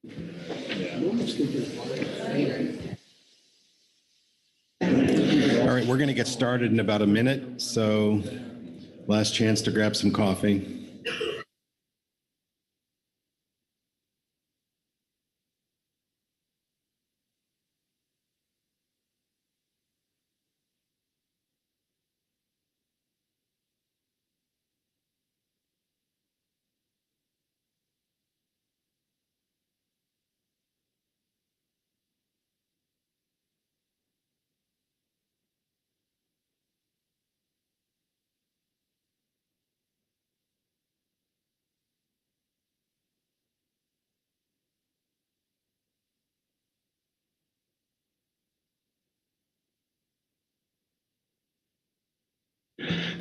All right, we're going to get started in about a minute, so last chance to grab some coffee.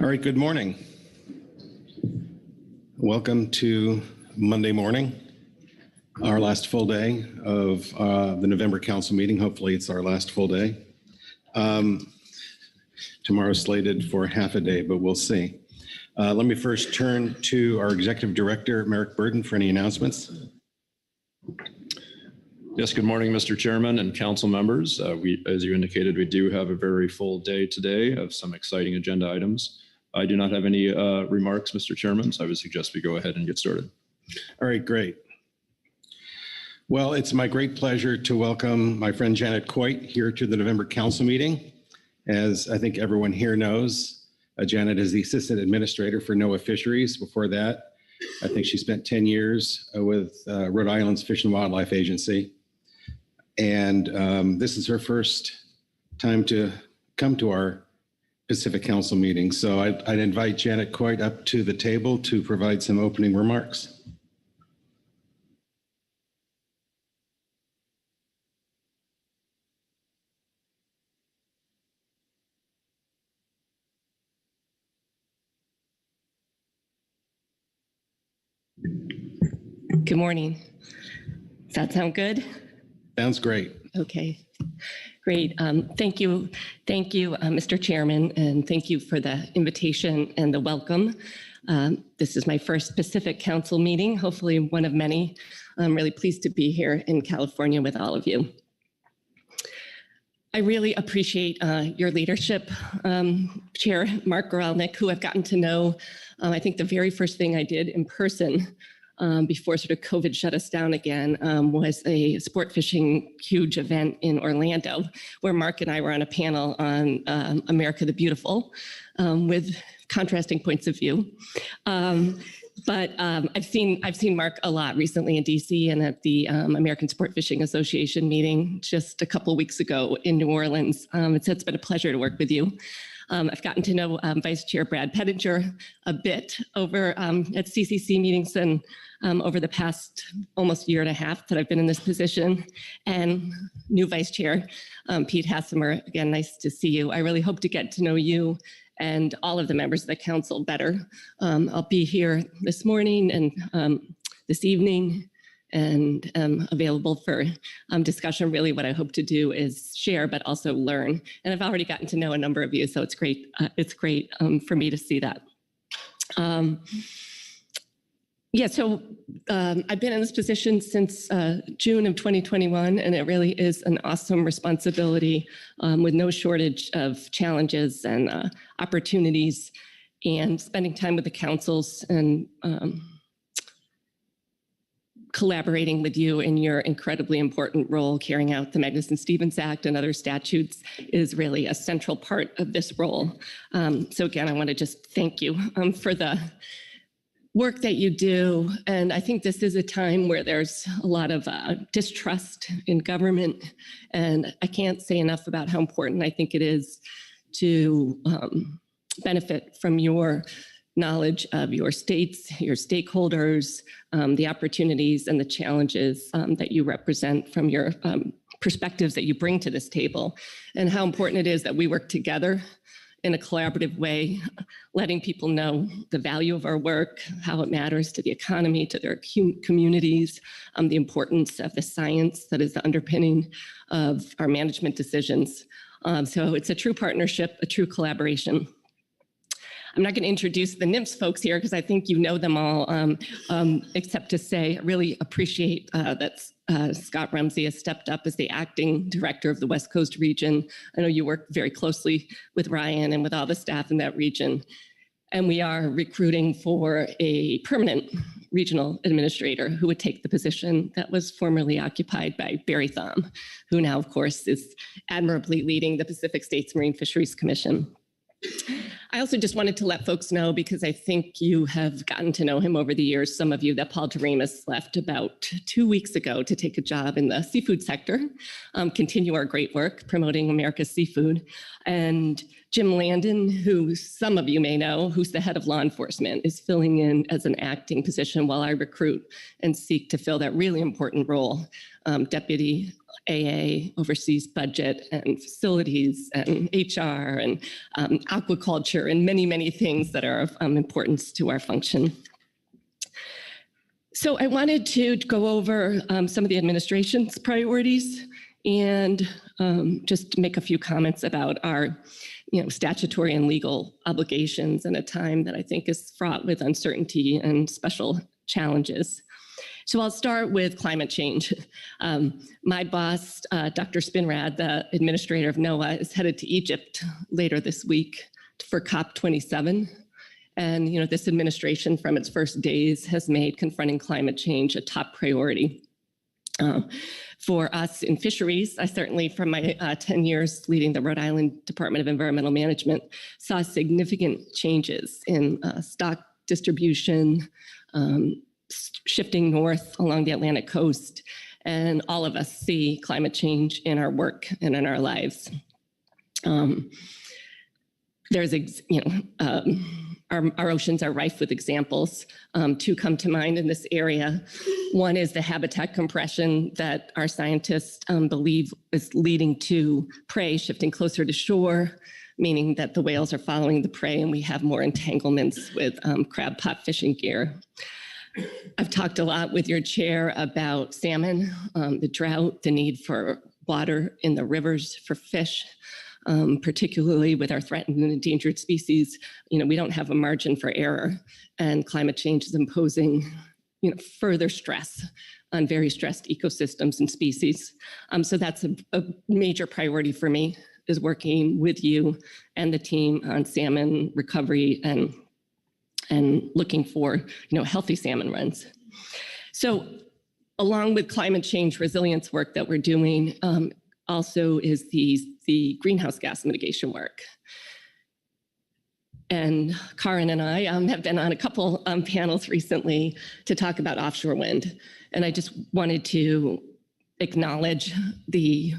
All right, good morning. Welcome to Monday morning, our last full day of the November council meeting. Hopefully it's our last full day. Tomorrow's slated for half a day, but we'll see. Let me first turn to our Executive Director, Merrick Burden, for any announcements. Yes, good morning, Mr. Chairman and council members. As you indicated, we do have a very full day today of some exciting agenda items. I do not have any remarks, Mr. Chairman, so I would suggest we go ahead and get started. All right, great. Well, it's my great pleasure to welcome my friend Janet Coit here to the November council meeting. As I think everyone here knows, Janet is the Assistant Administrator for NOAA Fisheries. Before that, I think she spent 10 years with Rhode Island's Fish and Wildlife Agency. And this is her first time to come to our Pacific Council meeting. So I'd invite Janet Coit up to the table to provide some opening remarks. Good morning. Does that sound good? Sounds great. Okay, great. Thank you, Mr. Chairman, and thank you for the invitation and the welcome. This is my first Pacific Council meeting, hopefully one of many. I'm really pleased to be here in California with all of you. I really appreciate your leadership, Chair Mark Gorelnik, who I've gotten to know. I think the very first thing I did in person before sort of COVID shut us down again, was a sport fishing huge event in Orlando, where Mark and I were on a panel on America the Beautiful, with contrasting points of view. But I've seen Mark a lot recently in DC and at the American Sport Fishing Association meeting just a couple of weeks ago in New Orleans. It's been a pleasure to work with you. I've gotten to know Vice Chair Brad Pettinger a bit over at CCC meetings and over the past almost year and a half that I've been in this position. And new Vice Chair, Pete Hassemer, again, nice to see you. I really hope to get to know you and all of the members of the council better. I'll be here this morning and this evening and available for discussion. Really what I hope to do is share, but also learn. And I've already gotten to know a number of you, so it's great for me to see that. So I've been in this position since June of 2021, and it really is an awesome responsibility with no shortage of challenges and opportunities, and spending time with the councils and collaborating with you in your incredibly important role carrying out the Magnuson-Stevens Act and other statutes is really a central part of this role. So again, I want to just thank you for the work that you do. And I think this is a time where there's a lot of distrust in government. And I can't say enough about how important I think it is to benefit from your knowledge of your states, your stakeholders, the opportunities and the challenges that you represent from your perspectives that you bring to this table, and how important it is that we work together in a collaborative way, letting people know the value of our work, how it matters to the economy, to their communities, the importance of the science that is the underpinning of our management decisions. So it's a true partnership, a true collaboration. I'm not going to introduce the NMFS folks here because I think you know them all, except to say I really appreciate that Scott Rumsey has stepped up as the acting director of the West Coast region. I know you work very closely with Ryan and with all the staff in that region. And we are recruiting for a permanent regional administrator who would take the position that was formerly occupied by Barry Thom, who now, of course, is admirably leading the Pacific States Marine Fisheries Commission. I also just wanted to let folks know, because I think you have gotten to know him over the years, some of you, that Paul Doremus left about 2 weeks ago to take a job in the seafood sector, continue our great work promoting America's seafood. And Jim Landon, who some of you may know, who's the head of law enforcement, is filling in as an acting position while I recruit and seek to fill that really important role. Deputy AA oversees budget and facilities and HR and aquaculture and many, many things that are of importance to our function. So I wanted to go over some of the administration's priorities and just make a few comments about our statutory and legal obligations in a time that I think is fraught with uncertainty and special challenges. So I'll start with climate change. My boss, Dr. Spinrad, the administrator of NOAA, is headed to Egypt later this week for COP27. And this administration from its first days has made confronting climate change a top priority. For us in fisheries, I certainly, from my 10 years leading the Rhode Island Department of Environmental Management, saw significant changes in stock distribution, shifting north along the Atlantic coast, and all of us see climate change in our work and in our lives. Our oceans are rife with examples. Two come to mind in this area. One is the habitat compression that our scientists believe is leading to prey shifting closer to shore, meaning that the whales are following the prey and we have more entanglements with crab pot fishing gear. I've talked a lot with your chair about salmon, the drought, the need for water in the rivers for fish, particularly with our threatened and endangered species. We don't have a margin for error, and climate change is imposing further stress on very stressed ecosystems and species. So that's a major priority for me, is working with you and the team on salmon recovery and looking for healthy salmon runs. So along with climate change resilience work that we're doing, also is the greenhouse gas mitigation work. And Karin and I have been on a couple panels recently to talk about offshore wind. And I just wanted to acknowledge the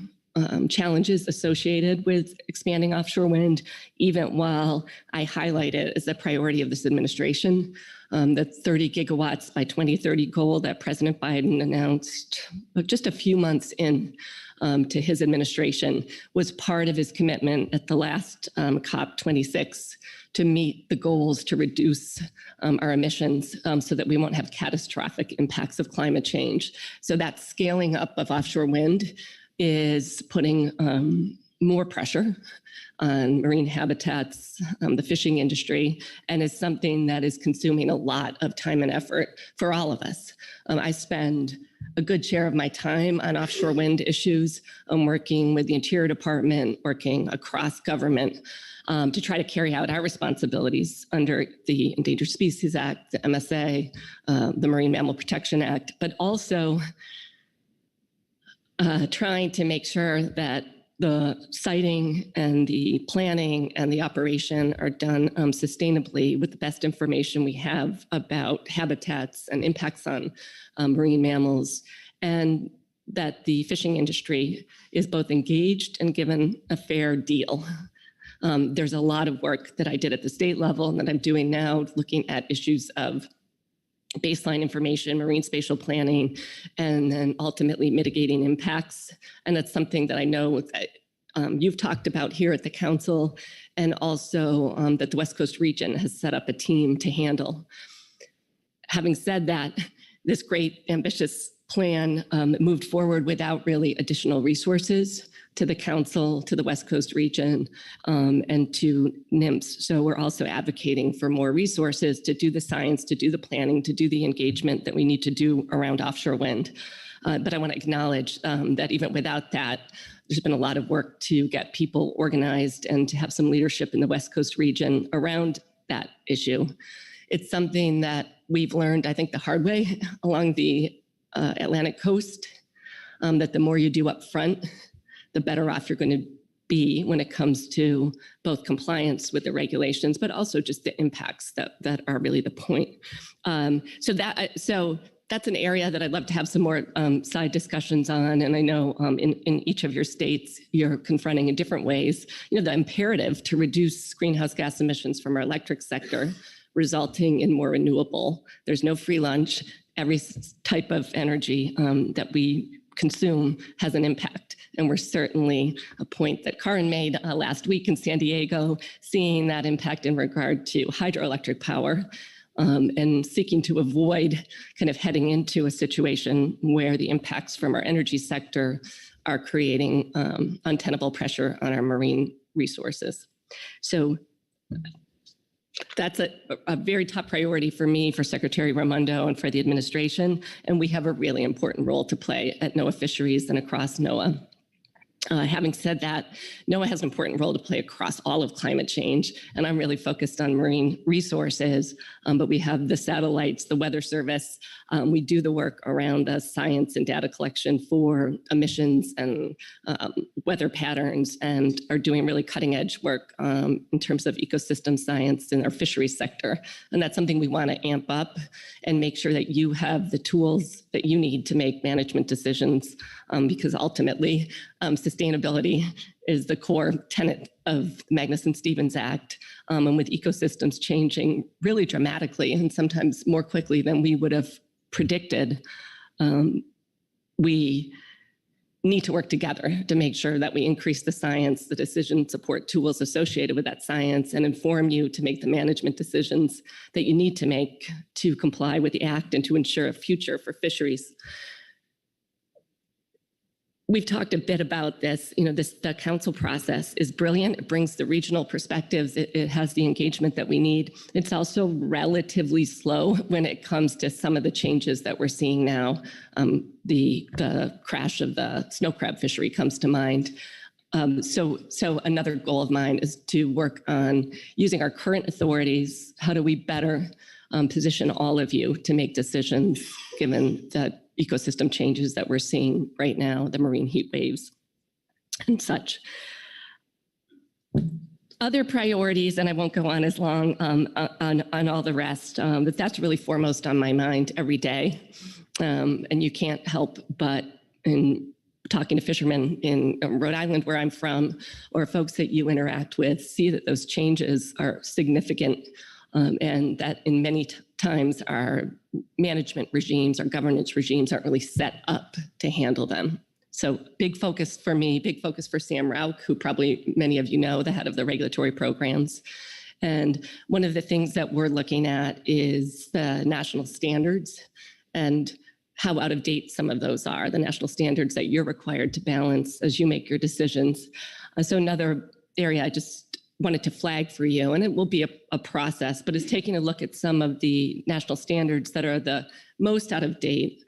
challenges associated with expanding offshore wind, even while I highlight it as a priority of this administration. The 30 gigawatts by 2030 goal that President Biden announced just a few months in to his administration was part of his commitment at the last COP26 to meet the goals to reduce our emissions so that we won't have catastrophic impacts of climate change. So that scaling up of offshore wind is putting more pressure on marine habitats, the fishing industry, and is something that is consuming a lot of time and effort for all of us. I spend a good share of my time on offshore wind issues. I'm working with the Interior Department, working across government to try to carry out our responsibilities under the Endangered Species Act, the MSA, the Marine Mammal Protection Act, but also trying to make sure that the siting and the planning and the operation are done sustainably with the best information we have about habitats and impacts on marine mammals, and that the fishing industry is both engaged and given a fair deal. There's a lot of work that I did at the state level and that I'm doing now, looking at issues of baseline information, marine spatial planning, and then ultimately mitigating impacts. And that's something that I know that you've talked about here at the council, and also that the West Coast region has set up a team to handle. Having said that, this great ambitious plan moved forward without really additional resources to the council, to the West Coast region, and to NMFS. So we're also advocating for more resources to do the science, to do the planning, to do the engagement that we need to do around offshore wind. But I want to acknowledge that even without that, there's been a lot of work to get people organized and to have some leadership in the West Coast region around that issue. It's something that we've learned, I think, the hard way along the Atlantic coast, that the more you do up front, the better off you're going to be when it comes to both compliance with the regulations, but also just the impacts that are really the point. So that's an area that I'd love to have some more side discussions on. And I know in each of your states, you're confronting in different ways, the imperative to reduce greenhouse gas emissions from our electric sector, resulting in more renewable. There's no free lunch. Every type of energy that we consume has an impact. And we're certainly a point that Karin made last week in San Diego, seeing that impact in regard to hydroelectric power and seeking to avoid kind of heading into a situation where the impacts from our energy sector are creating untenable pressure on our marine resources. So that's a very top priority for me, for Secretary Raimondo, and for the administration. And we have a really important role to play at NOAA Fisheries and across NOAA. Having said that, NOAA has an important role to play across all of climate change, and I'm really focused on marine resources, but we have the satellites, the Weather Service. We do the work around the science and data collection for emissions and weather patterns, and are doing really cutting edge work in terms of ecosystem science in our fisheries sector. And that's something we want to amp up and make sure that you have the tools that you need to make management decisions, because ultimately sustainability is the core tenet of the Magnuson-Stevens Act. And with ecosystems changing really dramatically and sometimes more quickly than we would have predicted, we need to work together to make sure that we increase the science, the decision support tools associated with that science, and inform you to make the management decisions that you need to make to comply with the Act and to ensure a future for fisheries. We've talked a bit about this. The council process is brilliant. It brings the regional perspectives. It has the engagement that we need. It's also relatively slow when it comes to some of the changes that we're seeing now. The crash of the snow crab fishery comes to mind. So another goal of mine is to work on using our current authorities. How do we better position all of you to make decisions given the ecosystem changes that we're seeing right now, the marine heat waves and such. Other priorities, and I won't go on as long on all the rest, but that's really foremost on my mind every day. And you can't help but in talking to fishermen in Rhode Island, where I'm from, or folks that you interact with, see that those changes are significant, and that in many times our management regimes, our governance regimes aren't really set up to handle them. So big focus for me, big focus for Sam Rauch, who probably many of you know, the head of the regulatory programs. And one of the things that we're looking at is the national standards and how out of date some of those are, the national standards that you're required to balance as you make your decisions. So another area I just wanted to flag for you, and it will be a process, but is taking a look at some of the national standards that are the most out of date,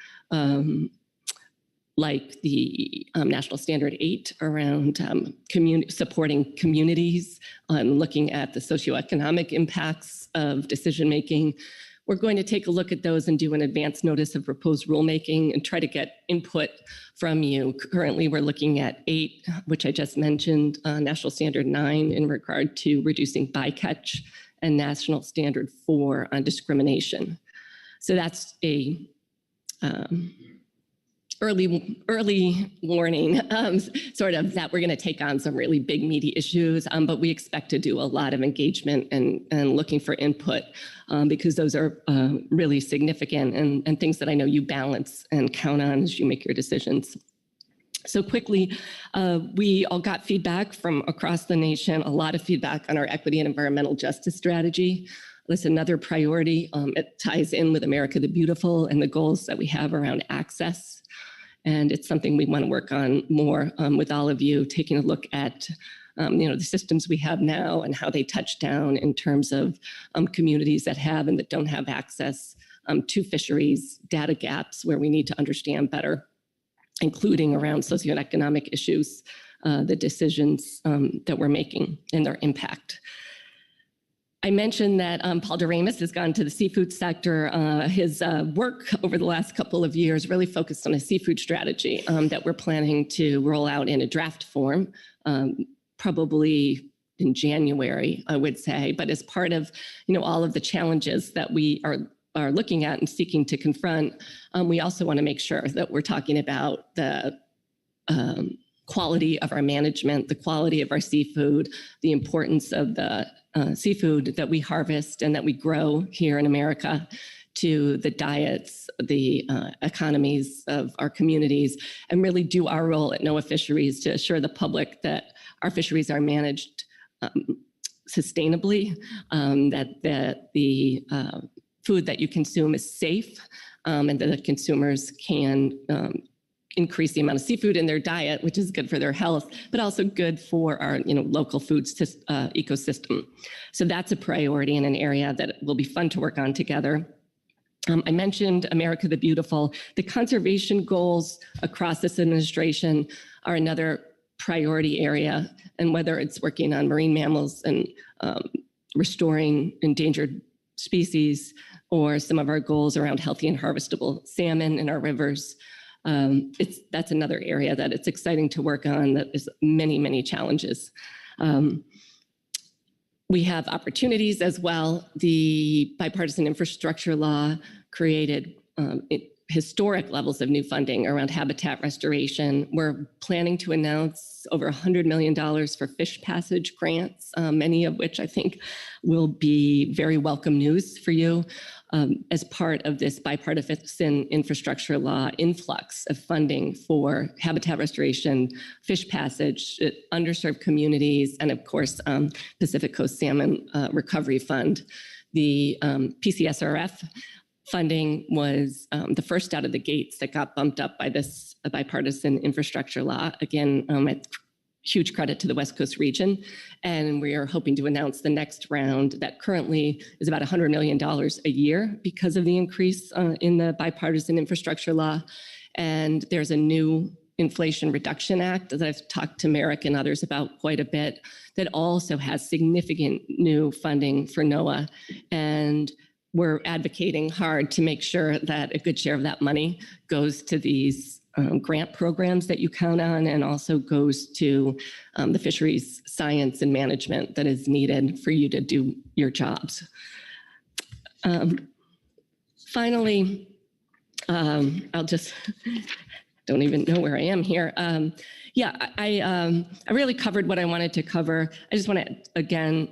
like the National Standard 8 around supporting communities, looking at the socioeconomic impacts of decision-making. We're going to take a look at those and do an advance notice of proposed rulemaking and try to get input from you. Currently, we're looking at 8, which I just mentioned, National Standard 9 in regard to reducing bycatch, and National Standard 4 on discrimination. So that's a early warning, sort of, that we're going to take on some really big, meaty issues, but we expect to do a lot of engagement and looking for input, because those are really significant and things that I know you balance and count on as you make your decisions. So quickly, we all got feedback from across the nation, a lot of feedback on our equity and environmental justice strategy. That's another priority. It ties in with America the Beautiful and the goals that we have around access. And it's something we want to work on more with all of you, taking a look at the systems we have now and how they touch down in terms of communities that have and that don't have access to fisheries, data gaps where we need to understand better, including around socioeconomic issues, the decisions that we're making and their impact. I mentioned that Paul Doremus has gone to the seafood sector. His work over the last couple of years really focused on a seafood strategy that we're planning to roll out in a draft form, probably in January, I would say. But as part of all of the challenges that we are looking at and seeking to confront, we also want to make sure that we're talking about the quality of our management, the quality of our seafood, the importance of the seafood that we harvest and that we grow here in America to the diets, the economies of our communities, and really do our role at NOAA Fisheries to assure the public that our fisheries are managed sustainably, that the food that you consume is safe, and that the consumers can increase the amount of seafood in their diet, which is good for their health, but also good for our local food ecosystem. So that's a priority in an area that will be fun to work on together. I mentioned America the Beautiful. The conservation goals across this administration are another priority area, and whether it's working on marine mammals and restoring endangered species, or some of our goals around healthy and harvestable salmon in our rivers. That's another area that it's exciting to work on that is many, many challenges. We have opportunities as well. The bipartisan infrastructure law created historic levels of new funding around habitat restoration. We're planning to announce over $100 million for fish passage grants, many of which I think will be very welcome news for you as part of this bipartisan infrastructure law influx of funding for habitat restoration, fish passage, underserved communities, and of course, Pacific Coast Salmon Recovery Fund. The PCSRF funding was the first out of the gates that got bumped up by this bipartisan infrastructure law. Again, huge credit to the West Coast region. And we are hoping to announce the next round that currently is about $100 million a year because of the increase in the bipartisan infrastructure law. And there's a new Inflation Reduction Act that I've talked to Merrick and others about quite a bit that also has significant new funding for NOAA. And we're advocating hard to make sure that a good share of that money goes to these grant programs that you count on, and also goes to the fisheries science and management that is needed for you to do your jobs. Finally, I'll just, don't even know where I am here. Yeah, I really covered what I wanted to cover. I just want to, again,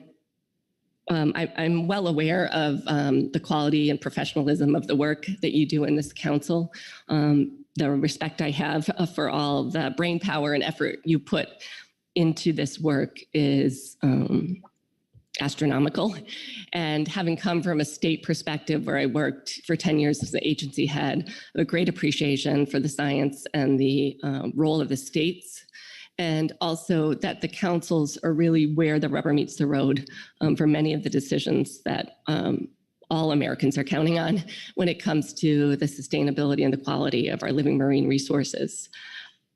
I'm well aware of the quality and professionalism of the work that you do in this council. The respect I have for all the brain power and effort you put into this work is astronomical. And having come from a state perspective where I worked for 10 years as the agency head, a great appreciation for the science and the role of the states. And also that the councils are really where the rubber meets the road for many of the decisions that all Americans are counting on when it comes to the sustainability and the quality of our living marine resources.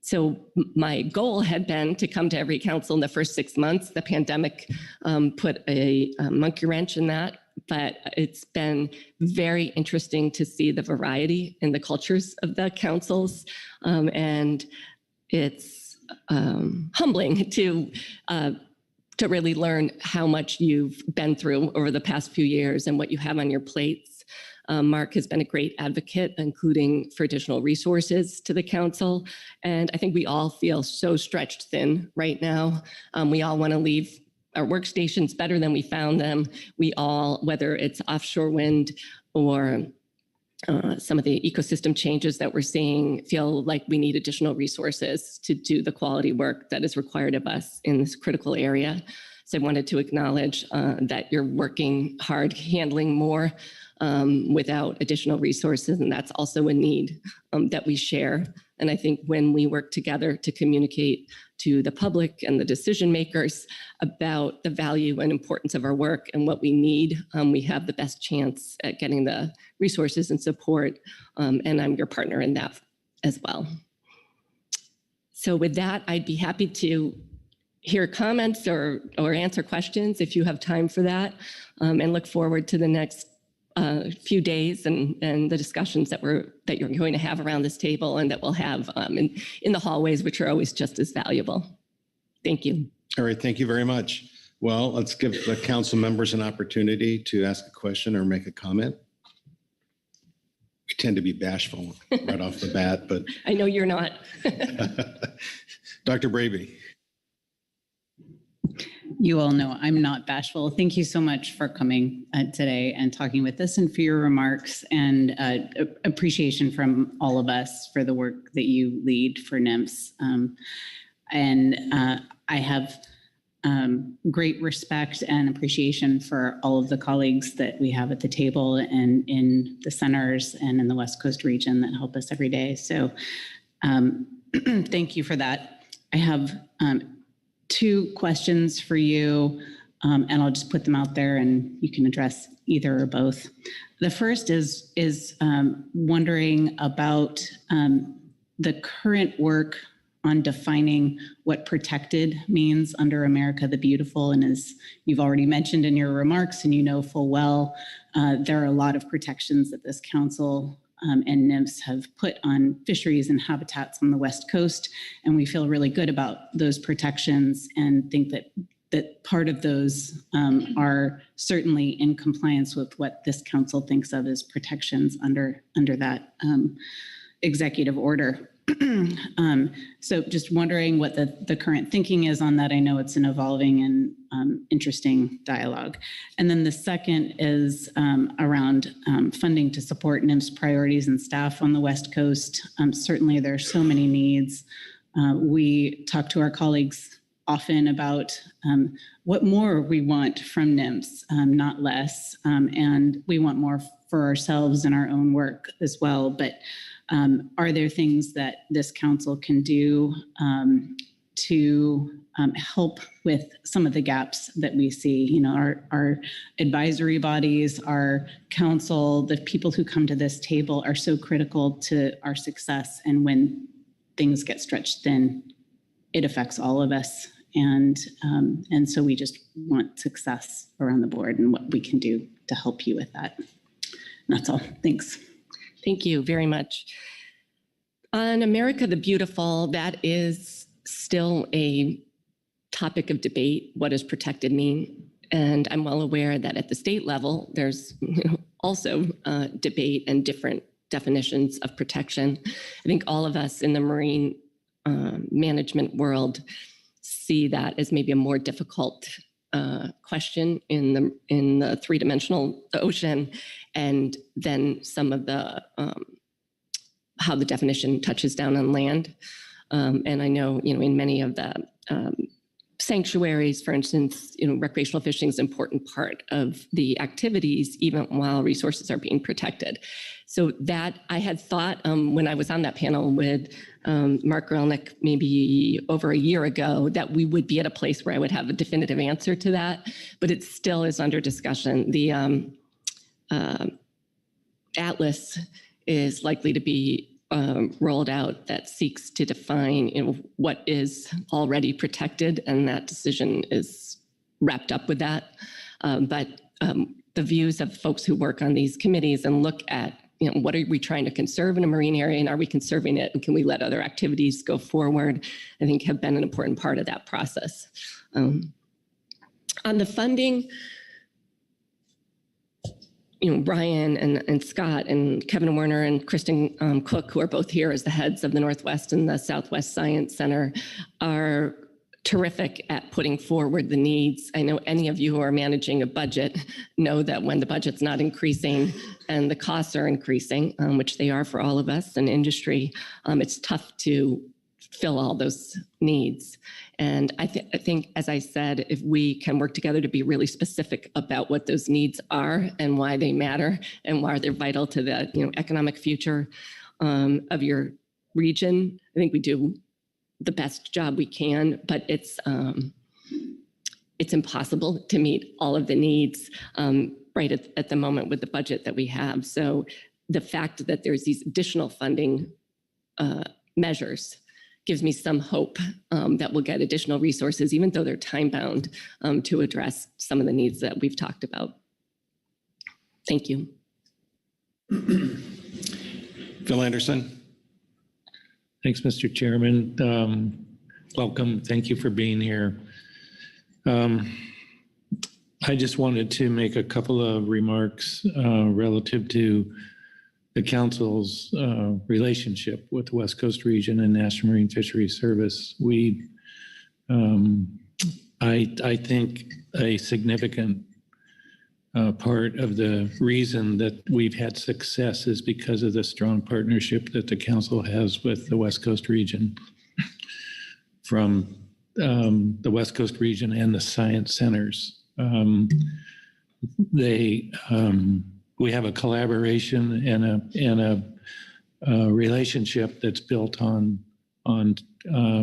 So my goal had been to come to every council in the first 6 months. The pandemic put a monkey wrench in that, but it's been very interesting to see the variety in the cultures of the councils. And it's humbling to really learn how much you've been through over the past few years and what you have on your plates. Mark has been a great advocate, including for additional resources to the council. And I think we all feel so stretched thin right now. We all want to leave our workstations better than we found them. We all, whether it's offshore wind or some of the ecosystem changes that we're seeing, feel like we need additional resources to do the quality work that is required of us in this critical area. So I wanted to acknowledge that you're working hard, handling more without additional resources, and that's also a need that we share. And I think when we work together to communicate to the public and the decision makers about the value and importance of our work and what we need, we have the best chance at getting the resources and support. And I'm your partner in that as well. So with that, I'd be happy to hear comments or answer questions if you have time for that, and look forward to the next few days and the discussions that you're going to have around this table and that we'll have in the hallways, which are always just as valuable. Thank you. All right, thank you very much. Well, let's give the council members an opportunity to ask a question or make a comment. We tend to be bashful right off the bat, but I know you're not. Dr. Braby. You all know I'm not bashful. Thank you so much for coming today and talking with us and for your remarks and appreciation from all of us for the work that you lead for NMFS. I have great respect and appreciation for all of the colleagues that we have at the table and in the centers and in the West Coast region that help us every day. So thank you for that. I have two questions for you, and I'll just put them out there and you can address either or both. The first is wondering about the current work on defining what protected means under America the Beautiful. And as you've already mentioned in your remarks, and you know full well, there are a lot of protections that this council and NMFS have put on fisheries and habitats on the West Coast. And we feel really good about those protections and think that part of those are certainly in compliance with what this council thinks of as protections under that executive order. So just wondering what the current thinking is on that. I know it's an evolving and interesting dialogue. And then the second is around funding to support NMFS priorities and staff on the West Coast. Certainly there are so many needs. We talk to our colleagues often about what more we want from NMFS, not less. And we want more for ourselves and our own work as well. But are there things that this council can do to help with some of the gaps that we see? You know, our advisory bodies, our council, the people who come to this table are so critical to our success. And when things get stretched thin, it affects all of us. And so we just want success around the board and what we can do to help you with that. And that's all. Thanks. Thank you very much. On America the Beautiful, that is still a topic of debate. What does protected mean? And I'm well aware that at the state level, there's also debate and different definitions of protection. I think all of us in the marine management world see that as maybe a more difficult question in the three-dimensional ocean, and then some of the how the definition touches down on land. And I know, in many of the sanctuaries, for instance, recreational fishing is an important part of the activities, even while resources are being protected. So that I had thought when I was on that panel with Mark Relnick maybe over a year ago, that we would be at a place where I would have a definitive answer to that, but it still is under discussion. The Atlas is likely to be rolled out that seeks to define what is already protected, and that decision is wrapped up with that. But the views of folks who work on these committees and look at what are we trying to conserve in a marine area, and are we conserving it, and can we let other activities go forward, I think have been an important part of that process. On the funding, Brian and Scott and Kevin Werner and Kristen Cook, who are both here as the heads of the Northwest and the Southwest Science Center, are terrific at putting forward the needs. I know any of you who are managing a budget know that when the budget's not increasing and the costs are increasing, which they are for all of us in industry, it's tough to fill all those needs. And I think, as I said, if we can work together to be really specific about what those needs are and why they matter and why they're vital to the economic future of your region, I think we do the best job we can. But it's impossible to meet all of the needs right at the moment with the budget that we have. So the fact that there's these additional funding measures gives me some hope that we'll get additional resources, even though they're time-bound, to address some of the needs that we've talked about. Thank you. Phil Anderson. Thanks, Mr. Chairman. Welcome. Thank you for being here. I just wanted to make a couple of remarks relative to the council's relationship with the West Coast region and National Marine Fisheries Service. I think a significant part of the reason that we've had success is because of the strong partnership that the council has with the West Coast region, from the West Coast region and the science centers. We have a collaboration and a relationship that's built on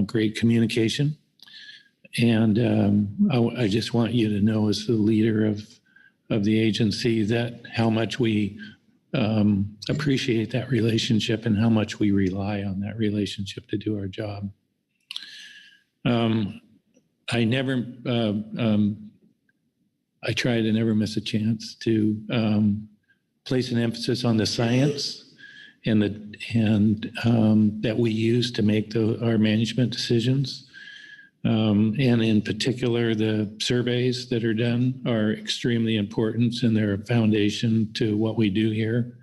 great communication. And I just want you to know, as the leader of the agency, that how much we appreciate that relationship and how much we rely on that relationship to do our job. I try to never miss a chance to place an emphasis on the science and that we use to make our management decisions. And in particular, the surveys that are done are extremely important, and they're a foundation to what we do here.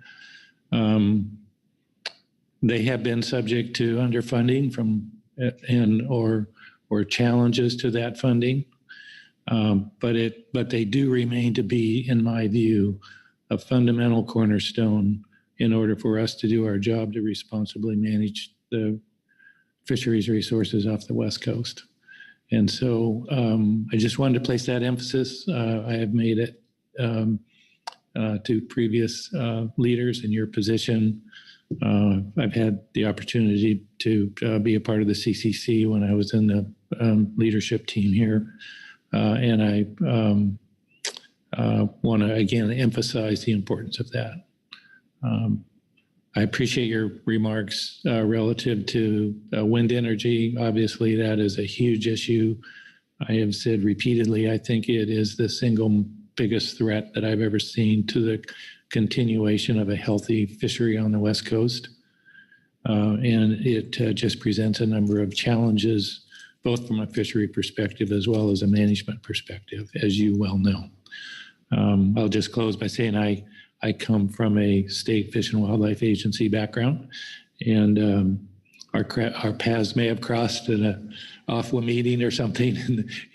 They have been subject to underfunding or challenges to that funding. But they do remain to be, in my view, a fundamental cornerstone in order for us to do our job to responsibly manage the fisheries resources off the West Coast. And so I just wanted to place that emphasis. I have made it to previous leaders in your position. I've had the opportunity to be a part of the CCC when I was in the leadership team here. And I want to again emphasize the importance of that. I appreciate your remarks relative to wind energy. Obviously, that is a huge issue. I have said repeatedly, I think it is the single biggest threat that I've ever seen to the continuation of a healthy fishery on the West Coast. And it just presents a number of challenges, both from a fishery perspective as well as a management perspective, as you well know. I'll just close by saying I come from a state Fish and Wildlife Agency background, and our paths may have crossed in a OFWA meeting or something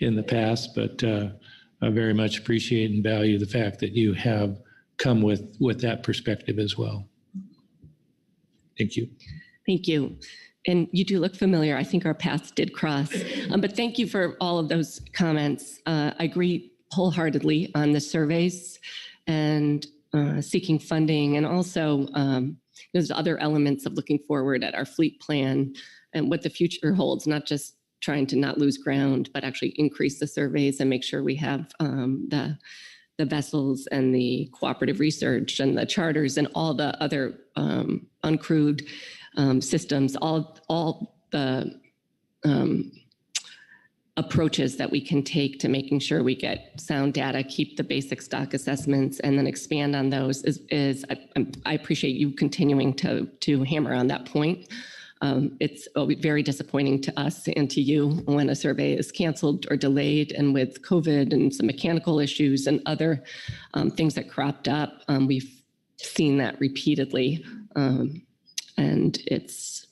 in the past, but I very much appreciate and value the fact that you have come with that perspective as well. Thank you. Thank you. And you do look familiar. I think our paths did cross. But thank you for all of those comments. I agree wholeheartedly on the surveys and seeking funding, and also there's other elements of looking forward at our fleet plan and what the future holds, not just trying to not lose ground, but actually increase the surveys and make sure we have the vessels and the cooperative research and the charters and all the other uncrewed systems, all the approaches that we can take to making sure we get sound data, keep the basic stock assessments, and then expand on those I appreciate you continuing to hammer on that point. It's very disappointing to us and to you when a survey is canceled or delayed, and with COVID and some mechanical issues and other things that cropped up, we've seen that repeatedly. And it's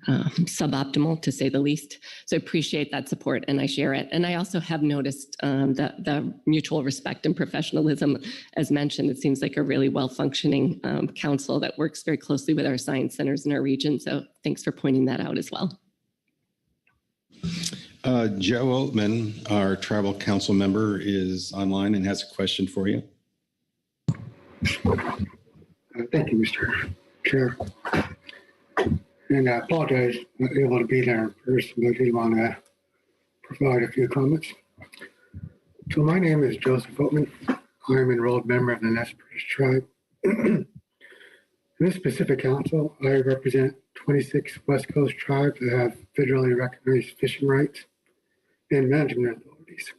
suboptimal, to say the least. So I appreciate that support, and I share it. And I also have noticed the mutual respect and professionalism. As mentioned, it seems like a really well-functioning council that works very closely with our science centers in our region. So thanks for pointing that out as well. Joe Oatman, our tribal council member, is online and has a question for you. Thank you, Mr. Chair. And I apologize not able to be there in person, but I did want to provide a few comments. So my name is Joseph Oatman. I'm an enrolled member of the NMFS tribe. In this specific council, I represent 26 West Coast tribes that have federally recognized fishing rights and management authorities.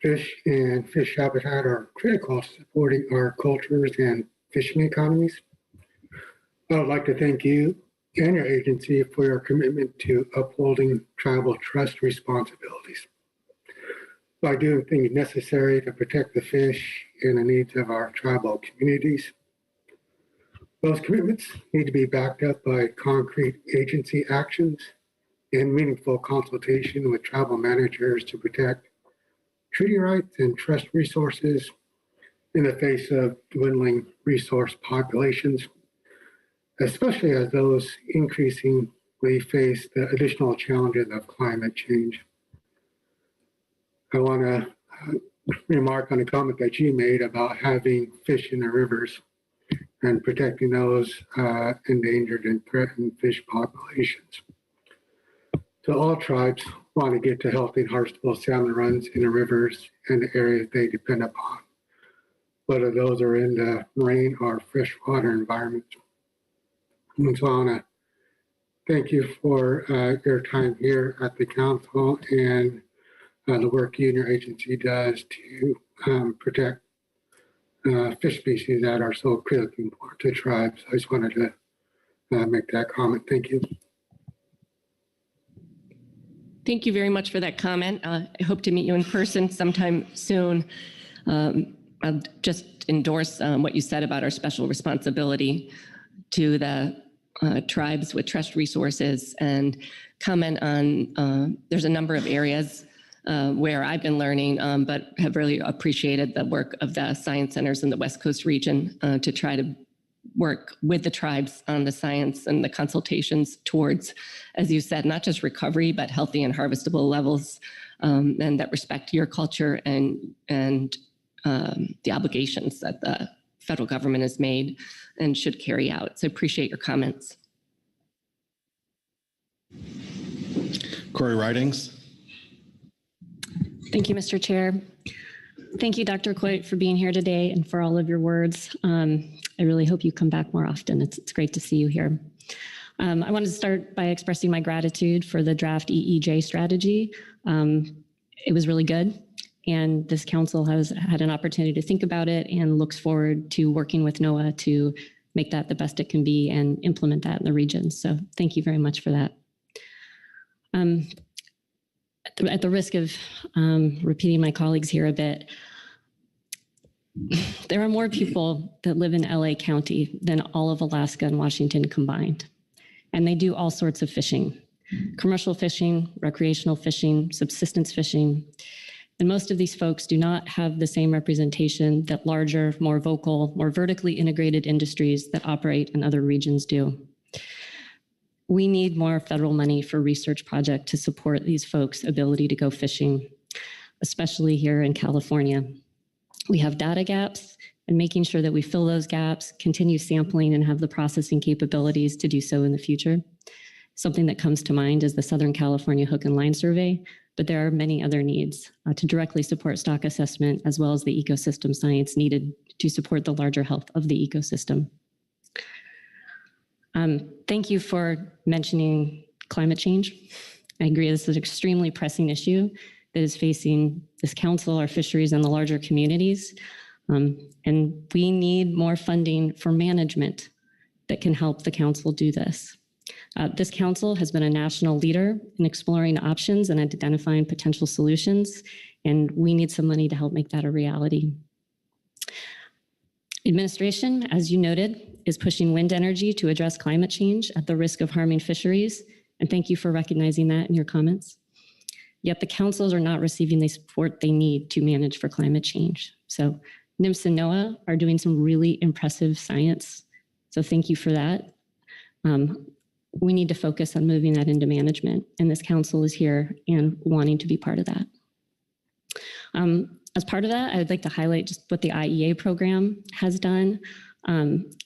Fish and fish habitat are critical to supporting our cultures and fishing economies. I would like to thank you and your agency for your commitment to upholding tribal trust responsibilities by doing things necessary to protect the fish and the needs of our tribal communities. Those commitments need to be backed up by concrete agency actions and meaningful consultation with tribal managers to protect treaty rights and trust resources in the face of dwindling resource populations, especially as those increasingly face the additional challenges of climate change. I want to remark on a comment that you made about having fish in the rivers and protecting those endangered and threatened fish populations. So all tribes want to get to healthy and harvestable salmon runs in the rivers and the areas they depend upon, whether those are in the marine or freshwater environments. And so I want to thank you for your time here at the council and the work you and your agency does to protect fish species that are so critically important to tribes. I just wanted to make that comment. Thank you. Thank you very much for that comment. I hope to meet you in person sometime soon. I'll just endorse what you said about our special responsibility to the tribes with trust resources and comment on there's a number of areas where I've been learning, but have really appreciated the work of the science centers in the West Coast region to try to work with the tribes on the science and the consultations towards, as you said, not just recovery, but healthy and harvestable levels, and that respect your culture and the obligations that the federal government has made and should carry out. So appreciate your comments. Corey Ridings. Thank you, Mr. Chair. Thank you, Dr. Coit, for being here today and for all of your words. I really hope you come back more often. It's great to see you here. I wanted to start by expressing my gratitude for the draft EEJ strategy. It was really good, and this council has had an opportunity to think about it and looks forward to working with NOAA to make that the best it can be and implement that in the region. So thank you very much for that. At the risk of repeating my colleagues here a bit, there are more people that live in LA County than all of Alaska and Washington combined. And they do all sorts of fishing: commercial fishing, recreational fishing, subsistence fishing. And most of these folks do not have the same representation that larger, more vocal, more vertically integrated industries that operate in other regions do. We need more federal money for research projects to support these folks' ability to go fishing, especially here in California. We have data gaps, and making sure that we fill those gaps, continue sampling, and have the processing capabilities to do so in the future. Something that comes to mind is the Southern California Hook and Line Survey, but there are many other needs to directly support stock assessment, as well as the ecosystem science needed to support the larger health of the ecosystem. Thank you for mentioning climate change. I agree this is an extremely pressing issue that is facing this council, our fisheries, and the larger communities. And we need more funding for management that can help the council do this. This council has been a national leader in exploring options and identifying potential solutions, and we need some money to help make that a reality. Administration, as you noted, is pushing wind energy to address climate change at the risk of harming fisheries. And thank you for recognizing that in your comments. Yet the councils are not receiving the support they need to manage for climate change. So NMFS and NOAA are doing some really impressive science. So thank you for that. We need to focus on moving that into management, and this council is here and wanting to be part of that. As part of that, I would like to highlight just what the IEA program has done.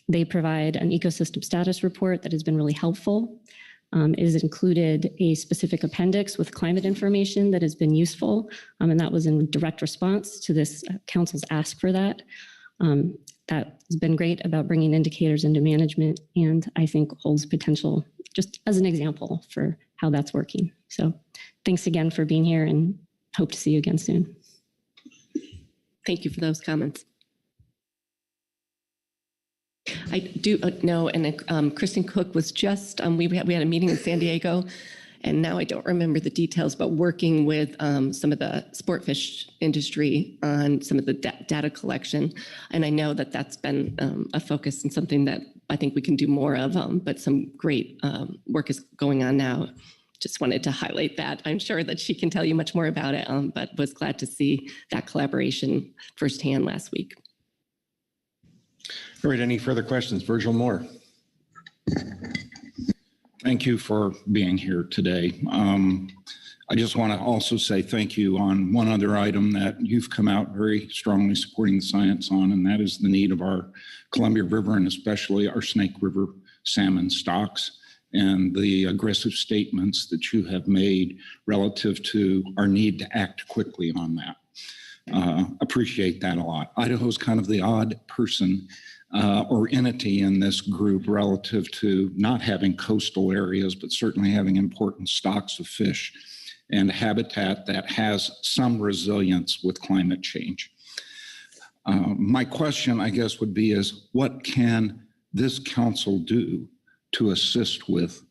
They provide an ecosystem status report that has been really helpful. It has included a specific appendix with climate information that has been useful, and that was in direct response to this council's ask for that. That has been great about bringing indicators into management, and I think holds potential just as an example for how that's working. So thanks again for being here, and hope to see you again soon. Thank you for those comments. I do know, and Kristen Cook was just, we had a meeting in San Diego, and now I don't remember the details, but working with some of the sport fish industry on some of the data collection. And I know that that's been a focus and something that I think we can do more of, but some great work is going on now. Just wanted to highlight that. I'm sure that she can tell you much more about it, but was glad to see that collaboration firsthand last week. All right, any further questions? Virgil Moore. Thank you for being here today. I just want to also say thank you on one other item that you've come out very strongly supporting the science on, and that is the need of our Columbia River and especially our Snake River salmon stocks, and the aggressive statements that you have made relative to our need to act quickly on that. Appreciate that a lot. Idaho's kind of the odd person or entity in this group relative to not having coastal areas, but certainly having important stocks of fish and habitat that has some resilience with climate change. My question, I guess, would be is what can this council do to assist with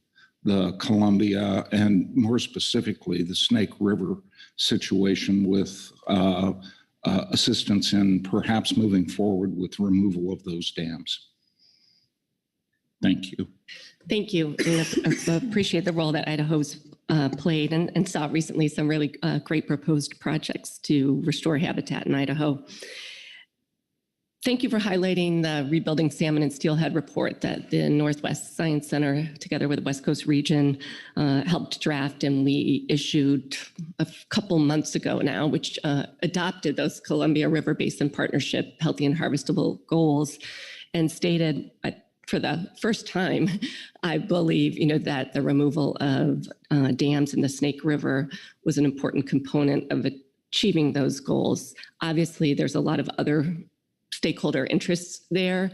the Columbia and more specifically the Snake River situation with assistance in perhaps moving forward with removal of those dams? Thank you. Thank you. I appreciate the role that Idaho's played and saw recently some really great proposed projects to restore habitat in Idaho. Thank you for highlighting the Rebuilding Salmon and Steelhead report that the Northwest Science Center, together with the West Coast region, helped draft, and we issued a couple months ago now, which adopted those Columbia River Basin Partnership Healthy and Harvestable goals, and stated for the first time, I believe, that the removal of dams in the Snake River was an important component of achieving those goals. Obviously, there's a lot of other stakeholder interests there.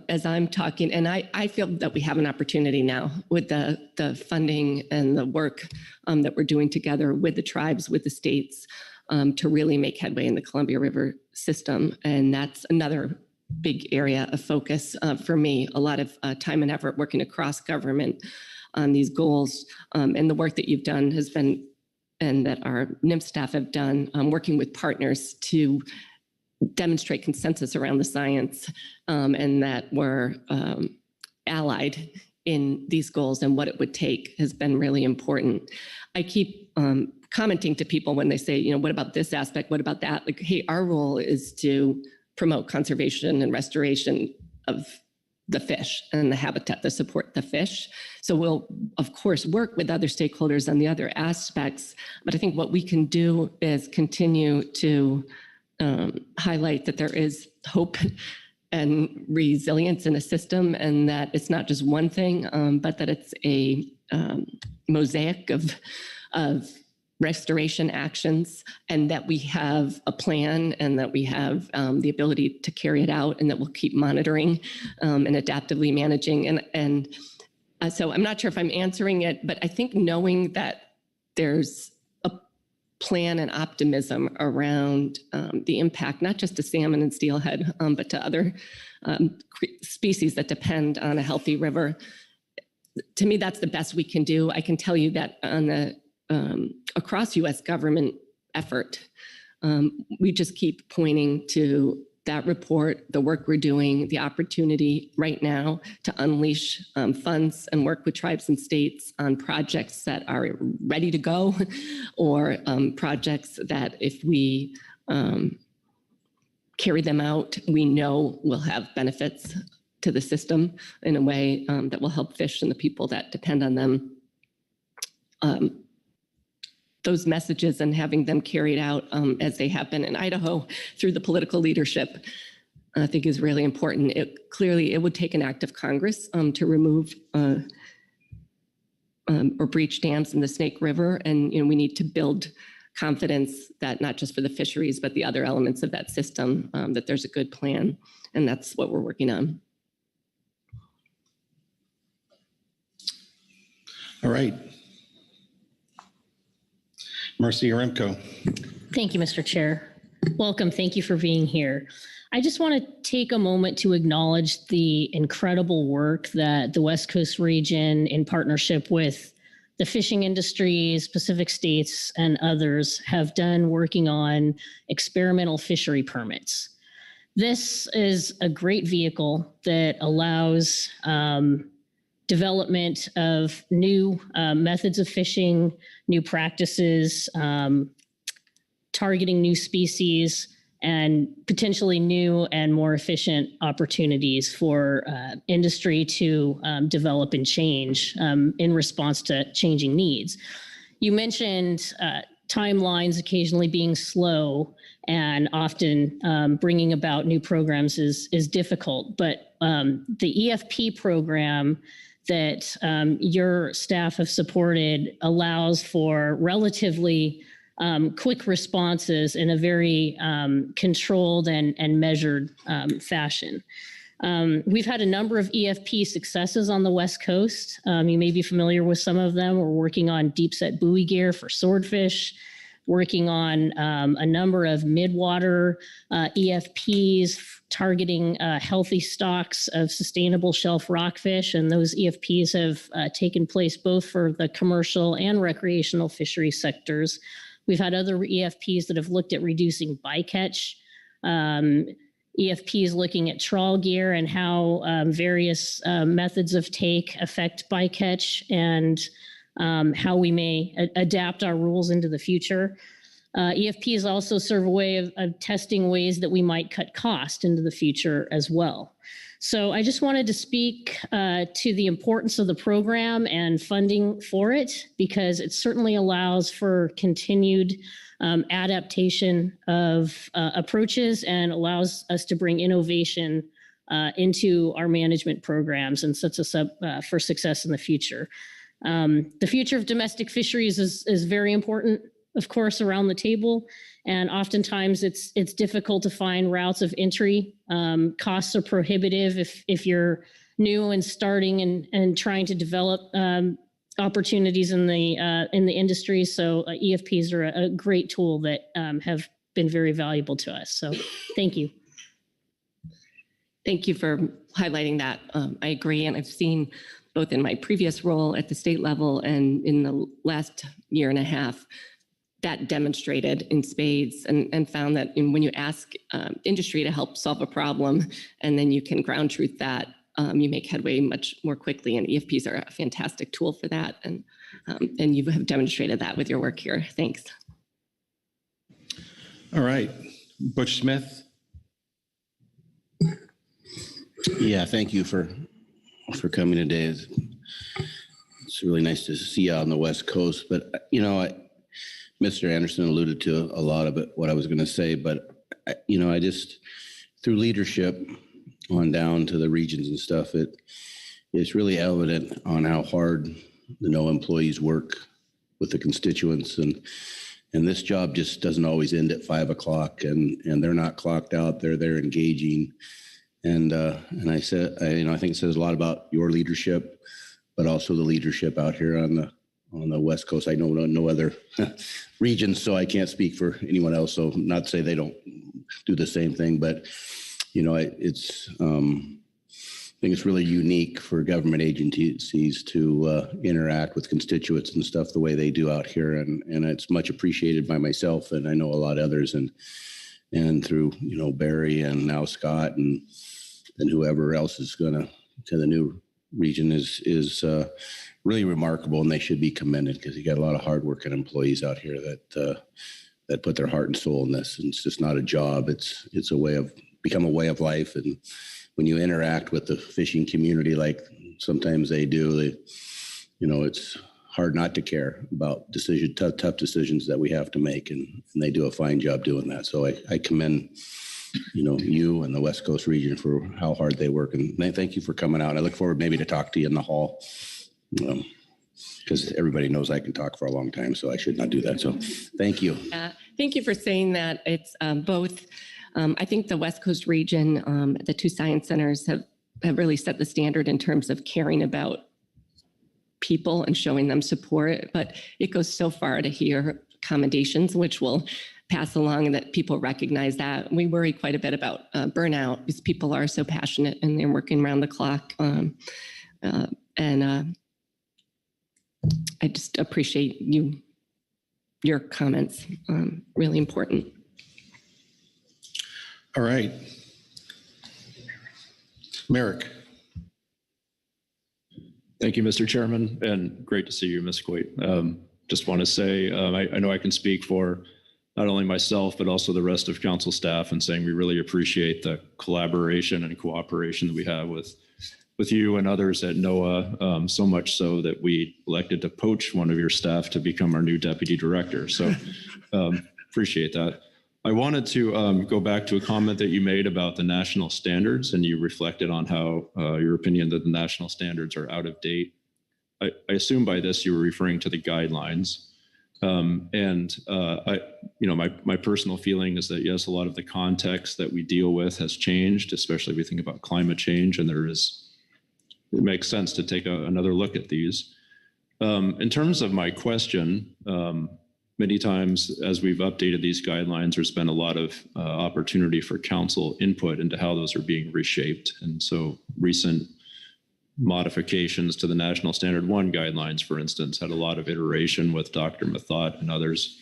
As I'm talking, and I feel that we have an opportunity now with the funding and the work that we're doing together with the tribes, with the states, to really make headway in the Columbia River system. And that's another big area of focus for me. A lot of time and effort working across government on these goals. And the work that you've done has been, and that our NMFS staff have done, working with partners to demonstrate consensus around the science, and that we're allied in these goals and what it would take has been really important. I keep commenting to people when they say, what about this aspect? What about that? Like, hey, our role is to promote conservation and restoration of the fish and the habitat that support the fish. So we'll, of course, work with other stakeholders on the other aspects. But I think what we can do is continue to highlight that there is hope and resilience in a system, and that it's not just one thing, but that it's a mosaic of restoration actions, and that we have a plan, and that we have the ability to carry it out, and that we'll keep monitoring and adaptively managing. So I'm not sure if I'm answering it, but I think knowing that there's plan and optimism around the impact, not just to salmon and steelhead, but to other species that depend on a healthy river. To me, that's the best we can do. I can tell you that on the across U.S. government effort, we just keep pointing to that report, the work we're doing, the opportunity right now to unleash funds and work with tribes and states on projects that are ready to go, or projects that if we carry them out, we know will have benefits to the system in a way that will help fish and the people that depend on them. Those messages and having them carried out as they have been in Idaho through the political leadership, I think is really important. Clearly, it would take an act of Congress to remove or breach dams in the Snake River. And we need to build confidence that not just for the fisheries, but the other elements of that system, that there's a good plan. And that's what we're working on. All right. Marcia Yaremko. Thank you, Mr. Chair. Welcome. Thank you for being here. I just want to take a moment to acknowledge the incredible work that the West Coast region, in partnership with the fishing industries, Pacific states, and others, have done working on experimental fishery permits. This is a great vehicle that allows development of new methods of fishing, new practices, targeting new species, and potentially new and more efficient opportunities for industry to develop and change in response to changing needs. You mentioned timelines occasionally being slow and often bringing about new programs is difficult, but the EFP program that your staff have supported allows for relatively quick responses in a very controlled and measured fashion. We've had a number of EFP successes on the West Coast. You may be familiar with some of them. We're working on deep set buoy gear for swordfish, working on a number of midwater EFPs targeting healthy stocks of sustainable shelf rockfish. And those EFPs have taken place both for the commercial and recreational fishery sectors. We've had other EFPs that have looked at reducing bycatch, EFPs looking at trawl gear and how various methods of take affect bycatch and how we may adapt our rules into the future. EFPs also serve a way of testing ways that we might cut cost into the future as well. So I just wanted to speak to the importance of the program and funding for it, because it certainly allows for continued adaptation of approaches and allows us to bring innovation into our management programs and sets us up for success in the future. The future of domestic fisheries is very important, of course, around the table. And oftentimes it's difficult to find routes of entry. Costs are prohibitive if you're new and starting and trying to develop opportunities in the industry. So EFPs are a great tool that have been very valuable to us. So thank you. Thank you for highlighting that. I agree. And I've seen both in my previous role at the state level and in the last year and a half, that demonstrated in spades, and found that when you ask industry to help solve a problem and then you can ground truth that, you make headway much more quickly, and EFPs are a fantastic tool for that. And you have demonstrated that with your work here. Thanks. All right, Butch Smith. Yeah, thank you for coming today. It's really nice to see you on the West Coast, but Mr. Anderson alluded to a lot of it, what I was going to say, but I just, through leadership on down to the regions and stuff, it's really evident on how hard the NO employees work with the constituents, and this job just doesn't always end at 5 o'clock, and they're not clocked out. They're engaging, and I said, I think it says a lot about your leadership, but also the leadership out here on the West Coast. I know no other regions, so I can't speak for anyone else. So not to say they don't do the same thing, but it's I think it's really unique for government agencies to interact with constituents and stuff the way they do out here, and it's much appreciated by myself, and I know a lot of others. And and through, Barry and now Scott and whoever else is going to the new region is really remarkable, and they should be commended because you got a lot of hardworking employees out here that put their heart and soul in this. And it's just not a job. It's become a way of life. And when you interact with the fishing community, like sometimes they do, it's hard not to care about tough decisions that we have to make. And they do a fine job doing that. So I commend, you and the West Coast region for how hard they work. And thank you for coming out. I look forward maybe to talk to you in the hall, because everybody knows I can talk for a long time, so I should not do that. So thank you. Thank you for saying that. It's both. I think the West Coast region, the two science centers have really set the standard in terms of caring about people and showing them support, but it goes so far to hear commendations, which will pass along, and that people recognize that. We worry quite a bit about burnout because people are so passionate and they're working around the clock. I just appreciate your comments. Really important. All right. Merrick. Thank you, Mr. Chairman, and great to see you, Ms. Coit. Just want to say, I know I can speak for not only myself, but also the rest of council staff, and saying we really appreciate the collaboration and cooperation that we have with you and others at NOAA, so much so that we elected to poach one of your staff to become our new deputy director. So appreciate that. I wanted to go back to a comment that you made about the national standards, and you reflected on how your opinion that the national standards are out of date. I assume by this you were referring to the guidelines. My personal feeling is that yes, a lot of the context that we deal with has changed, especially if we think about climate change, and it makes sense to take another look at these. In terms of my question, many times as we've updated these guidelines, there's been a lot of opportunity for council input into how those are being reshaped. And so recent modifications to the National Standard 1 guidelines, for instance, had a lot of iteration with Dr. Mathot and others.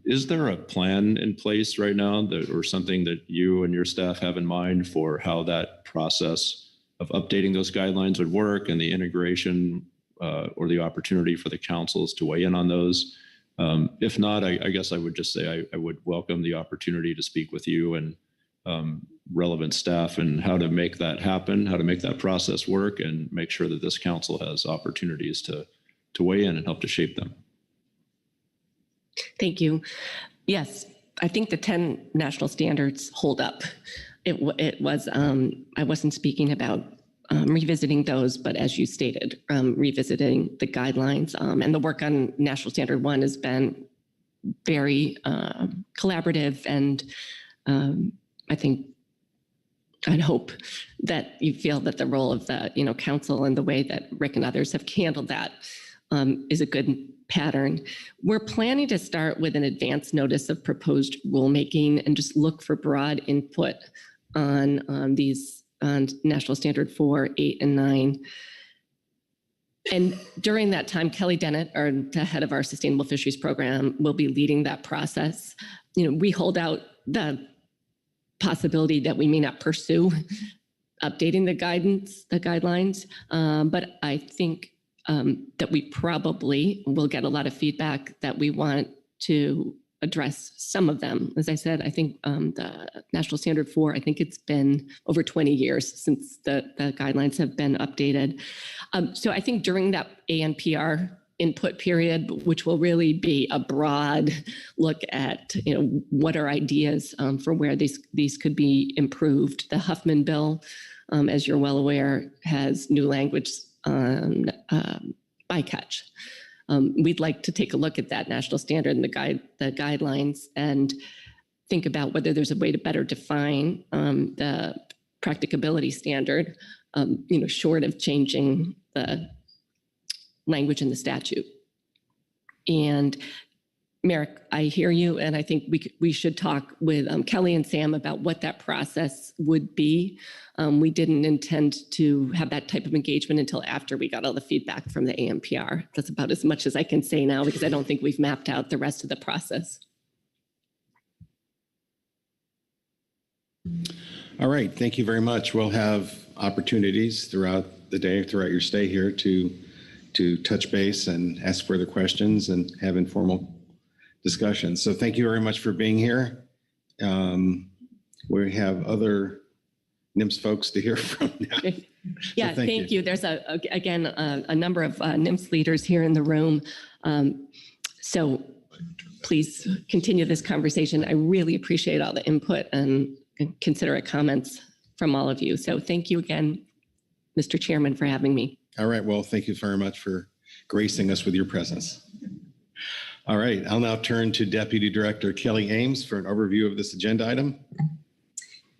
Is there a plan in place right now or something that you and your staff have in mind for how that process of updating those guidelines would work, and the integration or the opportunity for the councils to weigh in on those? If not, I guess I would just say I would welcome the opportunity to speak with you and relevant staff and how to make that happen, how to make that process work, and make sure that this council has opportunities to weigh in and help to shape them. Thank you. Yes, I think the 10 national standards hold up. It was, I wasn't speaking about revisiting those, but as you stated, revisiting the guidelines, and the work on National Standard 1 has been very collaborative, and I'd hope that you feel that the role of the council and the way that Rick and others have handled that is a good pattern. We're planning to start with an advance notice of proposed rulemaking and just look for broad input on these on National Standard 4, 8, and 9. And during that time, Kelly Dennett, the head of our Sustainable Fisheries Program, will be leading that process. We hold out the possibility that we may not pursue updating the guidelines, but I think that we probably will get a lot of feedback that we want to address some of them. As I said, I think the National Standard 4, I think it's been over 20 years since the guidelines have been updated. So I think during that ANPR input period, which will really be a broad look at, what are ideas for where these could be improved. The Huffman bill, as you're well aware, has new language on bycatch. We'd like to take a look at that national standard and the guidelines and think about whether there's a way to better define the practicability standard, short of changing the language in the statute. And Merrick, I hear you, and I think we should talk with Kelly and Sam about what that process would be. We didn't intend to have that type of engagement until after we got all the feedback from the ANPR. That's about as much as I can say now, because I don't think we've mapped out the rest of the process. All right, thank you very much. We'll have opportunities throughout the day, throughout your stay here to touch base and ask further questions and have informal discussions. So thank you very much for being here. We have other NMFS folks to hear from now. Yeah, So thank you. There's again a number of NMFS leaders here in the room. So please continue this conversation. I really appreciate all the input and considerate comments from all of you. So thank you again, Mr. Chairman, for having me. All right, well, thank you very much for gracing us with your presence. All right, I'll now turn to Deputy Director Kelly Ames for an overview of this agenda item.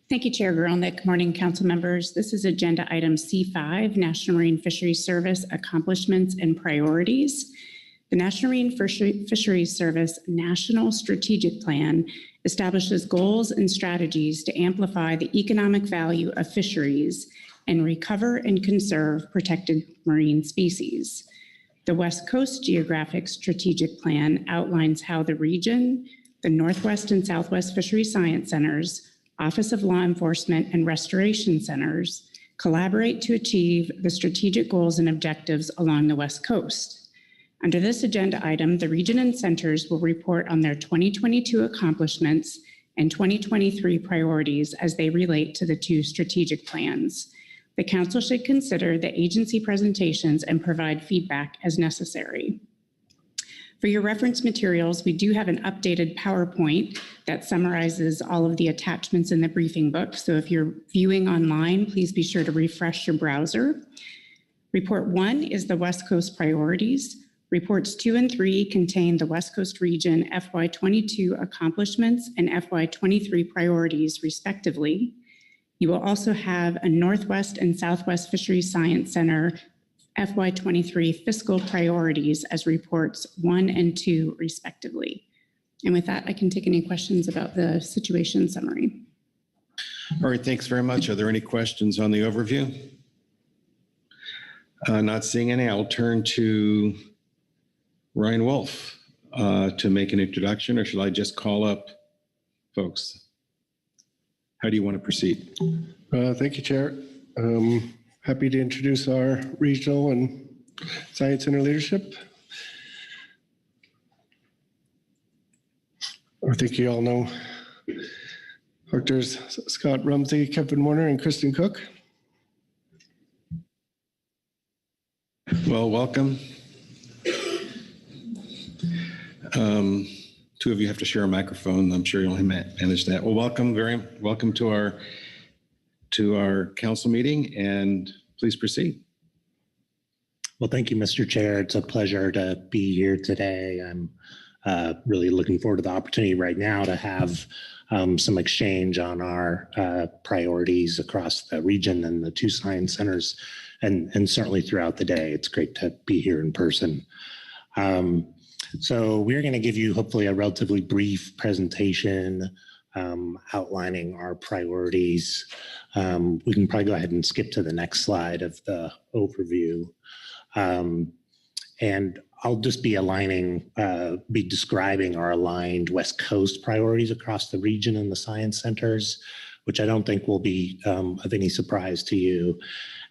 Thank you, Chair Grolnick. Good morning, council members. This is agenda item C5, National Marine Fisheries Service Accomplishments and Priorities. The National Marine Fisheries Service National Strategic Plan establishes goals and strategies to amplify the economic value of fisheries and recover and conserve protected marine species. The West Coast Geographic Strategic Plan outlines how the region, the Northwest and Southwest Fishery Science Centers, Office of Law Enforcement and Restoration Centers collaborate to achieve the strategic goals and objectives along the West Coast. Under this agenda item, the region and centers will report on their 2022 accomplishments and 2023 priorities as they relate to the two strategic plans. The council should consider the agency presentations and provide feedback as necessary. For your reference materials, we do have an updated PowerPoint that summarizes all of the attachments in the briefing book. So if you're viewing online, please be sure to refresh your browser. Report 1 is the West Coast priorities. Reports 2 and 3 contain the West Coast region FY22 accomplishments and FY23 priorities, respectively. You will also have a Northwest and Southwest Fisheries Science Center FY23 fiscal priorities as reports 1 and 2, respectively. And with that, I can take any questions about the situation summary. All right, thanks very much. Are there any questions on the overview? Not seeing any, I'll turn to Ryan Wolf to make an introduction, or should I just call up folks? How do you want to proceed? Thank you, Chair. Happy to introduce our regional and science center leadership. I think you all know Doctors Scott Rumsey, Kevin Warner, and Kristen Cook. Well, welcome. Two of you have to share a microphone. I'm sure you'll manage that. Well, welcome to our council meeting, and please proceed. Well, thank you, Mr. Chair. It's a pleasure to be here today. I'm really looking forward to the opportunity right now to have some exchange on our priorities across the region and the two science centers, and certainly throughout the day. It's great to be here in person. So we're going to give you hopefully a relatively brief presentation outlining our priorities. We can probably go ahead and skip to the next slide of the overview. And I'll just be describing our aligned West Coast priorities across the region and the science centers, which I don't think will be of any surprise to you.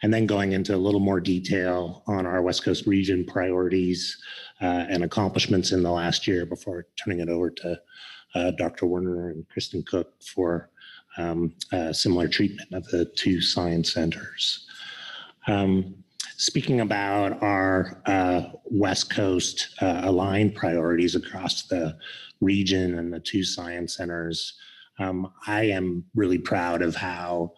And then going into a little more detail on our West Coast region priorities and accomplishments in the last year before turning it over to Dr. Werner and Kristen Cook for similar treatment of the two science centers. Speaking about our West Coast aligned priorities across the region and the two science centers, I am really proud of how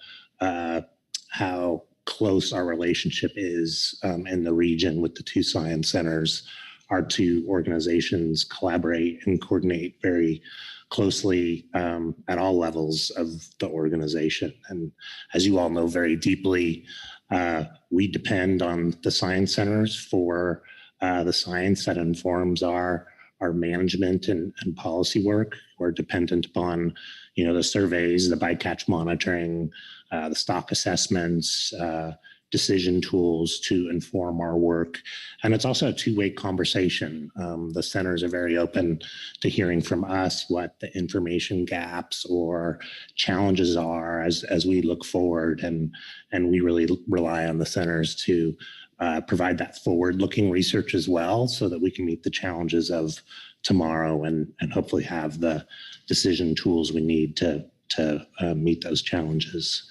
close our relationship is in the region with the two science centers. Our two organizations collaborate and coordinate very closely at all levels of the organization. And as you all know very deeply, we depend on the science centers for the science that informs our management and policy work. We're dependent upon, the surveys, the bycatch monitoring, the stock assessments, decision tools to inform our work. And it's also a two-way conversation. The centers are very open to hearing from us what the information gaps or challenges are as we look forward. And we really rely on the centers to provide that forward-looking research as well, so that we can meet the challenges of tomorrow and hopefully have the decision tools we need to meet those challenges.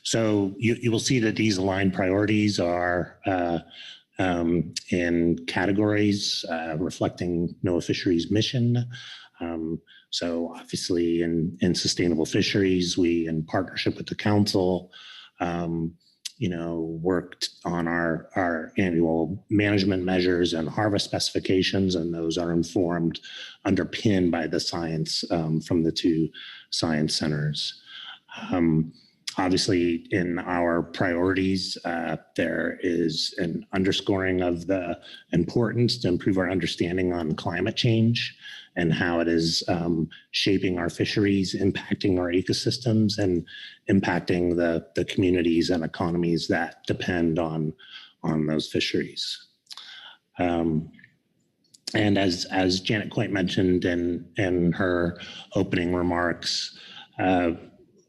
So you will see that these aligned priorities are in categories reflecting NOAA Fisheries mission. So obviously in sustainable fisheries, we, in partnership with the council, worked on our annual management measures and harvest specifications, and those are underpinned by the science from the two science centers. Obviously, in our priorities, there is an underscoring of the importance to improve our understanding on climate change and how it is shaping our fisheries, impacting our ecosystems, and impacting the communities and economies that depend on those fisheries. And as Janet Coit mentioned in her opening remarks,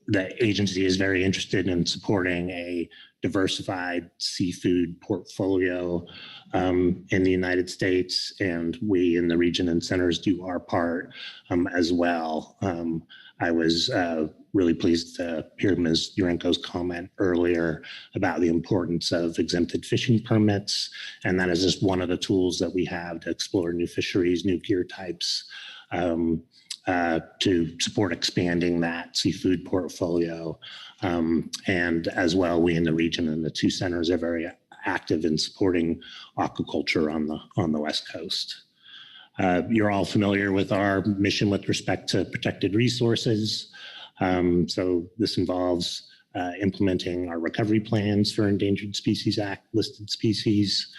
the agency is very interested in supporting a diversified seafood portfolio in the United States, and we in the region and centers do our part as well. I was really pleased to hear Ms. Urenco's comment earlier about the importance of exempted fishing permits, and that is just one of the tools that we have to explore new fisheries, new gear types, to support expanding that seafood portfolio. And as well, we in the region and the two centers are very active in supporting aquaculture on the West Coast. You're all familiar with our mission with respect to protected resources. So this involves implementing our recovery plans for Endangered Species Act listed species.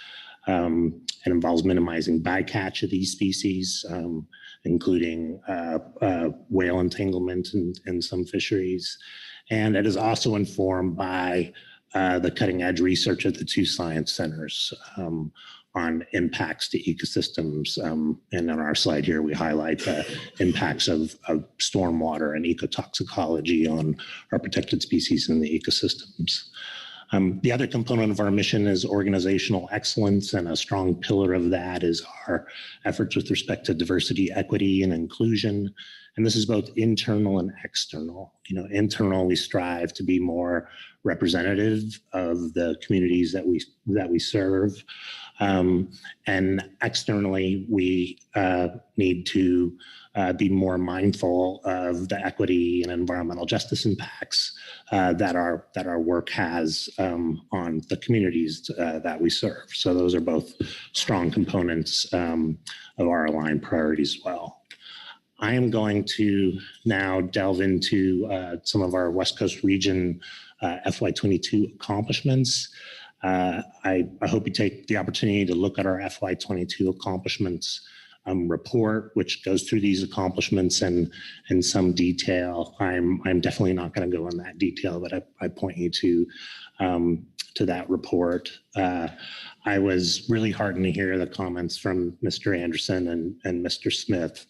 It involves minimizing bycatch of these species, including whale entanglement in some fisheries. And it is also informed by the cutting edge research of the two science centers on impacts to ecosystems. And on our slide here, we highlight the impacts of stormwater and ecotoxicology on our protected species and the ecosystems. The other component of our mission is organizational excellence, and a strong pillar of that is our efforts with respect to diversity, equity, and inclusion. And this is both internal and external. Internal, we strive to be more representative of the communities that we serve. And externally, we need to be more mindful of the equity and environmental justice impacts that our work has on the communities that we serve. So those are both strong components of our aligned priorities as well. I am going to now delve into some of our West Coast region FY22 accomplishments. I hope you take the opportunity to look at our FY22 accomplishments report, which goes through these accomplishments in some detail. I'm definitely not going to go in that detail, but I point you to that report. I was really heartened to hear the comments from Mr. Anderson and Mr. Smith,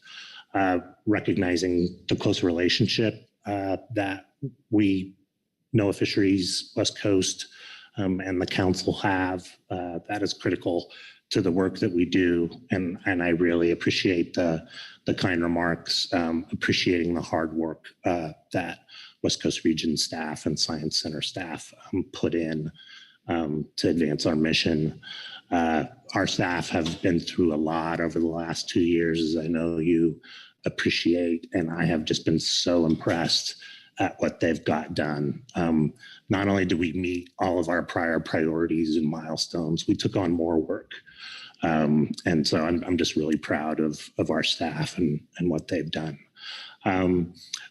recognizing the close relationship that we, NOAA Fisheries West Coast, and the council have. That is critical to the work that we do, and I really appreciate the kind remarks, appreciating the hard work that West Coast Region staff and Science Center staff put in to advance our mission. Our staff have been through a lot over the last 2 years, as I know you appreciate, and I have just been so impressed at what they've got done. Not only do we meet all of our prior priorities and milestones, we took on more work. And so I'm just really proud of our staff and what they've done.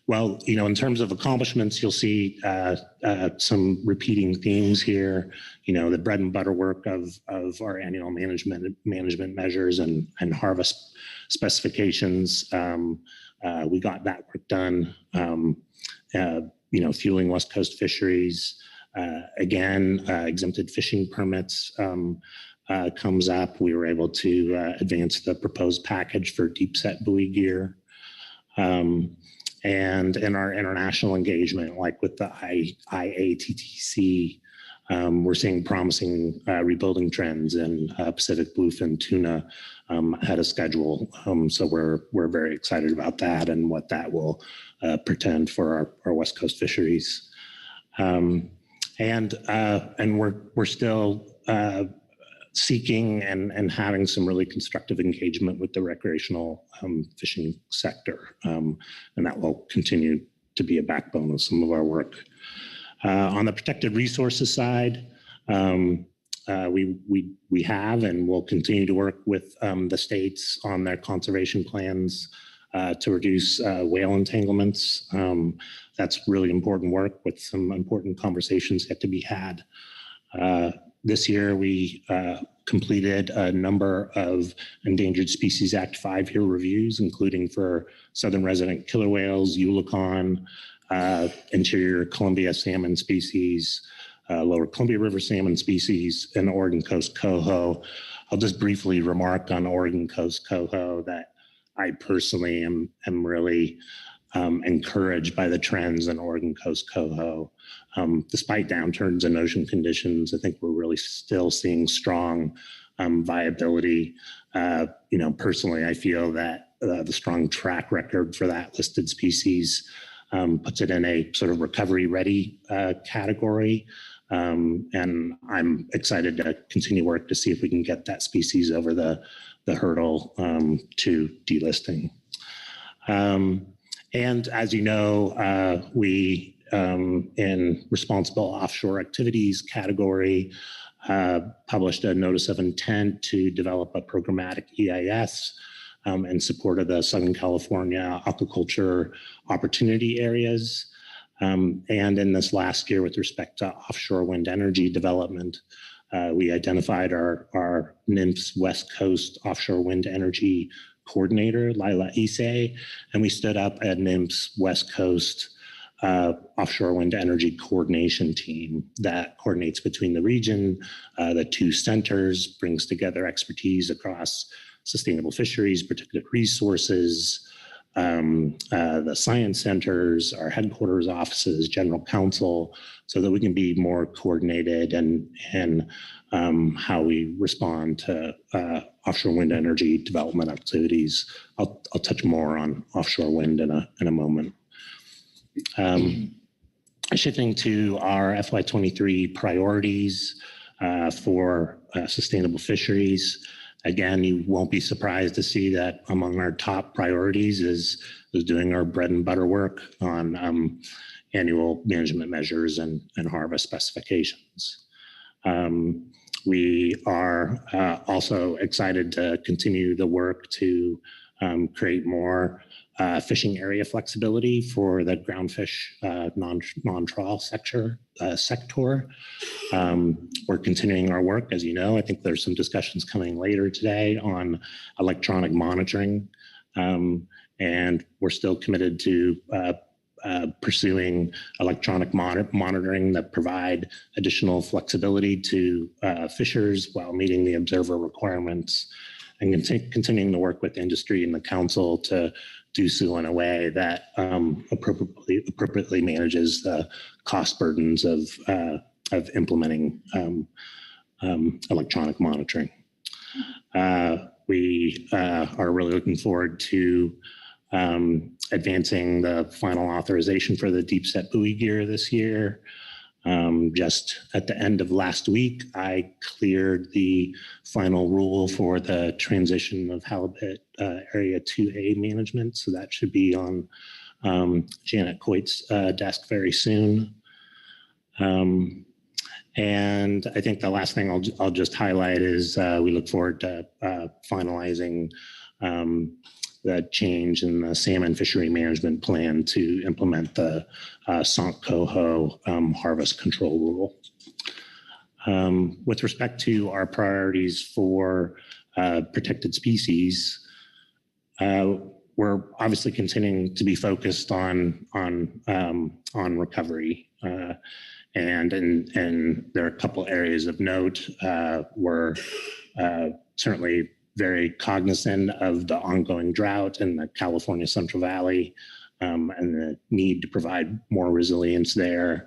Well, in terms of accomplishments, you'll see some repeating themes here. The bread and butter work of our annual management measures and harvest specifications. We got that work done. Fueling West Coast fisheries, Again, exempted fishing permits comes up. We were able to advance the proposed package for deep set buoy gear. And in our international engagement, like with the IATTC, we're seeing promising rebuilding trends in Pacific bluefin tuna ahead of schedule. So we're very excited about that and what that will portend for our West Coast fisheries. And we're still seeking and having some really constructive engagement with the recreational fishing sector, and that will continue to be a backbone of some of our work. On the protected resources side, we have and will continue to work with the states on their conservation plans to reduce whale entanglements. That's really important work with some important conversations yet to be had. This year, we completed a number of Endangered Species Act 5-year reviews, including for southern resident killer whales, Eulachon, interior Columbia salmon species, lower Columbia River salmon species, and Oregon Coast coho. I'll just briefly remark on Oregon Coast coho that I personally am really encouraged by the trends in Oregon Coast coho. Despite downturns in ocean conditions, I think we're really still seeing strong viability. Personally, I feel that the strong track record for that listed species puts it in a sort of recovery ready category. And I'm excited to continue work to see if we can get that species over the hurdle to delisting. And as you know, we in responsible offshore activities category published a notice of intent to develop a programmatic EIS in support of the Southern California aquaculture opportunity areas. And in this last year, with respect to offshore wind energy development, we identified our NMFS West Coast Offshore Wind Energy Coordinator, Lila Ise, and we stood up a NMFS West Coast Offshore Wind Energy Coordination Team that coordinates between the region, the two centers, brings together expertise across sustainable fisheries, protected resources, the science centers, our headquarters offices, general counsel, so that we can be more coordinated in how we respond to offshore wind energy development activities. I'll touch more on offshore wind in a moment. Shifting to our FY23 priorities for sustainable fisheries. Again, you won't be surprised to see that among our top priorities is doing our bread and butter work on annual management measures and harvest specifications. We are also excited to continue the work to create more fishing area flexibility for the groundfish non-trawl sector. We're continuing our work, as you know. I think there's some discussions coming later today on electronic monitoring, and we're still committed to pursuing electronic monitoring that provide additional flexibility to fishers while meeting the observer requirements, and continuing to work with industry and the council to do so in a way that appropriately manages the cost burdens of implementing electronic monitoring. We are really looking forward to advancing the final authorization for the deep set buoy gear this year. Just at the end of last week, I cleared the final rule for the transition of halibut Area 2A management. So that should be on Janet Coit's desk very soon. And I think the last thing I'll just highlight is we look forward to finalizing the change in the salmon fishery management plan to implement the Sonk Coho harvest control rule. With respect to our priorities for protected species, we're obviously continuing to be focused on recovery. And there are a couple areas of note. We're certainly very cognizant of the ongoing drought in the California Central Valley and the need to provide more resilience there.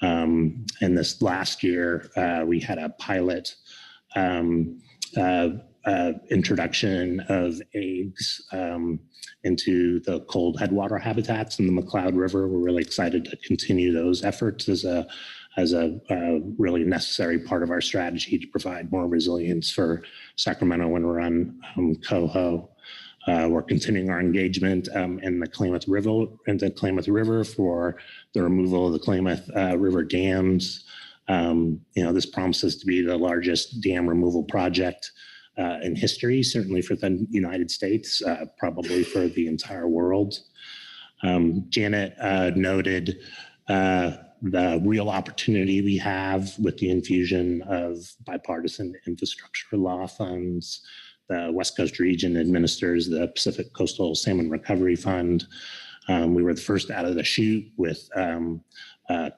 And this last year, we had a pilot introduction of eggs into the cold headwater habitats in the McCloud River. We're really excited to continue those efforts as a really necessary part of our strategy to provide more resilience for Sacramento and run coho. We're continuing our engagement in the Klamath River for the removal of the Klamath River dams. This promises to be the largest dam removal project in history, certainly for the United States, probably for the entire world. Janet noted the real opportunity we have with the infusion of bipartisan infrastructure law funds. The West Coast region administers the Pacific Coastal Salmon Recovery Fund. We were the first out of the chute with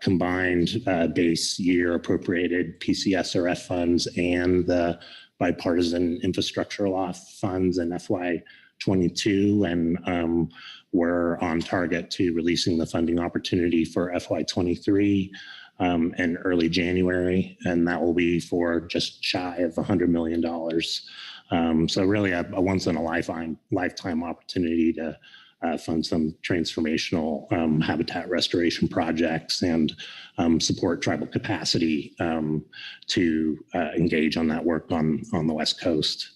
combined base year appropriated PCSRF funds and the bipartisan infrastructure law funds in FY22, and we're on target to releasing the funding opportunity for FY23 in early January, and that will be for just shy of $100 million. So really a once in a lifetime opportunity to fund some transformational habitat restoration projects and support tribal capacity to engage on that work on the West Coast.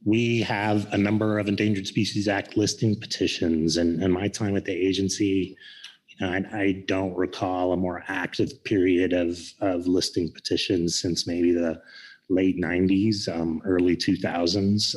We have a number of Endangered Species Act listing petitions, and in my time at the agency, I don't recall a more active period of listing petitions since maybe the late 90s, early 2000s.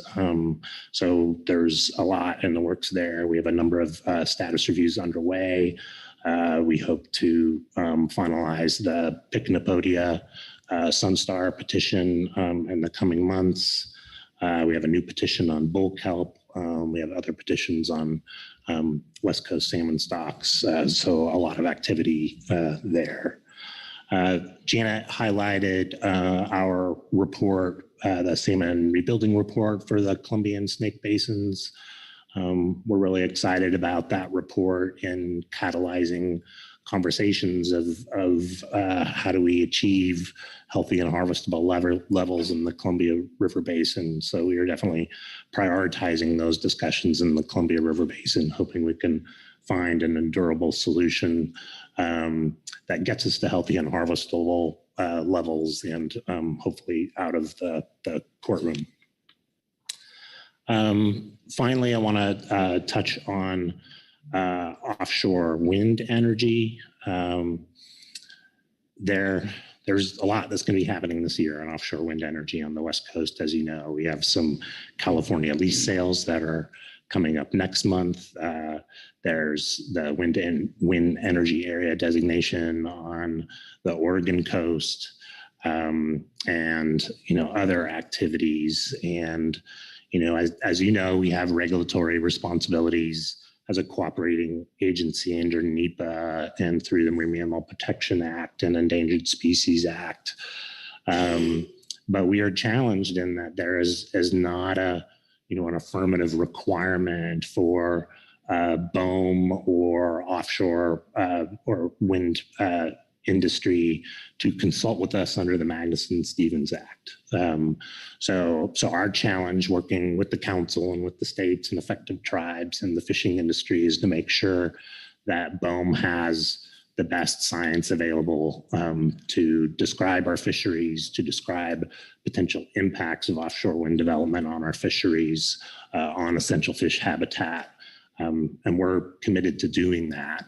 So there's a lot in the works there. We have a number of status reviews underway. We hope to finalize the Pycnopodia Sunstar petition in the coming months. We have a new petition on bull kelp. We have other petitions on West Coast salmon stocks. So a lot of activity there. Janet highlighted our report, the Salmon Rebuilding Report for the Columbian Snake Basins. We're really excited about that report and catalyzing conversations of how do we achieve healthy and harvestable levels in the Columbia River Basin. So we are definitely prioritizing those discussions in the Columbia River Basin, hoping we can find an endurable solution that gets us to healthy and harvestable levels and hopefully out of the courtroom. Finally, I want to touch on offshore wind energy. There's a lot that's going to be happening this year on offshore wind energy on the West Coast. As you know, we have some California lease sales that are coming up next month. There's the wind energy area designation on the Oregon coast, and other activities. And as you know, we have regulatory responsibilities as a cooperating agency under NEPA and through the Marine Mammal Protection Act and Endangered Species Act. But we are challenged in that there is not an affirmative requirement for BOEM or offshore or wind industry to consult with us under the Magnuson-Stevens Act. So our challenge working with the council and with the states and affected tribes and the fishing industry is to make sure that BOEM has the best science available to describe our fisheries, to describe potential impacts of offshore wind development on our fisheries, on essential fish habitat. And we're committed to doing that.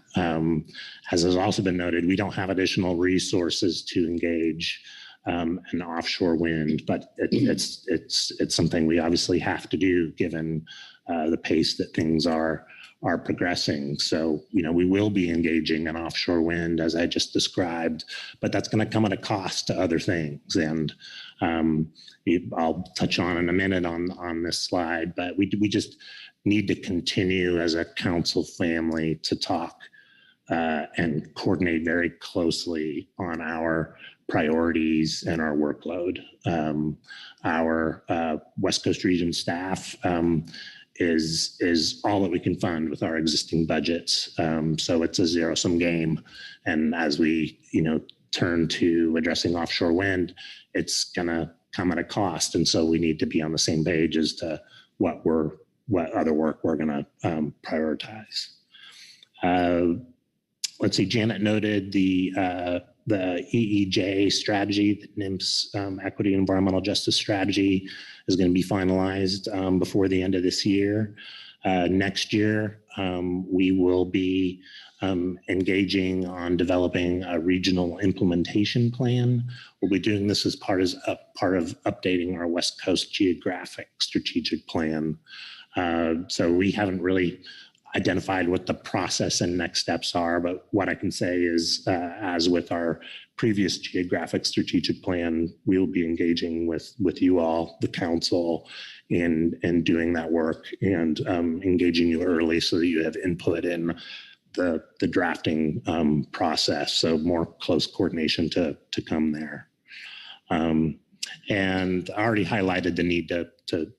As has also been noted, we don't have additional resources to engage in offshore wind, but it's something we obviously have to do given the pace that things are progressing. So, we will be engaging in offshore wind as I just described, but that's going to come at a cost to other things. And I'll touch on in a minute on this slide, but we just need to continue as a council family to talk and coordinate very closely on our priorities and our workload. Our West Coast region staff is all that we can fund with our existing budgets. So it's a zero-sum game. And as we, turn to addressing offshore wind, it's going to come at a cost. And so we need to be on the same page as to what other work we're going to prioritize. Let's see, Janet noted the EEJ strategy, the NMFS Equity and Environmental Justice Strategy is going to be finalized before the end of this year. Next year, we will be engaging on developing a regional implementation plan. We'll be doing this as part of updating our West Coast geographic strategic plan. So we haven't really identified what the process and next steps are, but what I can say is, as with our previous geographic strategic plan, we will be engaging with you all, the council, in doing that work and engaging you early so that you have input in the drafting process. So more close coordination to come there. And I already highlighted the need to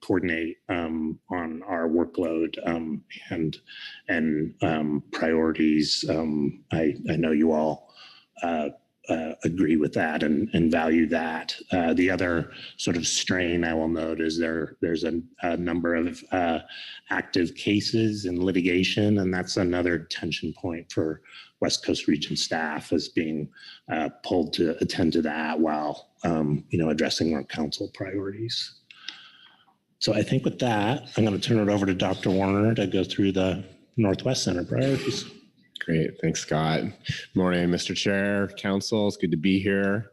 coordinate on our workload and priorities. I know you all agree with that and value that. The other sort of strain I will note is there's a number of active cases in litigation, and that's another tension point for West Coast region staff as being pulled to attend to that while addressing our council priorities. So I think with that, I'm going to turn it over to Dr. Warner to go through the Northwest Center priorities. Great. Thanks, Scott. Morning, Mr. Chair, Council. It's good to be here.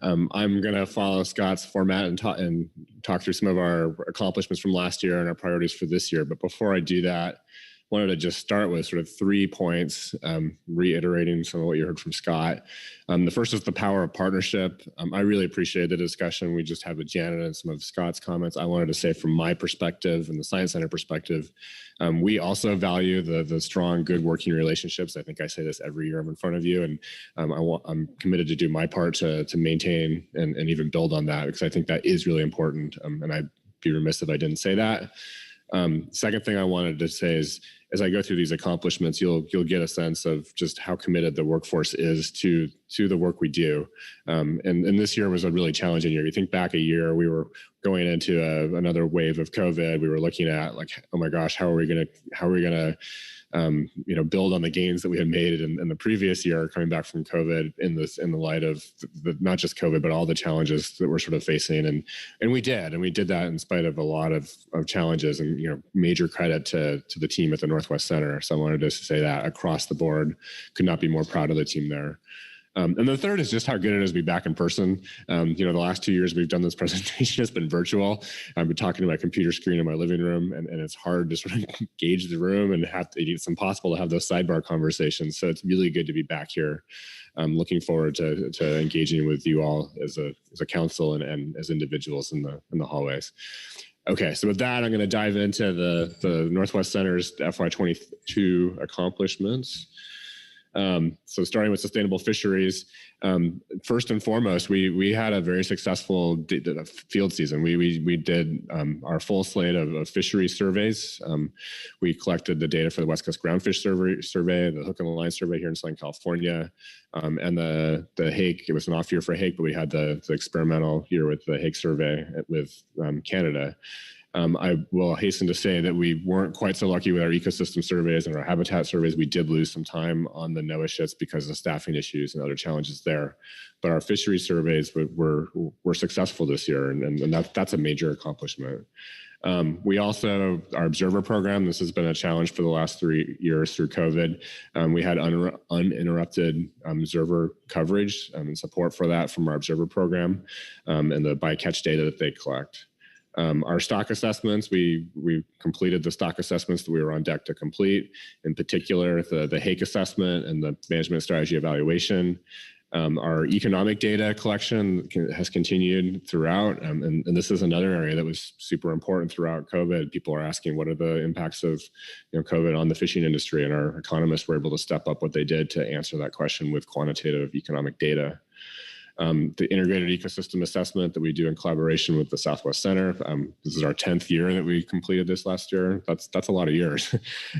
I'm going to follow Scott's format and talk through some of our accomplishments from last year and our priorities for this year. But before I do that, wanted to just start with sort of 3 points, reiterating some of what you heard from Scott. The first is the power of partnership. I really appreciate the discussion we just had with Janet and some of Scott's comments. I wanted to say from my perspective and the Science Center perspective, we also value the strong, good working relationships. I think I say this every year I'm in front of you, and I'm committed to do my part to maintain and even build on that, because I think that is really important. And I'd be remiss if I didn't say that. Second thing I wanted to say is, as I go through these accomplishments, you'll get a sense of just how committed the workforce is to the work we do. And this year was a really challenging year. You think back a year, we were going into another wave of COVID. We were looking at like, oh my gosh, how are we gonna build on the gains that we had made in the previous year, coming back from COVID in the light of not just COVID, but all the challenges that we're sort of facing. And we did that in spite of a lot of challenges, and, major credit to the team at the Northwest Center. So I wanted to say that across the board, could not be more proud of the team there. And the third is just how good it is to be back in person. The last 2 years we've done this presentation, it's been virtual. I've been talking to my computer screen in my living room, and it's hard to sort of gauge the room, and it's impossible to have those sidebar conversations. So it's really good to be back here. I'm looking forward to engaging with you all as a council and as individuals in the hallways. Okay, so with that, I'm going to dive into the Northwest Center's FY22 accomplishments. So starting with sustainable fisheries, first and foremost, we had a very successful field season. We did our full slate of fishery surveys. We collected the data for the West Coast Groundfish survey, the hook and the line survey here in Southern California, and the hake. It was an off year for hake, but we had the experimental year with the hake survey with Canada. I will hasten to say that we weren't quite so lucky with our ecosystem surveys and our habitat surveys. We did lose some time on the NOAA ships because of staffing issues and other challenges there. But our fishery surveys were successful this year, and that's a major accomplishment. We also, our observer program, this has been a challenge for the last 3 years through COVID. We had uninterrupted observer coverage and support for that from our observer program and the bycatch data that they collect. Our stock assessments, we completed the stock assessments that we were on deck to complete, in particular the hake assessment and the management strategy evaluation. Our economic data collection has continued throughout, and this is another area that was super important throughout COVID. People are asking what are the impacts of COVID on the fishing industry, and our economists were able to step up what they did to answer that question with quantitative economic data. The integrated ecosystem assessment that we do in collaboration with the Southwest Center. This is our 10th year that we completed this last year. That's a lot of years,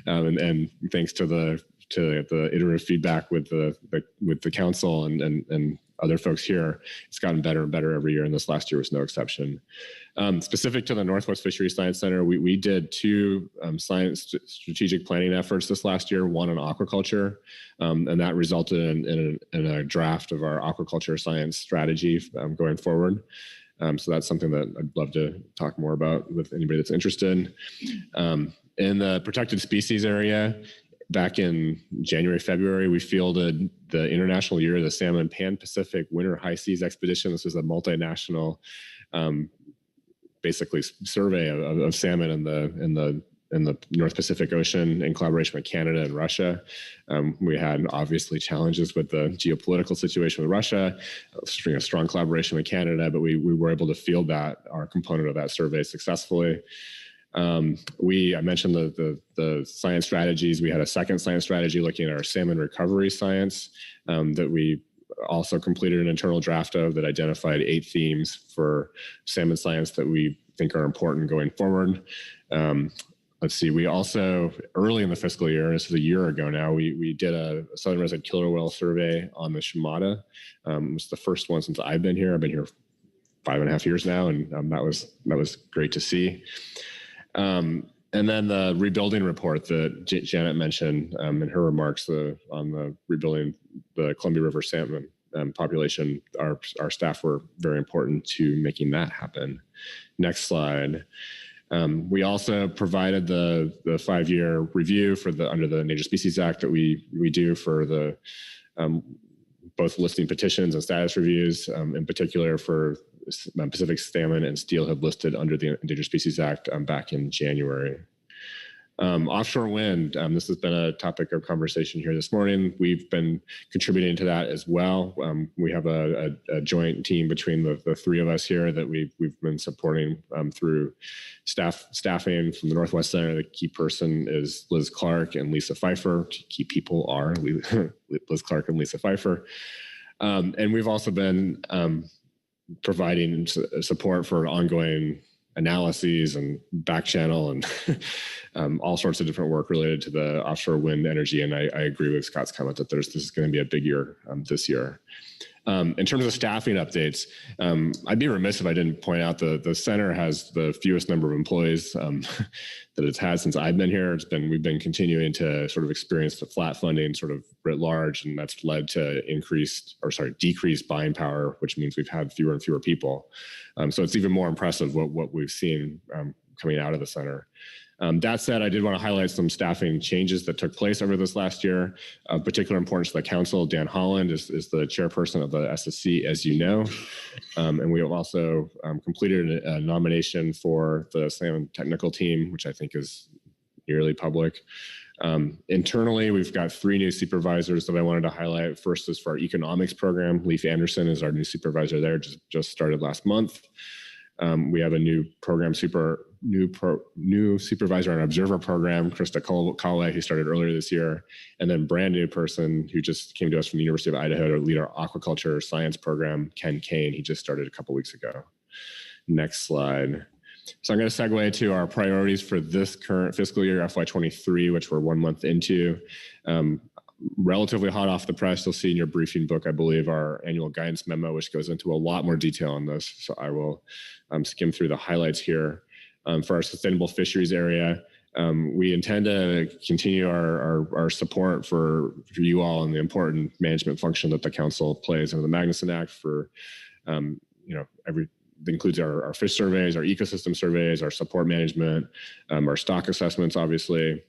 and thanks to the iterative feedback with the council and other folks here, it's gotten better and better every year, and this last year was no exception. Specific to the Northwest Fisheries Science Center, we did 2 science strategic planning efforts this last year, one on aquaculture, and that resulted in a draft of our aquaculture science strategy going forward. So that's something that I'd love to talk more about with anybody that's interested. In the protected species area, back in January, February, we fielded the International Year of the Salmon Pan-Pacific Winter High Seas Expedition. This is a multinational, basically survey of salmon in the North Pacific Ocean in collaboration with Canada and Russia. We had obviously challenges with the geopolitical situation with Russia, a strong collaboration with Canada, but we were able to field our component of that survey successfully. I mentioned the science strategies. We had a second science strategy looking at our salmon recovery science that we also completed an internal draft of that identified 8 themes for salmon science that we think are important going forward. Let's see, we also, early in the fiscal year, this is a year ago now, we did a southern resident killer whale survey on the Shimada. It was the first one since I've been here. I've been here 5.5 years now, and that was great to see. And then the rebuilding report that Janet mentioned in her remarks on the rebuilding the Columbia River salmon population, our staff were very important to making that happen. Next slide. We also provided the 5-year review for under the Endangered Species Act that we do for the both listing petitions and status reviews, in particular for Pacific salmon and steelhead listed under the Endangered Species Act back in January. Offshore wind, this has been a topic of conversation here this morning. We've been contributing to that as well. We have a joint team between the 3 of us here that we've been supporting through staffing from the Northwest Center. The key person is Liz Clark and Lisa Pfeiffer. Key people are Liz Clark and Lisa Pfeiffer. And we've also been providing support for ongoing analyses and back channel and all sorts of different work related to the offshore wind energy. And I agree with Scott's comment that this is going to be a big year this year. In terms of staffing updates, I'd be remiss if I didn't point out the center has the fewest number of employees that it's had since I've been here. We've been continuing to sort of experience the flat funding sort of writ large, and that's led to decreased buying power, which means we've had fewer and fewer people. So it's even more impressive what we've seen coming out of the center. That said, I did want to highlight some staffing changes that took place over this last year. Of particular importance to the council, Dan Holland is the chairperson of the SSC, as you know. And we have also completed a nomination for the salmon technical team, which I think is nearly public. Internally, we've got 3 new supervisors that I wanted to highlight. First is for our economics program. Leif Anderson is our new supervisor there, just started last month. We have a new new supervisor on our observer program, Krista Callaway, who started earlier this year, and then brand new person who just came to us from the University of Idaho to lead our aquaculture science program, Ken Kane. He just started a couple weeks ago. Next slide. So I'm going to segue to our priorities for this current fiscal year, FY23, which we're 1 month into. Relatively hot off the press, you'll see in your briefing book, I believe, our annual guidance memo, which goes into a lot more detail on this. So I will skim through the highlights here. For our sustainable fisheries area, we intend to continue our support for you all and the important management function that the council plays under the Magnuson Act for, that includes our fish surveys, our ecosystem surveys, our support management, our stock assessments, obviously,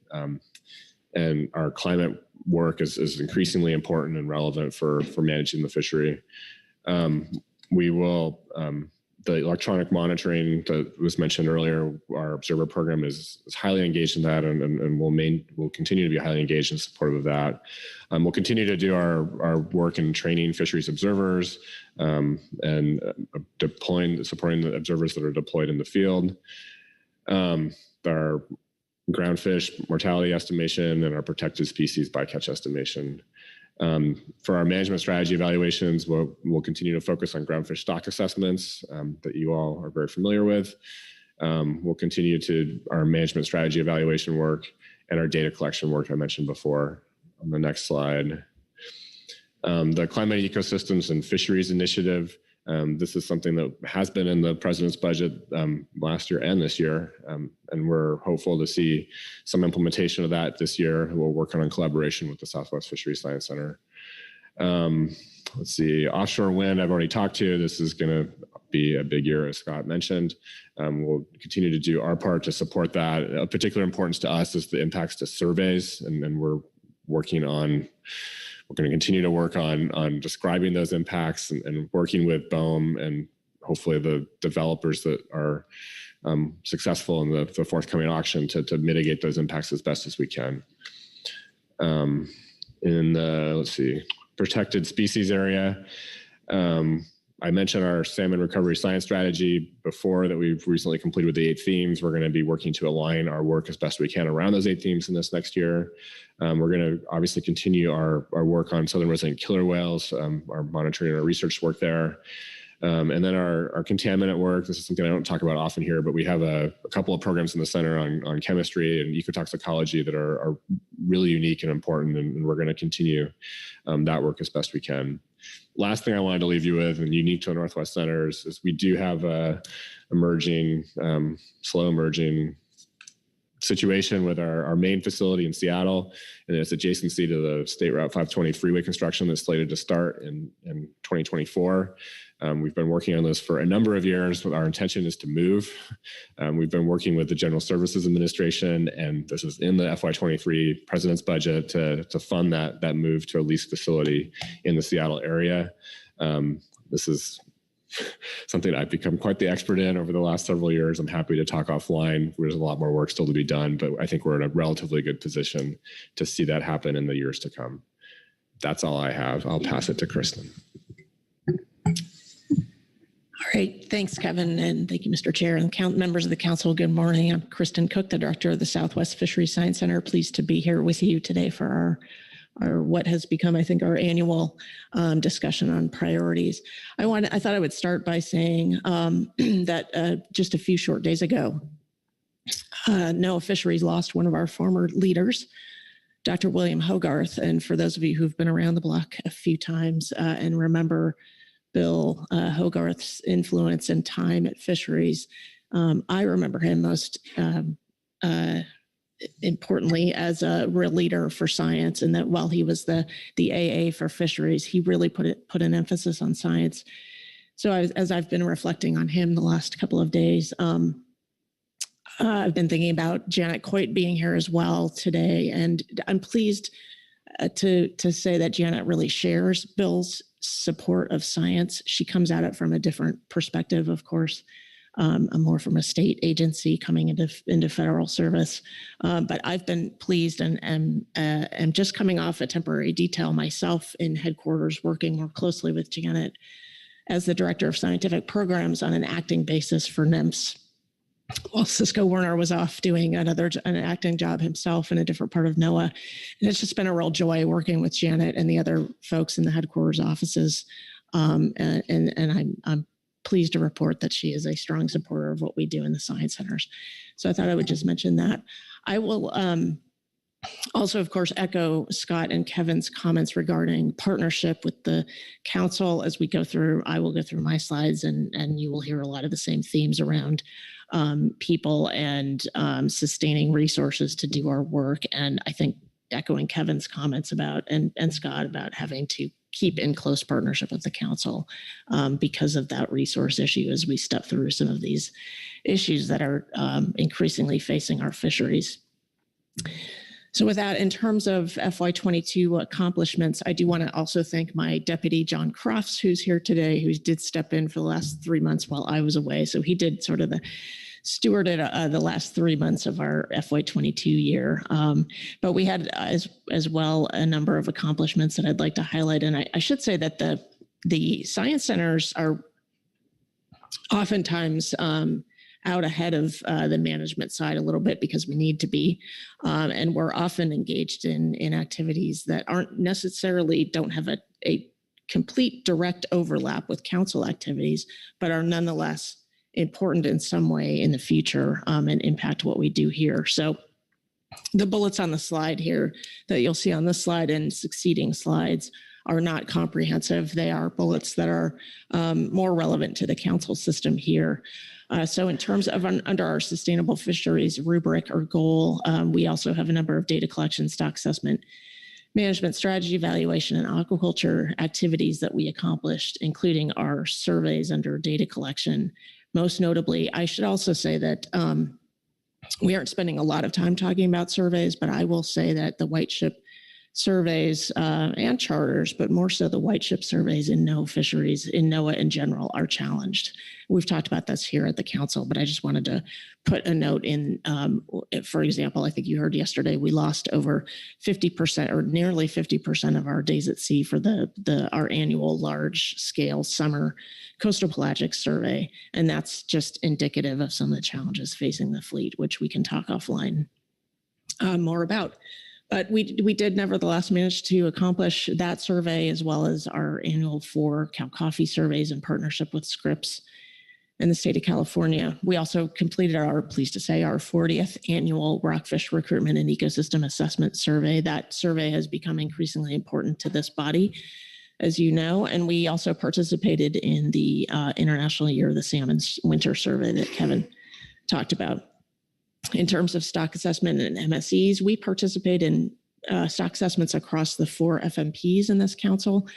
and our climate work is increasingly important and relevant for managing the fishery. We will, the electronic monitoring that was mentioned earlier, our observer program is highly engaged in that, and will continue to be highly engaged and supportive of that. We'll continue to do our work in training fisheries observers and supporting the observers that are deployed in the field. Our groundfish mortality estimation and our protected species bycatch estimation. For our management strategy evaluations, we'll continue to focus on groundfish stock assessments that you all are very familiar with. We'll continue to our management strategy evaluation work and our data collection work I mentioned before. On the next slide, the Climate Ecosystems and Fisheries Initiative. This is something that has been in the president's budget last year and this year, and we're hopeful to see some implementation of that this year. We'll work on collaboration with the Southwest Fisheries Science Center. Let's see, offshore wind, I've already talked to. This is going to be a big year, as Scott mentioned. We'll continue to do our part to support that. Of particular importance to us is the impacts to surveys, and we're working on. We're going to continue to work on describing those impacts and working with BOEM and hopefully the developers that are successful in the forthcoming auction to mitigate those impacts as best as we can. In the, let's see, protected species area, I mentioned our salmon recovery science strategy before that we've recently completed with the 8 themes. We're going to be working to align our work as best we can around those 8 themes in this next year. We're going to obviously continue our work on southern resident killer whales, our monitoring and our research work there. And then our contaminant work. This is something I don't talk about often here, but we have a couple of programs in the center on chemistry and ecotoxicology that are really unique and important, and we're going to continue that work as best we can. Last thing I wanted to leave you with, and unique to Northwest Center, is we do have a slow emerging situation with our main facility in Seattle and its adjacency to the State Route 520 freeway construction that's slated to start in 2024. We've been working on this for a number of years. Our intention is to move. We've been working with the General Services Administration, and this is in the FY23 President's budget to fund that move to a leased facility in the Seattle area. This is something I've become quite the expert in over the last several years. I'm happy to talk offline. There's a lot more work still to be done, but I think we're in a relatively good position to see that happen in the years to come. That's all I have. I'll pass it to Kristen. All right. Thanks, Kevin. And thank you, Mr. Chair and members of the council. Good morning. I'm Kristen Cook, the director of the Southwest Fisheries Science Center. Pleased to be here with you today for our what has become, I think, our annual discussion on priorities. I thought I would start by saying that just a few short days ago, NOAA Fisheries lost one of our former leaders, Dr. William Hogarth. And for those of you who've been around the block a few times and remember Bill Hogarth's influence and time at fisheries, I remember him most importantly as a real leader for science, and that while he was the AA for fisheries, he really put an emphasis on science. So as I've been reflecting on him the last couple of days, I've been thinking about Janet Coit being here as well today, and I'm pleased to say that Janet really shares Bill's support of science. She comes at it from a different perspective, of course. More from a state agency coming into federal service. But I've been pleased and am just coming off a temporary detail myself in headquarters, working more closely with Janet as the director of scientific programs on an acting basis for NMFS. While Cisco Werner was off doing an acting job himself in a different part of NOAA. And it's just been a real joy working with Janet and the other folks in the headquarters offices. And I'm pleased to report that she is a strong supporter of what we do in the science centers. So I thought I would just mention that. I will also, of course, echo Scott and Kevin's comments regarding partnership with the council as we go through. I will go through my slides and you will hear a lot of the same themes around people and sustaining resources to do our work. And I think echoing Kevin's comments about and Scott about having to keep in close partnership with the council because of that resource issue as we step through some of these issues that are increasingly facing our fisheries. So with that, in terms of FY22 accomplishments, I do want to also thank my deputy, John Crofts, who's here today, who did step in for the last 3 months while I was away. So he did sort of stewarded the last 3 months of our FY22 year. But we had as well a number of accomplishments that I'd like to highlight. And I should say that the science centers are oftentimes out ahead of the management side a little bit because we need to be. And we're often engaged in activities that don't have a complete direct overlap with council activities, but are nonetheless important in some way in the future and impact what we do here. So the bullets on the slide here that you'll see on this slide and succeeding slides are not comprehensive. They are bullets that are more relevant to the council system here. So in terms of under our sustainable fisheries rubric or goal, we also have a number of data collection, stock assessment, management strategy evaluation, and aquaculture activities that we accomplished, including our surveys under data collection. Most notably, I should also say that we aren't spending a lot of time talking about surveys, but I will say that the white ship surveys and charters, but more so the white ship surveys in fisheries, in NOAA in general, are challenged. We've talked about this here at the council, but I just wanted to put a note in, for example, I think you heard yesterday, we lost over 50% or nearly 50% of our days at sea for our annual large scale summer coastal pelagic survey. And that's just indicative of some of the challenges facing the fleet, which we can talk offline more about. But we did nevertheless manage to accomplish that survey as well as our annual 4 cow coffee surveys in partnership with Scripps in the state of California. We also completed pleased to say, our 40th annual rockfish recruitment and ecosystem assessment survey. That survey has become increasingly important to this body, as you know, and we also participated in the International Year of the Salmon's Winter Survey that Kevin talked about. In terms of stock assessment and MSEs, we participate in stock assessments across the 4 FMPs in this council.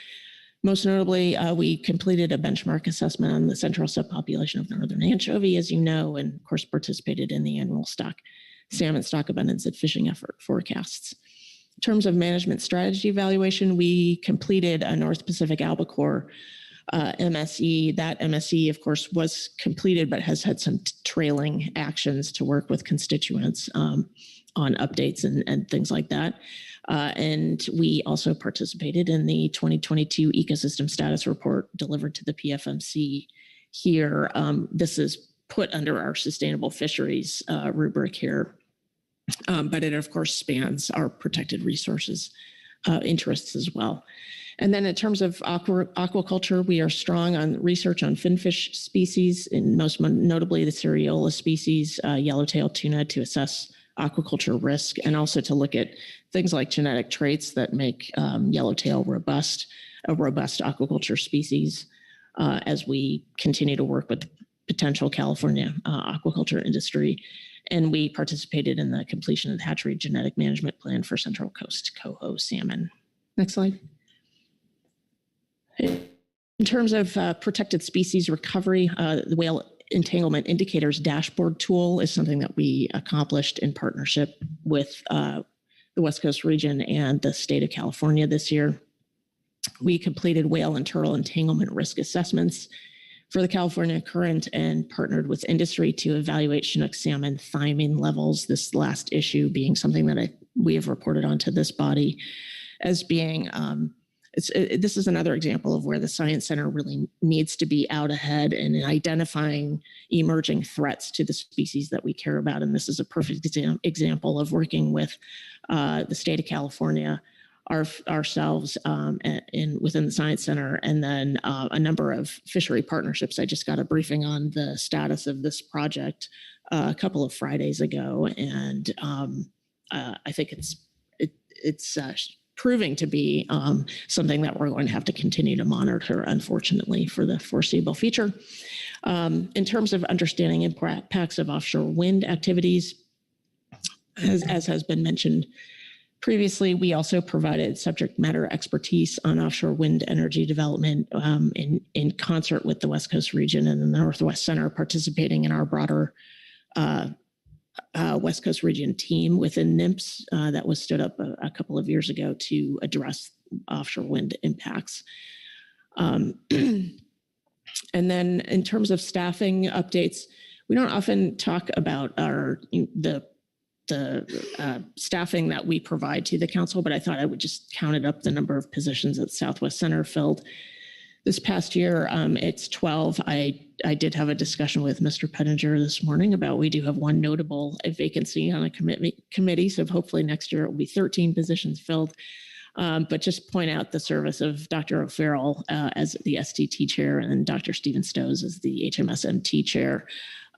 Most notably, we completed a benchmark assessment on the central subpopulation of northern anchovy, as you know, and of course participated in the annual salmon stock abundance and fishing effort forecasts. In terms of management strategy evaluation, we completed a North Pacific albacore MSE. That MSE, of course, was completed, but has had some trailing actions to work with constituents on updates and things like that. And we also participated in the 2022 ecosystem status report delivered to the PFMC here. This is put under our sustainable fisheries rubric here, but it, of course, spans our protected resources interests as well. And then in terms of aquaculture, we are strong on research on finfish species, and most notably the Cereola species, yellowtail tuna, to assess aquaculture risk and also to look at things like genetic traits that make yellowtail a robust aquaculture species as we continue to work with potential California aquaculture industry. And we participated in the completion of the hatchery genetic management plan for Central Coast coho salmon. Next slide. In terms of protected species recovery, the whale entanglement indicators dashboard tool is something that we accomplished in partnership with the West Coast region and the state of California this year. We completed whale and turtle entanglement risk assessments for the California current and partnered with industry to evaluate Chinook salmon thymine levels. This last issue being something that we have reported on to this body as being this is another example of where the Science Center really needs to be out ahead in identifying emerging threats to the species that we care about. And this is a perfect example of working with the state of California, ourselves within the Science Center, and then a number of fishery partnerships. I just got a briefing on the status of this project a couple of Fridays ago, and I think it's proving to be something that we're going to have to continue to monitor, unfortunately, for the foreseeable future. In terms of understanding impacts of offshore wind activities, as has been mentioned previously, we also provided subject matter expertise on offshore wind energy development in concert with the West Coast region and the Northwest Center, participating in our broader West Coast Region team within NMFS that was stood up a couple of years ago to address offshore wind impacts. And then in terms of staffing updates, we don't often talk about the staffing that we provide to the council, but I thought I would just count up the number of positions that Southwest Center filled. This past year, it's 12. I did have a discussion with Mr. Pettinger this morning about we do have one notable vacancy on a committee, so hopefully next year it will be 13 positions filled. But just point out the service of Dr. O'Farrell as the STT chair and Dr. Stephen Stows as the HMSMT chair.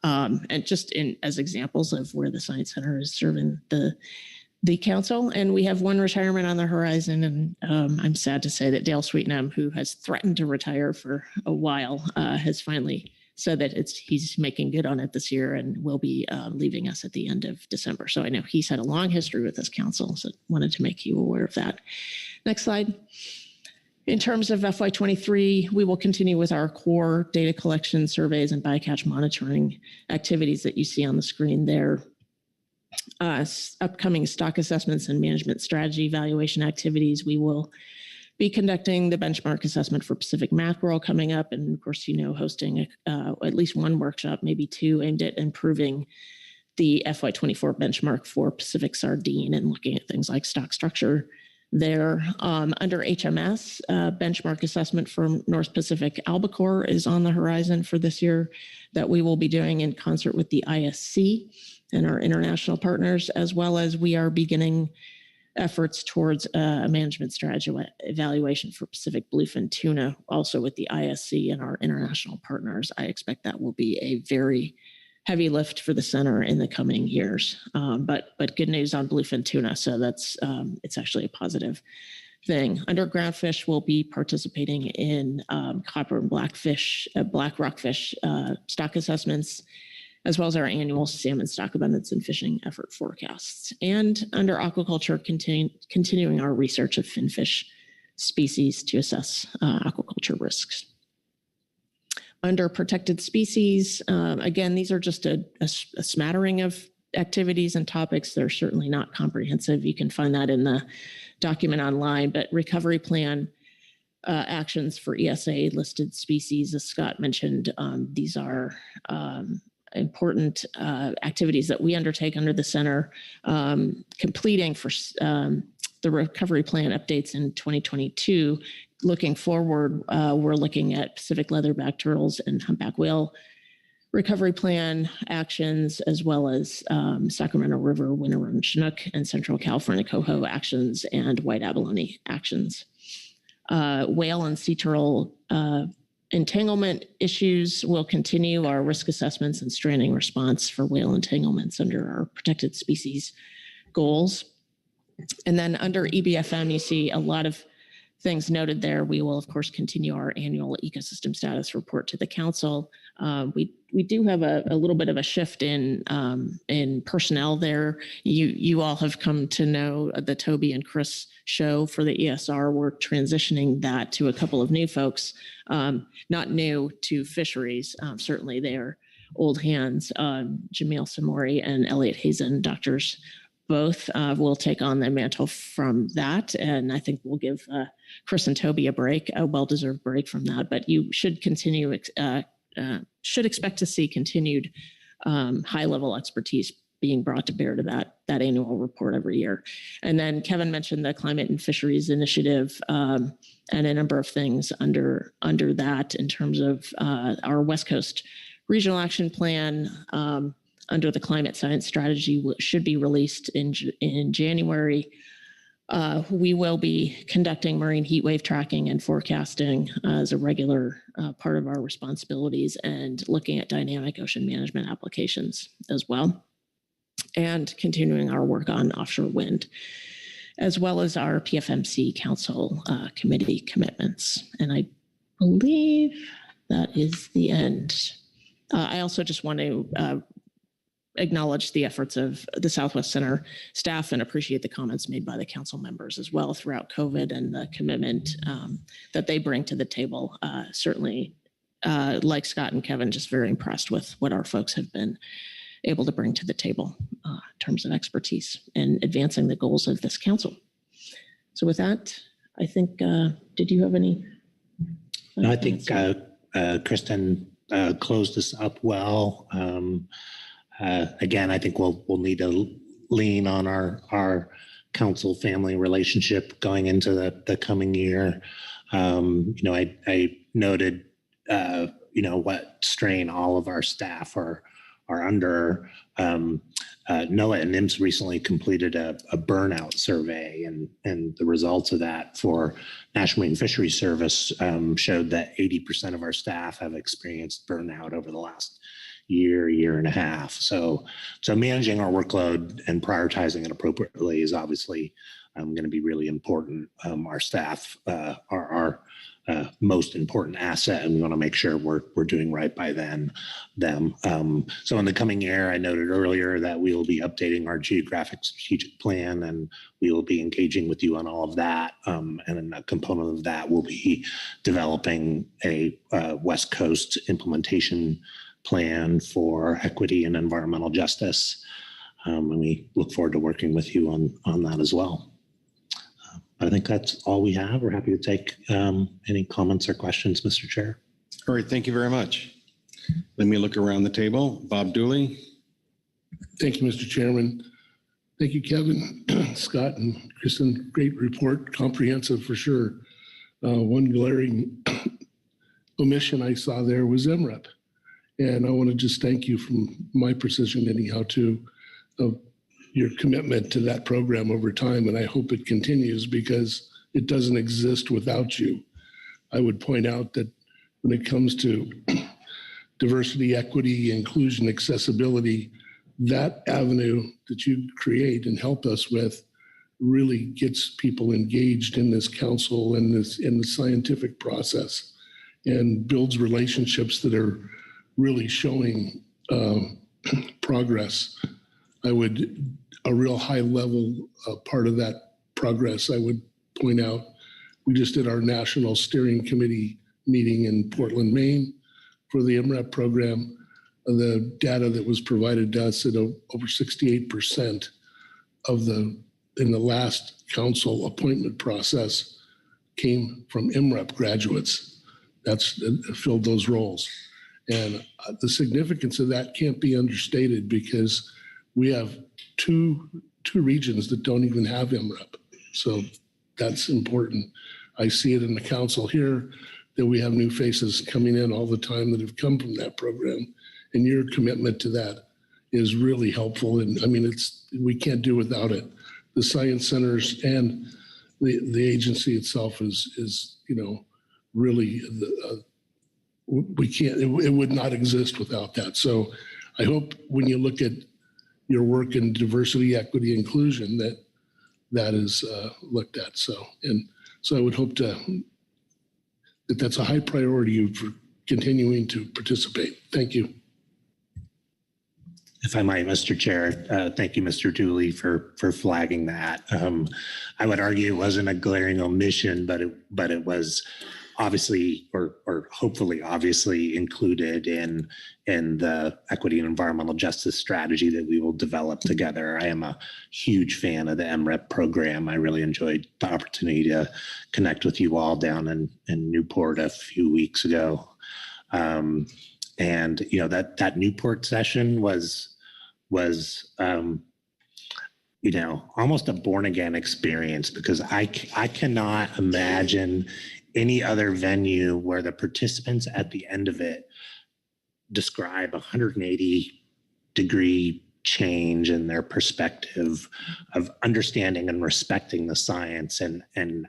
And just as examples of where the Science Center is serving the council. And we have one retirement on the horizon. And I'm sad to say that Dale Sweetnam, who has threatened to retire for a while, has finally said that he's making good on it this year and will be leaving us at the end of December. So I know he's had a long history with this council, so wanted to make you aware of that. Next slide. In terms of FY23, we will continue with our core data collection, surveys, and bycatch monitoring activities that you see on the screen there. Upcoming stock assessments and management strategy evaluation activities. We will be conducting the benchmark assessment for Pacific mackerel coming up, and of course, hosting at least one workshop, maybe two, aimed at improving the FY24 benchmark for Pacific sardine and looking at things like stock structure there. Under HMS, benchmark assessment for North Pacific albacore is on the horizon for this year that we will be doing in concert with the ISC and our international partners, as well as we are beginning efforts towards a management strategy evaluation for Pacific bluefin tuna, also with the ISC and our international partners. I expect that will be a very heavy lift for the center in the coming years, but good news on bluefin tuna. So that's it's actually a positive thing. Under Groundfish, we'll be participating in copper and black rockfish stock assessments, as well as our annual salmon stock abundance and fishing effort forecasts. And under aquaculture, continuing our research of finfish species to assess aquaculture risks. Under protected species, again, these are just a smattering of activities and topics. They're certainly not comprehensive. You can find that in the document online, but recovery plan actions for ESA listed species, as Scott mentioned, these are important activities that we undertake under the center, completing for the recovery plan updates in 2022. Looking forward, we're looking at Pacific leatherback turtles and humpback whale recovery plan actions, as well as Sacramento River winter run chinook and Central California coho actions and white abalone actions. Whale and sea turtle entanglement issues will continue our risk assessments and stranding response for whale entanglements under our protected species goals. And then under EBFM, you see a lot of things noted there. We will, of course, continue our annual ecosystem status report to the council. We do have a little bit of a shift in personnel there. You all have come to know the Toby and Chris show for the ESR. We're transitioning that to a couple of new folks, not new to fisheries. Certainly they are old hands. Jamil Samori and Elliot Hazen, doctors, both will take on the mantle from that. And I think we'll give Chris and Toby a break, a well-deserved break from that. But you should continue, should expect to see continued high-level expertise being brought to bear to that annual report every year. And then Kevin mentioned the Climate and Fisheries Initiative and a number of things under that in terms of our West Coast Regional Action Plan. Under the climate science strategy should be released in January. We will be conducting marine heat wave tracking and forecasting as a regular part of our responsibilities, and looking at dynamic ocean management applications as well, and continuing our work on offshore wind, as well as our PFMC Council committee commitments. And I believe that is the end. I also just want to acknowledge the efforts of the Southwest Center staff and appreciate the comments made by the council members as well throughout COVID and the commitment that they bring to the table. Certainly, like Scott and Kevin, just very impressed with what our folks have been able to bring to the table in terms of expertise and advancing the goals of this council. So with that, I think, did you have any? I think Kristen closed this up well. Again, I think we'll need to lean on our council family relationship going into the coming year. I noted, what strain all of our staff are under. NOAA and NIMS recently completed a burnout survey, and the results of that for National Marine Fisheries Service showed that 80% of our staff have experienced burnout over the last year and a half. So managing our workload and prioritizing it appropriately is obviously going to be really important. Our staff are our most important asset, and we want to make sure we're doing right by them. So in the coming year, I noted earlier that we will be updating our geographic strategic plan, and we will be engaging with you on all of that. And a component of that will be developing a West Coast implementation plan for equity and environmental justice. And we look forward to working with you on that as well. I think that's all we have. We're happy to take any comments or questions, Mr. Chair. All right, thank you very much. Let me look around the table. Bob Dooley. Thank you, Mr. Chairman. Thank you, Kevin, Scott, and Kristen. Great report, comprehensive for sure. One glaring omission I saw there was MREP. And I want to just thank you from my position anyhow to your commitment to that program over time. And I hope it continues because it doesn't exist without you. I would point out that when it comes to diversity, equity, inclusion, accessibility, that avenue that you create and help us with really gets people engaged in this council and in the scientific process, and builds relationships that are really showing progress. A real high level part of that progress, I would point out, we just did our National Steering Committee meeting in Portland, Maine for the MREP program. The data that was provided to us at over 68% in the last council appointment process came from MREP graduates. That's filled those roles. And the significance of that can't be understated because we have two regions that don't even have MREP. So that's important. I see it in the council here that we have new faces coming in all the time that have come from that program. And your commitment to that is really helpful. And I mean, we can't do without it. The science centers and the agency itself is really we can't. It would not exist without that. So I hope when you look at your work in diversity, equity, inclusion, that is looked at. So I would hope that's a high priority for continuing to participate. Thank you. If I might, Mr. Chair, thank you, Mr. Dooley, for flagging that. I would argue it wasn't a glaring omission, but it was obviously or hopefully obviously included in the equity and environmental justice strategy that we will develop together. I am a huge fan of the MREP program. I really enjoyed the opportunity to connect with you all down in Newport a few weeks ago. And that Newport session was almost a born again experience, because I cannot imagine any other venue where the participants at the end of it describe 180-degree change in their perspective of understanding and respecting the science and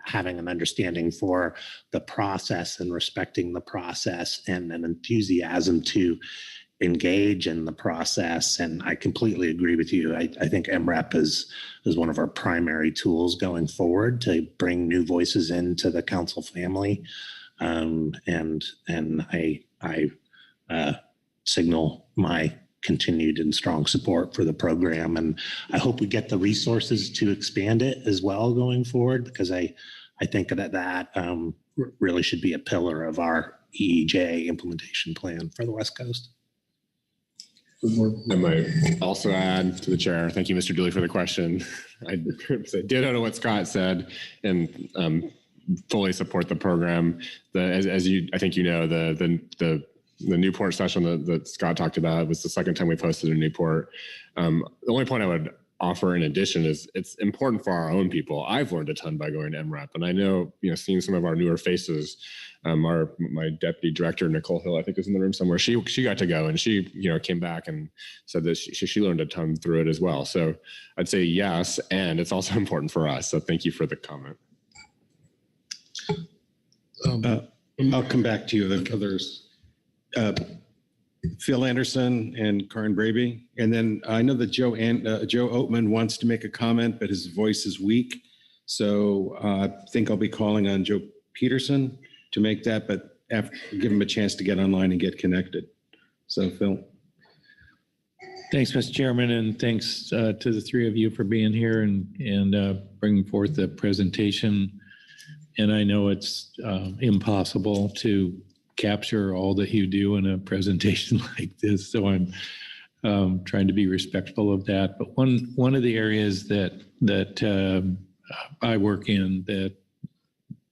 having an understanding for the process and respecting the process and an enthusiasm to engage in the process. And I completely agree with you. I think MREP is one of our primary tools going forward to bring new voices into the council family. And I signal my continued and strong support for the program. And I hope we get the resources to expand it as well going forward, because I think that really should be a pillar of our EEJ implementation plan for the West Coast. I might also add to the chair. Thank you, Mr. Dooley, for the question. I did know what Scott said and fully support the program. As you, I think you know, the Newport session that Scott talked about was the second time we've hosted in Newport. The only point I would offer in addition is it's important for our own people. I've learned a ton by going to MREP, and I know, seeing some of our newer faces, my deputy director, Nicole Hill, I think is in the room somewhere. She got to go, and she, came back and said that she learned a ton through it as well. So I'd say yes, and it's also important for us. So thank you for the comment. I'll come back to you. The others, Phil Anderson and Karin Braby. And then I know that Joe Oatman wants to make a comment, but his voice is weak. So I think I'll be calling on Joe Peterson to make that, but give him a chance to get online and get connected. So Phil. Thanks, Mr. Chairman, and thanks to the three of you for being here and bringing forth the presentation. And I know it's impossible to capture all that you do in a presentation like this, so I'm trying to be respectful of that. But one of the areas that I work in that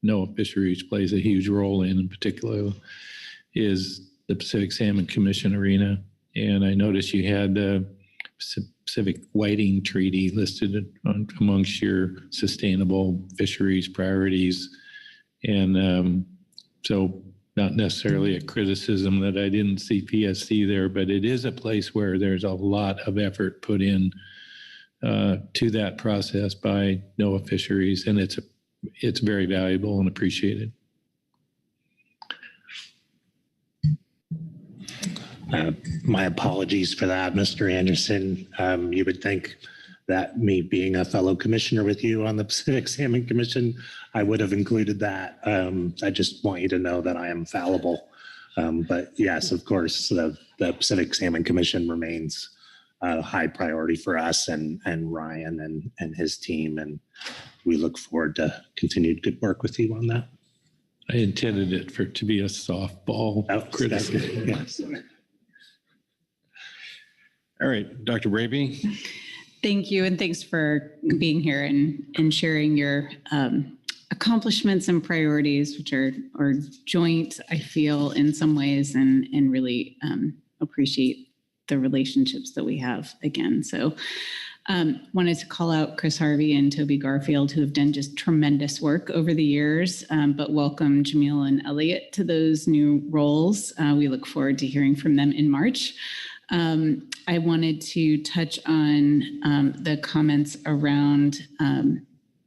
NOAA Fisheries plays a huge role in particular, is the Pacific Salmon Commission arena. And I noticed you had the Pacific Whiting Treaty listed amongst your sustainable fisheries priorities. And so not necessarily a criticism that I didn't see PSC there, but it is a place where there's a lot of effort put in to that process by NOAA Fisheries, and it's very valuable and appreciated. My apologies for that, Mr. Anderson. You would think that me being a fellow commissioner with you on the Pacific Salmon Commission, I would have included that. I just want you to know that I am fallible. But yes, of course, the Pacific Salmon Commission remains a high priority for us and Ryan and his team. And we look forward to continued good work with you on that. I intended it to be a softball criticism. Yes. All right, Dr. Braby. Thank you, and thanks for being here and sharing your accomplishments and priorities, which are joint, I feel, in some ways, and really appreciate the relationships that we have again. So wanted to call out Chris Harvey and Toby Garfield, who have done just tremendous work over the years, but welcome Jamil and Elliot to those new roles. We look forward to hearing from them in March. I wanted to touch on the comments around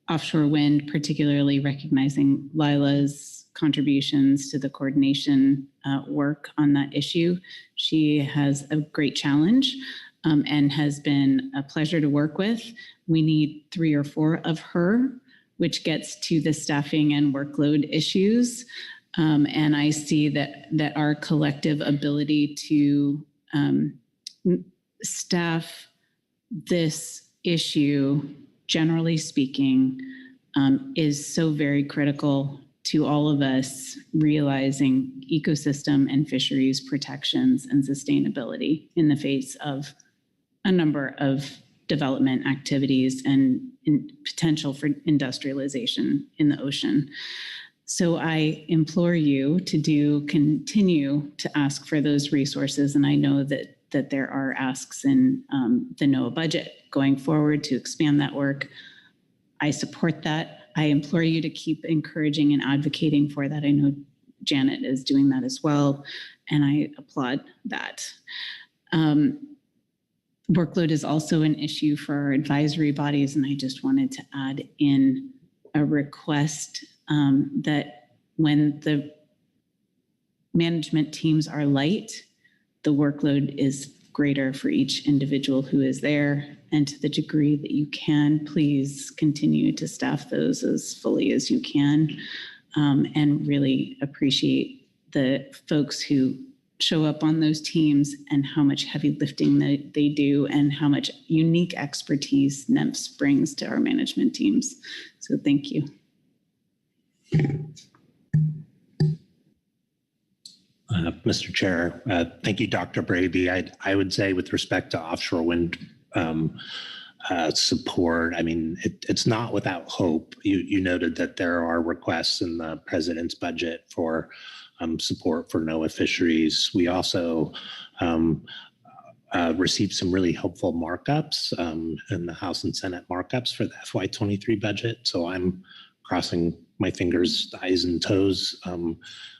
offshore wind, particularly recognizing Lila's contributions to the coordination work on that issue. She has a great challenge and has been a pleasure to work with. We need 3 or 4 of her, which gets to the staffing and workload issues. And I see that our collective ability to staff this issue, generally speaking, is so very critical to all of us realizing ecosystem and fisheries protections and sustainability in the face of a number of development activities and potential for industrialization in the ocean. So I implore you to continue to ask for those resources. And I know that there are asks in the NOAA budget going forward to expand that work. I support that. I implore you to keep encouraging and advocating for that. I know Janet is doing that as well, and I applaud that. Workload is also an issue for our advisory bodies, and I just wanted to add in a request that when the management teams are light, the workload is greater for each individual who is there. And to the degree that you can, please continue to staff those as fully as you can, and really appreciate the folks who show up on those teams and how much heavy lifting they do and how much unique expertise NMFS brings to our management teams. So thank you. Mr. Chair. Thank you, Dr. Braby. I would say with respect to offshore wind support, I mean, it's not without hope. You noted that there are requests in the president's budget for support for NOAA fisheries. We also received some really helpful markups in the House and Senate markups for the FY23 budget. So I'm crossing my fingers, eyes, and toes,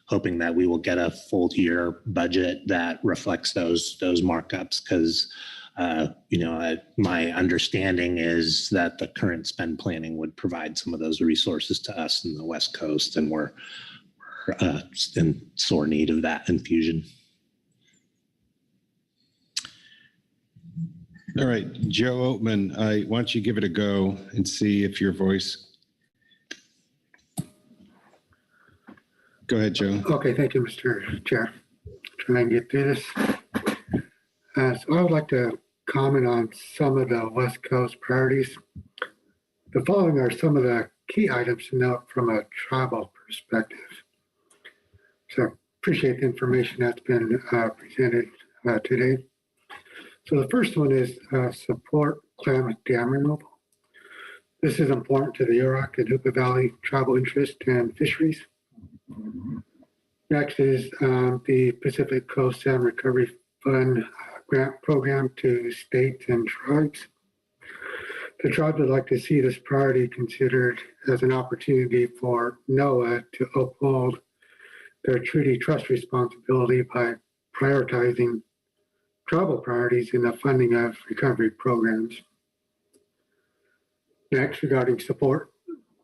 hoping that we will get a full year budget that reflects those markups, because my understanding is that the current spend planning would provide some of those resources to us in the West Coast, and we're in sore need of that infusion. All right, Joe Oatman, why don't you give it a go and see if your voice. Go ahead, Joe. Okay, thank you, Mr. Chair. Try and get through this. So I would like to comment on some of the West Coast priorities. The following are some of the key items to note from a tribal perspective. So appreciate the information that's been presented today. So the first one is support Klamath Dam removal. This is important to the Yurok and Hoopa Valley tribal interest and fisheries. Next is the Pacific Coast Salmon Recovery Fund grant program to states and tribes. The tribe would like to see this priority considered as an opportunity for NOAA to uphold their treaty trust responsibility by prioritizing tribal priorities in the funding of recovery programs. Next, regarding support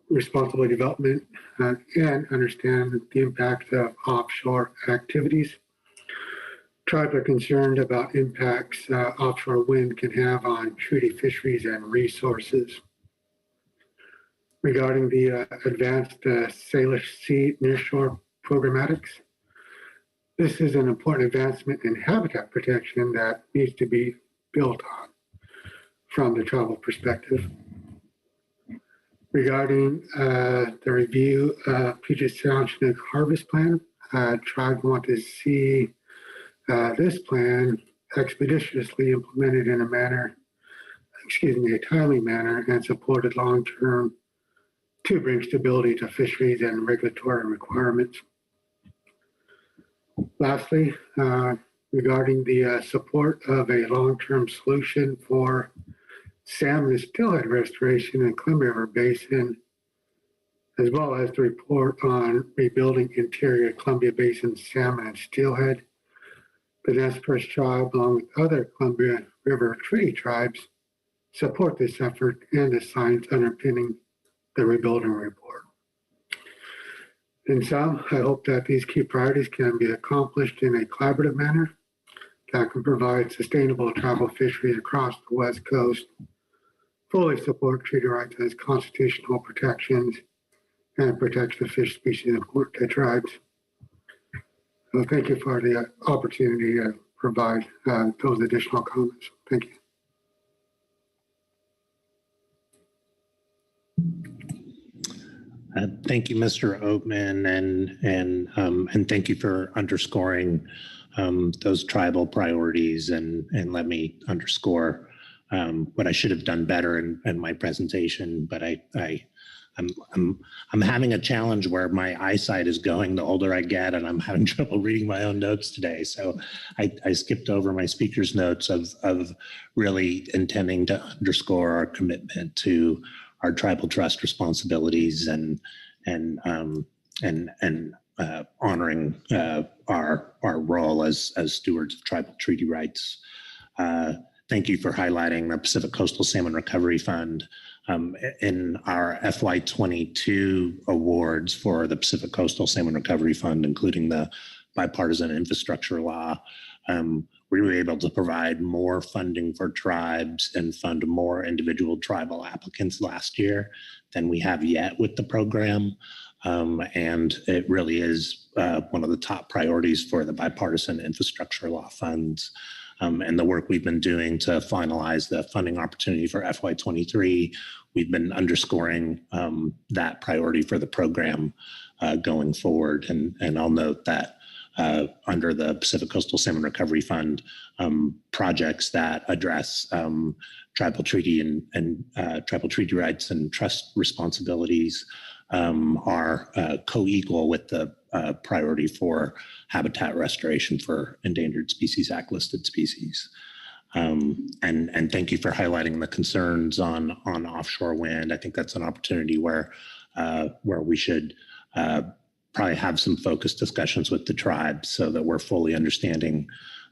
responsible development and understand the impact of offshore activities. Tribes are concerned about impacts offshore wind can have on treaty fisheries and resources. Regarding the advanced Salish Sea nearshore programmatics, this is an important advancement in habitat protection that needs to be built on from the tribal perspective. Regarding the review of Puget Sound Chinook Harvest Plan, tribes want to see this plan expeditiously implemented in a timely manner and supported long-term to bring stability to fisheries and regulatory requirements. Lastly, regarding the support of a long-term solution for salmon and steelhead restoration in Columbia River Basin, as well as the report on rebuilding interior Columbia Basin salmon and steelhead. The Nez Perce tribe, along with other Columbia River Treaty tribes, support this effort and the science underpinning the rebuilding report. In sum, I hope that these key priorities can be accomplished in a collaborative manner that can provide sustainable tribal fisheries across the West Coast, fully support treaty rights as constitutional protections, and protect the fish species important to tribes. So thank you for the opportunity to provide those additional comments. Thank you. Thank you, Mr. Oatman, and thank you for underscoring those tribal priorities. And let me underscore what I should have done better in my presentation. But I'm having a challenge where my eyesight is going the older I get, and I'm having trouble reading my own notes today. So I skipped over my speaker's notes of really intending to underscore our commitment to our tribal trust responsibilities and honoring our role as stewards of tribal treaty rights. Thank you for highlighting the Pacific Coastal Salmon Recovery Fund. In our FY22 awards for the Pacific Coastal Salmon Recovery Fund, including the bipartisan infrastructure law, we were able to provide more funding for tribes and fund more individual tribal applicants last year than we have yet with the program. And it really is one of the top priorities for the bipartisan infrastructure law funds. And the work we've been doing to finalize the funding opportunity for FY23, we've been underscoring that priority for the program going forward. And I'll note that under the Pacific Coastal Salmon Recovery Fund projects that address tribal treaty and tribal treaty rights and trust responsibilities are co-equal with the priority for habitat restoration for Endangered Species Act listed species. And thank you for highlighting the concerns on offshore wind. I think that's an opportunity where we should probably have some focused discussions with the tribes so that we're fully understanding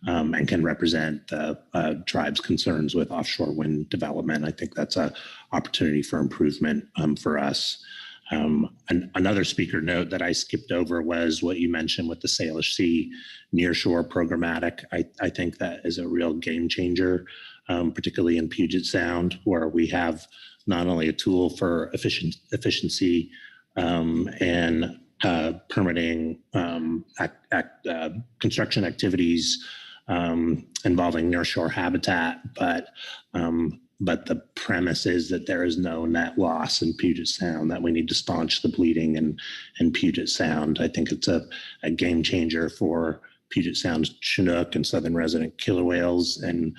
and can represent the tribe's concerns with offshore wind development. I think that's an opportunity for improvement for us. Another speaker note that I skipped over was what you mentioned with the Salish Sea nearshore programmatic. I think that is a real game changer, particularly in Puget Sound, where we have not only a tool for efficiency and permitting construction activities involving nearshore habitat, but the premise is that there is no net loss in Puget Sound, that we need to staunch the bleeding in Puget Sound. I think it's a game changer for Puget Sound Chinook and southern resident killer whales and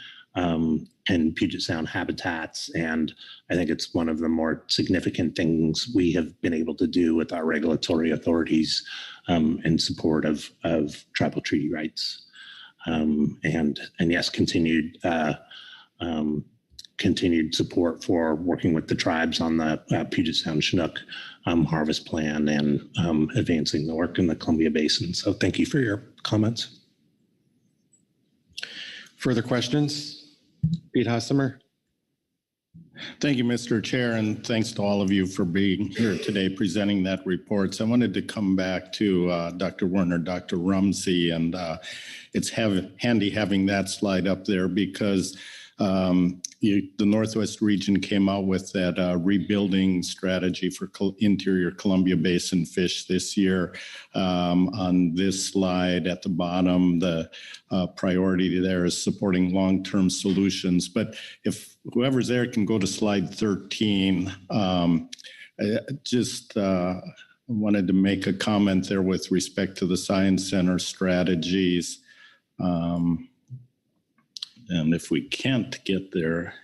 Puget Sound habitats. And I think it's one of the more significant things we have been able to do with our regulatory authorities in support of tribal treaty rights. And yes, continued support for working with the tribes on the Puget Sound Chinook harvest plan and advancing the work in the Columbia Basin. So thank you for your comments. Further questions? Pete Hossamer. Thank you, Mr. Chair, and thanks to all of you for being here today presenting that report. So I wanted to come back to Dr. Werner, Dr. Rumsey, and it's handy having that slide up there because the Northwest region came out with that rebuilding strategy for interior Columbia Basin fish this year. On this slide at the bottom, the priority there is supporting long-term solutions. But if whoever's there can go to slide 13, I just wanted to make a comment there with respect to the Science Center strategies. And if we can't get there,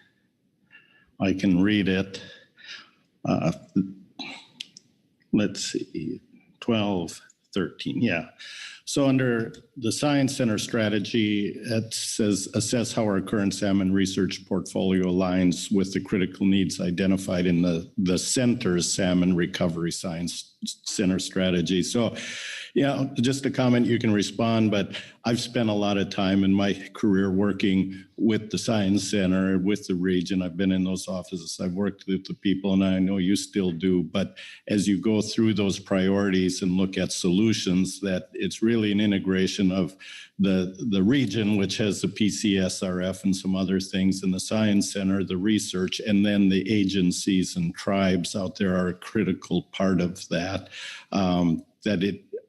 I can read it. Let's see, 12, 13, yeah. So under the Science Center strategy, it says, assess how our current salmon research portfolio aligns with the critical needs identified in the center's salmon recovery Science Center strategy. So, yeah, just a comment, you can respond, but I've spent a lot of time in my career working with the Science Center, with the region. I've been in those offices, I've worked with the people, and I know you still do. But as you go through those priorities and look at solutions, that it's really an integration of the region, which has the PCSRF and some other things, and the Science Center, the research, and then the agencies and tribes out there are a critical part of that.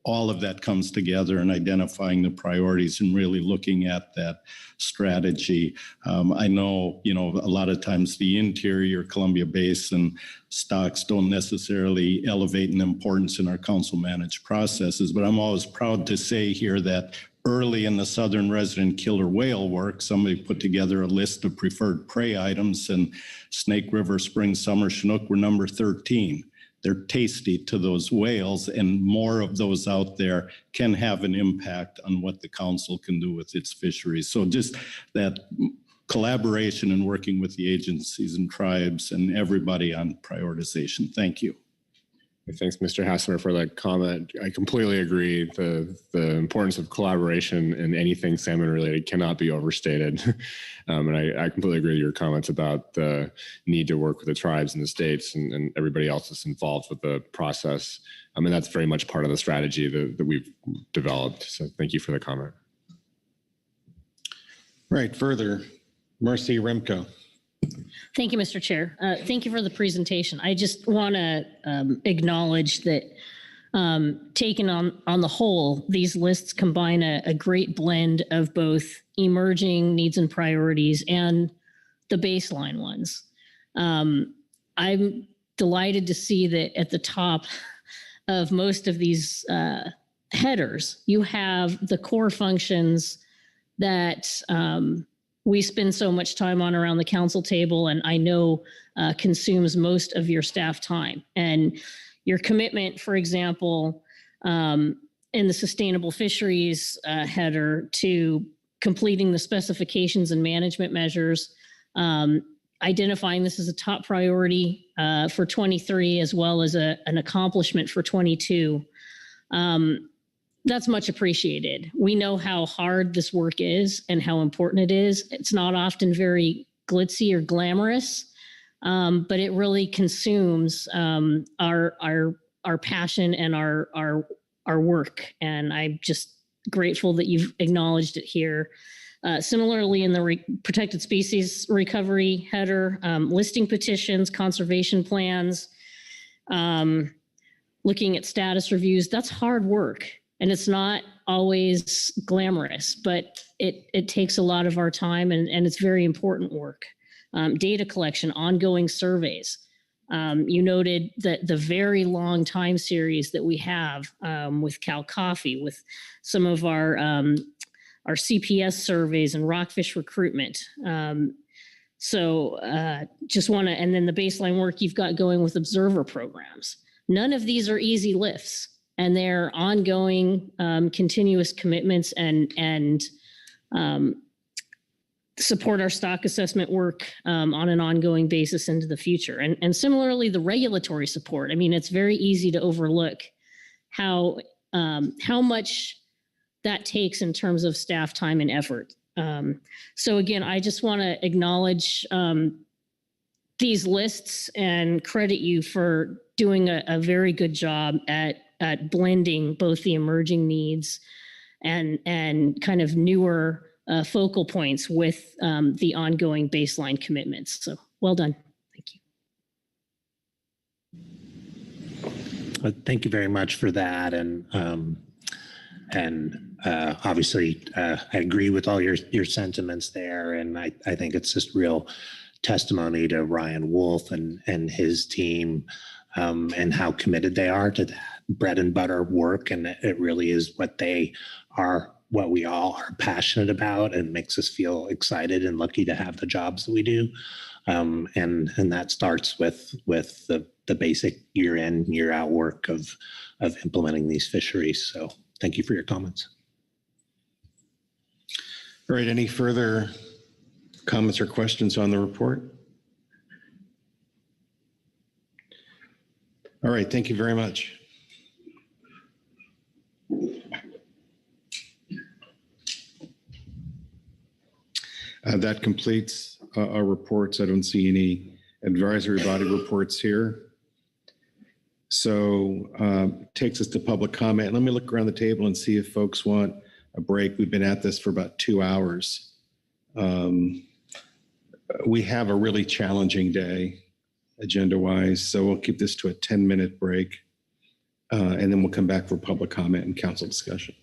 All of that comes together in identifying the priorities and really looking at that strategy. I know, a lot of times the interior Columbia Basin stocks don't necessarily elevate in importance in our council managed processes, but I'm always proud to say here that early in the southern resident killer whale work, somebody put together a list of preferred prey items, and Snake River Spring Summer Chinook were number 13. They're tasty to those whales, and more of those out there can have an impact on what the council can do with its fisheries. So just that collaboration and working with the agencies and tribes and everybody on prioritization. Thank you. Thanks, Mr. Hassler, for that comment. I completely agree. The importance of collaboration in anything salmon related cannot be overstated. And I completely agree with your comments about the need to work with the tribes and the states and everybody else that's involved with the process. And that's very much part of the strategy that we've developed. So thank you for the comment. Right, further, Mercy Remco. Thank you, Mr. Chair. Thank you for the presentation. I just want to acknowledge that taken on the whole, these lists combine a great blend of both emerging needs and priorities and the baseline ones. I'm delighted to see that at the top of most of these headers, you have the core functions that we spend so much time on around the council table, and I know consumes most of your staff time. And your commitment, for example, in the sustainable fisheries header to completing the specifications and management measures, identifying this as a top priority for 23 as well as an accomplishment for 22. That's much appreciated. We know how hard this work is and how important it is. It's not often very glitzy or glamorous, but it really consumes our passion and our work. And I'm just grateful that you've acknowledged it here. Similarly, in the protected species recovery header, listing petitions, conservation plans, looking at status reviews, that's hard work. And it's not always glamorous, but it takes a lot of our time, and it's very important work. Data collection, ongoing surveys. You noted that the very long time series that we have with Cal Coffee, with some of our CPS surveys and rockfish recruitment. Just want to, and then the baseline work you've got going with observer programs. None of these are easy lifts, and they're ongoing, continuous commitments and support our stock assessment work on an ongoing basis into the future. And similarly, the regulatory support. I mean, it's very easy to overlook how much that takes in terms of staff time and effort. So again, I just want to acknowledge these lists and credit you for doing a very good job at blending both the emerging needs and kind of newer focal points with the ongoing baseline commitments. So well done. Thank you. Thank you very much for that. And obviously, I agree with all your sentiments there. And I think it's just real testimony to Ryan Wolf and his team and how committed they are to that bread and butter work. And it really is what they are, what we all are passionate about, and makes us feel excited and lucky to have the jobs that we do. And that starts with the basic year in, year out work of implementing these fisheries. So thank you for your comments. All right, any further comments or questions on the report? All right, thank you very much. That completes our reports. I don't see any advisory body reports here. So takes us to public comment. Let me look around the table and see if folks want a break. We've been at this for about 2 hours. We have a really challenging day agenda-wise, so we'll keep this to a 10-minute break, and then we'll come back for public comment and council discussion.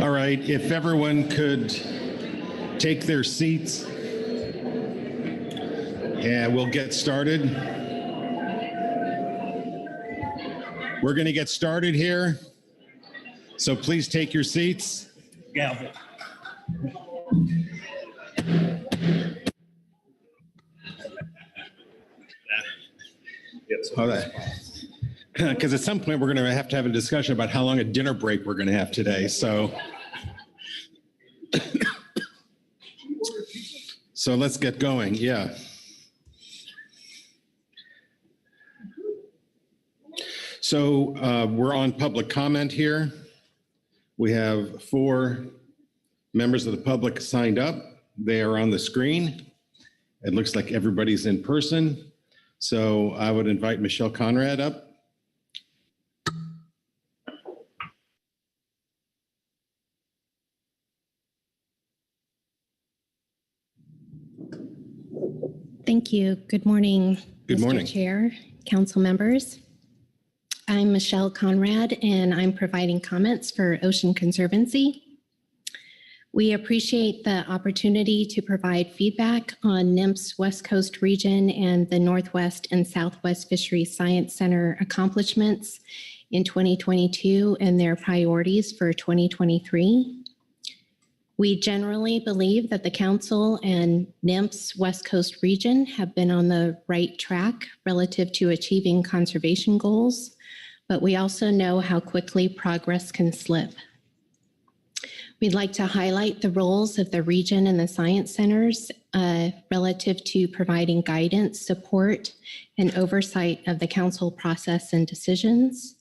All right, if everyone could take their seats, and we'll get started. We're going to get started here, so please take your seats. Gavel. All right. Because at some point, we're going to have a discussion about how long a dinner break we're going to have today, so. So let's get going, yeah. So we're on public comment here. We have 4 members of the public signed up. They are on the screen. It looks like everybody's in person. So I would invite Michelle Conrad up. Thank you. Good morning, Good morning. Mr. Chair, council members. I'm Michelle Conrad, and I'm providing comments for Ocean Conservancy. We appreciate the opportunity to provide feedback on NMFS West Coast region and the Northwest and Southwest Fisheries Science Center accomplishments in 2022 and their priorities for 2023. We generally believe that the Council and NMFS West Coast region have been on the right track relative to achieving conservation goals, but we also know how quickly progress can slip. We'd like to highlight the roles of the region and the science centers relative to providing guidance, support, and oversight of the Council process and decisions.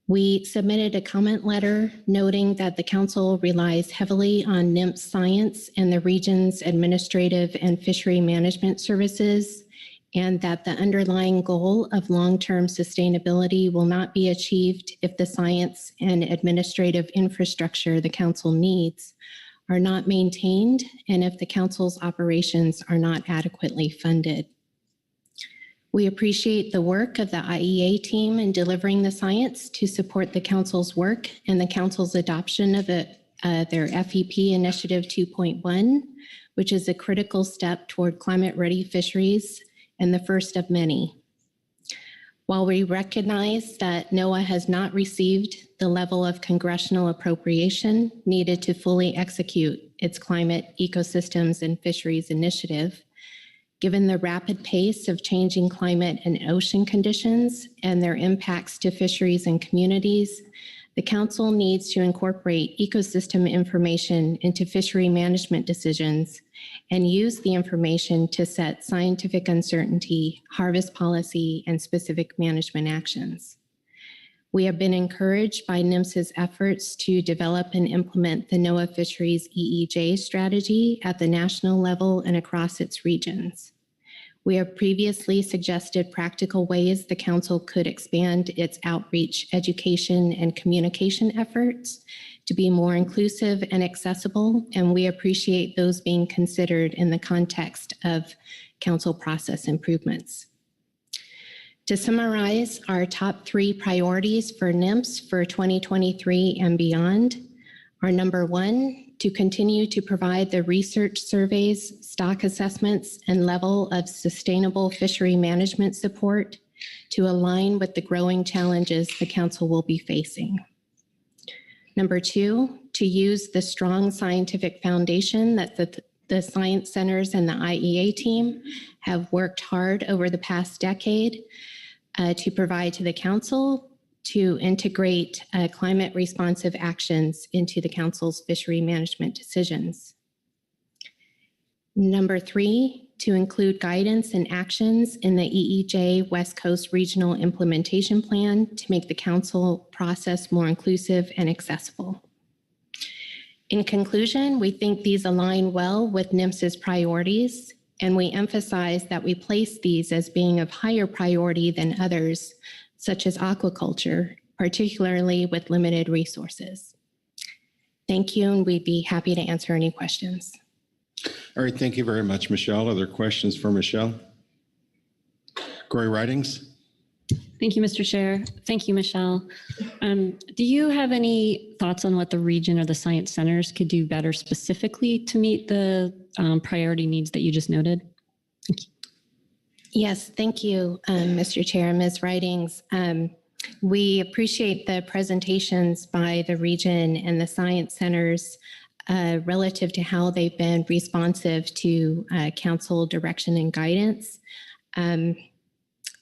We submitted a comment letter noting that the Council relies heavily on NMFS science and the region's administrative and fishery management services, and that the underlying goal of long-term sustainability will not be achieved if the science and administrative infrastructure the Council needs are not maintained and if the Council's operations are not adequately funded. We appreciate the work of the IEA team in delivering the science to support the Council's work and the Council's adoption of their FEP Initiative 2.1, which is a critical step toward climate-ready fisheries and the first of many. While we recognize that NOAA has not received the level of congressional appropriation needed to fully execute its climate, ecosystems, and fisheries initiative, given the rapid pace of changing climate and ocean conditions and their impacts to fisheries and communities, the Council needs to incorporate ecosystem information into fishery management decisions and use the information to set scientific uncertainty, harvest policy, and specific management actions. We have been encouraged by NMFS's efforts to develop and implement the NOAA Fisheries EEJ strategy at the national level and across its regions. We have previously suggested practical ways the Council could expand its outreach, education, and communication efforts to be more inclusive and accessible, and we appreciate those being considered in the context of Council process improvements. To summarize our top 3 priorities for NMFS for 2023 and beyond are: number 1, to continue to provide the research surveys, stock assessments, and level of sustainable fishery management support to align with the growing challenges the Council will be facing. Number 2, to use the strong scientific foundation that the science centers and the IEA team have worked hard over the past decade to provide to the Council to integrate climate responsive actions into the Council's fishery management decisions. Number 3, to include guidance and actions in the EEJ West Coast Regional Implementation Plan to make the Council process more inclusive and accessible. In conclusion, we think these align well with NMFS's priorities, and we emphasize that we place these as being of higher priority than others, such as aquaculture, particularly with limited resources. Thank you, and we'd be happy to answer any questions. All right, thank you very much, Michelle. Other questions for Michelle? Corey Ridings? Thank you, Mr. Chair. Thank you, Michelle. Do you have any thoughts on what the region or the science centers could do better specifically to meet the priority needs that you just noted? Thank you. Yes, thank you, Mr. Chair, Ms. Ridings. We appreciate the presentations by the region and the science centers relative to how they've been responsive to council direction and guidance.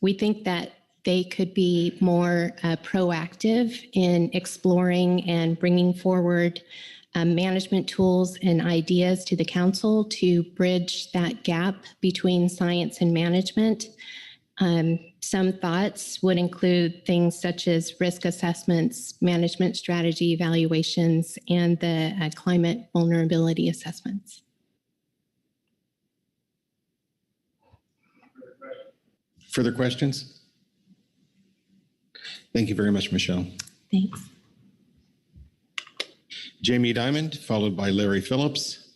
We think that they could be more proactive in exploring and bringing forward management tools and ideas to the council to bridge that gap between science and management. Some thoughts would include things such as risk assessments, management strategy evaluations, and the climate vulnerability assessments. Further questions? Thank you very much, Michelle. Thanks. Jamie Dimond, followed by Larry Phillips.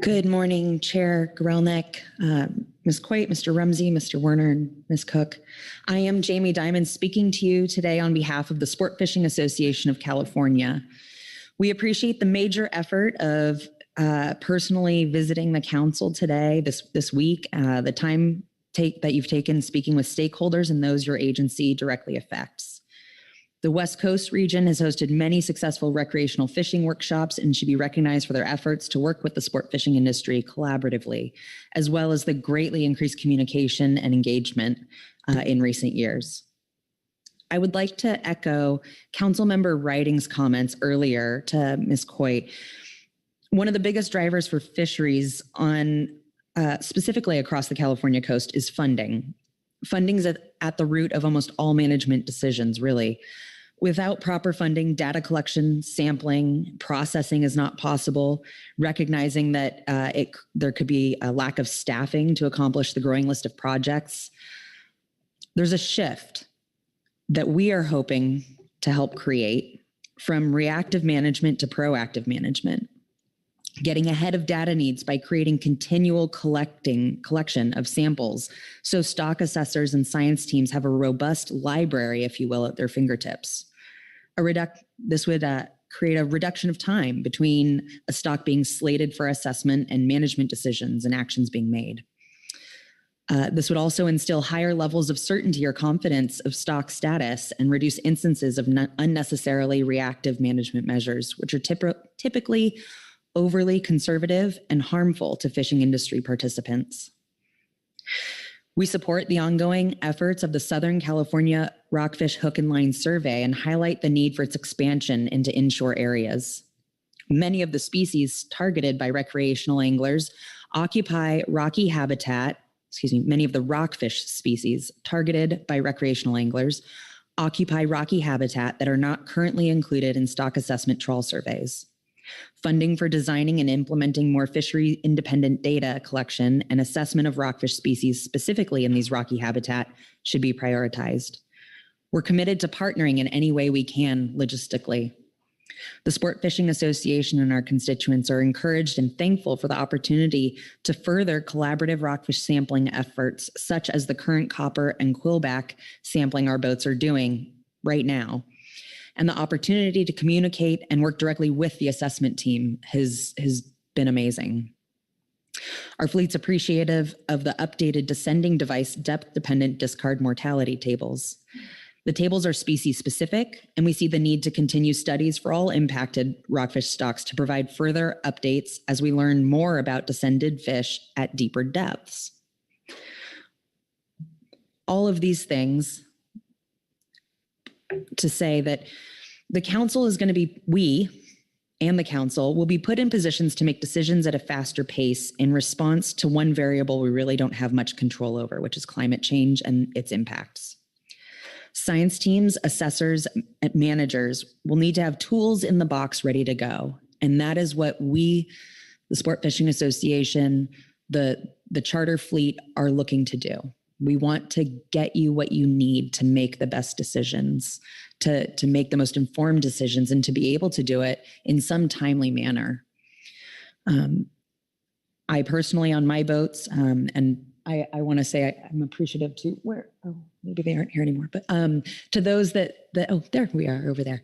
Good morning, Chair Grelnick, Ms. Coit, Mr. Rumsey, Mr. Werner, and Ms. Cook. I am Jamie Dimond speaking to you today on behalf of the Sport Fishing Association of California. We appreciate the major effort of personally visiting the council today, this week, the time that you've taken speaking with stakeholders and those your agency directly affects. The West Coast region has hosted many successful recreational fishing workshops and should be recognized for their efforts to work with the sport fishing industry collaboratively, as well as the greatly increased communication and engagement in recent years. I would like to echo Councilmember Riding's comments earlier to Ms. Coit. One of the biggest drivers for fisheries specifically across the California coast is funding. Funding's at the root of almost all management decisions, really. Without proper funding, data collection, sampling, processing is not possible, recognizing that there could be a lack of staffing to accomplish the growing list of projects. There's a shift that we are hoping to help create from reactive management to proactive management, getting ahead of data needs by creating continual collection of samples so stock assessors and science teams have a robust library, if you will, at their fingertips. This would create a reduction of time between a stock being slated for assessment and management decisions and actions being made. This would also instill higher levels of certainty or confidence of stock status and reduce instances of unnecessarily reactive management measures, which are typically overly conservative and harmful to fishing industry participants. We support the ongoing efforts of the Southern California Rockfish Hook and Line Survey and highlight the need for its expansion into inshore areas. Many of the species targeted by recreational anglers occupy rocky habitat, many of the rockfish species targeted by recreational anglers occupy rocky habitat that are not currently included in stock assessment trawl surveys. Funding for designing and implementing more fishery-independent data collection and assessment of rockfish species specifically in these rocky habitat should be prioritized. We're committed to partnering in any way we can logistically. The Sport Fishing Association and our constituents are encouraged and thankful for the opportunity to further collaborative rockfish sampling efforts, such as the current copper and quillback sampling our boats are doing right now. And the opportunity to communicate and work directly with the assessment team has been amazing. Our fleet's appreciative of the updated descending device depth-dependent discard mortality tables. The tables are species specific, and we see the need to continue studies for all impacted rockfish stocks to provide further updates as we learn more about descended fish at deeper depths. All of these things to say that the council is going to be, we and the council will be put in positions to make decisions at a faster pace in response to one variable we really don't have much control over, which is climate change and its impacts. Science teams, assessors, and managers will need to have tools in the box ready to go. And that is what we, the Sport Fishing Association, the charter fleet are looking to do. We want to get you what you need to make the best decisions, to make the most informed decisions, and to be able to do it in some timely manner. I personally on my boats, and I want to say I'm appreciative to maybe they aren't here anymore, but to those that there we are over there.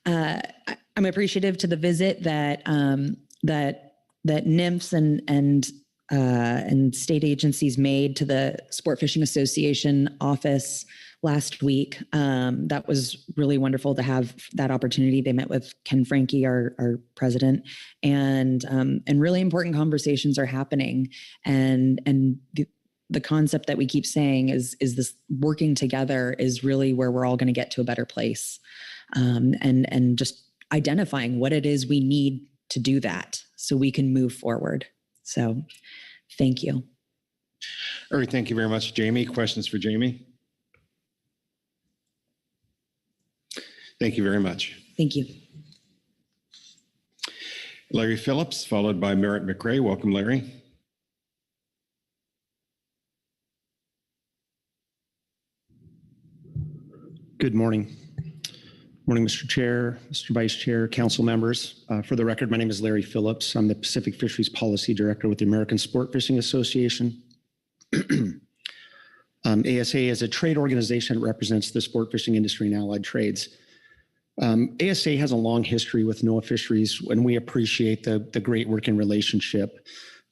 I'm appreciative to the visit that NMFS and state agencies made to the Sport Fishing Association office last week. That was really wonderful to have that opportunity. They met with Ken Franke, our president, and really important conversations are happening. And the concept that we keep saying is this working together is really where we're all going to get to a better place. And just identifying what it is we need to do that so we can move forward. So thank you. All right, thank you very much, Jamie. Questions for Jamie? Thank you very much. Thank you. Larry Phillips, followed by Merritt McRae. Welcome, Larry. Good morning. Morning, Mr. Chair, Mr. Vice Chair, council members. For the record, my name is Larry Phillips. I'm the Pacific Fisheries Policy Director with the American Sport Fishing Association. ASA is a trade organization that represents the sport fishing industry and allied trades. ASA has a long history with NOAA Fisheries, and we appreciate the great working relationship.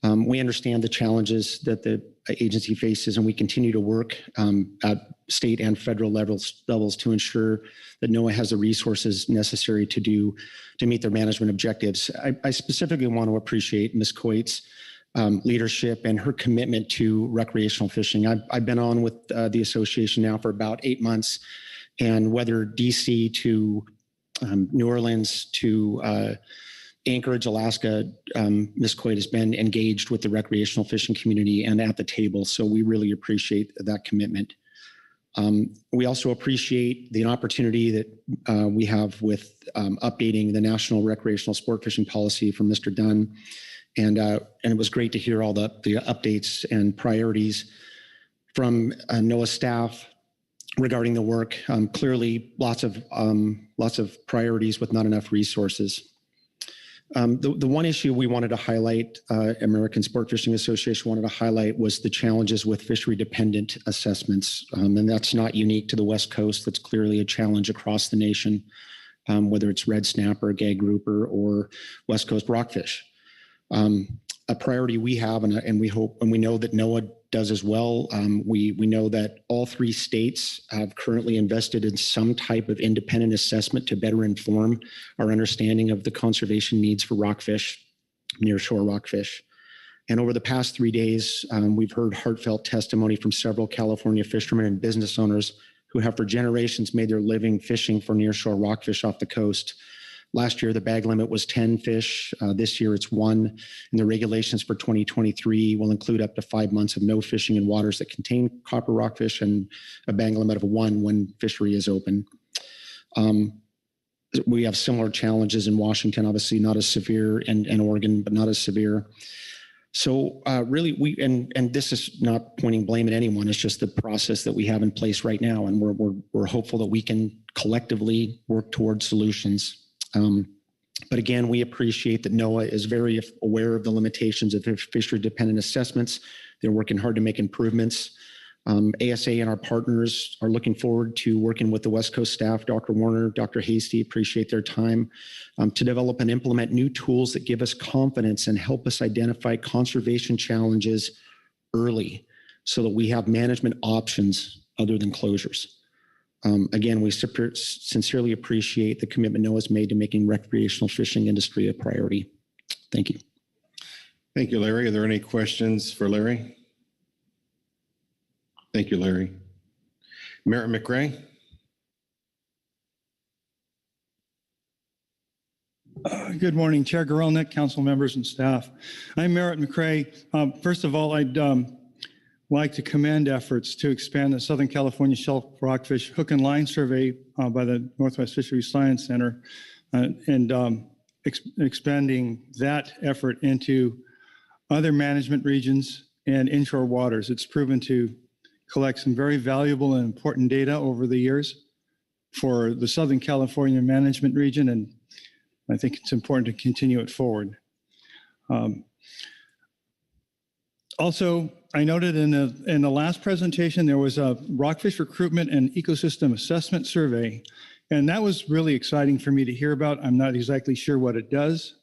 We understand the challenges that the agency faces, and we continue to work at state and federal levels to ensure that NOAA has the resources necessary to meet their management objectives. I specifically want to appreciate Ms. Coit's leadership and her commitment to recreational fishing. I've been on with the association now for about 8 months, and whether DC to New Orleans to Anchorage, Alaska, Ms. Coit has been engaged with the recreational fishing community and at the table, so we really appreciate that commitment. We also appreciate the opportunity that we have with updating the National Recreational Sport Fishing Policy from Mr. Dunn, and it was great to hear all the updates and priorities from NOAA staff regarding the work. Clearly, lots of priorities with not enough resources. The one issue we wanted to highlight, American Sport Fishing Association wanted to highlight, was the challenges with fishery-dependent assessments. And that's not unique to the West Coast. That's clearly a challenge across the nation, whether it's red snapper, gag grouper, or West Coast rockfish. A priority we have, and we hope, and we know that NOAA does as well. We know that all 3 states have currently invested in some type of independent assessment to better inform our understanding of the conservation needs for rockfish, nearshore rockfish. And over the past 3 days, we've heard heartfelt testimony from several California fishermen and business owners who have for generations made their living fishing for nearshore rockfish off the coast. Last year, the bag limit was 10 fish. This year, it's 1. And the regulations for 2023 will include up to 5 months of no fishing in waters that contain copper rockfish and a bag limit of 1 when fishery is open. We have similar challenges in Washington, obviously not as severe, and Oregon, but not as severe. So really, and this is not pointing blame at anyone. It's just the process that we have in place right now. And we're hopeful that we can collectively work towards solutions. But again, we appreciate that NOAA is very aware of the limitations of fishery-dependent assessments. They're working hard to make improvements. ASA and our partners are looking forward to working with the West Coast staff, Dr. Warner, Dr. Hasty, appreciate their time, to develop and implement new tools that give us confidence and help us identify conservation challenges early so that we have management options other than closures. Again, we sincerely appreciate the commitment NOAA's made to making recreational fishing industry a priority. Thank you. Thank you, Larry. Are there any questions for Larry? Thank you, Larry. Merritt McRae. Good morning, Chair Gorelnik, council members and staff. I'm Merritt McRae. First of all, I'd like to commend efforts to expand the Southern California Shelf Rockfish Hook and Line Survey by the Northwest Fisheries Science Center and expanding that effort into other management regions and inshore waters. It's proven to collect some very valuable and important data over the years for the Southern California management region, and I think it's important to continue it forward. Also, I noted in the last presentation, there was a rockfish recruitment and ecosystem assessment survey, and that was really exciting for me to hear about. I'm not exactly sure what it does,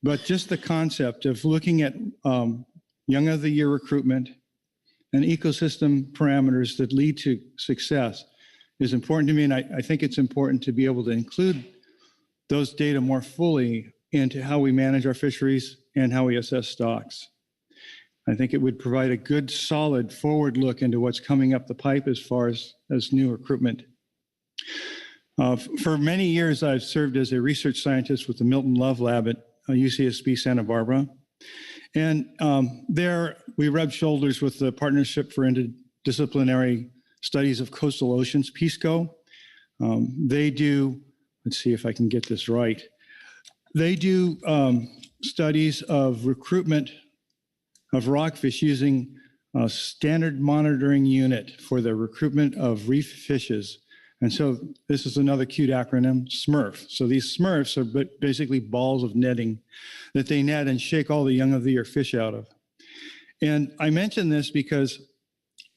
but just the concept of looking at young of the year recruitment and ecosystem parameters that lead to success is important to me, and I think it's important to be able to include those data more fully into how we manage our fisheries and how we assess stocks. I think it would provide a good, solid forward look into what's coming up the pipe as far as new recruitment. For many years, I've served as a research scientist with the Milton Love Lab at UCSB Santa Barbara. And there we rubbed shoulders with the Partnership for Interdisciplinary Studies of Coastal Oceans, PISCO. They do, let's see if I can get this right. They do studies of recruitment of rockfish using a standard monitoring unit for the recruitment of reef fishes. And so this is another cute acronym, SMRF. So these SMRFs are basically balls of netting that they net and shake all the young of the year fish out of. And I mention this because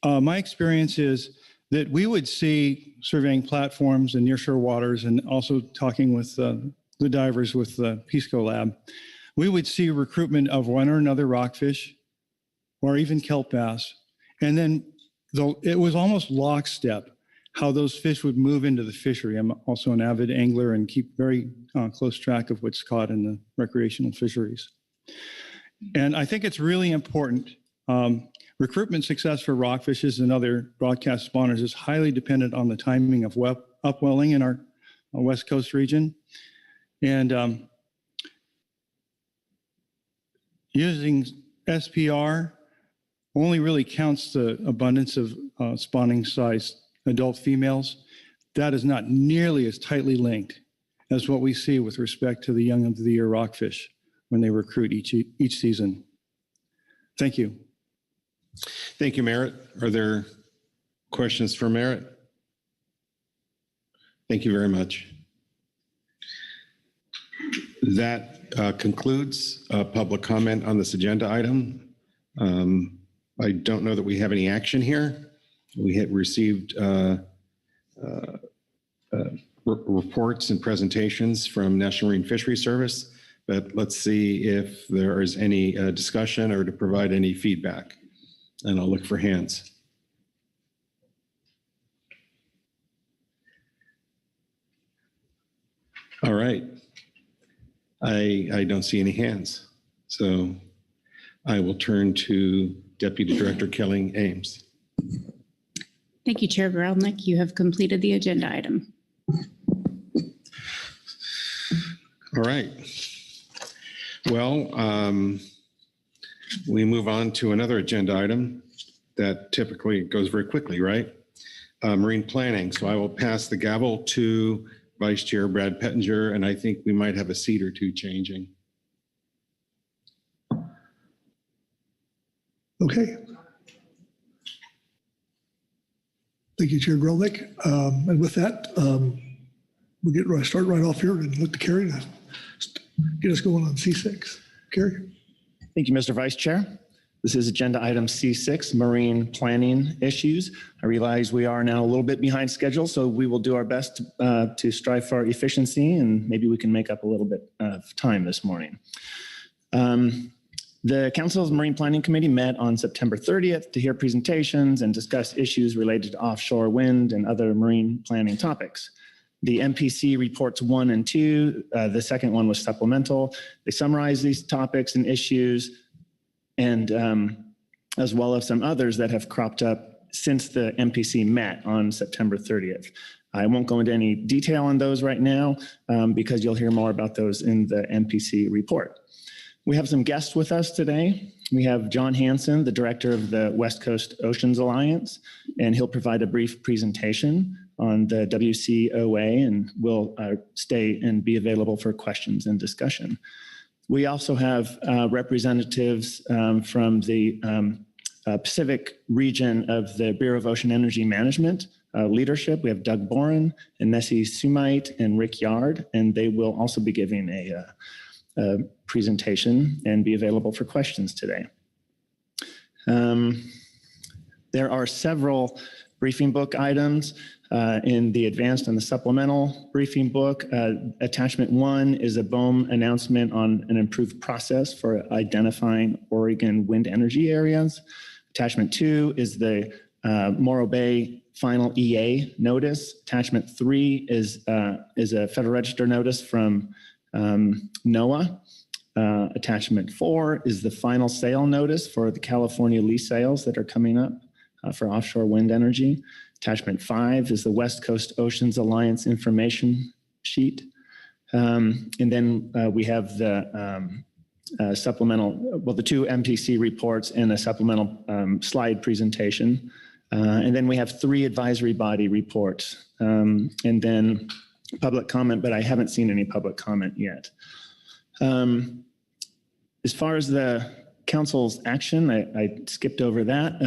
my experience is that we would see surveying platforms in nearshore waters and also talking with the divers with the PISCO lab, we would see recruitment of one or another rockfish or even kelp bass. And then it was almost lockstep how those fish would move into the fishery. I'm also an avid angler and keep very close track of what's caught in the recreational fisheries. And I think it's really important. Recruitment success for rockfishes and other broadcast spawners is highly dependent on the timing of upwelling in our West Coast region. And using SPR only really counts the abundance of spawning size adult females. That is not nearly as tightly linked as what we see with respect to the young of the year rockfish when they recruit each season. Thank you. Thank you, Merritt. Are there questions for Merritt? Thank you very much. That concludes public comment on this agenda item. I don't know that we have any action here. We had received reports and presentations from National Marine Fisheries Service, but let's see if there is any discussion or to provide any feedback. And I'll look for hands. All right. I don't see any hands. So I will turn to Deputy Director Kelly Ames. Thank you, Chair Groundfish. You have completed the agenda item. All right. Well, we move on to another agenda item that typically goes very quickly, right? Marine planning. So I will pass the gavel to Vice Chair Brad Pettinger, and I think we might have a seat or two changing. Okay. Thank you, Chair Grelnick. And with that, we'll start right off here and look to Carrie to get us going on C6. Carrie. Thank you, Mr. Vice Chair. This is agenda item C6, marine planning issues. I realize we are now a little bit behind schedule, so we will do our best to strive for efficiency, and maybe we can make up a little bit of time this morning. The Council's Marine Planning Committee met on September 30th to hear presentations and discuss issues related to offshore wind and other marine planning topics. The MPC reports 1 and 2, the second one was supplemental. They summarize these topics and issues, and as well as some others that have cropped up since the MPC met on September 30th. I won't go into any detail on those right now because you'll hear more about those in the MPC report. We have some guests with us today. We have John Hansen, the director of the West Coast Oceans Alliance, and he'll provide a brief presentation on the WCOA and will stay and be available for questions and discussion. We also have representatives from the Pacific region of the Bureau of Ocean Energy Management leadership. We have Doug Boren and Nessie Sumite and Rick Yard, and they will also be giving presentation and be available for questions today. There are several briefing book items in the advanced and the supplemental briefing book. Attachment 1 is a BOEM announcement on an improved process for identifying Oregon wind energy areas. Attachment 2 is the Morro Bay final EA notice. Attachment 3 is a Federal Register notice from NOAA. Attachment 4 is the final sale notice for the California lease sales that are coming up for offshore wind energy. Attachment 5 is the West Coast Oceans Alliance information sheet. And then we have the supplemental, well, the 2 MPC reports and a supplemental slide presentation. And then we have 3 advisory body reports. And then public comment, but I haven't seen any public comment yet. As far as the council's action, I skipped over that.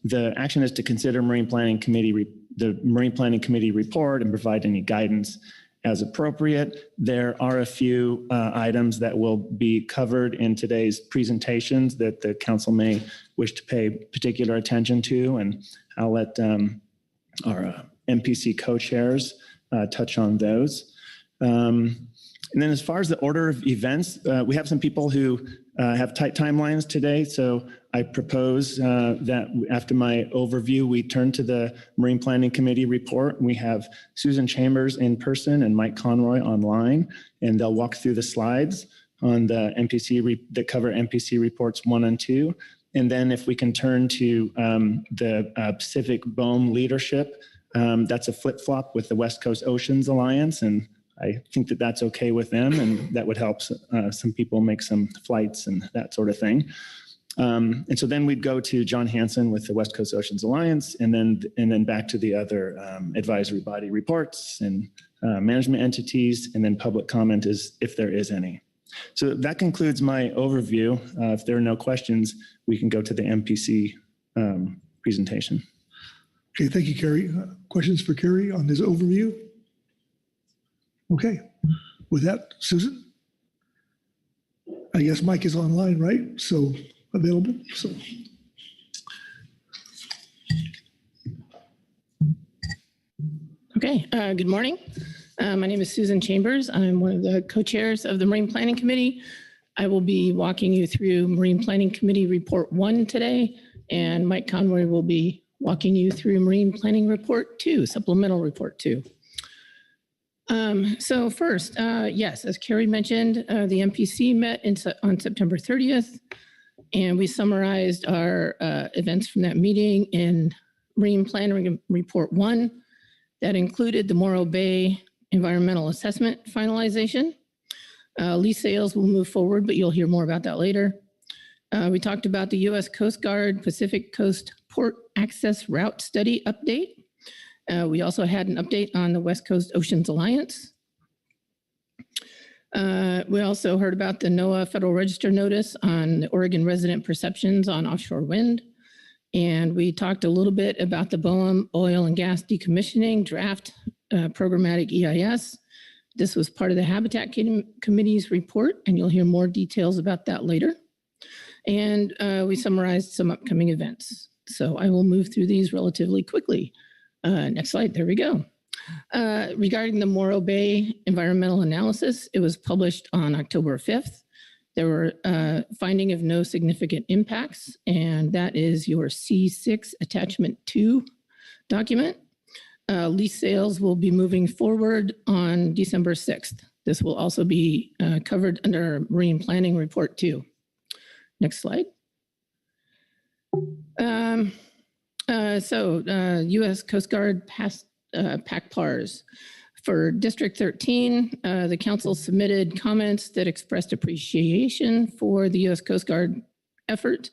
The action is to consider the Marine Planning Committee report and provide any guidance as appropriate. There are a few items that will be covered in today's presentations that the council may wish to pay particular attention to, and I'll let our MPC co-chairs touch on those. And then as far as the order of events, we have some people who have tight timelines today. So I propose that after my overview, we turn to the Marine Planning Committee report. We have Susan Chambers in person and Mike Conroy online, and they'll walk through the slides on the MPC that cover MPC reports 1 and 2. And then if we can turn to the Pacific BOEM leadership, that's a flip-flop with the West Coast Oceans Alliance, and I think that that's okay with them, and that would help some people make some flights and that sort of thing. And so then we'd go to John Hansen with the West Coast Oceans Alliance, and then back to the other advisory body reports and management entities, and then public comment is if there is any. So that concludes my overview. If there are no questions, we can go to the MPC presentation. Okay, thank you, Kerry. Questions for Kerry on his overview? Okay, with that, Susan? I guess Mike is online, right? So available, so. Okay, good morning. My name is Susan Chambers. I'm one of the co-chairs of the Marine Planning Committee. I will be walking you through Marine Planning Committee Report 1 today, and Mike Conroy will be walking you through Marine Planning Report 2, Supplemental Report 2. So first, yes, as Kerry mentioned, the MPC met on September 30th, and we summarized our events from that meeting in Marine Planning Report 1 that included the Morro Bay environmental assessment finalization. Lease sales will move forward, but you'll hear more about that later. We talked about the U.S. Coast Guard Pacific Coast Port Access Route Study update. We also had an update on the West Coast Oceans Alliance. We also heard about the NOAA Federal Register notice on the Oregon resident perceptions on offshore wind. And we talked a little bit about the BOEM oil and gas decommissioning draft programmatic EIS. This was part of the Habitat Committee's report, and you'll hear more details about that later. And we summarized some upcoming events. So I will move through these relatively quickly. Next slide, there we go. Regarding the Morro Bay environmental analysis, it was published on October 5th. There were finding of no significant impacts, and that is your C6 Attachment 2 document. Lease sales will be moving forward on December 6th. This will also be covered under Marine Planning Report 2. Next slide. U.S. Coast Guard PAC PARs. For District 13, the council submitted comments that expressed appreciation for the U.S. Coast Guard effort.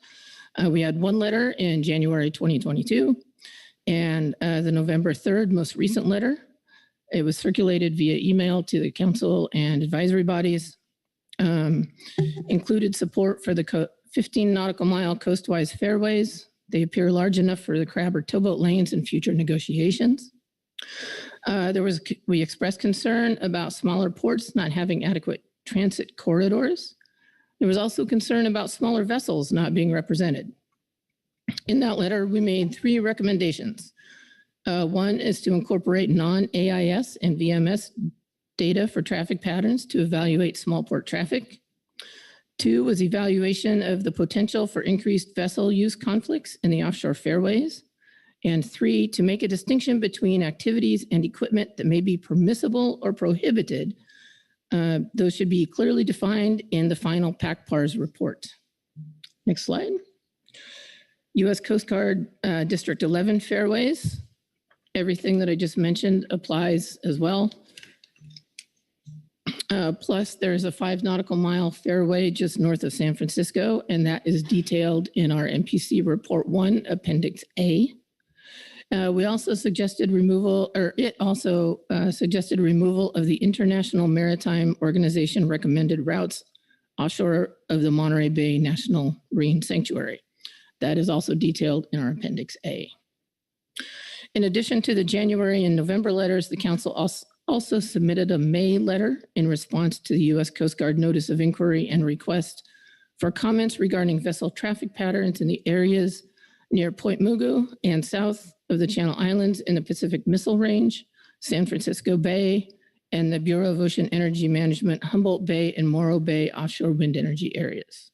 We had one letter in January 2022, and the November 3rd most recent letter. It was circulated via email to the council and advisory bodies. Included support for the 15 nautical mile coastwise fairways. They appear large enough for the crab or towboat lanes in future negotiations. We expressed concern about smaller ports not having adequate transit corridors. There was also concern about smaller vessels not being represented. In that letter, we made 3 recommendations. One is to incorporate non-AIS and VMS data for traffic patterns to evaluate small port traffic. 2 was evaluation of the potential for increased vessel use conflicts in the offshore fairways. And 3, to make a distinction between activities and equipment that may be permissible or prohibited. Those should be clearly defined in the final PACPARS report. Next slide. U.S. Coast Guard District 11 fairways. Everything that I just mentioned applies as well. Plus, there's a 5 nautical mile fairway just north of San Francisco, and that is detailed in our MPC Report 1, Appendix A. We also suggested removal, or it also suggested removal of the International Maritime Organization recommended routes offshore of the Monterey Bay National Marine Sanctuary. That is also detailed in our Appendix A. In addition to the January and November letters, the Council also submitted a May letter in response to the U.S. Coast Guard Notice of Inquiry and request for comments regarding vessel traffic patterns in the areas near Point Mugu and south of the Channel Islands in the Pacific Missile Range, San Francisco Bay, and the Bureau of Ocean Energy Management, Humboldt Bay and Morro Bay offshore wind energy areas.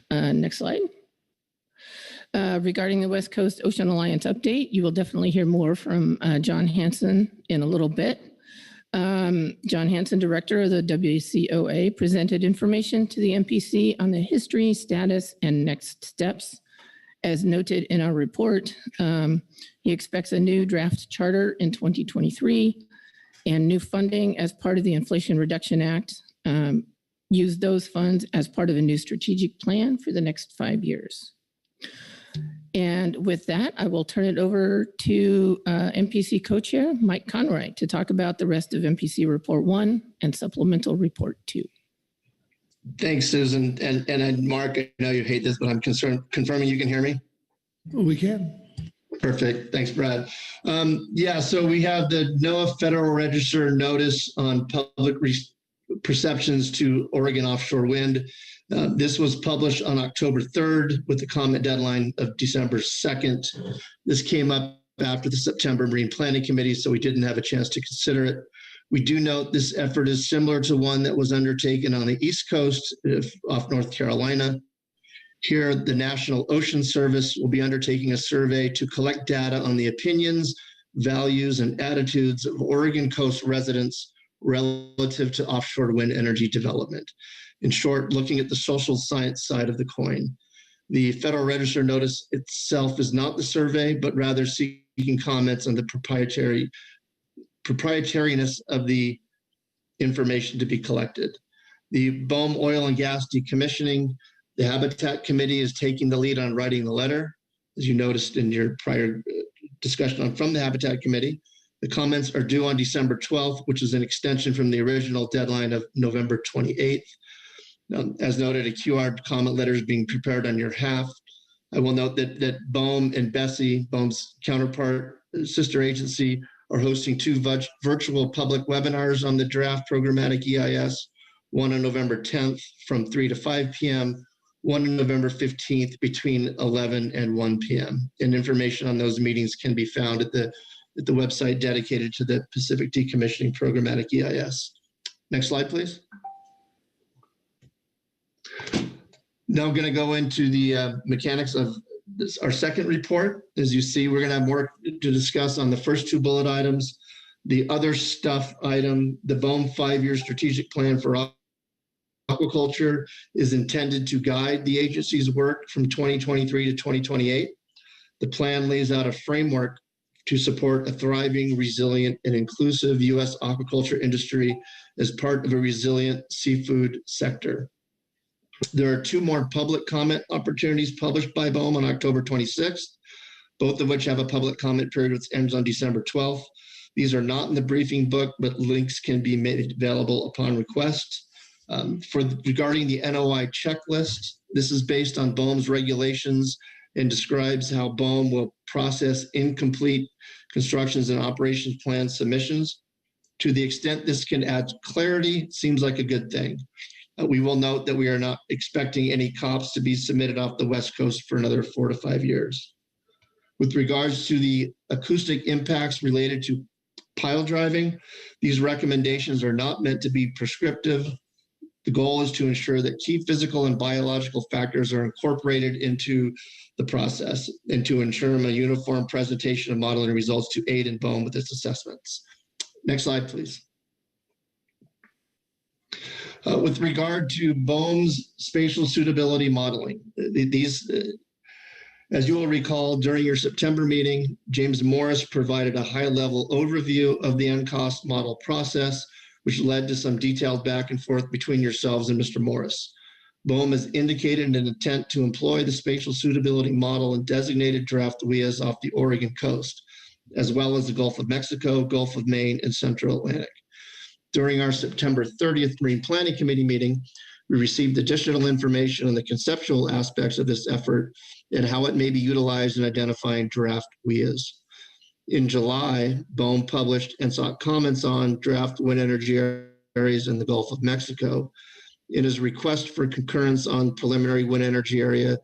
Next slide. Regarding the West Coast Ocean Alliance update, you will definitely hear more from John Hansen in a little bit. John Hansen, director of the WCOA, presented information to the MPC on the history, status, and next steps. As noted in our report, he expects a new draft charter in 2023 and new funding as part of the Inflation Reduction Act. Use those funds as part of a new strategic plan for the next 5 years. And with that, I will turn it over to MPC co-chair Mike Conroy to talk about the rest of MPC Report 1 and Supplemental Report 2. Thanks, Susan. And Mark, I know you hate this, but I'm confirming you can hear me? We can. Perfect. Thanks, Brad. Yeah, so we have the NOAA Federal Register notice on public perceptions to Oregon offshore wind. This was published on October 3rd with the comment deadline of December 2nd. This came up after the September Marine Planning Committee, so we didn't have a chance to consider it. We do note this effort is similar to one that was undertaken on the East Coast off North Carolina. Here, the National Ocean Service will be undertaking a survey to collect data on the opinions, values, and attitudes of Oregon coast residents relative to offshore wind energy development. In short, looking at the social science side of the coin. The Federal Register notice itself is not the survey, but rather seeking comments on the proprietariness of the information to be collected. The BOEM oil and gas decommissioning, the Habitat Committee is taking the lead on writing the letter, as you noticed in your prior discussion from the Habitat Committee. The comments are due on December 12th, which is an extension from the original deadline of November 28th. As noted, a QR comment letter is being prepared on your behalf. I will note that BOEM and Bessie, BOEM's counterpart sister agency, are hosting 2 virtual public webinars on the draft programmatic EIS, one on November 10th from 3 to 5 p.m., one on November 15th between 11 and 1 p.m. And information on those meetings can be found at the website dedicated to the Pacific Decommissioning Programmatic EIS. Next slide, please. Now I'm going to go into the mechanics of our second report. As you see, we're going to have more to discuss on the first 2 bullet items. The other stuff item, the BOEM 5-year strategic plan for aquaculture, is intended to guide the agency's work from 2023 to 2028. The plan lays out a framework to support a thriving, resilient, and inclusive U.S. aquaculture industry as part of a resilient seafood sector. There are 2 more public comment opportunities published by BOEM on October 26th, both of which have a public comment period which ends on December 12th. These are not in the briefing book, but links can be made available upon request. Regarding the NOI checklist, this is based on BOEM's regulations and describes how BOEM will process incomplete constructions and operations plan submissions. To the extent this can add clarity, seems like a good thing. We will note that we are not expecting any COPs to be submitted off the West Coast for another 4 to 5 years. With regards to the acoustic impacts related to pile driving, these recommendations are not meant to be prescriptive. The goal is to ensure that key physical and biological factors are incorporated into the process and to ensure a uniform presentation of modeling results to aid in BOEM with its assessments. Next slide, please. With regard to BOEM's spatial suitability modeling, as you will recall, during your September meeting, James Morris provided a high-level overview of the NCOST model process, which led to some detailed back and forth between yourselves and Mr. Morris. BOEM has indicated an intent to employ the spatial suitability model in designated draft WIAs off the Oregon coast, as well as the Gulf of Mexico, Gulf of Maine, and Central Atlantic. During our September 30th Marine Planning Committee meeting, we received additional information on the conceptual aspects of this effort and how it may be utilized in identifying draft WIAs. In July, BOEM published and sought comments on draft wind energy areas in the Gulf of Mexico. In his request for concurrence on preliminary wind energy areas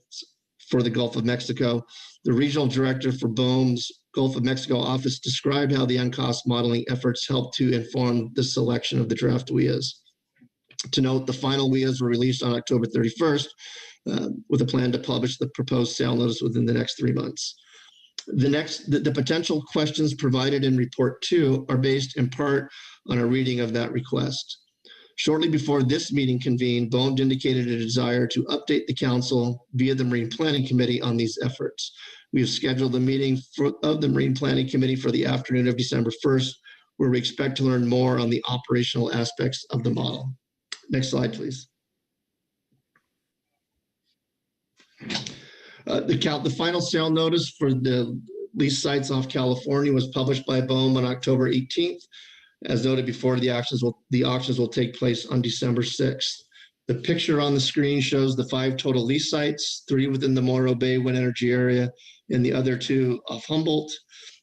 for the Gulf of Mexico, the regional director for BOEM's Gulf of Mexico office described how the NCOST modeling efforts helped to inform the selection of the draft WIAs. To note, the final WIAs were released on October 31st with a plan to publish the proposed sale notice within the next 3 months. The potential questions provided in report 2 are based in part on a reading of that request. Shortly before this meeting convened, BOEM indicated a desire to update the council via the Marine Planning Committee on these efforts. We have scheduled a meeting of the Marine Planning Committee for the afternoon of December 1st, where we expect to learn more on the operational aspects of the model. Next slide, please. The final sale notice for the lease sites off California was published by BOEM on October 18th. As noted before, the auctions will take place on December 6th. The picture on the screen shows the 5 total lease sites, 3 within the Morro Bay wind energy area and the other 2 off Humboldt.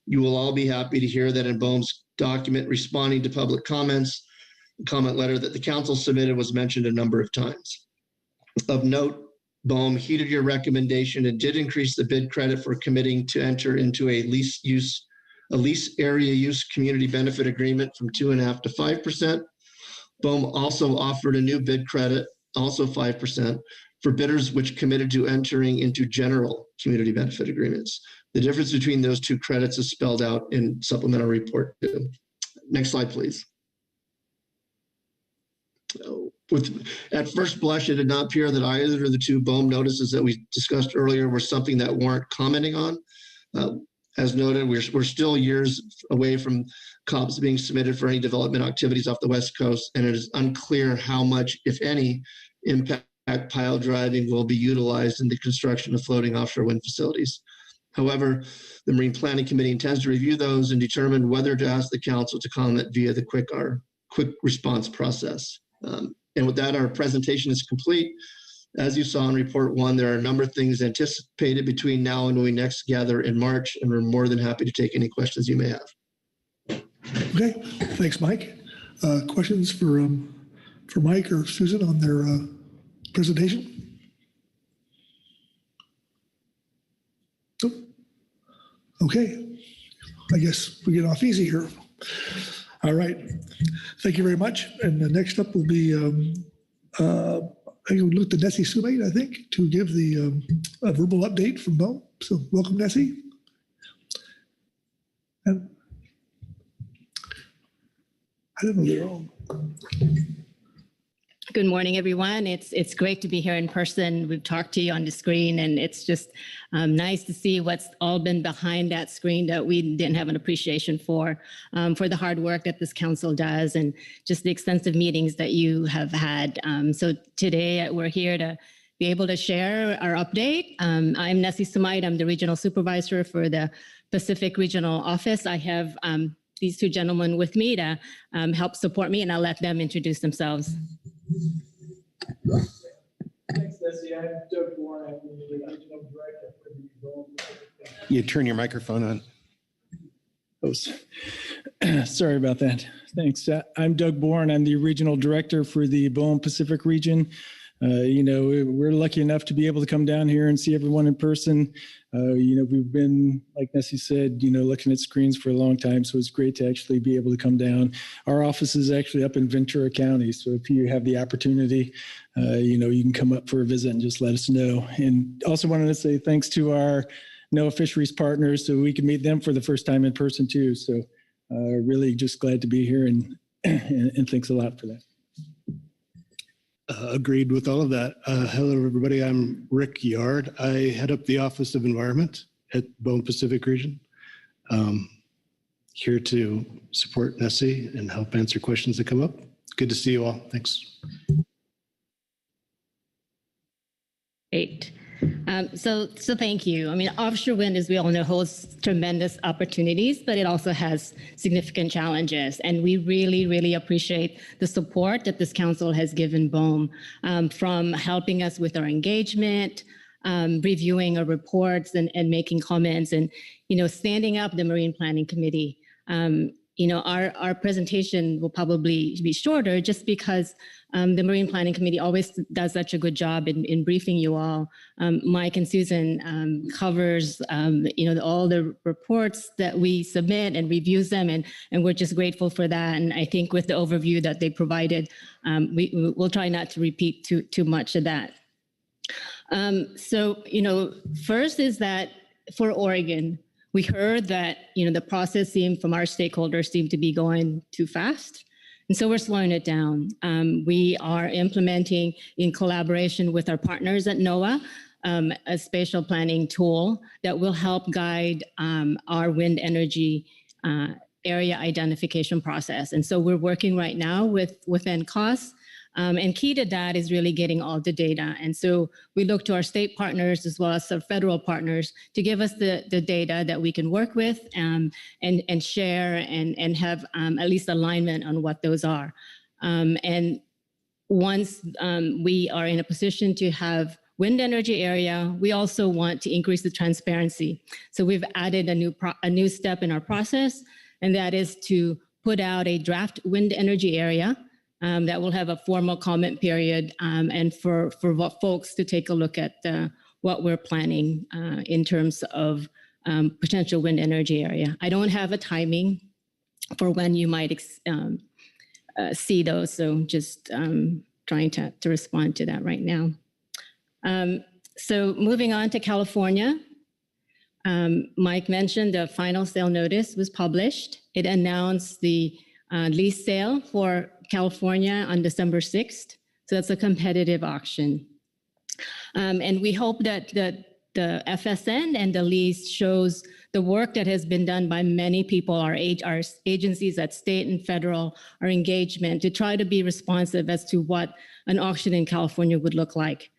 You will all be happy to hear that in BOEM's document responding to public comments, the comment letter that the council submitted was mentioned a number of times. Of note, BOEM heeded your recommendation and did increase the bid credit for committing to enter into a lease area use community benefit agreement from 2.5% to 5%. BOEM also offered a new bid credit, also 5%, for bidders which committed to entering into general community benefit agreements. The difference between those 2 credits is spelled out in supplemental report 2. Next slide, please. At first blush, it did not appear that either of the 2 BOEM notices that we discussed earlier were something that warrant commenting on. As noted, we're still years away from COPs being submitted for any development activities off the West Coast, and it is unclear how much, if any, impact pile driving will be utilized in the construction of floating offshore wind facilities. However, the Marine Planning Committee intends to review those and determine whether to ask the council to comment via the quick response process. And with that, our presentation is complete. As you saw in report 1, there are a number of things anticipated between now and when we next gather in March, and we're more than happy to take any questions you may have. Okay, thanks, Mike. Questions for Mike or Susan on their presentation? Nope. Okay, I guess we get off easy here. All right, thank you very much. And the next up will be, I will look to Nessie Sumate, I think, to give the a verbal update from BOEM. So welcome, Nessie. And I don't know their own. Good morning, everyone. It's great to be here in person. We've talked to you on the screen, and it's just nice to see what's all been behind that screen that we didn't have an appreciation for the hard work that this council does and just the extensive meetings that you have had. So today we're here to be able to share our update. I'm Nessie Sumite. I'm the regional supervisor for the Pacific Regional Office. I have these 2 gentlemen with me to help support me, and I'll let them introduce themselves. Thanks, Nessie. I'm Doug Warren. I'm the regional director for the You turn your microphone on. Oops. Sorry about that. Thanks. I'm Doug Bourne. I'm the regional director for the Bowen Pacific region. We're lucky enough to be able to come down here and see everyone in person. We've been, like Nessie said, looking at screens for a long time. So it's great to actually be able to come down. Our office is actually up in Ventura County. So if you have the opportunity, you can come up for a visit and just let us know. And also wanted to say thanks to our NOAA Fisheries partners, so we can meet them for the first time in person too. So really just glad to be here and thanks a lot for that. Agreed with all of that. Hello, everybody. I'm Rick Yard. I head up the Office of Environment at Bowen Pacific Region. Here to support Nessie and help answer questions that come up. Good to see you all. Thanks. Great. So thank you. I mean, offshore wind, as we all know, holds tremendous opportunities, but it also has significant challenges. And we really, really appreciate the support that this council has given BOEM, from helping us with our engagement, reviewing our reports and making comments, and, standing up the Marine Planning Committee. Our presentation will probably be shorter just because the Marine Planning Committee always does such a good job in briefing you all. Mike and Susan covers, all the reports that we submit and reviews them, and we're just grateful for that. And I think with the overview that they provided, we'll try not to repeat too much of that. First is that for Oregon, we heard that, the process from our stakeholders seemed to be going too fast. And so we're slowing it down. We are implementing, in collaboration with our partners at NOAA, a spatial planning tool that will help guide our wind energy area identification process. And so we're working right now with NCOS. And key to that is really getting all the data. And so we look to our state partners as well as our federal partners to give us the data that we can work with and share and have at least alignment on what those are. And once we are in a position to have wind energy area, we also want to increase the transparency. So we've added a new step in our process, and that is to put out a draft wind energy area that will have a formal comment period, and for folks to take a look at what we're planning in terms of potential wind energy area. I don't have a timing for when you might see those, so just trying to respond to that right now. So moving on to California, Mike mentioned the final sale notice was published. It announced the lease sale for California on December 6th. So that's a competitive auction. And we hope that the FSN and the lease shows the work that has been done by many people, our agencies at state and federal, our engagement to try to be responsive as to what an auction in California would look like.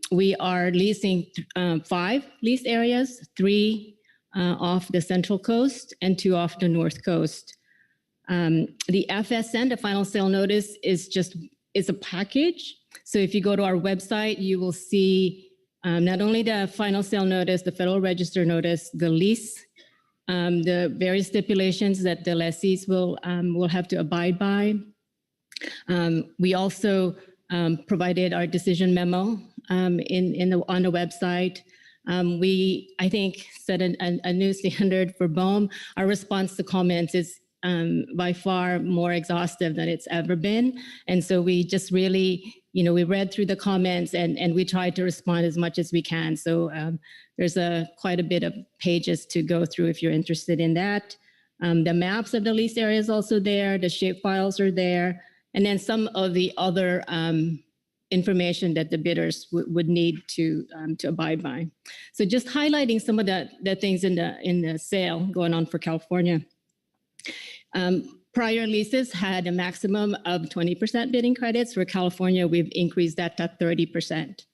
We are leasing 5 lease areas, 3 off the Central Coast and 2 off the North Coast. The FSN, the final sale notice, is a package. So if you go to our website, you will see not only the final sale notice, the Federal Register notice, the lease, the various stipulations that the lessees will have to abide by. We also provided our decision memo on the website. We, I think, set a new standard for BOEM. Our response to comments is by far more exhaustive than it's ever been. And so we just really, we read through the comments and we tried to respond as much as we can. So there's quite a bit of pages to go through if you're interested in that. The maps of the lease area is also there. The shape files are there. And then some of the other information that the bidders would need to abide by. So just highlighting some of the things in the sale going on for California. Prior leases had a maximum of 20% bidding credits. For California, we've increased that to 30%.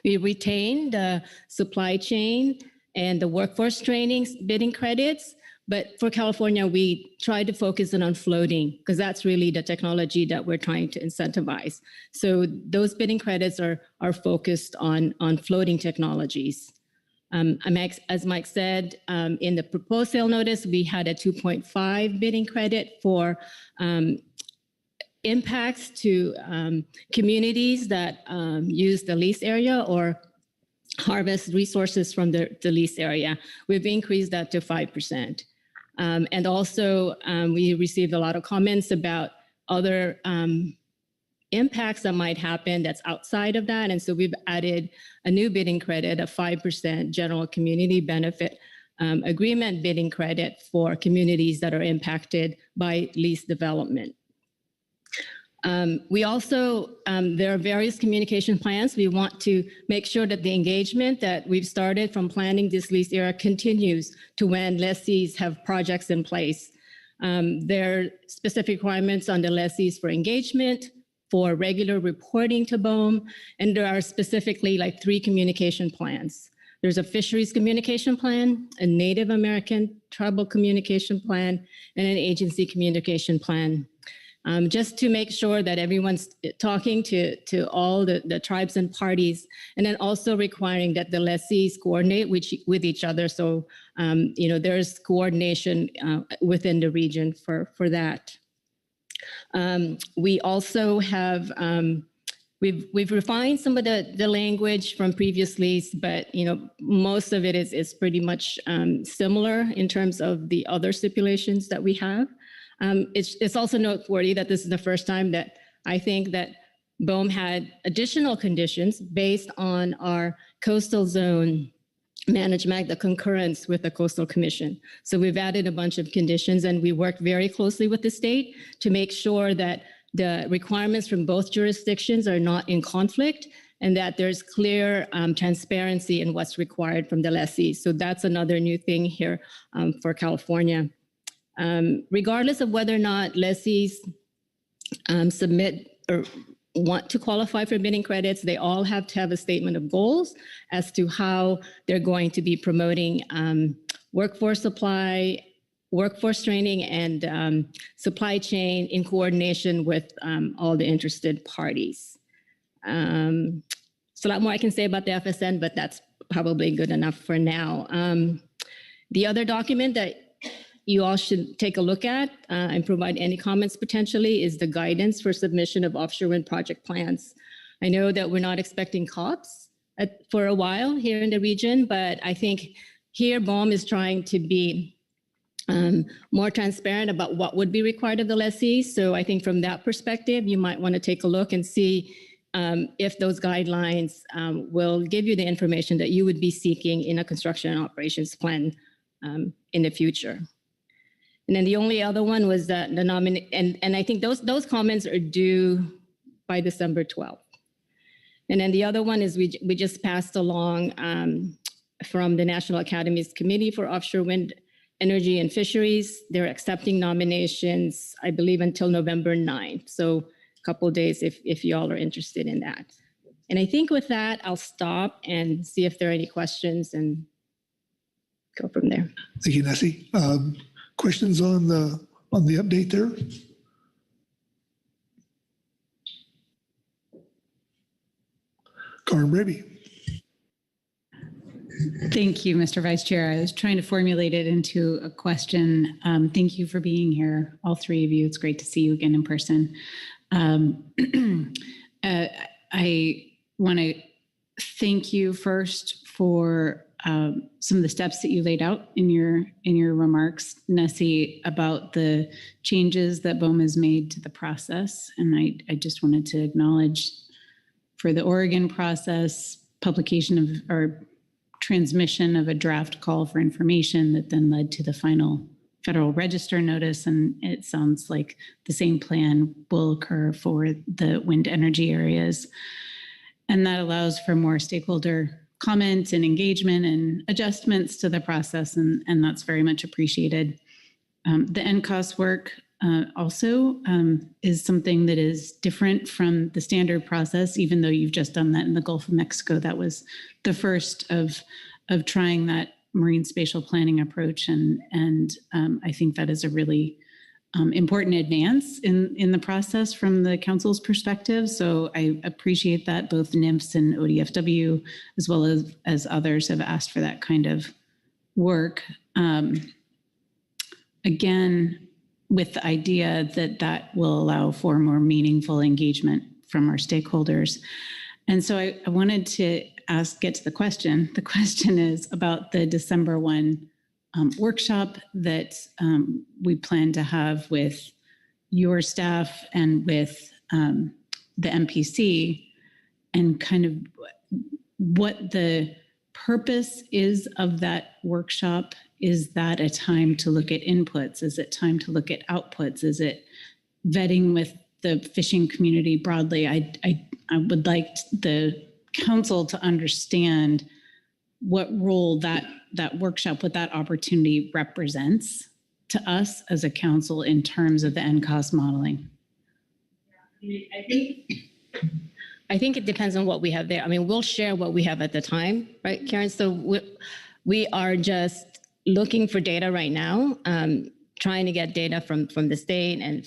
We retained the supply chain and the workforce training bidding credits, but for California, we tried to focus on floating because that's really the technology that we're trying to incentivize. So those bidding credits are focused on floating technologies. As Mike said, in the proposed sale notice, we had a 2.5 bidding credit for impacts to communities that use the lease area or harvest resources from the lease area. We've increased that to 5%. And also, we received a lot of comments about other impacts that might happen that's outside of that. And so we've added a new bidding credit of 5% general community benefit agreement bidding credit for communities that are impacted by lease development. We also, there are various communication plans. We want to make sure that the engagement that we've started from planning this lease era continues to when lessees have projects in place. There are specific requirements on the lessees for engagement, for regular reporting to BOEM, and there are specifically like 3 communication plans. There's a fisheries communication plan, a Native American tribal communication plan, and an agency communication plan. Just to make sure that everyone's talking to all the tribes and parties, and then also requiring that the lessees coordinate with each other. So, there's coordination within the region for that. We also have, we've refined some of the language from previous lease, but, most of it is pretty much similar in terms of the other stipulations that we have. It's also noteworthy that this is the first time that I think that BOEM had additional conditions based on our coastal zone management, the concurrence with the Coastal Commission. So we've added a bunch of conditions, and we worked very closely with the state to make sure that the requirements from both jurisdictions are not in conflict and that there's clear transparency in what's required from the lessee. So that's another new thing here for California. Regardless of whether or not lessees submit or want to qualify for bidding credits, they all have to have a statement of goals as to how they're going to be promoting workforce supply, workforce training, and supply chain in coordination with all the interested parties. So a lot more I can say about the FSN, but that's probably good enough for now. The other document that you all should take a look at and provide any comments potentially is the guidance for submission of offshore wind project plans. I know that we're not expecting COPs for a while here in the region, but I think here BOEM is trying to be more transparent about what would be required of the lessee. So I think from that perspective, you might want to take a look and see if those guidelines will give you the information that you would be seeking in a construction and operations plan in the future. And then the only other one was that the and I think those comments are due by December 12th. And then the other one is we just passed along from the National Academy's Committee for Offshore Wind Energy and Fisheries. They're accepting nominations, I believe, until November 9th. So a couple of days if y'all are interested in that. And I think with that, I'll stop and see if there are any questions and go from there. Thank you, Nessie. Questions on the update there? Karen Braby. Thank you, Mr. Vice Chair. I was trying to formulate it into a question. Thank you for being here, all 3 of you. It's great to see you again in person. I want to thank you first for some of the steps that you laid out in your remarks, Nessie, about the changes that BOEM has made to the process. And I just wanted to acknowledge for the Oregon process, publication of or transmission of a draft call for information that then led to the final Federal Register notice. And it sounds like the same plan will occur for the wind energy areas. And that allows for more stakeholder comment and engagement and adjustments to the process, and that's very much appreciated. The NCOS work also is something that is different from the standard process, even though you've just done that in the Gulf of Mexico. That was the first of trying that marine spatial planning approach, and I think that is a really important advance in the process from the council's perspective. So I appreciate that both NMFS and ODFW, as well as others, have asked for that kind of work. Again, with the idea that will allow for more meaningful engagement from our stakeholders. And so I wanted to get to the question. The question is about the December 1 workshop that we plan to have with your staff and with the MPC, and kind of what the purpose is of that workshop. Is that a time to look at inputs? Is it time to look at outputs? Is it vetting with the fishing community broadly? I would like the council to understand what role that workshop, what that opportunity represents to us as a council in terms of the NCOS modeling. I think it depends on what we have there. I mean, we'll share what we have at the time, right, Karen? So we are just looking for data right now, trying to get data from the state and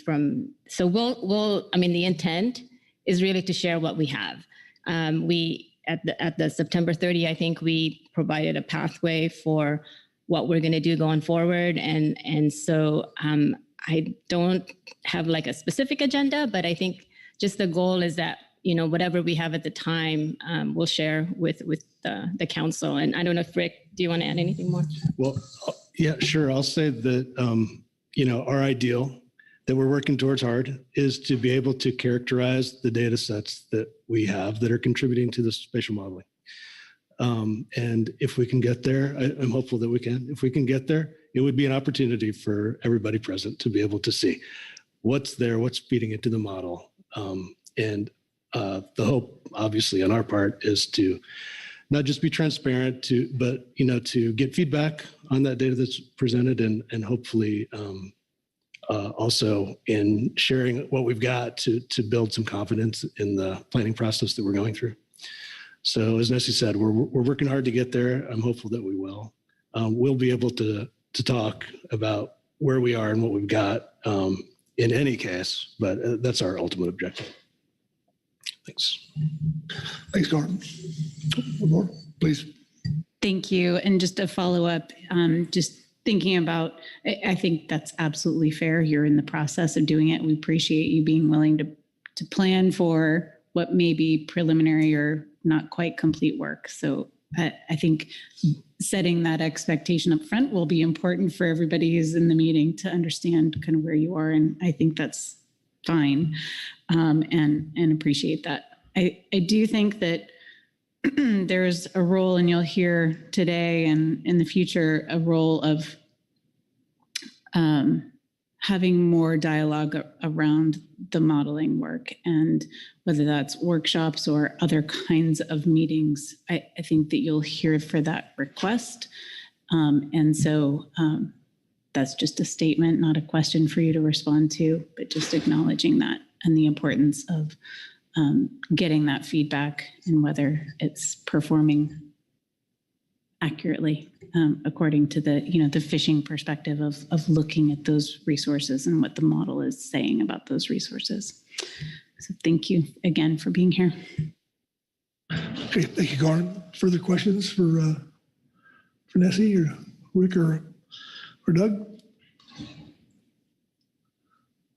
so I mean, the intent is really to share what we have. At the September 30, I think we provided a pathway for what we're going to do going forward. And so I don't have like a specific agenda, but I think just the goal is that, whatever we have at the time, we'll share with the council. And I don't know if Rick, do you want to add anything more? Well, yeah, sure. I'll say that, our ideal that we're working towards hard is to be able to characterize the data sets that we have that are contributing to the spatial modeling. And if we can get there, I'm hopeful that we can. If we can get there, it would be an opportunity for everybody present to be able to see what's there, what's feeding into the model. And the hope, obviously, on our part is to not just be transparent, but to get feedback on that data that's presented, and hopefully also in sharing what we've got to build some confidence in the planning process that we're going through. So as Nessie said, we're working hard to get there. I'm hopeful that we will. We'll be able to talk about where we are and what we've got in any case, but that's our ultimate objective. Thanks. Thanks, Gordon. One more, please. Thank you. And just a follow-up, just thinking about, I think that's absolutely fair. You're in the process of doing it. We appreciate you being willing to plan for what may be preliminary or not quite complete work. So I think setting that expectation up front will be important for everybody who's in the meeting to understand kind of where you are. And I think that's fine, and appreciate that. I do think that there's a role, and you'll hear today and in the future, a role of having more dialogue around the modeling work, and whether that's workshops or other kinds of meetings. I think that you'll hear for that request. And so that's just a statement, not a question for you to respond to, but just acknowledging that and the importance of getting that feedback and whether it's performing accurately according to the fishing perspective of looking at those resources and what the model is saying about those resources. So thank you again for being here. Okay, thank you, Gordon. Further questions for Nessie or Rick or Doug?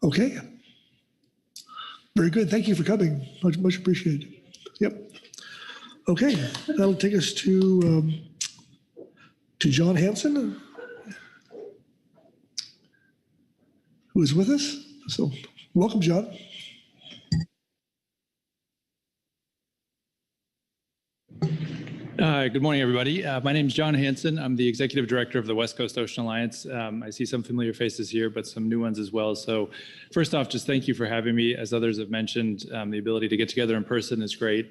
Okay. Very good. Thank you for coming. Much appreciated. Yep. Okay, that'll take us to John Hanson, who is with us. So welcome, John. Good morning, everybody. My name is John Hanson. I'm the Executive Director of the West Coast Ocean Alliance. I see some familiar faces here, but some new ones as well. So first off, just thank you for having me. As others have mentioned, the ability to get together in person is great.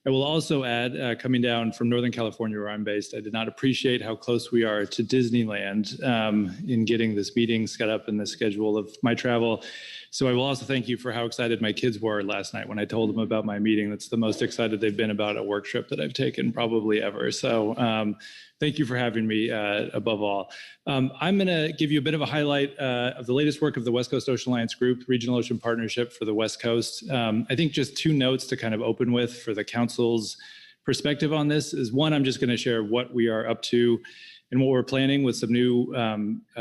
I will also add, coming down from Northern California, where I'm based, I did not appreciate how close we are to Disneyland in getting this meeting set up in the schedule of my travel. So I will also thank you for how excited my kids were last night when I told them about my meeting. That's the most excited they've been about a work trip that I've taken probably ever. So thank you for having me above all. I'm going to give you a bit of a highlight of the latest work of the West Coast Ocean Alliance Group, Regional Ocean Partnership for the West Coast. I think just two notes to kind of open with for the council's perspective on this is one, I'm just going to share what we are up to and what we're planning with some new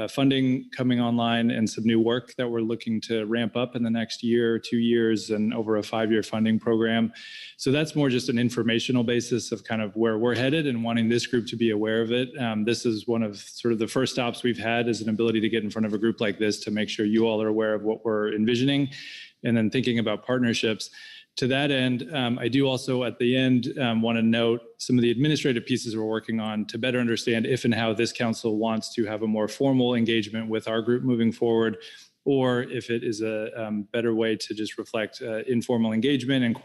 funding coming online and some new work that we're looking to ramp up in the next year, 2 years, and over a 5-year funding program. So that's more just an informational basis of kind of where we're headed and wanting this group to be aware of it. This is one of sort of the first stops we've had as an ability to get in front of a group like this to make sure you all are aware of what we're envisioning and then thinking about partnerships. To that end, I do also at the end want to note some of the administrative pieces we're working on to better understand if and how this council wants to have a more formal engagement with our group moving forward, or if it is a better way to just reflect informal engagement and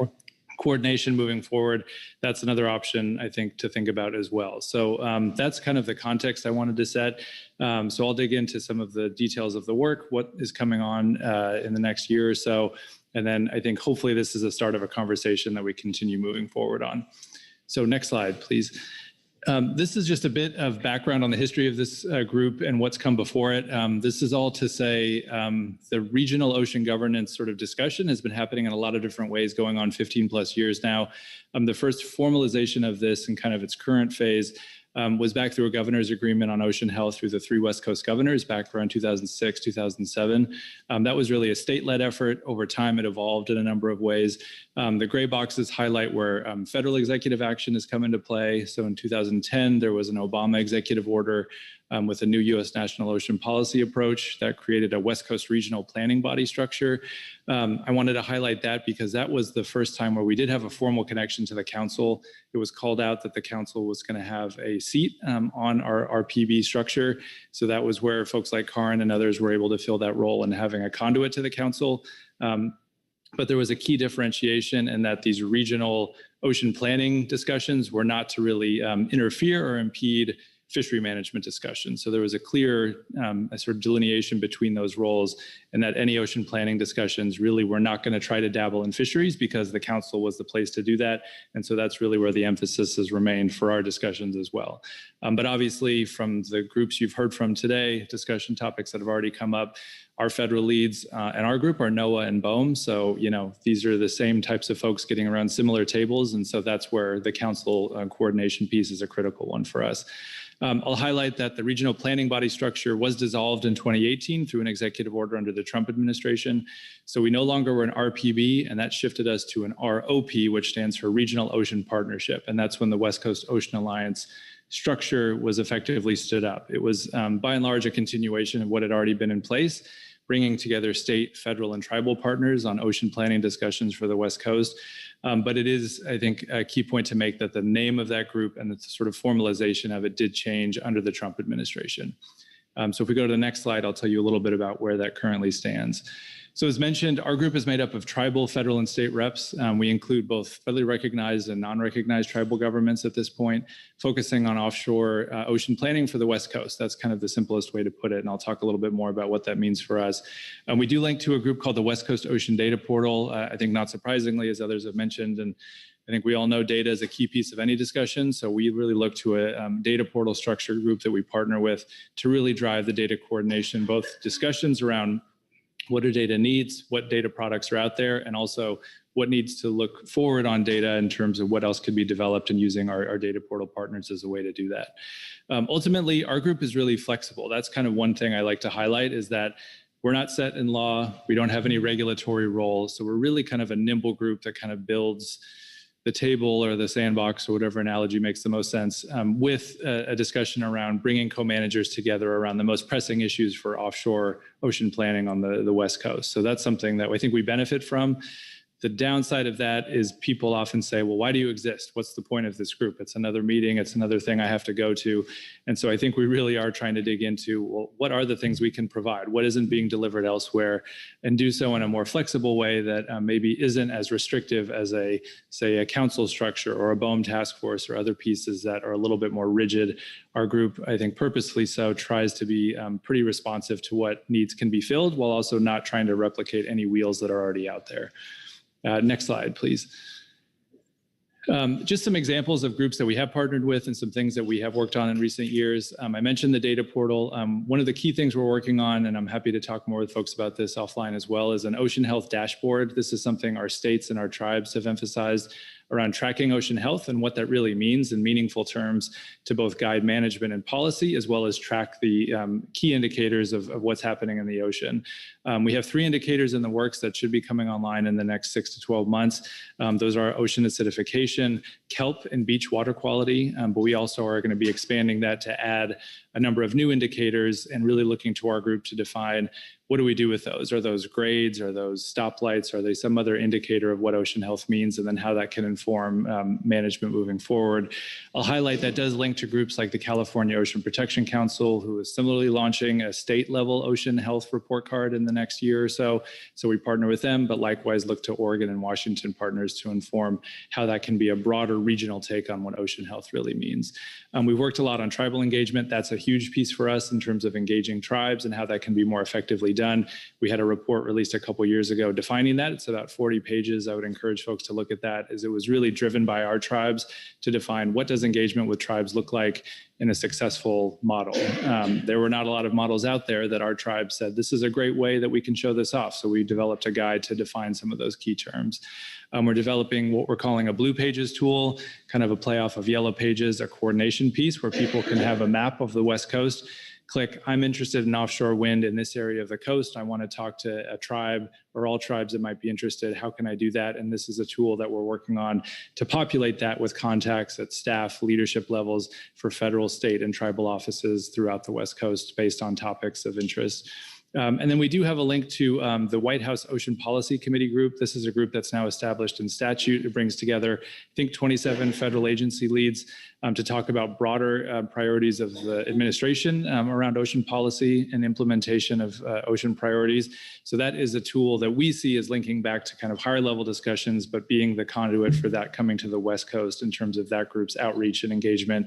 coordination moving forward. That's another option, I think, to think about as well. So that's kind of the context I wanted to set. So I'll dig into some of the details of the work, what is coming on in the next year or so. And then I think hopefully this is the start of a conversation that we continue moving forward on. So next slide, please. This is just a bit of background on the history of this group and what's come before it. This is all to say the regional ocean governance sort of discussion has been happening in a lot of different ways going on 15 plus years now. The first formalization of this and kind of its current phase was back through a governor's agreement on ocean health through the 3 West Coast governors back around 2006, 2007. That was really a state-led effort. Over time, it evolved in a number of ways. The gray boxes highlight where federal executive action has come into play. So in 2010, there was an Obama executive order with a new U.S. national ocean policy approach that created a West Coast regional planning body structure. I wanted to highlight that because that was the first time where we did have a formal connection to the council. It was called out that the council was going to have a seat on our PB structure. So that was where folks like Karin and others were able to fill that role in having a conduit to the council. But there was a key differentiation in that these regional ocean planning discussions were not to really interfere or impede fishery management discussions. So there was a clear sort of delineation between those roles, and that any ocean planning discussions really were not going to try to dabble in fisheries because the council was the place to do that. And so that's really where the emphasis has remained for our discussions as well. But obviously from the groups you've heard from today, discussion topics that have already come up, our federal leads and our group are NOAA and BOEM. So, you know, these are the same types of folks getting around similar tables. And so that's where the council coordination piece is a critical one for us. I'll highlight that the regional planning body structure was dissolved in 2018 through an executive order under the Trump administration. So we no longer were an RPB, and that shifted us to an ROP, which stands for Regional Ocean Partnership. And that's when the West Coast Ocean Alliance structure was effectively stood up. It was by and large a continuation of what had already been in place, bringing together state, federal, and tribal partners on ocean planning discussions for the West Coast. But it is, I think, a key point to make that the name of that group and the sort of formalization of it did change under the Trump administration. So if we go to the next slide, I'll tell you a little bit about where that currently stands. So as mentioned, our group is made up of tribal, federal, and state reps. We include both federally recognized and non-recognized tribal governments at this point, focusing on offshore ocean planning for the West Coast. That's kind of the simplest way to put it, and I'll talk a little bit more about what that means for us. We do link to a group called the West Coast Ocean Data Portal, I think not surprisingly, as others have mentioned, and I think we all know data is a key piece of any discussion, so we really look to a data portal structure group that we partner with to really drive the data coordination, both discussions around what do data needs, what data products are out there, and also what needs to look forward on data in terms of what else could be developed and using our data portal partners as a way to do that. Ultimately, our group is really flexible. That's kind of one thing I like to highlight is that we're not set in law. We don't have any regulatory role. So we're really kind of a nimble group that kind of builds the table or the sandbox or whatever analogy makes the most sense with a discussion around bringing co-managers together around the most pressing issues for offshore ocean planning on the West Coast. So that's something that I think we benefit from. The downside of that is people often say, well, why do you exist? What's the point of this group? It's another meeting. It's another thing I have to go to. And so I think we really are trying to dig into, well, what are the things we can provide? What isn't being delivered elsewhere? And do so in a more flexible way that maybe isn't as restrictive as say a council structure or a BOEM task force or other pieces that are a little bit more rigid. Our group, I think purposefully so, tries to be pretty responsive to what needs can be filled while also not trying to replicate any wheels that are already out there. Next slide, please. Just some examples of groups that we have partnered with and some things that we have worked on in recent years. I mentioned the data portal. One of the key things we're working on, and I'm happy to talk more with folks about this offline as well, is an ocean health dashboard. This is something our states and our tribes have emphasized around tracking ocean health and what that really means in meaningful terms to both guide management and policy, as well as track the key indicators of what's happening in the ocean. We have 3 indicators in the works that should be coming online in the next 6 to 12 months. Those are ocean acidification, kelp, and beach water quality. But we also are going to be expanding that to add a number of new indicators and really looking to our group to define what do we do with those? Are those grades? Are those stoplights? Are they some other indicator of what ocean health means? And then how that can inform management moving forward. I'll highlight that does link to groups like the California Ocean Protection Council, who is similarly launching a state-level ocean health report card in the next year or so. So we partner with them, but likewise look to Oregon and Washington partners to inform how that can be a broader regional take on what ocean health really means. We've worked a lot on tribal engagement. That's a huge piece for us in terms of engaging tribes and how that can be more effectively done. We had a report released a couple years ago defining that. It's about 40 pages. I would encourage folks to look at that, as it was really driven by our tribes to define what does engagement with tribes look like in a successful model. There were not a lot of models out there that our tribe said, this is a great way that we can show this off. So we developed a guide to define some of those key terms. We're developing what we're calling a Blue Pages tool, kind of a play off of Yellow Pages, a coordination piece where people can have a map of the West Coast. Click, I'm interested in offshore wind in this area of the coast. I want to talk to a tribe or all tribes that might be interested. How can I do that? And this is a tool that we're working on to populate that with contacts at staff leadership levels for federal, state, and tribal offices throughout the West Coast based on topics of interest. And then we do have a link to the White House Ocean Policy Committee group. This is a group that's now established in statute. It brings together, I think, 27 federal agency leads to talk about broader priorities of the administration around ocean policy and implementation of ocean priorities. So that is a tool that we see as linking back to kind of higher level discussions, but being the conduit for that coming to the West Coast in terms of that group's outreach and engagement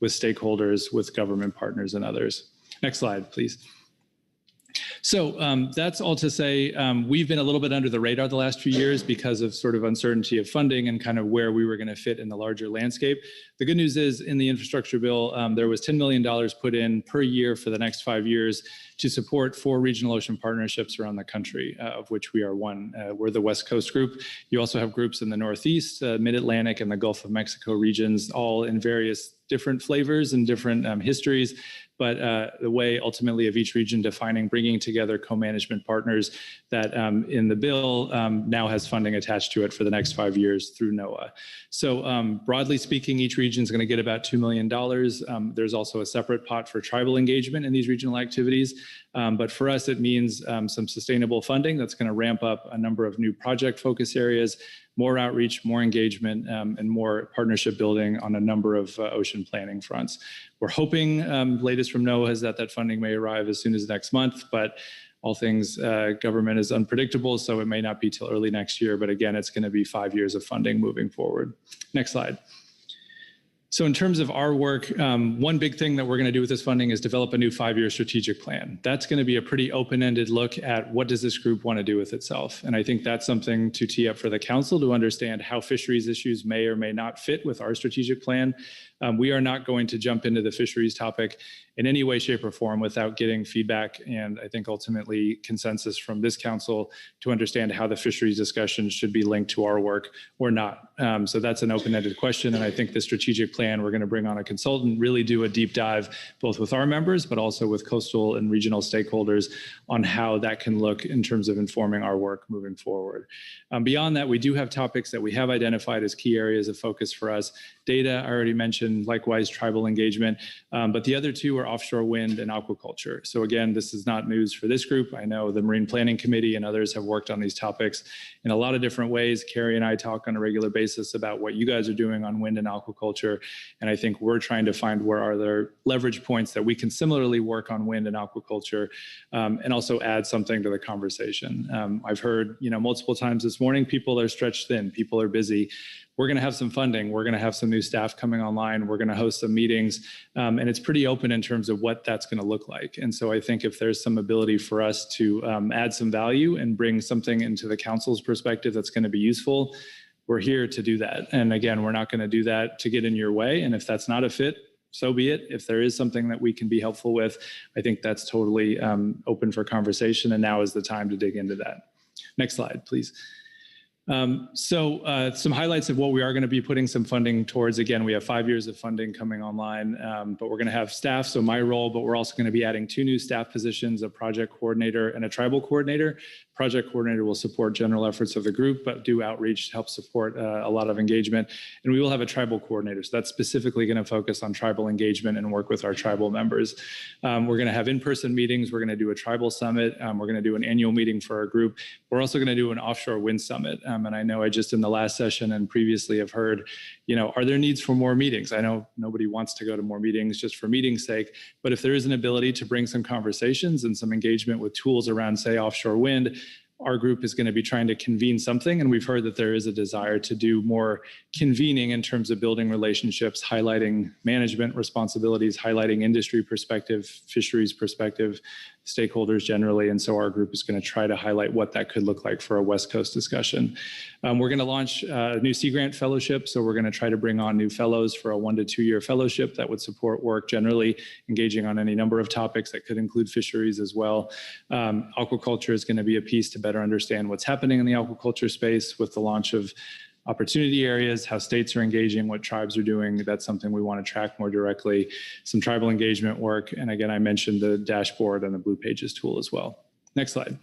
with stakeholders, with government partners and others. Next slide, please. So that's all to say, we've been a little bit under the radar the last few years because of sort of uncertainty of funding and kind of where we were going to fit in the larger landscape. The good news is in the infrastructure bill, there was $10 million put in per year for the next 5 years to support 4 regional ocean partnerships around the country, of which we are one. We're the West Coast group. You also have groups in the Northeast, Mid-Atlantic, and the Gulf of Mexico regions, all in various different flavors and different histories. But the way ultimately of each region defining, bringing together co-management partners that in the bill now has funding attached to it for the next 5 years through NOAA. So broadly speaking, each region is going to get about $2 million. There's also a separate pot for tribal engagement in these regional activities. But for us, it means some sustainable funding that's going to ramp up a number of new project focus areas, more outreach, more engagement, and more partnership building on a number of ocean planning fronts. We're hoping, latest from NOAA is that funding may arrive as soon as next month, but all things government is unpredictable, so it may not be till early next year. But again, it's going to be 5 years of funding moving forward. Next slide. So in terms of our work, one big thing that we're going to do with this funding is develop a new 5-year strategic plan. That's going to be a pretty open-ended look at what does this group want to do with itself. And I think that's something to tee up for the council to understand how fisheries issues may or may not fit with our strategic plan. We are not going to jump into the fisheries topic in any way, shape, or form without getting feedback and I think ultimately consensus from this council to understand how the fisheries discussion should be linked to our work or not. So that's an open-ended question. And I think the strategic plan, we're going to bring on a consultant, really do a deep dive, both with our members, but also with coastal and regional stakeholders on how that can look in terms of informing our work moving forward. Beyond that, we do have topics that we have identified as key areas of focus for us. Data, I already mentioned. mentioned, likewise, tribal engagement. But the other two are offshore wind and aquaculture. So again, this is not news for this group. I know the Marine Planning Committee and others have worked on these topics in a lot of different ways. Carrie and I talk on a regular basis about what you guys are doing on wind and aquaculture. And I think we're trying to find where are there leverage points that we can similarly work on wind and aquaculture, and also add something to the conversation. I've heard, multiple times this morning, people are stretched thin, people are busy. We're going to have some funding. We're going to have some new staff coming online. We're going to host some meetings. And it's pretty open in terms of what that's going to look like. And so I think if there's some ability for us to add some value and bring something into the council's perspective that's going to be useful, we're here to do that. And again, we're not going to do that to get in your way. And if that's not a fit, so be it. If there is something that we can be helpful with, I think that's totally open for conversation. And now is the time to dig into that. Next slide, please. Some highlights of what we are going to be putting some funding towards. Again, we have 5 years of funding coming online, but we're going to have staff. So my role, but we're also going to be adding 2 new staff positions, a project coordinator and a tribal coordinator. Project coordinator will support general efforts of the group, but do outreach to help support a lot of engagement. And we will have a tribal coordinator. So that's specifically going to focus on tribal engagement and work with our tribal members. We're going to have in-person meetings. We're going to do a tribal summit. We're going to do an annual meeting for our group. We're also going to do an offshore wind summit. And I know I just in the last session and previously have heard, are there needs for more meetings? I know nobody wants to go to more meetings just for meeting's sake, but if there is an ability to bring some conversations and some engagement with tools around, say, offshore wind, our group is going to be trying to convene something. And we've heard that there is a desire to do more convening in terms of building relationships, highlighting management responsibilities, highlighting industry perspective, fisheries perspective, stakeholders generally. And so our group is going to try to highlight what that could look like for a West Coast discussion. We're going to launch a new Sea Grant fellowship. So we're going to try to bring on new fellows for a 1 to 2 year fellowship that would support work generally engaging on any number of topics that could include fisheries as well. Aquaculture is going to be a piece to better understand what's happening in the aquaculture space with the launch of opportunity areas, how states are engaging, what tribes are doing. That's something we want to track more directly. Some tribal engagement work. And again, I mentioned the dashboard and the Blue Pages tool as well. Next slide.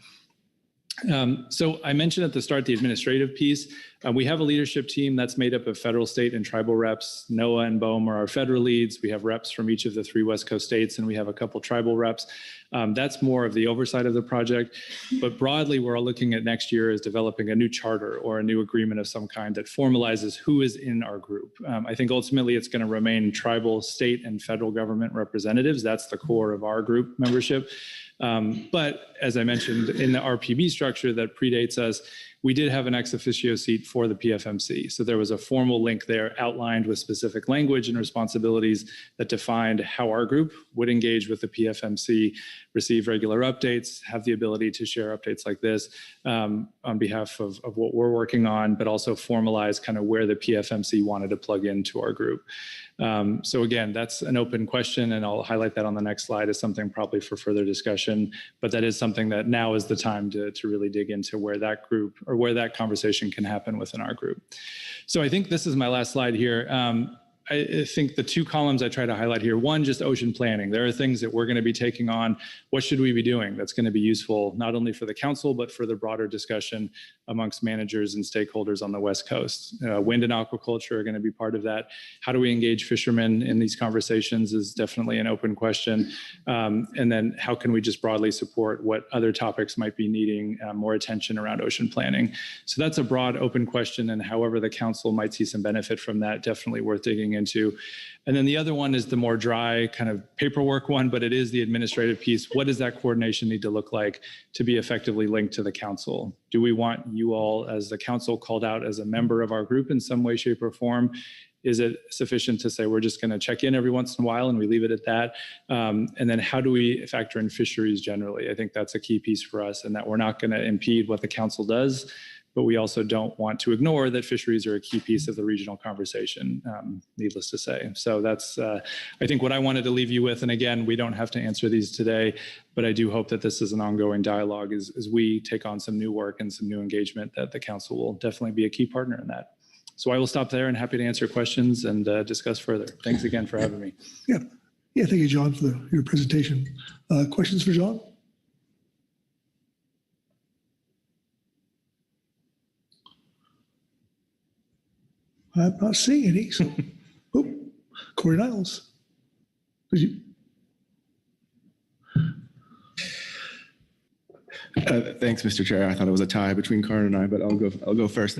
So I mentioned at the start the administrative piece. We have a leadership team that's made up of federal, state, and tribal reps. NOAA and BOEM are our federal leads. We have reps from each of the 3 West Coast states, and we have a couple tribal reps. That's more of the oversight of the project. But broadly, we're all looking at next year as developing a new charter or a new agreement of some kind that formalizes who is in our group. I think ultimately it's going to remain tribal, state, and federal government representatives. That's the core of our group membership. But as I mentioned, in the RPB structure that predates us, we did have an ex officio seat for the PFMC. So there was a formal link there outlined with specific language and responsibilities that defined how our group would engage with the PFMC, receive regular updates, have the ability to share updates like this on behalf of what we're working on, but also formalize kind of where the PFMC wanted to plug into our group. So again, that's an open question, and I'll highlight that on the next slide as something probably for further discussion, but that is something that now is the time to really dig into where that group or where that conversation can happen within our group. So I think this is my last slide here. I think the 2 columns I try to highlight here, one, just ocean planning. There are things that we're going to be taking on. What should we be doing that's going to be useful, not only for the council, but for the broader discussion amongst managers and stakeholders on the West Coast. Wind and aquaculture are going to be part of that. How do we engage fishermen in these conversations is definitely an open question. And then how can we just broadly support what other topics might be needing more attention around ocean planning? So that's a broad open question, and however the council might see some benefit from that, definitely worth digging into. And then the other one is the more dry kind of paperwork one, but it is the administrative piece. What does that coordination need to look like to be effectively linked to the council? Do we want you all as the council called out as a member of our group in some way, shape, or form? Is it sufficient to say we're just going to check in every once in a while and we leave it at that? And then how do we factor in fisheries generally? I think that's a key piece for us, and that we're not going to impede what the council does, but we also don't want to ignore that fisheries are a key piece of the regional conversation, needless to say. So that's, I think, what I wanted to leave you with. And again, we don't have to answer these today, but I do hope that this is an ongoing dialogue as we take on some new work and some new engagement, that the council will definitely be a key partner in that. So I will stop there and happy to answer questions and discuss further. Thanks again for having me. Yeah, thank you, John, for your presentation. Questions for John? I'm not seeing any. So, Corey Niles. Would you? Thanks, Mr. Chair. I thought it was a tie between Karin and I, but I'll go first.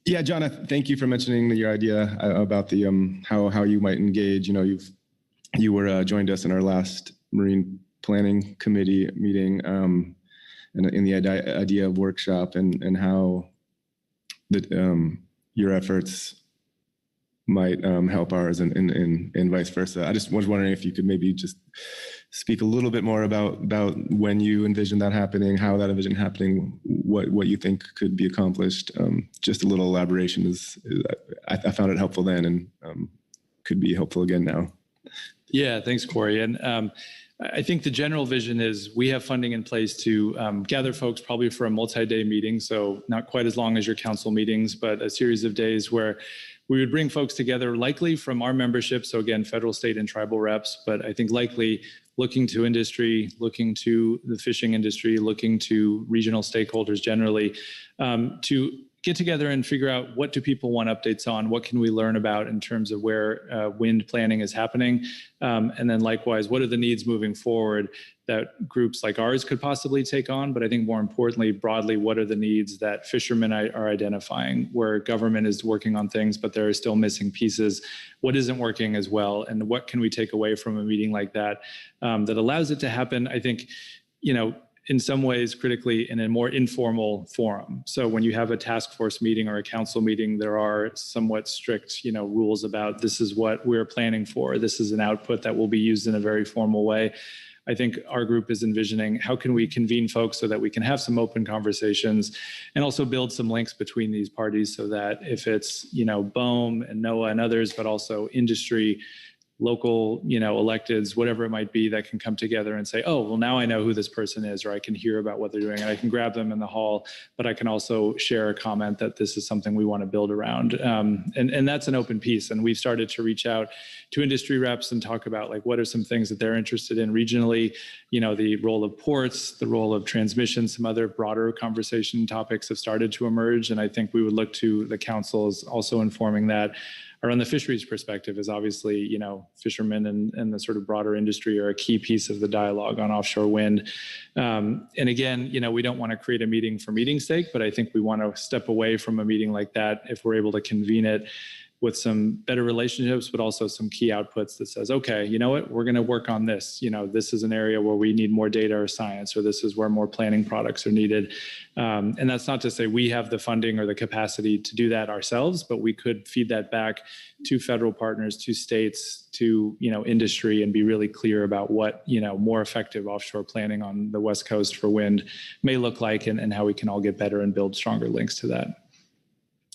Yeah, John, thank you for mentioning your idea about the how you might engage. You know, you were joined us in our last Marine Planning Committee meeting, and in the idea of workshop and how your efforts might help ours and vice versa. I just was wondering if you could maybe just speak a little bit more about when you envision that happening, how that envision happening, what you think could be accomplished. Just a little elaboration I found it helpful then and could be helpful again now. Yeah, thanks, Corey. And I think the general vision is we have funding in place to gather folks probably for a multi-day meeting. So not quite as long as your council meetings, but a series of days where we would bring folks together, likely from our membership. So again, federal, state, and tribal reps, but I think likely looking to industry, looking to the fishing industry, looking to regional stakeholders generally, to get together and figure out what do people want updates on, what can we learn about in terms of where wind planning is happening, and then likewise, what are the needs moving forward that groups like ours could possibly take on, but I think more importantly, broadly, what are the needs that fishermen are identifying, where government is working on things, but there are still missing pieces, what isn't working as well, and what can we take away from a meeting like that that allows it to happen, I think, you know, in some ways critically in a more informal forum. So when you have a task force meeting or a council meeting, there are somewhat strict, you know, rules about this is what we're planning for. This is an output that will be used in a very formal way. I think our group is envisioning how can we convene folks so that we can have some open conversations and also build some links between these parties so that if it's, you know, BOEM and NOAA and others, but also industry, local, you know, electeds, whatever it might be, that can come together and say, oh, well, now I know who this person is, or I can hear about what they're doing and I can grab them in the hall, but I can also share a comment that this is something we want to build around. And that's an open piece. And we've started to reach out to industry reps and talk about like, what are some things that they're interested in regionally, you know, the role of ports, the role of transmission, some other broader conversation topics have started to emerge. And I think we would look to the council as also informing that. Around the fisheries perspective is obviously, you know, fishermen and the sort of broader industry are a key piece of the dialogue on offshore wind. And again, you know, we don't want to create a meeting for meeting's sake, but I think we want to step away from a meeting like that if we're able to convene it with some better relationships, but also some key outputs that says, okay, you know what, we're going to work on this. You know, this is an area where we need more data or science, or this is where more planning products are needed. And that's not to say we have the funding or the capacity to do that ourselves, but we could feed that back to federal partners, to states, to, you know, industry, and be really clear about what, you know, more effective offshore planning on the West Coast for wind may look like, and how we can all get better and build stronger links to that.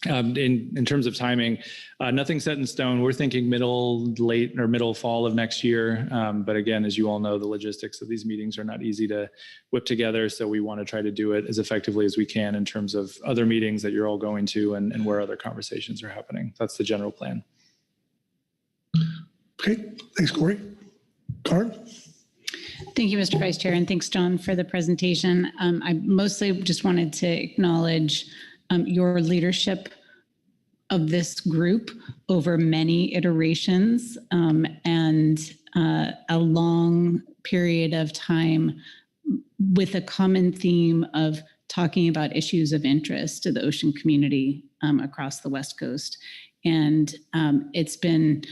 In terms of timing, nothing set in stone. We're thinking middle fall of next year. But again, as you all know, the logistics of these meetings are not easy to whip together. So we want to try to do it as effectively as we can in terms of other meetings that you're all going to and where other conversations are happening. That's the general plan. Okay, thanks, Corey. Karin? Thank you, Mr. Vice Chair, and thanks, John, for the presentation. I mostly just wanted to acknowledge your leadership of this group over many iterations and a long period of time with a common theme of talking about issues of interest to the ocean community across the West Coast. And it's been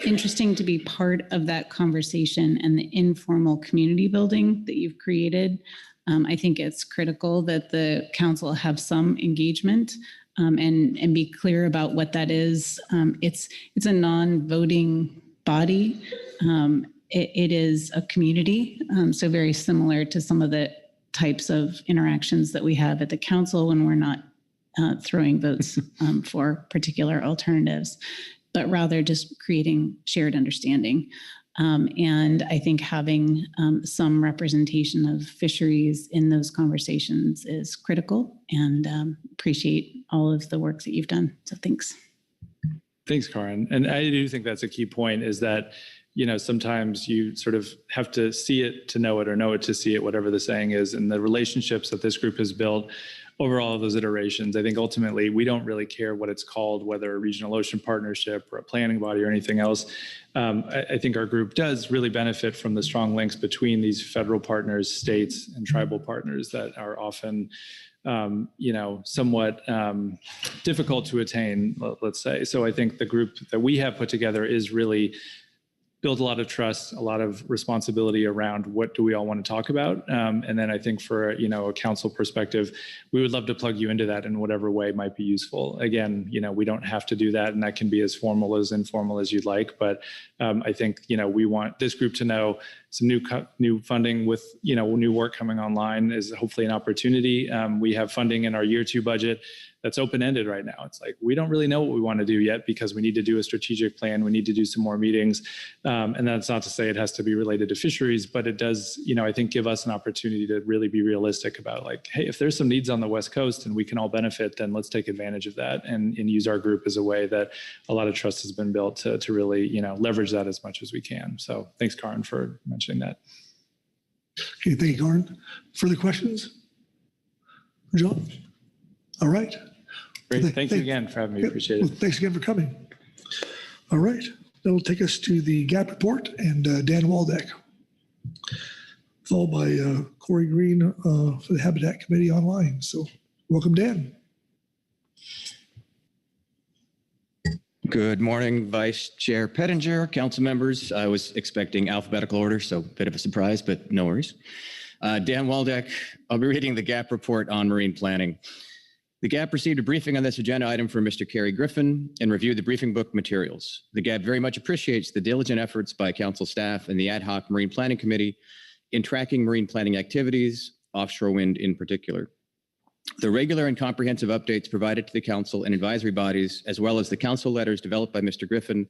interesting to be part of that conversation and the informal community building that you've created. I think it's critical that the council have some engagement and be clear about what that is. It's a non-voting body. It is a community, so very similar to some of the types of interactions that we have at the council when we're not throwing votes for particular alternatives, but rather just creating shared understanding. And I think having some representation of fisheries in those conversations is critical, and appreciate all of the work that you've done. So thanks. Thanks, Karin. And I do think that's a key point, is that sometimes you sort of have to see it to know it or know it to see it, whatever the saying is. And the relationships that this group has built over all of those iterations, I think ultimately we don't really care what it's called, whether a regional ocean partnership or a planning body or anything else. I think our group does really benefit from the strong links between these federal partners, states, and tribal partners that are often somewhat difficult to attain, let's say. So I think the group that we have put together is really build a lot of trust, a lot of responsibility around what do we all want to talk about. And then I think for, a council perspective, we would love to plug you into that in whatever way might be useful. Again, we don't have to do that, and that can be as formal as informal as you'd like. But I think, we want this group to know some new funding with, new work coming online is hopefully an opportunity. We have funding in our year 2 budget that's open-ended right now. It's like, we don't really know what we want to do yet because we need to do a strategic plan. We need to do some more meetings. And that's not to say it has to be related to fisheries, but it does, I think give us an opportunity to really be realistic about like, hey, if there's some needs on the West Coast and we can all benefit, then let's take advantage of that and use our group as a way that a lot of trust has been built to really, leverage that as much as we can. So thanks, Karin, for mentioning that. Okay, thank you, Karin. Further questions? John? All right. Great. Thank you again for having me. Appreciate it. Well, thanks again for coming. All right. That will take us to the GAP report and Dan Waldeck, followed by Corey Green for the Habitat Committee online. So welcome, Dan. Good morning, Vice Chair Pettinger, council members. I was expecting alphabetical order, so a bit of a surprise, but no worries. Dan Waldeck, I'll be reading the GAP report on marine planning. The GAP received a briefing on this agenda item from Mr. Kerry Griffin and reviewed the briefing book materials. The GAP very much appreciates the diligent efforts by council staff and the ad hoc Marine Planning Committee in tracking marine planning activities, offshore wind in particular. The regular and comprehensive updates provided to the council and advisory bodies, as well as the council letters developed by Mr. Griffin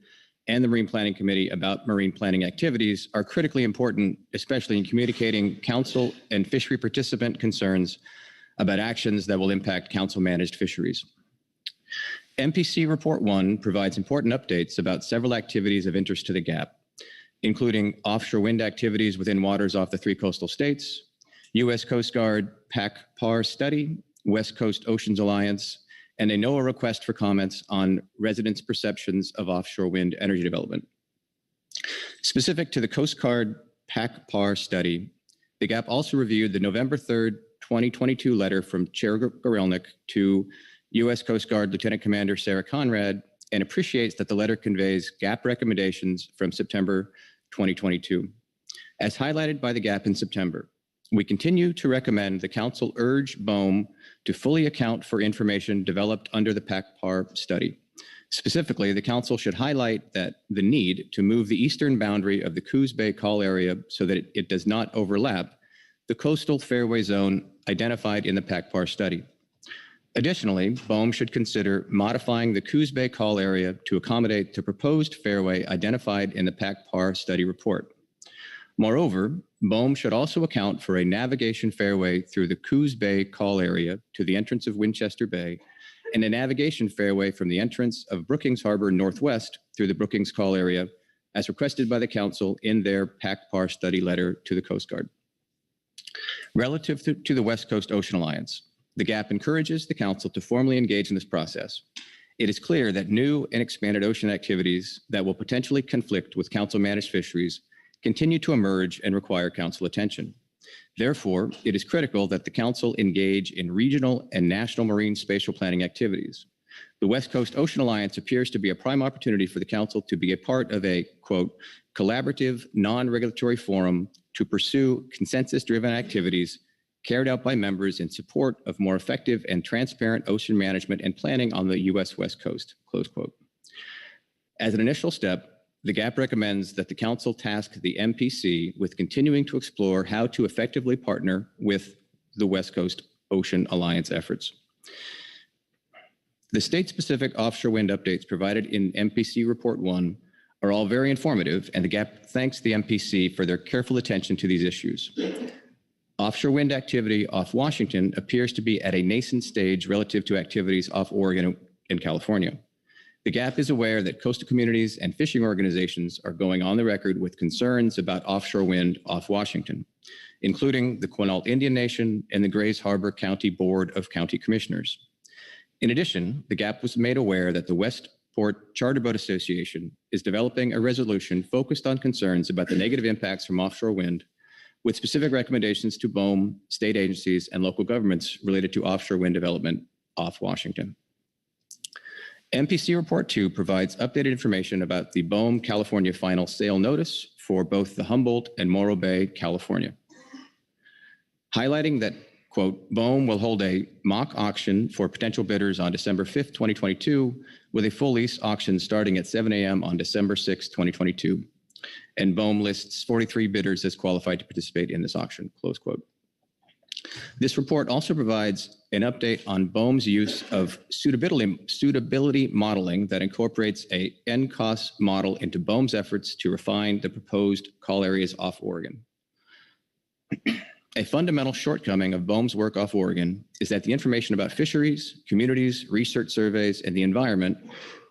and the Marine Planning Committee about marine planning activities, are critically important, especially in communicating council and fishery participant concerns about actions that will impact council-managed fisheries. MPC Report 1 provides important updates about several activities of interest to the GAP, including offshore wind activities within waters off the 3 coastal states, U.S. Coast Guard PAC-PAR study, West Coast Oceans Alliance, and a NOAA request for comments on residents' perceptions of offshore wind energy development. Specific to the Coast Guard PAC-PAR study, the GAP also reviewed the November 3rd, 2022 letter from Chair Gorelnik to U.S. Coast Guard Lieutenant Commander Sarah Conrad and appreciates that the letter conveys GAP recommendations from September 2022. As highlighted by the GAP in September, we continue to recommend the council urge BOEM to fully account for information developed under the PAC-PAR study. Specifically, the council should highlight that the need to move the eastern boundary of the Coos Bay call area so that it does not overlap the coastal fairway zone identified in the PAC-PAR study. Additionally, BOEM should consider modifying the Coos Bay call area to accommodate the proposed fairway identified in the PAC-PAR study report. Moreover, BOEM should also account for a navigation fairway through the Coos Bay call area to the entrance of Winchester Bay and a navigation fairway from the entrance of Brookings Harbor northwest through the Brookings call area as requested by the council in their PAC-PAR study letter to the Coast Guard. Relative to the West Coast Ocean Alliance, the GAP encourages the council to formally engage in this process. It is clear that new and expanded ocean activities that will potentially conflict with council-managed fisheries continue to emerge and require council attention. Therefore, it is critical that the council engage in regional and national marine spatial planning activities. The West Coast Ocean Alliance appears to be a prime opportunity for the council to be a part of a, quote, collaborative, non-regulatory forum to pursue consensus-driven activities carried out by members in support of more effective and transparent ocean management and planning on the U.S. West Coast, close quote. As an initial step, the GAP recommends that the council task the MPC with continuing to explore how to effectively partner with the West Coast Ocean Alliance efforts. The state-specific offshore wind updates provided in MPC Report 1 are all very informative, and the GAP thanks the MPC for their careful attention to these issues. Offshore wind activity off Washington appears to be at a nascent stage relative to activities off Oregon and California. The GAP is aware that coastal communities and fishing organizations are going on the record with concerns about offshore wind off Washington, including the Quinault Indian Nation and the Grays Harbor County Board of County Commissioners. In addition, the GAP was made aware that the Westport Charter Boat Association is developing a resolution focused on concerns about the negative impacts from offshore wind, with specific recommendations to BOEM, state agencies, and local governments related to offshore wind development off Washington. MPC Report 2 provides updated information about the BOEM California final sale notice for both the Humboldt and Morro Bay, California, highlighting that, quote, BOEM will hold a mock auction for potential bidders on December 5th, 2022, with a full lease auction starting at 7 a.m. on December 6th, 2022. And BOEM lists 43 bidders as qualified to participate in this auction, close quote. This report also provides an update on BOEM's use of suitability modeling that incorporates a NCOS model into BOEM's efforts to refine the proposed call areas off Oregon. A fundamental shortcoming of BOEM's work off Oregon is that the information about fisheries, communities, research surveys, and the environment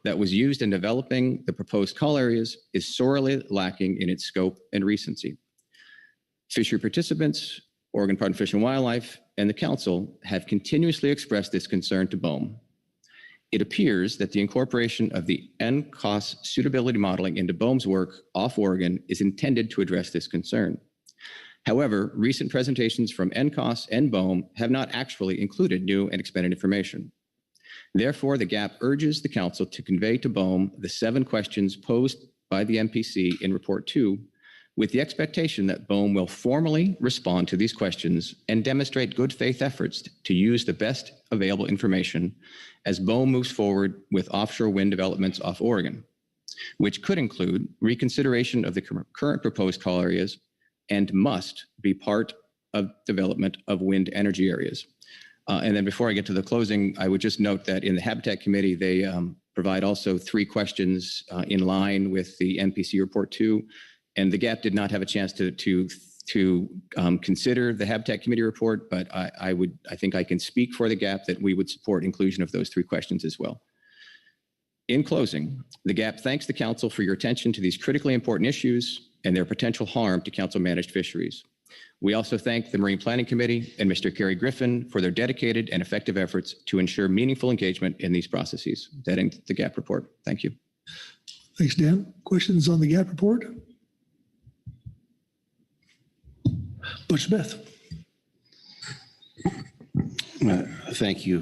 that was used in developing the proposed call areas is sorely lacking in its scope and recency. Fishery participants, Oregon Department of Fish and Wildlife, and the Council have continuously expressed this concern to BOEM. It appears that the incorporation of the NCOS suitability modeling into BOEM's work off Oregon is intended to address this concern. However, recent presentations from NCOS and BOEM have not actually included new and expanded information. Therefore, the GAP urges the Council to convey to BOEM the 7 questions posed by the MPC in Report 2, with the expectation that BOEM will formally respond to these questions and demonstrate good faith efforts to use the best available information as BOEM moves forward with offshore wind developments off Oregon, which could include reconsideration of the current proposed call areas and must be part of development of wind energy areas. And then before I get to the closing, I would just note that in the Habitat Committee, they provide also 3 questions in line with the MPC Report 2. And the GAP did not have a chance to consider the Habitat Committee report, but I think I can speak for the GAP that we would support inclusion of those 3 questions as well. In closing, the GAP thanks the Council for your attention to these critically important issues and their potential harm to Council-managed fisheries. We also thank the Marine Planning Committee and Mr. Kerry Griffin for their dedicated and effective efforts to ensure meaningful engagement in these processes. That ends the GAP report. Thank you. Thanks, Dan. Questions on the GAP report? Butch Smith. Thank you,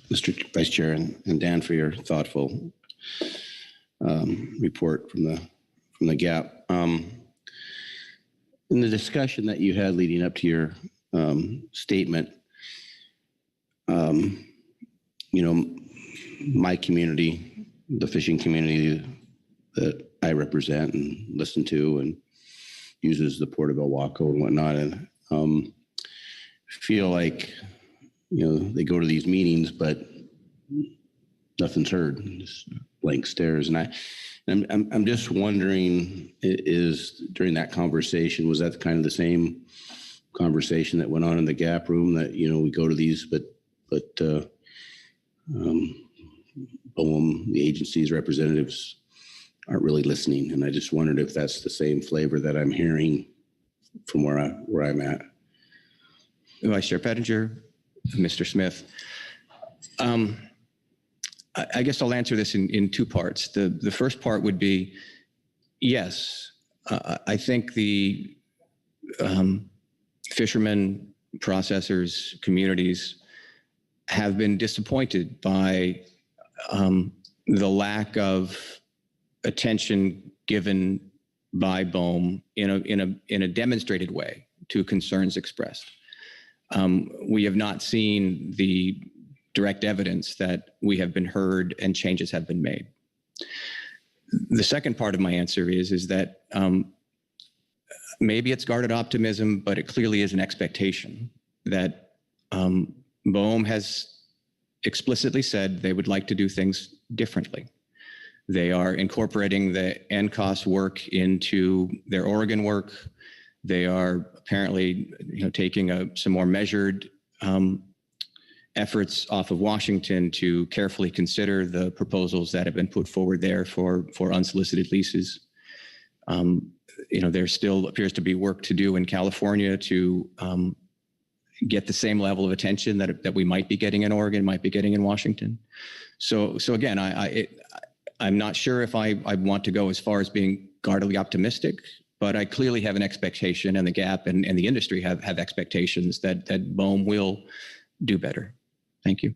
Mr. Vice Chair and Dan, for your thoughtful report from the GAP. In the discussion that you had leading up to your statement, you know, my community, the fishing community that I represent and listen to and uses the Port of El Waco and whatnot, and feel like, you know, they go to these meetings, but nothing's heard, just blank stares. And I'm just wondering, is during that conversation, was that kind of the same conversation that went on in the GAP room, that, you know, we go to these, but BOEM, the agency's representatives aren't really listening? And I just wondered if that's the same flavor that I'm hearing from where I'm at. Vice Chair Pettinger, Mr. Smith. I guess I'll answer this in 2 parts. The first part would be, yes, I think the fishermen, processors, communities have been disappointed by the lack of attention given by BOEM in a demonstrated way to concerns expressed. We have not seen the direct evidence that we have been heard and changes have been made. The second part of my answer is that maybe it's guarded optimism, but it clearly is an expectation that BOEM has explicitly said they would like to do things differently. They are incorporating the NCOS work into their Oregon work. They are apparently, taking some more measured efforts off of Washington to carefully consider the proposals that have been put forward there for unsolicited leases. There still appears to be work to do in California to get the same level of attention that we might be getting in Oregon, might be getting in Washington. So again, I'm not sure if I want to go as far as being guardedly optimistic, but I clearly have an expectation, and the GAP and the industry have expectations that BOEM will do better. Thank you.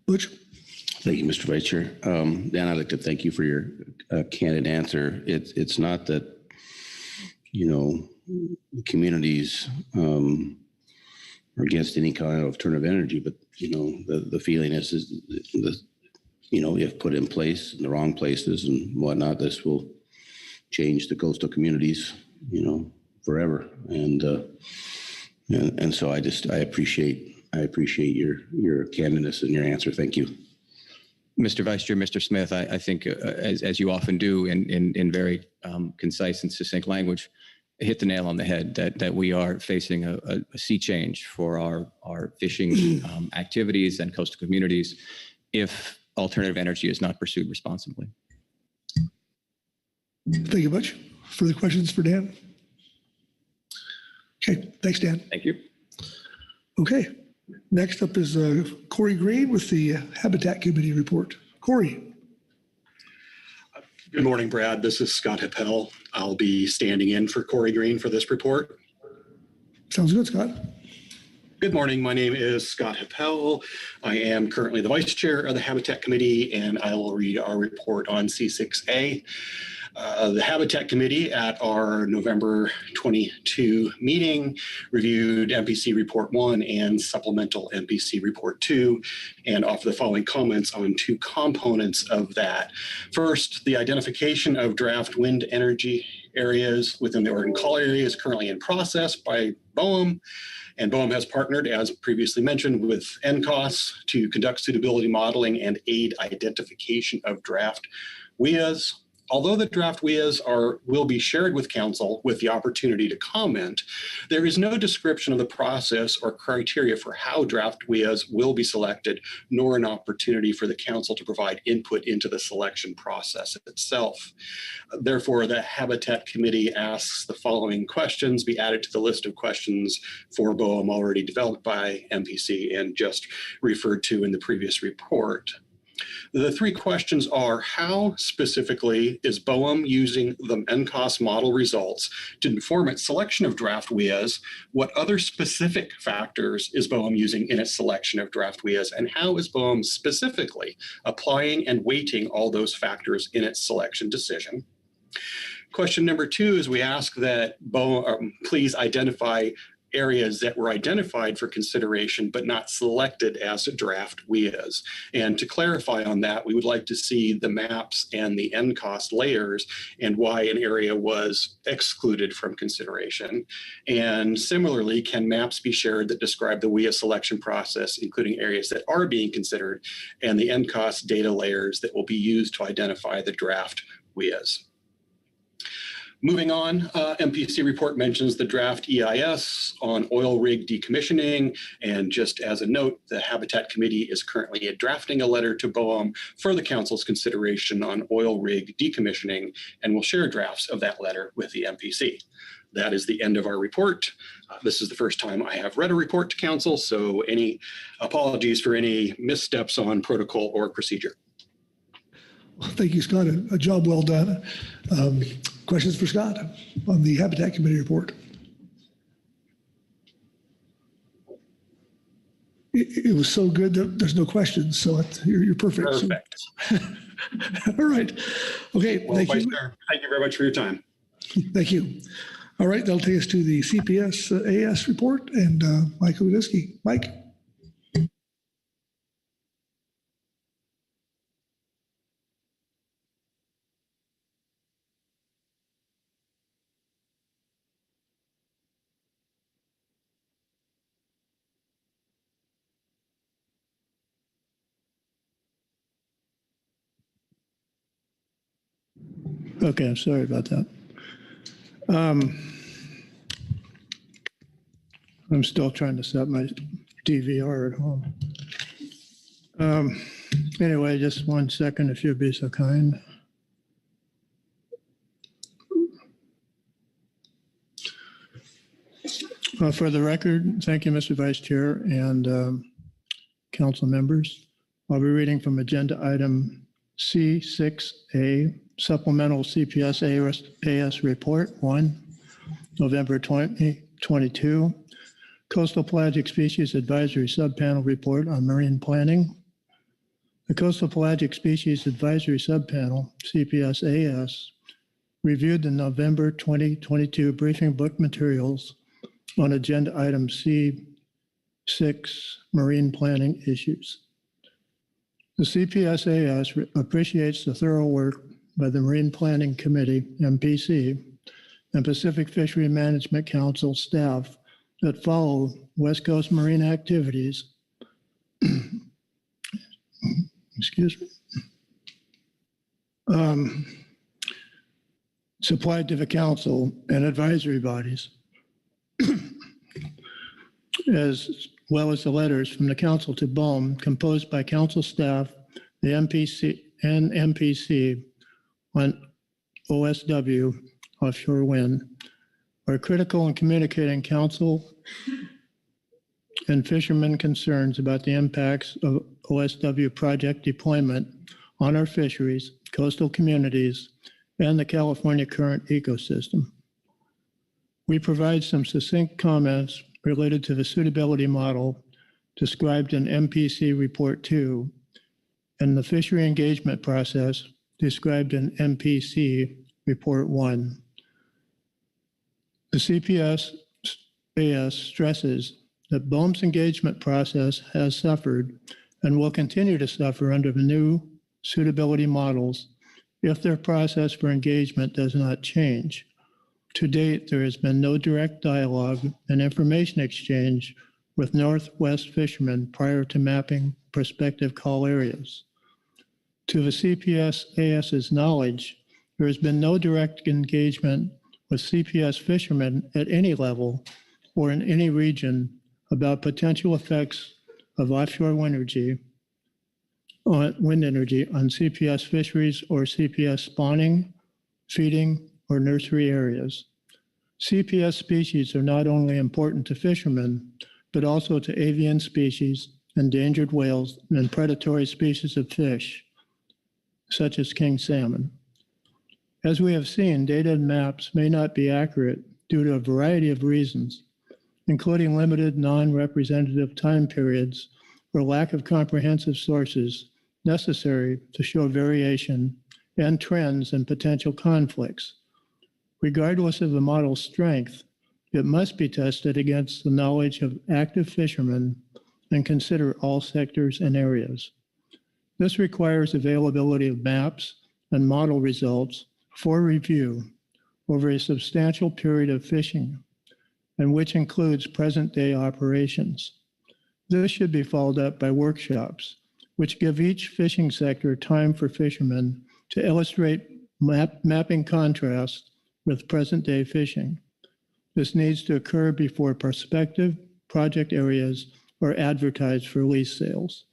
Butch? Thank you, Mr. Vice Chair. Dan, I'd like to thank you for your candid answer. It's not that, the communities are against any kind of alternative energy, but, the feeling is if put in place in the wrong places and whatnot, this will change the coastal communities, forever. And so I appreciate your candidness and your answer. Thank you. Mr. Vice Chair, Mr. Smith, I think as you often do in very concise and succinct language, hit the nail on the head that we are facing a sea change for our fishing activities and coastal communities if alternative energy is not pursued responsibly. Thank you much. Further questions for Dan? Okay, thanks, Dan. Thank you. Okay, next up is Corey Green with the Habitat Committee report. Corey. Good morning, Brad. This is Scott Hippel. I'll be standing in for Corey Green for this report. Sounds good, Scott. Good morning. My name is Scott Hippel. I am currently the Vice Chair of the Habitat Committee, and I will read our report on C6A. The Habitat Committee at our November 22 meeting reviewed MPC Report 1 and Supplemental MPC Report 2 and offer the following comments on two components of that. First, the identification of draft wind energy areas within the Oregon Call area is currently in process by BOEM. And BOEM has partnered, as previously mentioned, with NCOS to conduct suitability modeling and aid identification of draft WIAs. Although the draft WIAs will be shared with Council with the opportunity to comment, there is no description of the process or criteria for how draft WIAs will be selected, nor an opportunity for the Council to provide input into the selection process itself. Therefore, the Habitat Committee asks the following questions be added to the list of questions for BOEM already developed by MPC and just referred to in the previous report. The three questions are: how specifically is BOEM using the NCOS model results to inform its selection of draft WIAs? What other specific factors is BOEM using in its selection of draft WIAs? And how is BOEM specifically applying and weighting all those factors in its selection decision? Question number two is we ask that BOEM please identify areas that were identified for consideration but not selected as draft WIAs. And to clarify on that, we would like to see the maps and the NCOS layers and why an area was excluded from consideration. And similarly, can maps be shared that describe the WIA selection process, including areas that are being considered, and the NCOS data layers that will be used to identify the draft WIAs? Moving on, MPC report mentions the draft EIS on oil rig decommissioning. And just as a note, the Habitat Committee is currently drafting a letter to BOEM for the Council's consideration on oil rig decommissioning, and will share drafts of that letter with the MPC. That is the end of our report. This is the first time I have read a report to Council, so any apologies for any missteps on protocol or procedure. Well, thank you, Scott. A job well done. Questions for Scott on the Habitat Committee report? It was so good that there's no questions, so you're perfect. Perfect. So. All right. Okay. Well, thank you. Thank you very much for your time. Thank you. All right. That'll take us to the CPS AS report and Mike Udiski. Mike. Okay, I'm sorry about that. I'm still trying to set my DVR at home. Anyway, just 1 second, if you'd be so kind. For the record, thank you, Mr. Vice Chair and council members. I'll be reading from agenda item C6A, Supplemental CPS-AS Report 1, November 2022, Coastal Pelagic Species Advisory Subpanel Report on Marine Planning. The Coastal Pelagic Species Advisory Subpanel, CPS-AS, reviewed the November 2022 briefing book materials on agenda item C6, marine planning issues. The CPS-AS appreciates the thorough work by the Marine Planning Committee, MPC, and Pacific Fishery Management Council staff that follow West Coast marine activities, excuse me, supplied to the council and advisory bodies, as well as the letters from the council to BOEM composed by council staff, the MPC and MPC on OSW, offshore wind, are critical in communicating council and fishermen concerns about the impacts of OSW project deployment on our fisheries, coastal communities, and the California current ecosystem. We provide some succinct comments related to the suitability model described in MPC Report 2 and the fishery engagement process described in MPC Report 1. The CPS-AS stresses that BOEM's engagement process has suffered and will continue to suffer under the new suitability models if their process for engagement does not change. To date, there has been no direct dialogue and information exchange with Northwest fishermen prior to mapping prospective call areas. To the CPS-AS's knowledge, there has been no direct engagement with CPS fishermen at any level or in any region about potential effects of offshore wind energy on CPS fisheries or CPS spawning, feeding, or nursery areas. CPS species are not only important to fishermen, but also to avian species, endangered whales, and predatory species of fish, such as king salmon. As we have seen, data and maps may not be accurate due to a variety of reasons, including limited non-representative time periods or lack of comprehensive sources necessary to show variation and trends and potential conflicts. Regardless of the model's strength, it must be tested against the knowledge of active fishermen and consider all sectors and areas. This requires availability of maps and model results for review over a substantial period of fishing, and which includes present-day operations. This should be followed up by workshops, which give each fishing sector time for fishermen to illustrate mapping contrast with present-day fishing. This needs to occur before prospective project areas are advertised for lease sales.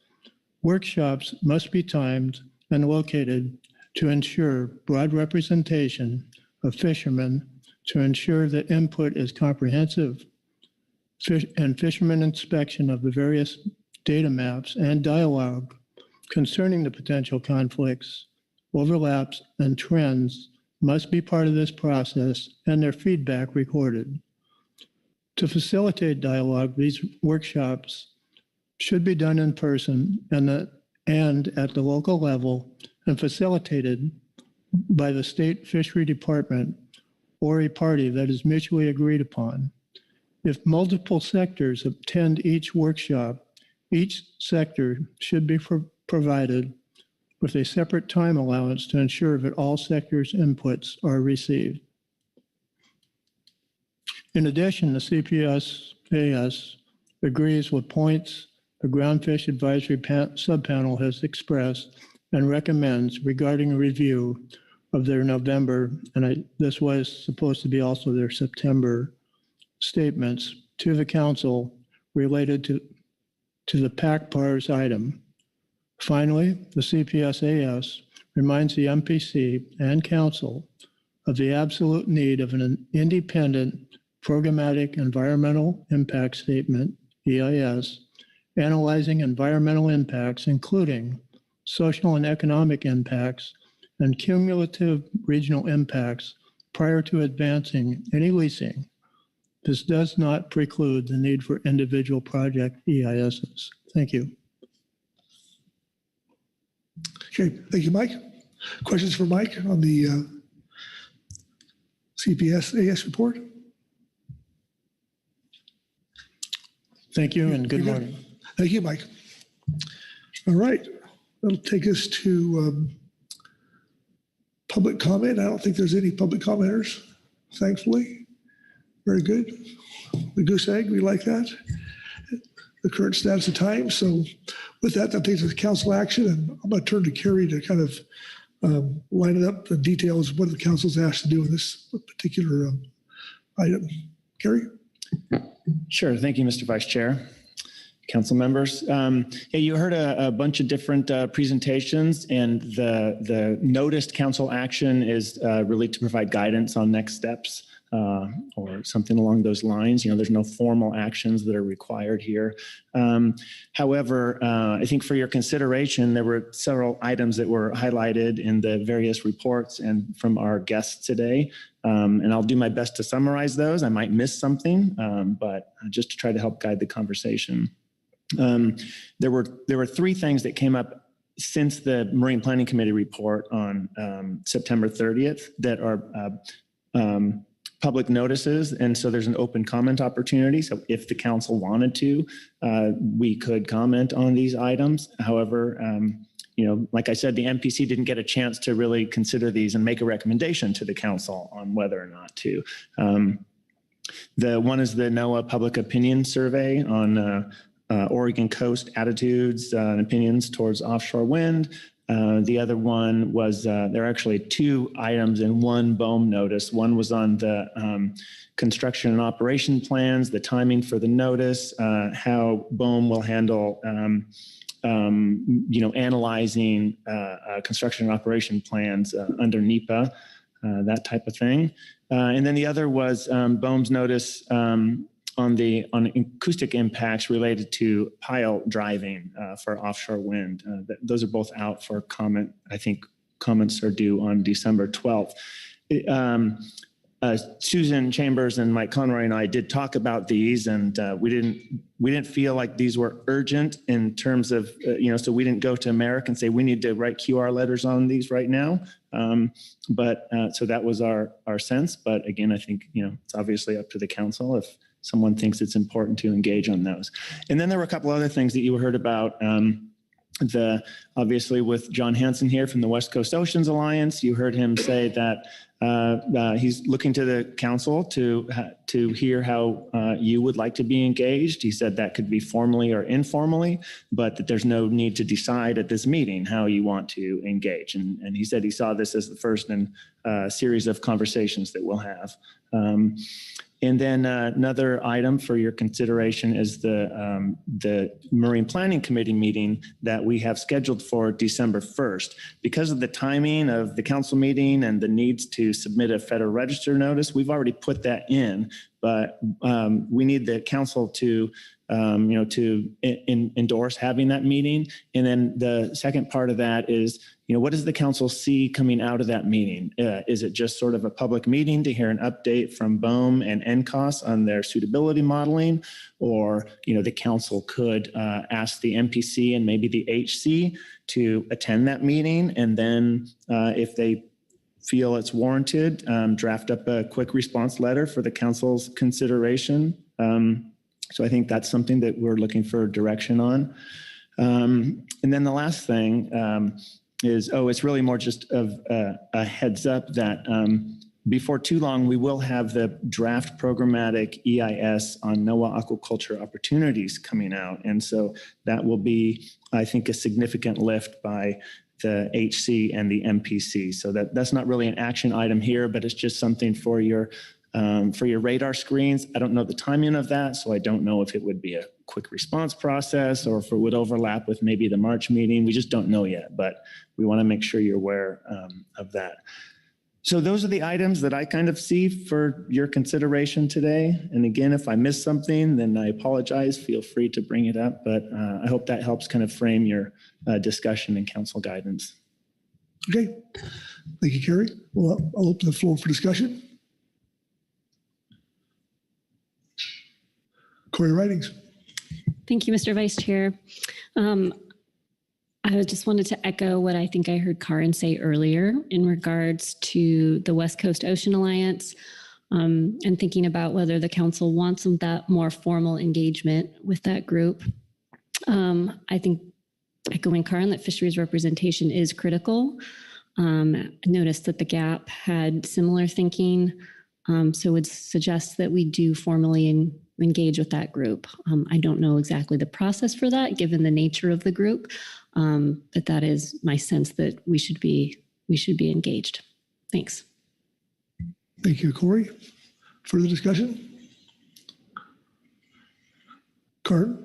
Workshops must be timed and located to ensure broad representation of fishermen, to ensure that input is comprehensive, and fishermen inspection of the various data maps and dialogue concerning the potential conflicts, overlaps, and trends must be part of this process and their feedback recorded. To facilitate dialogue, these workshops should be done in person and at the local level and facilitated by the state fishery department or a party that is mutually agreed upon. If multiple sectors attend each workshop, each sector should be provided with a separate time allowance to ensure that all sectors' inputs are received. In addition, the CPS-AS agrees with points the Groundfish Advisory Subpanel has expressed and recommends regarding a review of their November, and this was supposed to be also their September statements to the council related to to the PAC-PARS item. Finally, the CPSAS reminds the MPC and Council of the absolute need of an independent programmatic environmental impact statement, EIS, analyzing environmental impacts, including social and economic impacts and cumulative regional impacts prior to advancing any leasing. This does not preclude the need for individual project EISs. Thank you. Okay, thank you, Mike. Questions for Mike on the CPSAS report? Thank you and good morning. Thank you, Mike. All right, that'll take us to public comment. I don't think there's any public commenters, thankfully. Very good. The goose egg, we like that. The current status of time. So with that, that takes us to council action. And I'm going to turn to Carrie to kind of line it up, the details of what the council's asked to do in this particular item. Carrie? Sure. Thank you, Mr. Vice Chair. Council members. Yeah, you heard a bunch of different presentations, and the noticed council action is really to provide guidance on next steps or something along those lines. You know, there's no formal actions that are required here. However, I think for your consideration, there were several items that were highlighted in the various reports and from our guests today. And I'll do my best to summarize those. I might miss something, but just to try to help guide the conversation. There were three things that came up since the Marine Planning Committee report on September 30th that are public notices. And so there's an open comment opportunity. So if the council wanted to, we could comment on these items. However, you know, like I said, the MPC didn't get a chance to really consider these and make a recommendation to the council on whether or not to. The one is the NOAA Public Opinion Survey on Oregon coast attitudes and opinions towards offshore wind. The other one was, there are actually two items in one BOEM notice. One was on the construction and operation plans, the timing for the notice, how BOEM will handle you know, analyzing construction and operation plans under NEPA, that type of thing. And then the other was BOEM's notice on acoustic impacts related to pile driving for offshore wind. Those are both out for comment. I think comments are due on December 12th. Susan Chambers and Mike Conroy and I did talk about these, and we didn't feel like these were urgent in terms of you know, so we didn't go to America and say we need to write QR letters on these right now. So that was our sense. But again, I think, you know, it's obviously up to the council if someone thinks it's important to engage on those. And then there were a couple other things that you heard about. Obviously with John Hansen here from the West Coast Oceans Alliance, you heard him say that he's looking to the council to hear how you would like to be engaged. He said that could be formally or informally, but that there's no need to decide at this meeting how you want to engage. And he said he saw this as the first in a series of conversations that we'll have. And then another item for your consideration is the Marine Planning Committee meeting that we have scheduled for December 1st. Because of the timing of the council meeting and the needs to submit a Federal Register notice, we've already put that in, but we need the council to you know, to endorse having that meeting. And then the second part of that is, you know, what does the council see coming out of that meeting? Is it just sort of a public meeting to hear an update from BOEM and NCOS on their suitability modeling? Or, you know, the council could ask the MPC and maybe the HC to attend that meeting. And then if they feel it's warranted, draft up a quick response letter for the council's consideration. So I think that's something that we're looking for direction on. And then the last thing is, it's really more just of a heads up that before too long, we will have the draft programmatic EIS on NOAA aquaculture opportunities coming out. And so that will be, I think, a significant lift by the HC and the MPC. So that's not really an action item here, but it's just something for your For your radar screens, I don't know the timing of that, so I don't know if it would be a quick response process or if it would overlap with maybe the March meeting. We just don't know yet, but we want to make sure you're aware of that. So those are the items that I kind of see for your consideration today. And again, if I missed something, then I apologize. Feel free to bring it up, but I hope that helps kind of frame your discussion and council guidance. Okay, thank you, Kerry. Well, I'll open the floor for discussion. Corey Ridings. Thank you, Mr. Vice Chair. I just wanted to echo what I think I heard Karin say earlier in regards to the West Coast Ocean Alliance and thinking about whether the council wants that more formal engagement with that group. I think echoing Karin that fisheries representation is critical. I noticed that the GAP had similar thinking, so would suggest that we do formally engage with that group. I don't know exactly the process for that, given the nature of the group, but that is my sense that we should be engaged. Thanks. Thank you, Corey. Further discussion? Karin?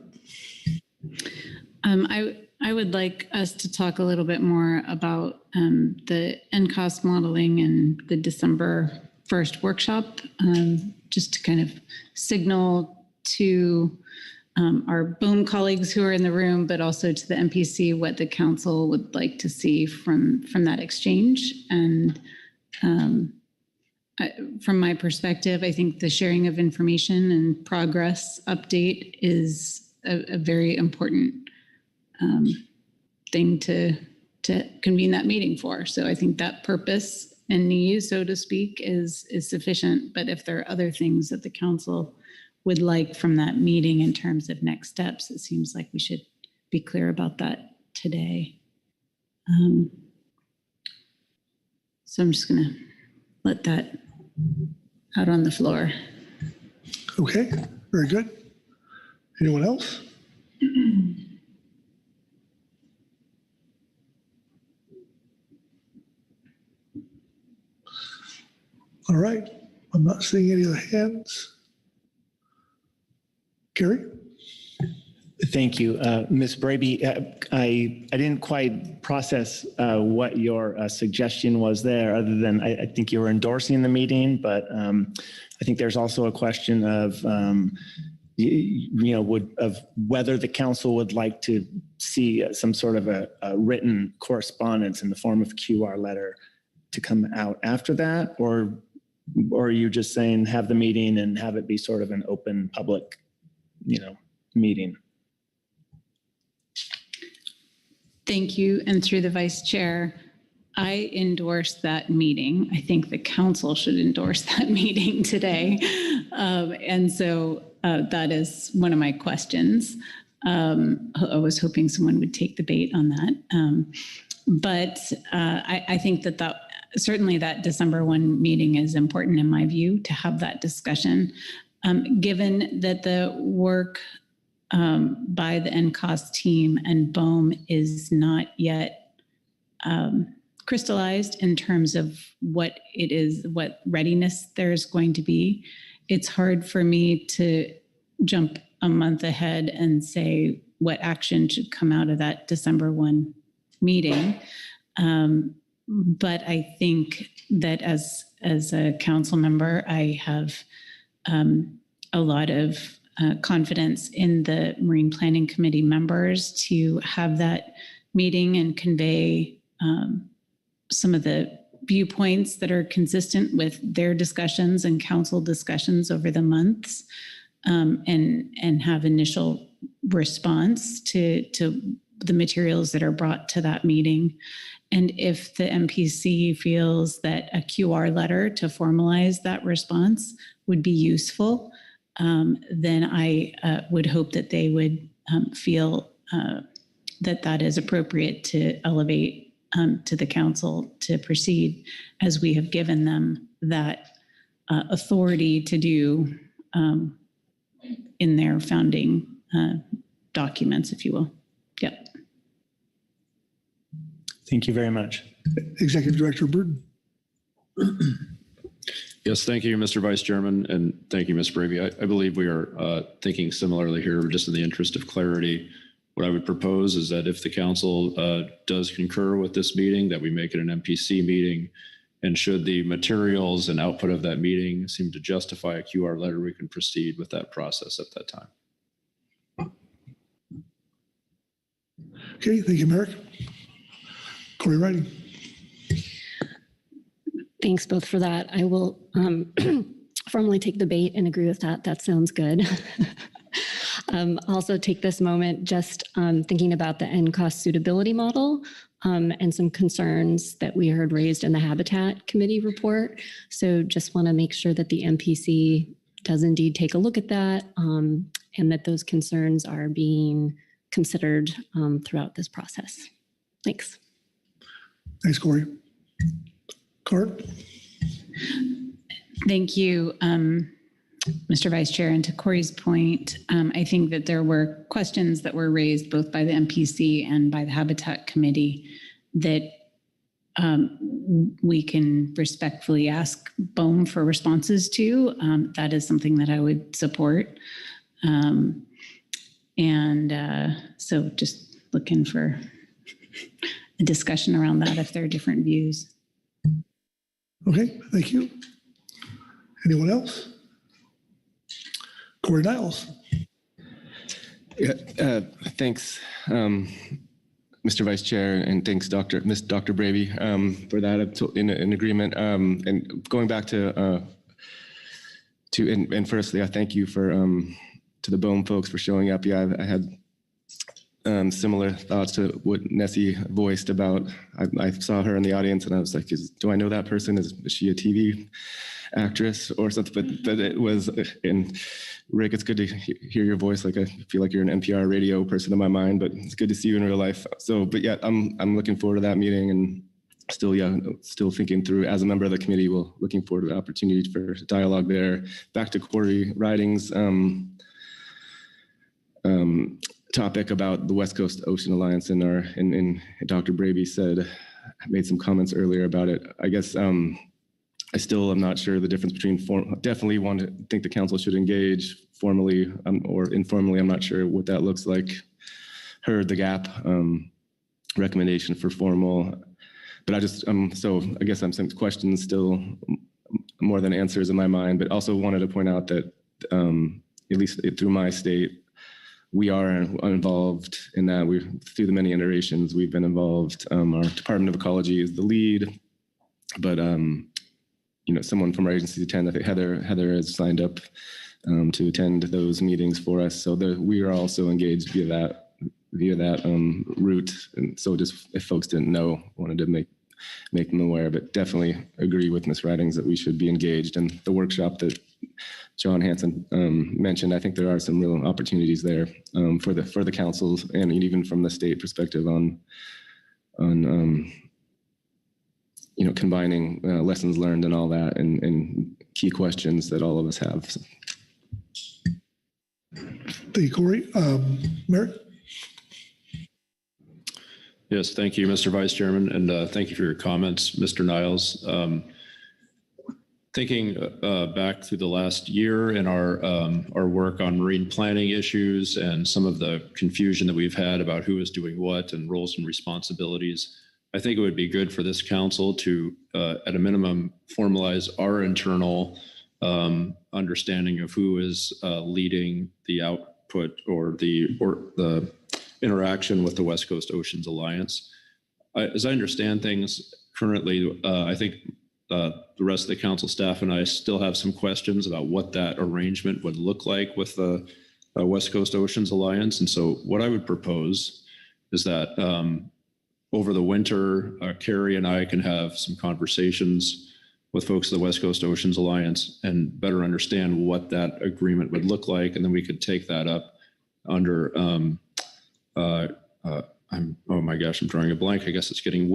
I would like us to talk a little bit more about the NCOST modeling and the December 1st workshop, just to kind of signal to our BOEM colleagues who are in the room, but also to the MPC what the council would like to see from that exchange. And from my perspective, I think the sharing of information and progress update is a very important thing to convene that meeting for. So I think that purpose and need, so to speak, is sufficient. But if there are other things that the council would like from that meeting in terms of next steps, it seems like we should be clear about that today. So I'm just going to let that out on the floor. Okay, very good. Anyone else? All right, I'm not seeing any of the hands. Kerry? Thank you. Ms. Braby, I didn't quite process what your suggestion was there, other than I think you were endorsing the meeting, but I think there's also a question of, of whether the council would like to see some sort of a written correspondence in the form of a QR letter to come out after that, or are you just saying have the meeting and have it be sort of an open public, meeting? Thank you. And through the vice chair, I endorse that meeting. I think the council should endorse that meeting today. And so that is one of my questions. I was hoping someone would take the bait on that. But I think that certainly that December 1 meeting is important in my view to have that discussion. Given that the work by the NCOST team and BOEM is not yet crystallized in terms of what it is, what readiness there's going to be, it's hard for me to jump a month ahead and say what action should come out of that December 1 meeting. But I think that as a council member, I have a lot of confidence in the Marine Planning Committee members to have that meeting and convey some of the viewpoints that are consistent with their discussions and council discussions over the months, and have initial response to the materials that are brought to that meeting. And if the MPC feels that a QR letter to formalize that response would be useful, then I would hope that they would feel that that is appropriate to elevate to the council to proceed, as we have given them that authority to do in their founding documents, if you will. Yep. Thank you very much. Executive Director Burton. Yes, thank you, Mr. Vice Chairman, and thank you, Ms. Bravey. I believe we are thinking similarly here, just in the interest of clarity. What I would propose is that if the council does concur with this meeting, that we make it an MPC meeting. And should the materials and output of that meeting seem to justify a QR letter, we can proceed with that process at that time. Okay, thank you, Merrick. Corey Riding. Thanks both for that. I will formally take the bait and agree with that. That sounds good. Also take this moment just thinking about the end cost suitability model and some concerns that we heard raised in the Habitat Committee report. So just want to make sure that the MPC does indeed take a look at that and that those concerns are being considered throughout this process. Thanks. Thanks, Corey. Cart. Thank you, Mr. Vice Chair. And to Corey's point, I think that there were questions that were raised both by the MPC and by the Habitat Committee that we can respectfully ask BOEM for responses to. That is something that I would support. So just looking for a discussion around that if there are different views. Okay, thank you. Anyone else? Corey Niles. Yeah, thanks, Mr. Vice Chair, and thanks, Dr. Bravey, for that. I'm in agreement. And going back to firstly, I thank you for to the BOEM folks for showing up. Yeah, I had similar thoughts to what Nessie voiced about. I saw her in the audience, and I was like, "Do I know that person? Is she a TV actress or something?" But it was. And Rick, it's good to hear your voice. Like I feel like you're an NPR radio person in my mind, but it's good to see you in real life. So, but yeah, I'm looking forward to that meeting, and still thinking through as a member of the committee. Looking forward to the opportunity for dialogue there. Back to Corey Riding's topic about the West Coast Ocean Alliance, and Dr. Bravey made some comments earlier about it. I guess I still am not sure the difference between definitely think the council should engage formally or informally. I'm not sure what that looks like. Heard the gap recommendation for formal, but I just so I guess I'm some questions still more than answers in my mind, but also wanted to point out that at least through my state, we are involved in that. Through the many iterations we've been involved. Our Department of Ecology is the lead, but someone from our agency attend. I think Heather has signed up to attend those meetings for us. So we are also engaged via that route. And so just if folks didn't know, wanted to make them aware, but definitely agree with Ms. Ridings that we should be engaged. And the workshop that John Hanson mentioned, I think there are some real opportunities there for the councils and even from the state perspective on combining lessons learned and all that and key questions that all of us have. So. Thank you, Corey. Merrick? Yes, thank you, Mr. Vice Chairman, and thank you for your comments, Mr. Niles. Thinking back through the last year in our work on marine planning issues and some of the confusion that we've had about who is doing what and roles and responsibilities, I think it would be good for this council to, at a minimum, formalize our internal understanding of who is leading the output or the interaction with the West Coast Oceans Alliance. As I understand things currently, I think the rest of the council staff and I still have some questions about what that arrangement would look like with the West Coast Oceans Alliance. And so what I would propose is that over the winter, Carrie and I can have some conversations with folks at the West Coast Oceans Alliance and better understand what that agreement would look like. And then we could take that up under, oh my gosh, I'm drawing a blank. I guess it's getting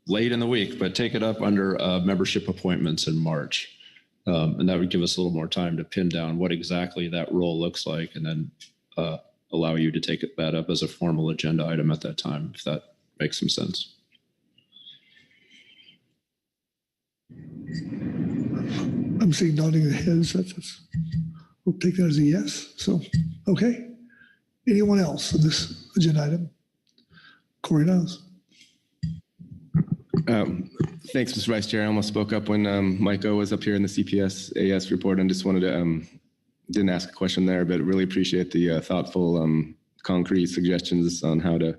late in the week, but take it up under membership appointments in March. And that would give us a little more time to pin down what exactly that role looks like and then allow you to take that up as a formal agenda item at that time, if that makes some sense. I'm seeing nodding of heads. We'll take that as a yes. So, okay. Anyone else on this agenda item? Corey knows. Thanks, Mr. Vice Chair. I almost spoke up when Mike O was up here in the CPS AS report and just wanted to, didn't ask a question there, but really appreciate the thoughtful, concrete suggestions on how to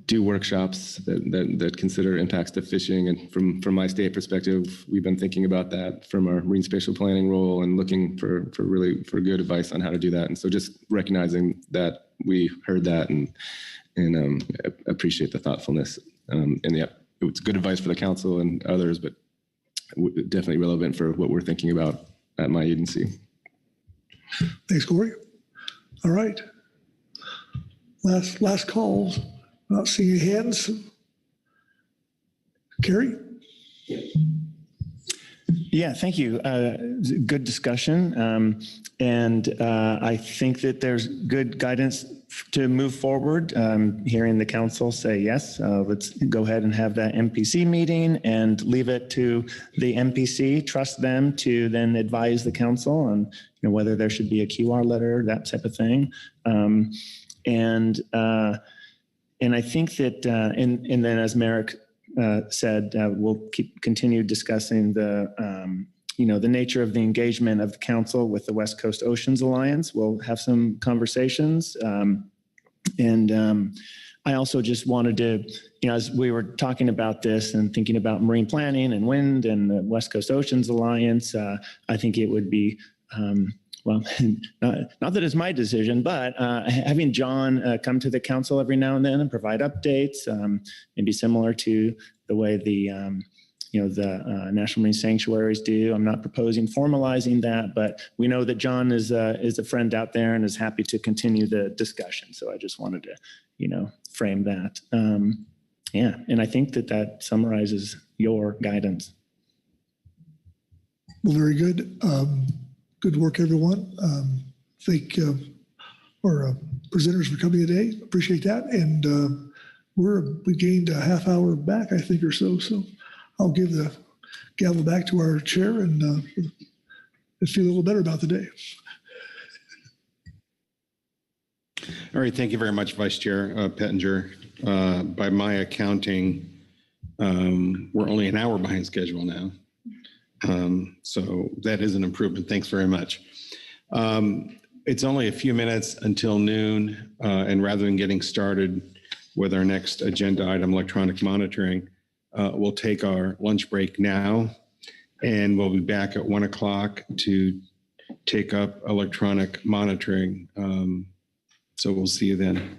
do workshops that consider impacts to fishing. And from my state perspective, we've been thinking about that from our marine spatial planning role and looking for good advice on how to do that. And so just recognizing that we heard that and appreciate the thoughtfulness. And yeah, it's good advice for the council and others, but definitely relevant for what we're thinking about at my agency. Thanks, Corey. All right. Last calls. Not seeing any hands. Carrie? Yeah, thank you. Good discussion. And I think that there's good guidance to move forward. Hearing the council say, yes, let's go ahead and have that MPC meeting and leave it to the MPC, trust them to then advise the council on whether there should be a QR letter, that type of thing. And I think that, and then as Merrick said, we'll continue discussing the, the nature of the engagement of the council with the West Coast Oceans Alliance. We'll have some conversations. I also just wanted to, as we were talking about this and thinking about marine planning and wind and the West Coast Oceans Alliance, I think it would be, well, not that it's my decision, but having John come to the council every now and then and provide updates, maybe similar to the way the National Marine Sanctuaries do. I'm not proposing formalizing that, but we know that John is a friend out there and is happy to continue the discussion. So I just wanted to, frame that. Yeah, and I think that summarizes your guidance. Well, very good. Good work, everyone. Thank our presenters for coming today. Appreciate that. And we gained a half hour back, I think, or so. So I'll give the gavel back to our chair and feel a little better about the day. All right. Thank you very much, Vice Chair Pettinger. By my accounting, we're only an hour behind schedule now. So that is an improvement. Thanks very much. It's only a few minutes until noon, and rather than getting started with our next agenda item, electronic monitoring, we'll take our lunch break now, and we'll be back at 1 o'clock to take up electronic monitoring. So we'll see you then.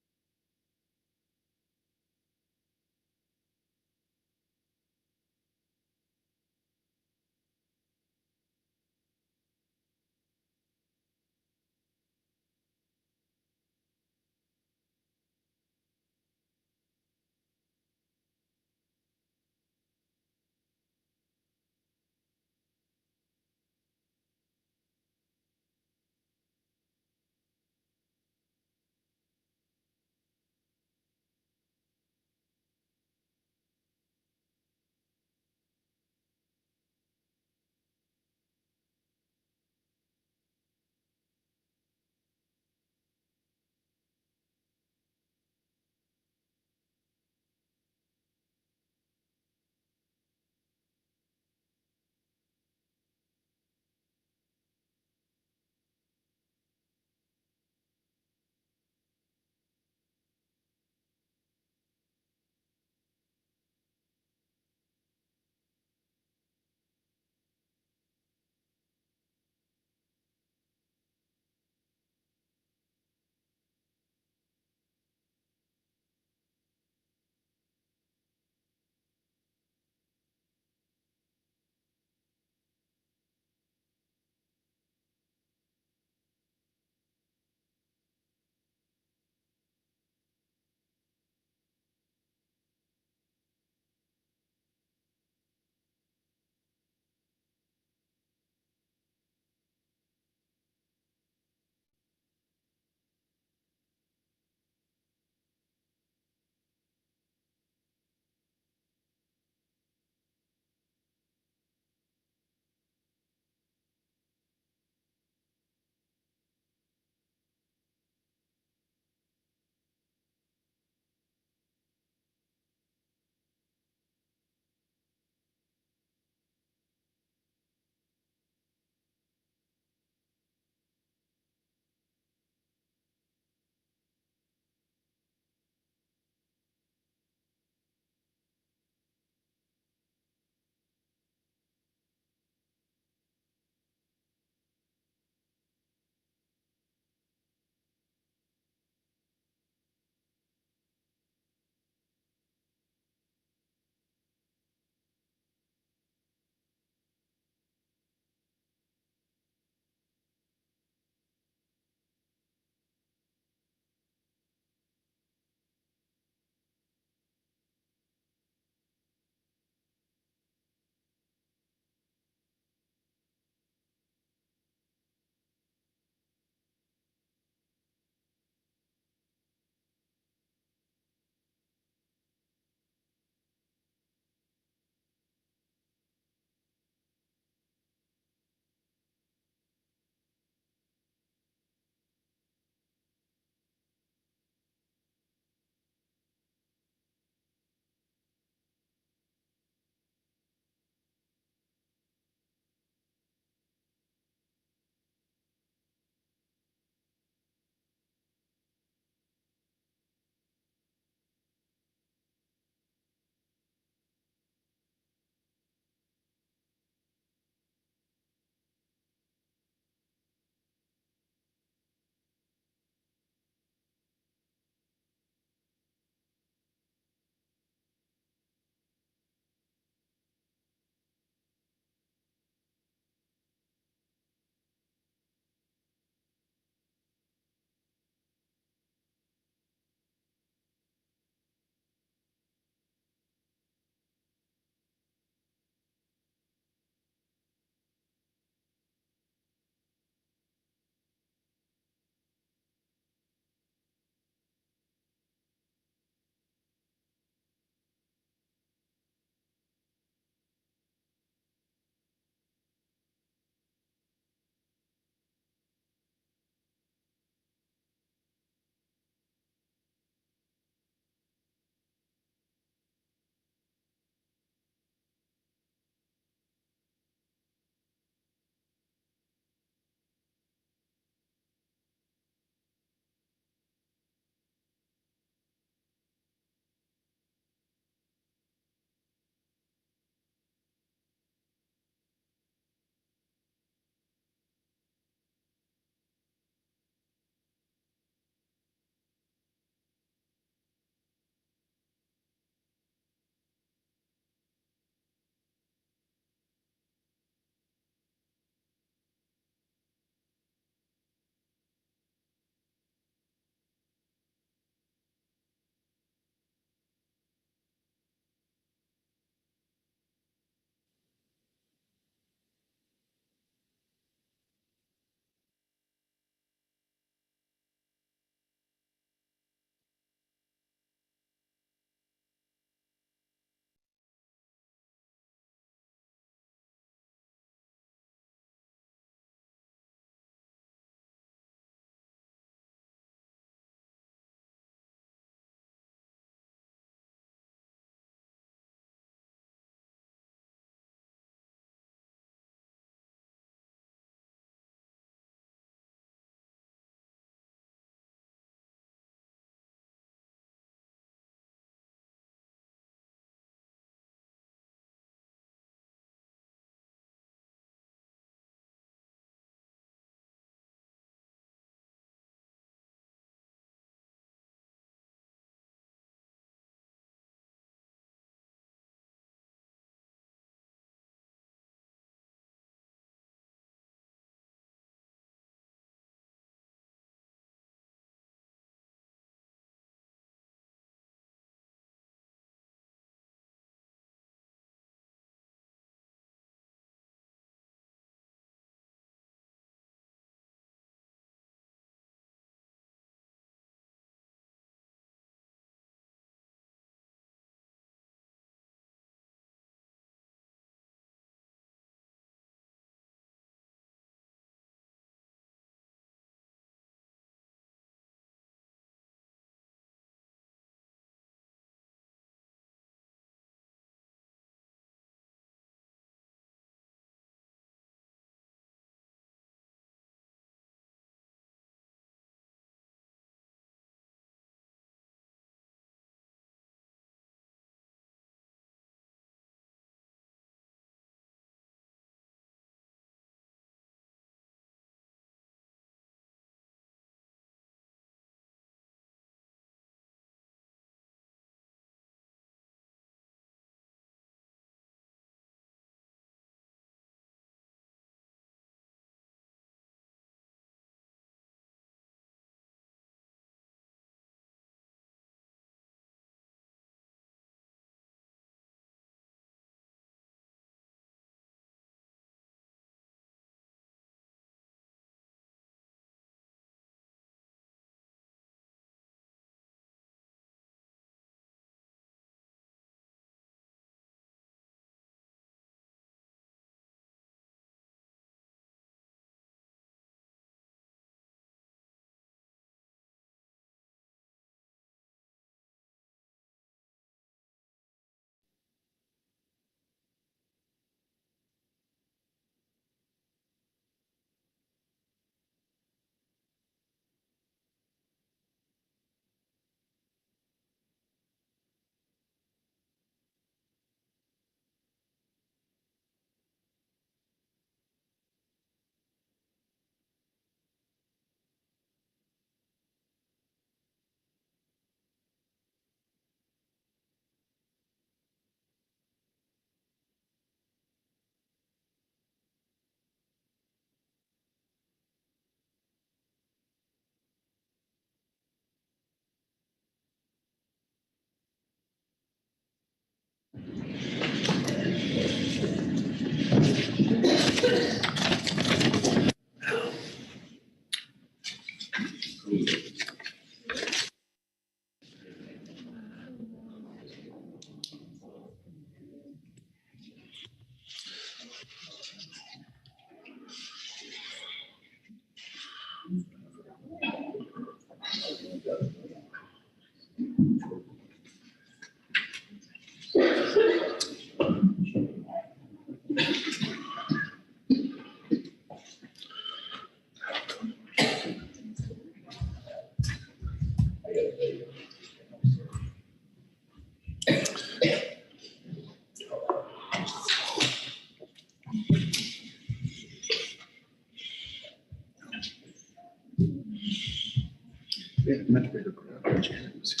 Much bigger crowd. Janet was here.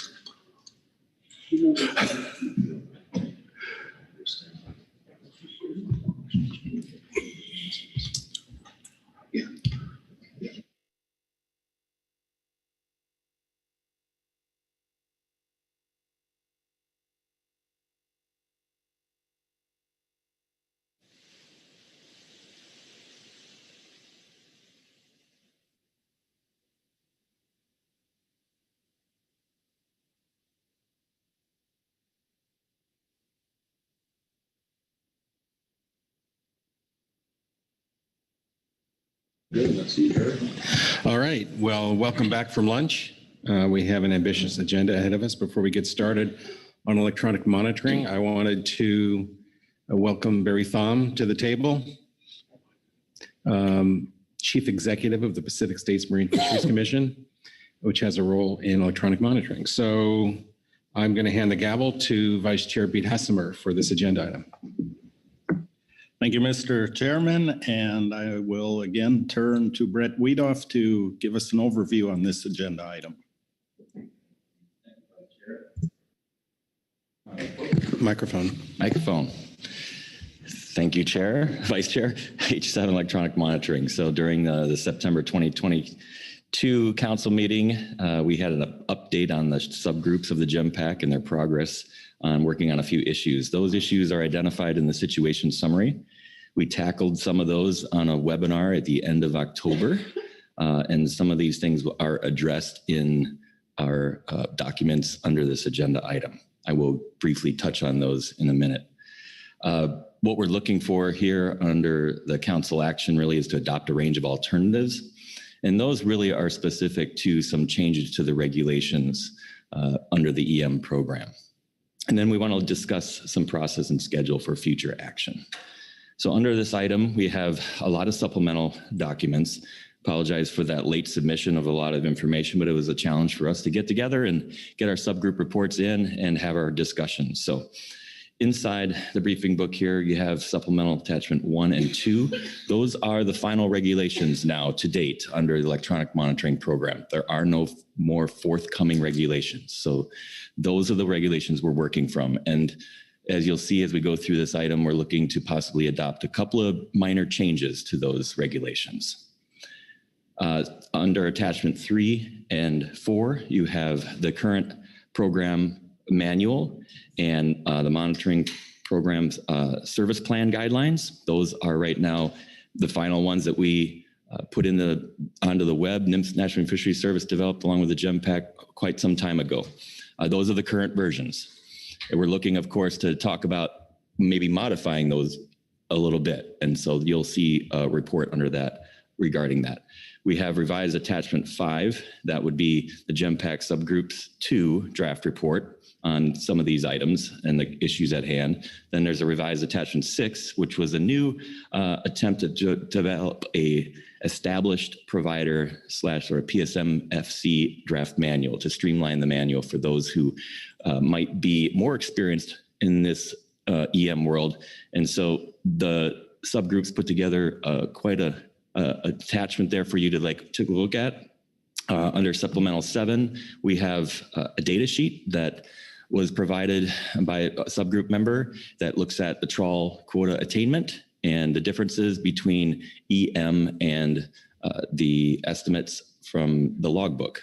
Good, let's see her. All right, well, welcome back from lunch. We have an ambitious agenda ahead of us. Before we get started on electronic monitoring, I wanted to welcome Barry Thom to the table, Chief Executive of the Pacific States Marine Fisheries Commission, which has a role in electronic monitoring. So I'm going to hand the gavel to Vice Chair Pete Hessemer for this agenda item. Thank you, Mr. Chairman, and I will again turn to Brett Weedoff to give us an overview on this agenda item. Microphone. Thank you, Chair, Vice Chair. H7 electronic monitoring. So during the September 2022 council meeting, we had an update on the subgroups of the GEMPAC and their progress on working on a few issues. Those issues are identified in the situation summary. We tackled some of those on a webinar at the end of October, and some of these things are addressed in our documents under this agenda item. I will briefly touch on those in a minute. What we're looking for here under the council action really is to adopt a range of alternatives, and those really are specific to some changes to the regulations under the EM program. And then we want to discuss some process and schedule for future action. So under this item, we have a lot of supplemental documents. Apologize for that late submission of a lot of information, but it was a challenge for us to get together and get our subgroup reports in and have our discussions. So inside the briefing book here, you have supplemental attachment 1 and 2. Those are the final regulations now to date under the electronic monitoring program. There are no more forthcoming regulations. So those are the regulations we're working from. And as you'll see as we go through this item, we're looking to possibly adopt a couple of minor changes to those regulations. Under attachment 3 and 4, you have the current program manual and the monitoring program's service plan guidelines. Those are right now the final ones that we put onto the web. NMFS National Fisheries Service developed along with the GEMPAC quite some time ago. Those are the current versions. And we're looking, of course, to talk about maybe modifying those a little bit. And so you'll see a report under that regarding that. We have revised attachment 5. That would be the GEMPAC subgroups 2 draft report on some of these items and the issues at hand. Then there's a revised attachment 6, which was a new attempt to develop a established provider / or a PFMC draft manual to streamline the manual for those who might be more experienced in this EM world. And so the subgroups put together quite a attachment there for you to take a look at. Under supplemental 7, we have a data sheet that was provided by a subgroup member that looks at the trawl quota attainment and the differences between EM and the estimates from the logbook.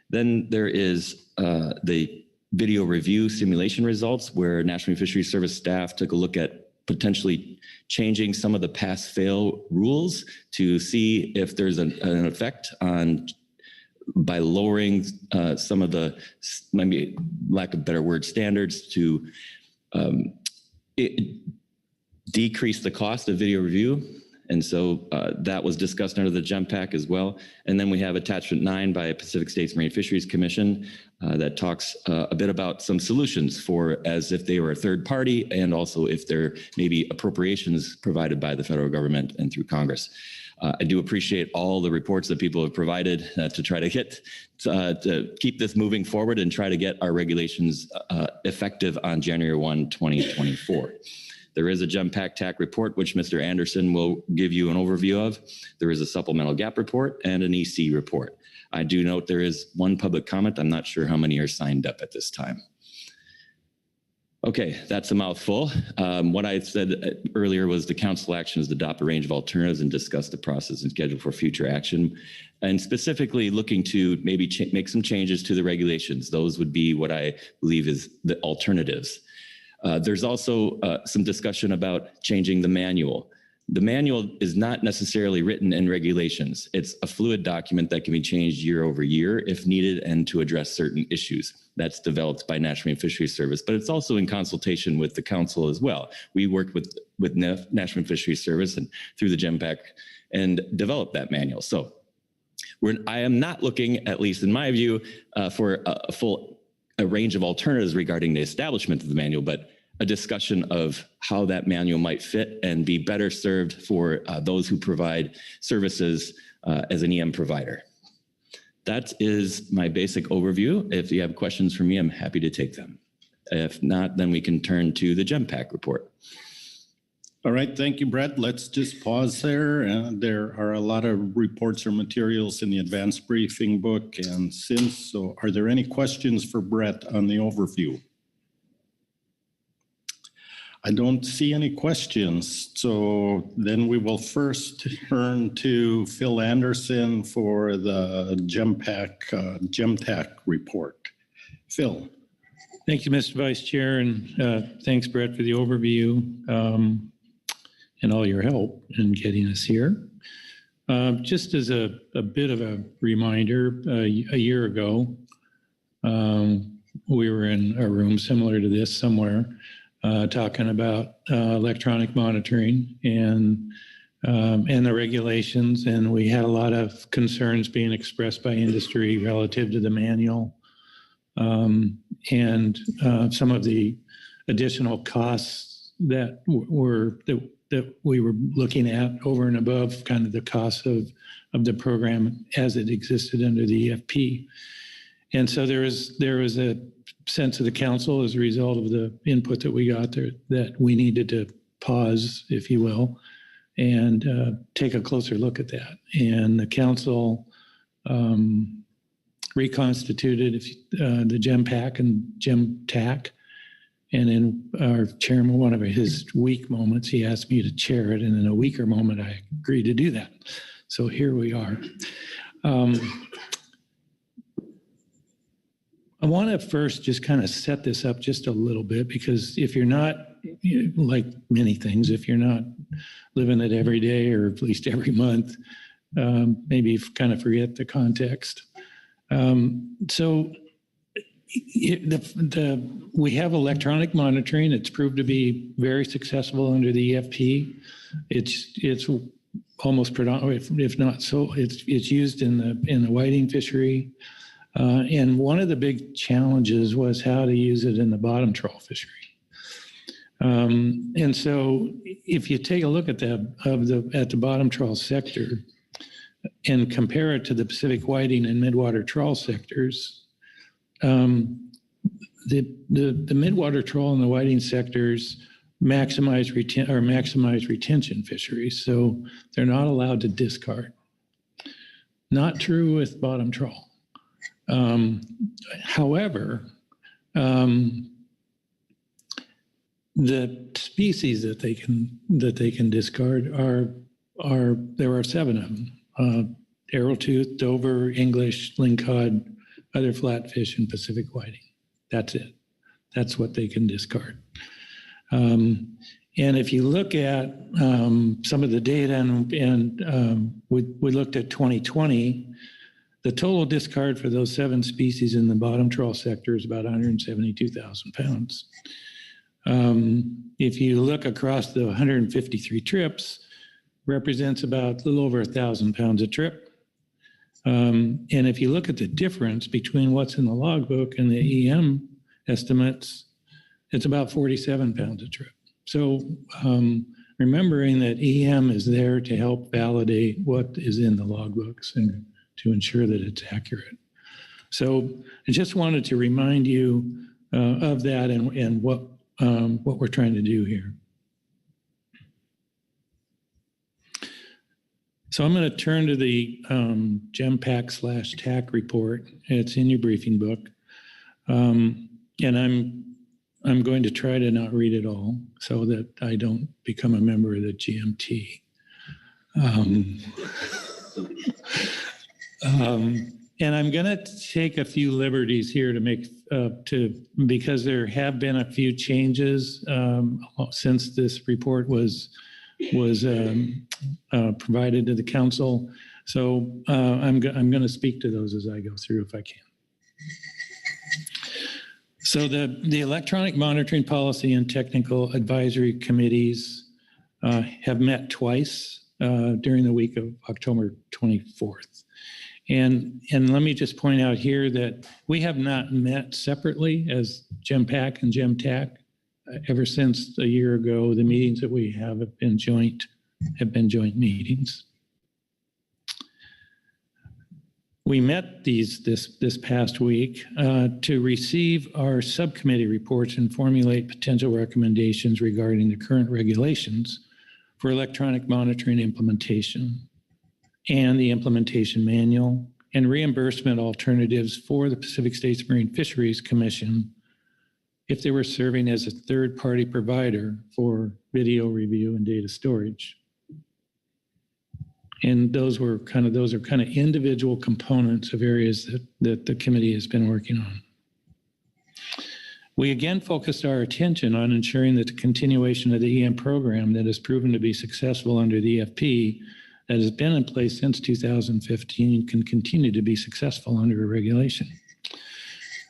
Then there is the video review simulation results where National Fisheries Service staff took a look at potentially changing some of the pass-fail rules to see if there's an effect on by lowering some of the, maybe lack of better word, standards to decrease the cost of video review. And so that was discussed under the GEM PAC as well. And then we have attachment 9 by Pacific States Marine Fisheries Commission that talks a bit about some solutions for as if they were a third party, and also if there may be appropriations provided by the federal government and through Congress. I do appreciate all the reports that people have provided to try to get to keep this moving forward and try to get our regulations effective on January 1, 2024. There is a GEM PAC TAC report, which Mr. Anderson will give you an overview of. There is a supplemental gap report and an EC report. I do note there is one public comment. I'm not sure how many are signed up at this time. Okay, that's a mouthful. What I said earlier was the council action is to adopt a range of alternatives and discuss the process and schedule for future action. And specifically looking to maybe make some changes to the regulations. Those would be what I believe is the alternatives. There's also some discussion about changing the manual. The manual is not necessarily written in regulations. It's a fluid document that can be changed year over year if needed and to address certain issues. That's developed by National Marine Fisheries Service, but it's also in consultation with the council as well. We worked with National Marine Fisheries Service and through the GEM PAC and developed that manual. So I am not looking, at least in my view, for a range of alternatives regarding the establishment of the manual, but a discussion of how that manual might fit and be better served for those who provide services as an EM provider. That is my basic overview. If you have questions for me, I'm happy to take them. If not, then we can turn to the GEM PAC report. All right, thank you, Brett. Let's just pause there. There are a lot of reports or materials in the advanced briefing book and since. So are there any questions for Brett on the overview? I don't see any questions. So then we will first turn to Phil Anderson for the GEM TAC report. Phil. Thank you, Mr. Vice Chair, and thanks, Brett, for the overview and all your help in getting us here. Just as a bit of a reminder, a year ago, we were in a room similar to this somewhere, talking about electronic monitoring and the regulations, and we had a lot of concerns being expressed by industry relative to the manual and some of the additional costs that we were looking at over and above kind of the cost of the program as it existed under the EFP. And so there was a sense of the council as a result of the input that we got there that we needed to pause, if you will, and take a closer look at that. And the council reconstituted the GEM PAC and GEM TAC. And in our chairman, one of his weak moments, he asked me to chair it. And in a weaker moment, I agreed to do that. So here we are. I want to first just kind of set this up just a little bit, because if you're not, like many things, if you're not living it every day or at least every month, maybe you kind of forget the context. So we have electronic monitoring. It's proved to be very successful under the EFP. It's almost predominant, if not so, it's used in the whiting fishery. And one of the big challenges was how to use it in the bottom trawl fishery. And so if you take a look at the bottom trawl sector and compare it to the Pacific whiting and midwater trawl sectors, the midwater trawl and the whiting sectors maximize retention fisheries. So they're not allowed to discard. Not true with bottom trawl. However, the species that they can discard there are 7 of them: arrowtooth, Dover, English, lingcod, other flatfish, and Pacific whiting. That's it. That's what they can discard. And And if you look at some of the data, and we looked at 2020, the total discard for those 7 species in the bottom trawl sector is about 172,000 pounds. If you look across the 153 trips, represents about a little over 1,000 pounds a trip. And if you look at the difference between what's in the logbook and the EM estimates, it's about 47 pounds a trip. So remembering that EM is there to help validate what is in the logbooks and to ensure that it's accurate. So I just wanted to remind you of that and what we're trying to do here. So I'm going to turn to the GEMPAC/TAC report. It's in your briefing book. And I'm going to try to not read it all so that I don't become a member of the GMT. And I'm going to take a few liberties here to make because there have been a few changes since this report was provided to the council. So I'm going to speak to those as I go through if I can. So the electronic monitoring policy and technical advisory committees have met twice during the week of October 24th. And let me just point out here that we have not met separately as GEMPAC and GEMTAC ever since a year ago. The meetings that we have been joint meetings. We met this past week to receive our subcommittee reports and formulate potential recommendations regarding the current regulations for electronic monitoring implementation and the implementation manual and reimbursement alternatives for the Pacific States Marine Fisheries Commission if they were serving as a third-party provider for video review and data storage. And those are kind of individual components of areas that the committee has been working on. We again focused our attention on ensuring that the continuation of the EM program that has proven to be successful under the EFP that has been in place since 2015 can continue to be successful under a regulation.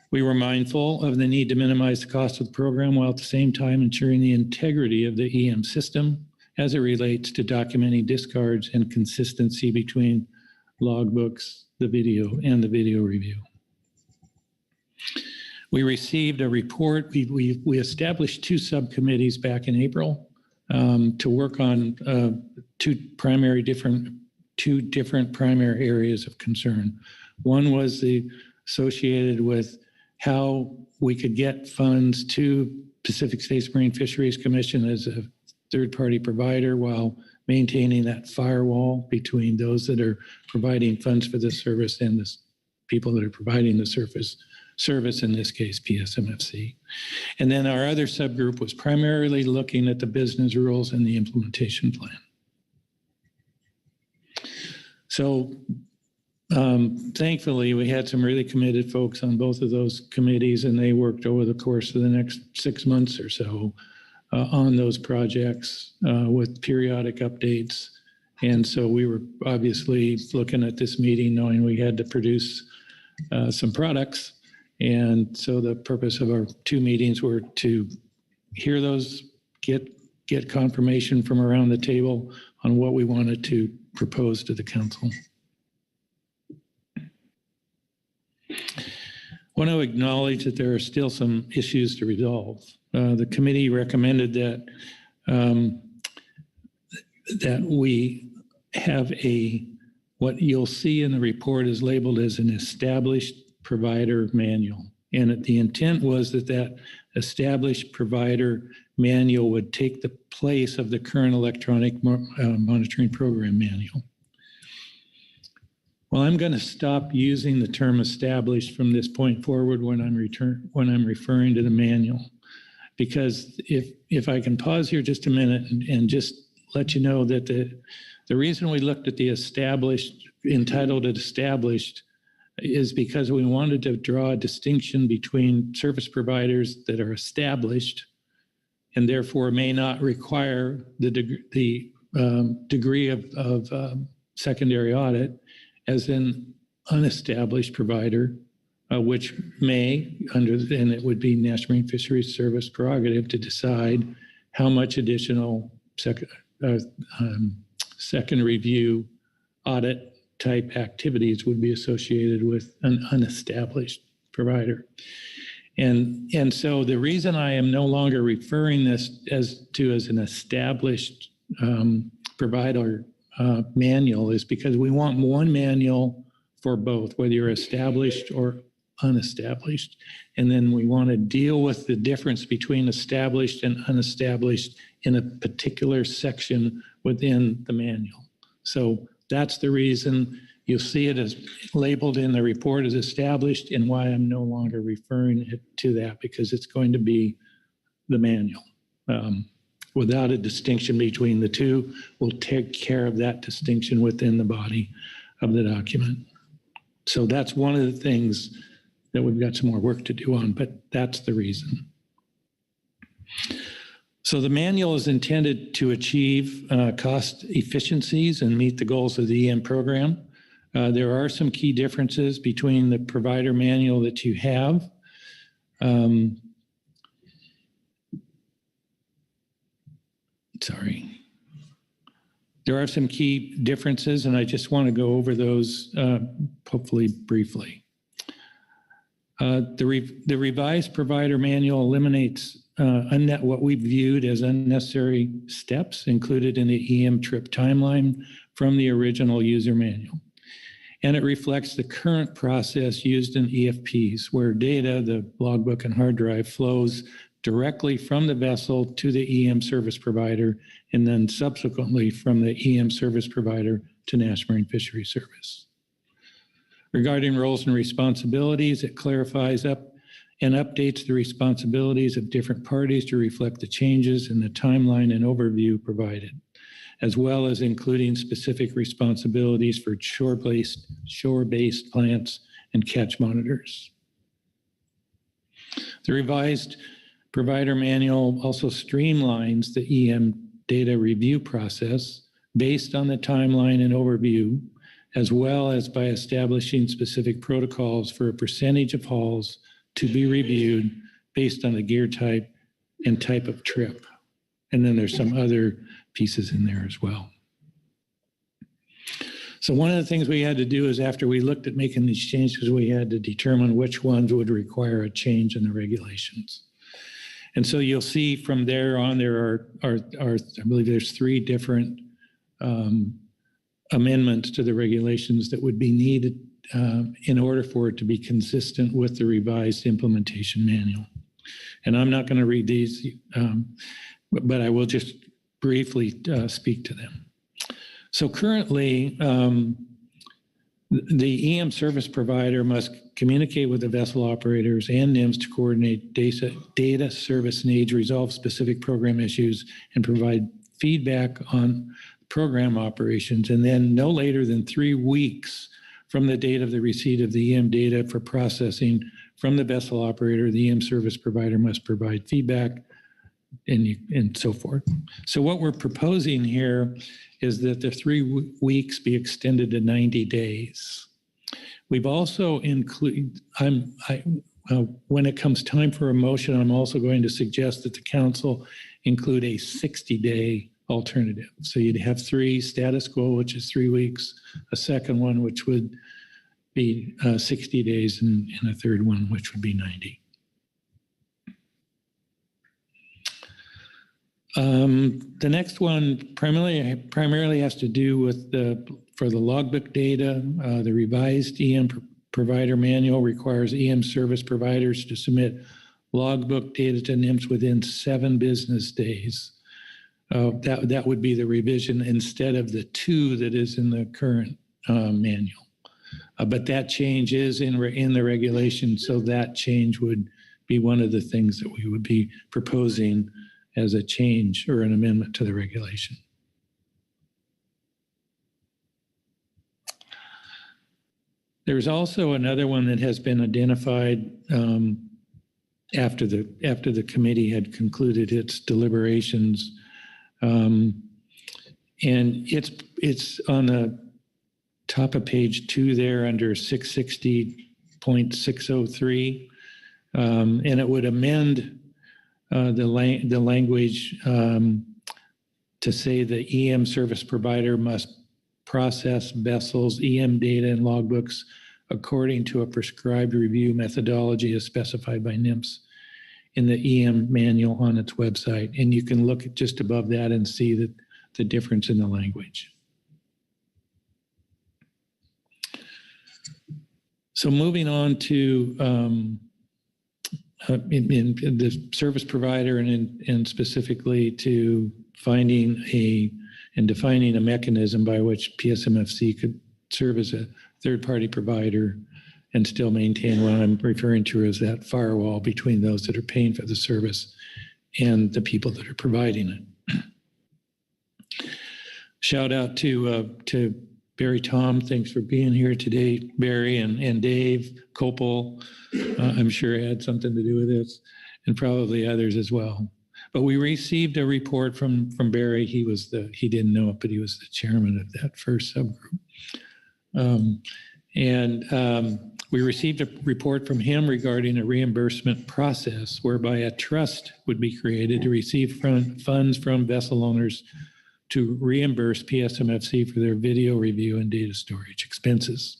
We were mindful of the need to minimize the cost of the program while at the same time ensuring the integrity of the EM system as it relates to documenting discards and consistency between logbooks, the video, and the video review. We received a report. We established 2 subcommittees back in April to work on two different primary areas of concern. One was associated with how we could get funds to Pacific States Marine Fisheries Commission as a third-party provider while maintaining that firewall between those that are providing funds for the service and the people that are providing the service, in this case, PFMC. And then our other subgroup was primarily looking at the business rules and the implementation plan. So thankfully, we had some really committed folks on both of those committees, and they worked over the course of the next 6 months or so on those projects with periodic updates. And so we were obviously looking at this meeting knowing we had to produce some products. And so the purpose of our 2 meetings were to hear those, get confirmation from around the table on what we wanted to propose to the council. I want to acknowledge that there are still some issues to resolve. The committee recommended that we have what you'll see in the report is labeled as an established provider manual. And the intent was that established provider manual would take the place of the current electronic monitoring program manual. Well, I'm going to stop using the term established from this point forward when I'm referring to the manual. Because if I can pause here just a minute and just let you know that the reason we looked at the entitled established is because we wanted to draw a distinction between service providers that are established and therefore may not require the degree of secondary audit as an unestablished provider, which may, and it would be National Marine Fisheries Service prerogative to decide how much additional second review audit type activities would be associated with an unestablished provider. And so the reason I am no longer referring this as an established provider manual is because we want one manual for both, whether you're established or unestablished. And then we want to deal with the difference between established and unestablished in a particular section within the manual. So that's the reason you'll see it as labeled in the report as established, and why I'm no longer referring it to that, because it's going to be the manual. Without a distinction between the two, we'll take care of that distinction within the body of the document. So that's one of the things that we've got some more work to do on, but that's the reason. So the manual is intended to achieve cost efficiencies and meet the goals of the EM program. There are some key differences between the provider manual that you have. There are some key differences, and I just want to go over those hopefully briefly. The revised provider manual eliminates what we viewed as unnecessary steps included in the EM trip timeline from the original user manual. And it reflects the current process used in EFPs, where data, the logbook and hard drive, flows directly from the vessel to the EM service provider, and then subsequently from the EM service provider to National Marine Fisheries Service. Regarding roles and responsibilities, it clarifies and updates the responsibilities of different parties to reflect the changes in the timeline and overview provided, as well as including specific responsibilities for shore-based plants and catch monitors. The revised provider manual also streamlines the EM data review process based on the timeline and overview, as well as by establishing specific protocols for a percentage of hauls to be reviewed based on the gear type and type of trip. And then there's some other pieces in there as well. So one of the things we had to do is, after we looked at making these changes, we had to determine which ones would require a change in the regulations. And so you'll see from there on, there are I believe there's 3 different amendments to the regulations that would be needed in order for it to be consistent with the revised implementation manual. And I'm not going to read these, but I will just briefly speak to them. So currently, the EM service provider must communicate with the vessel operators and NIMS to coordinate data service needs, resolve specific program issues, and provide feedback on program operations. And then no later than 3 weeks from the date of the receipt of the EM data for processing from the vessel operator, the EM service provider must provide feedback and so forth. So what we're proposing here is that the 3 weeks be extended to 90 days. We've also included, when it comes time for a motion, I'm also going to suggest that the council include a 60-day alternative. So you'd have 3 status quo, which is 3 weeks, a second one, which would be 60 days, and a third one, which would be 90. The next one primarily has to do with for the logbook data. The revised EM provider manual requires EM service providers to submit logbook data to NIMS within 7 business days. That would be the revision instead of the 2 that is in the current manual. But that change is in the regulation, so that change would be one of the things that we would be proposing as a change or an amendment to the regulation. There's also another one that has been identified after the committee had concluded its deliberations. And it's on the top of page 2 there under 660.603. And it would amend the language to say the EM service provider must process vessels, EM data, and logbooks according to a prescribed review methodology as specified by NMFS in the EM manual on its website. And you can look at just above that and see the difference in the language. So moving on to in the service provider and specifically to finding and defining a mechanism by which PSMFC could serve as a third-party provider and still maintain what I'm referring to as that firewall between those that are paying for the service and the people that are providing it. Shout out to Barry Tom. Thanks for being here today, Barry, and Dave Copel. I'm sure had something to do with this, and probably others as well. But we received a report from Barry. He didn't know it, but he was the chairman of that first subgroup. We received a report from him regarding a reimbursement process whereby a trust would be created to receive funds from vessel owners to reimburse PSMFC for their video review and data storage expenses.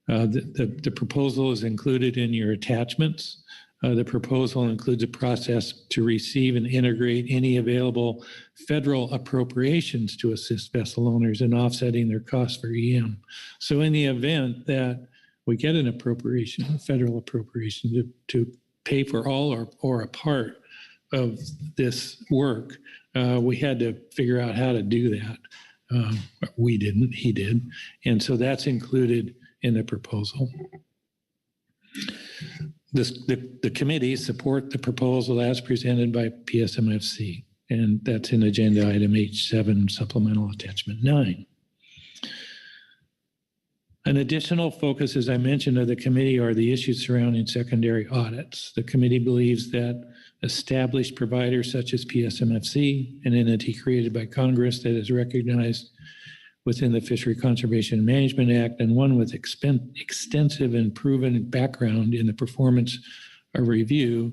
The proposal is included in your attachments. The proposal includes a process to receive and integrate any available federal appropriations to assist vessel owners in offsetting their costs for EM. So in the event that we get an appropriation, a federal appropriation to pay for all or a part of this work, we had to figure out how to do that. We didn't, he did. And so that's included in the proposal. The committees support the proposal as presented by PSMFC, and that's in agenda item H7, supplemental attachment 9. An additional focus, as I mentioned, of the committee are the issues surrounding secondary audits. The committee believes that established providers such as PSMFC, an entity created by Congress that is recognized within the Fishery Conservation and Management Act, and one with extensive and proven background in the performance of review,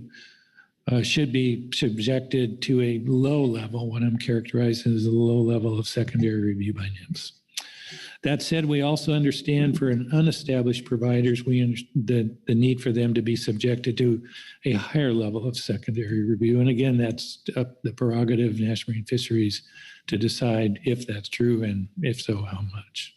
should be subjected to a low level, what I'm characterizing as a low level of secondary review by NMFS. That said, we also understand for an unestablished providers, the need for them to be subjected to a higher level of secondary review. And again, that's up the prerogative of National Marine Fisheries to decide if that's true, and if so, how much.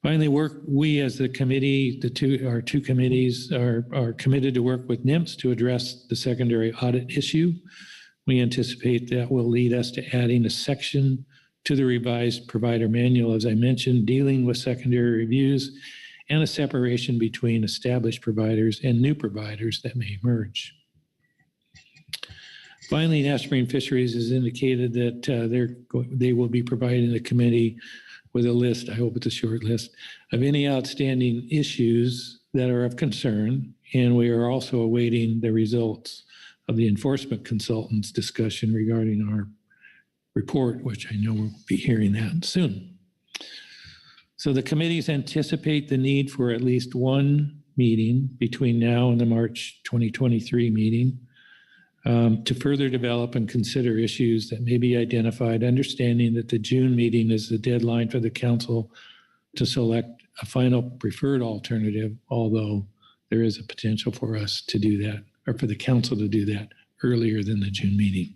Finally, we as the committee, our two committees are committed to work with NMFS to address the secondary audit issue. We anticipate that will lead us to adding a section to the revised provider manual, as I mentioned, dealing with secondary reviews and a separation between established providers and new providers that may emerge. Finally, National Marine Fisheries has indicated that they will be providing the committee with a list, I hope it's a short list, of any outstanding issues that are of concern. And we are also awaiting the results of the enforcement consultant's discussion regarding our report, which I know we'll be hearing that soon. So the committees anticipate the need for at least one meeting between now and the March 2023 meeting to further develop and consider issues that may be identified, understanding that the June meeting is the deadline for the council to select a final preferred alternative, although there is a potential for us to do that, or for the council to do that earlier than the June meeting.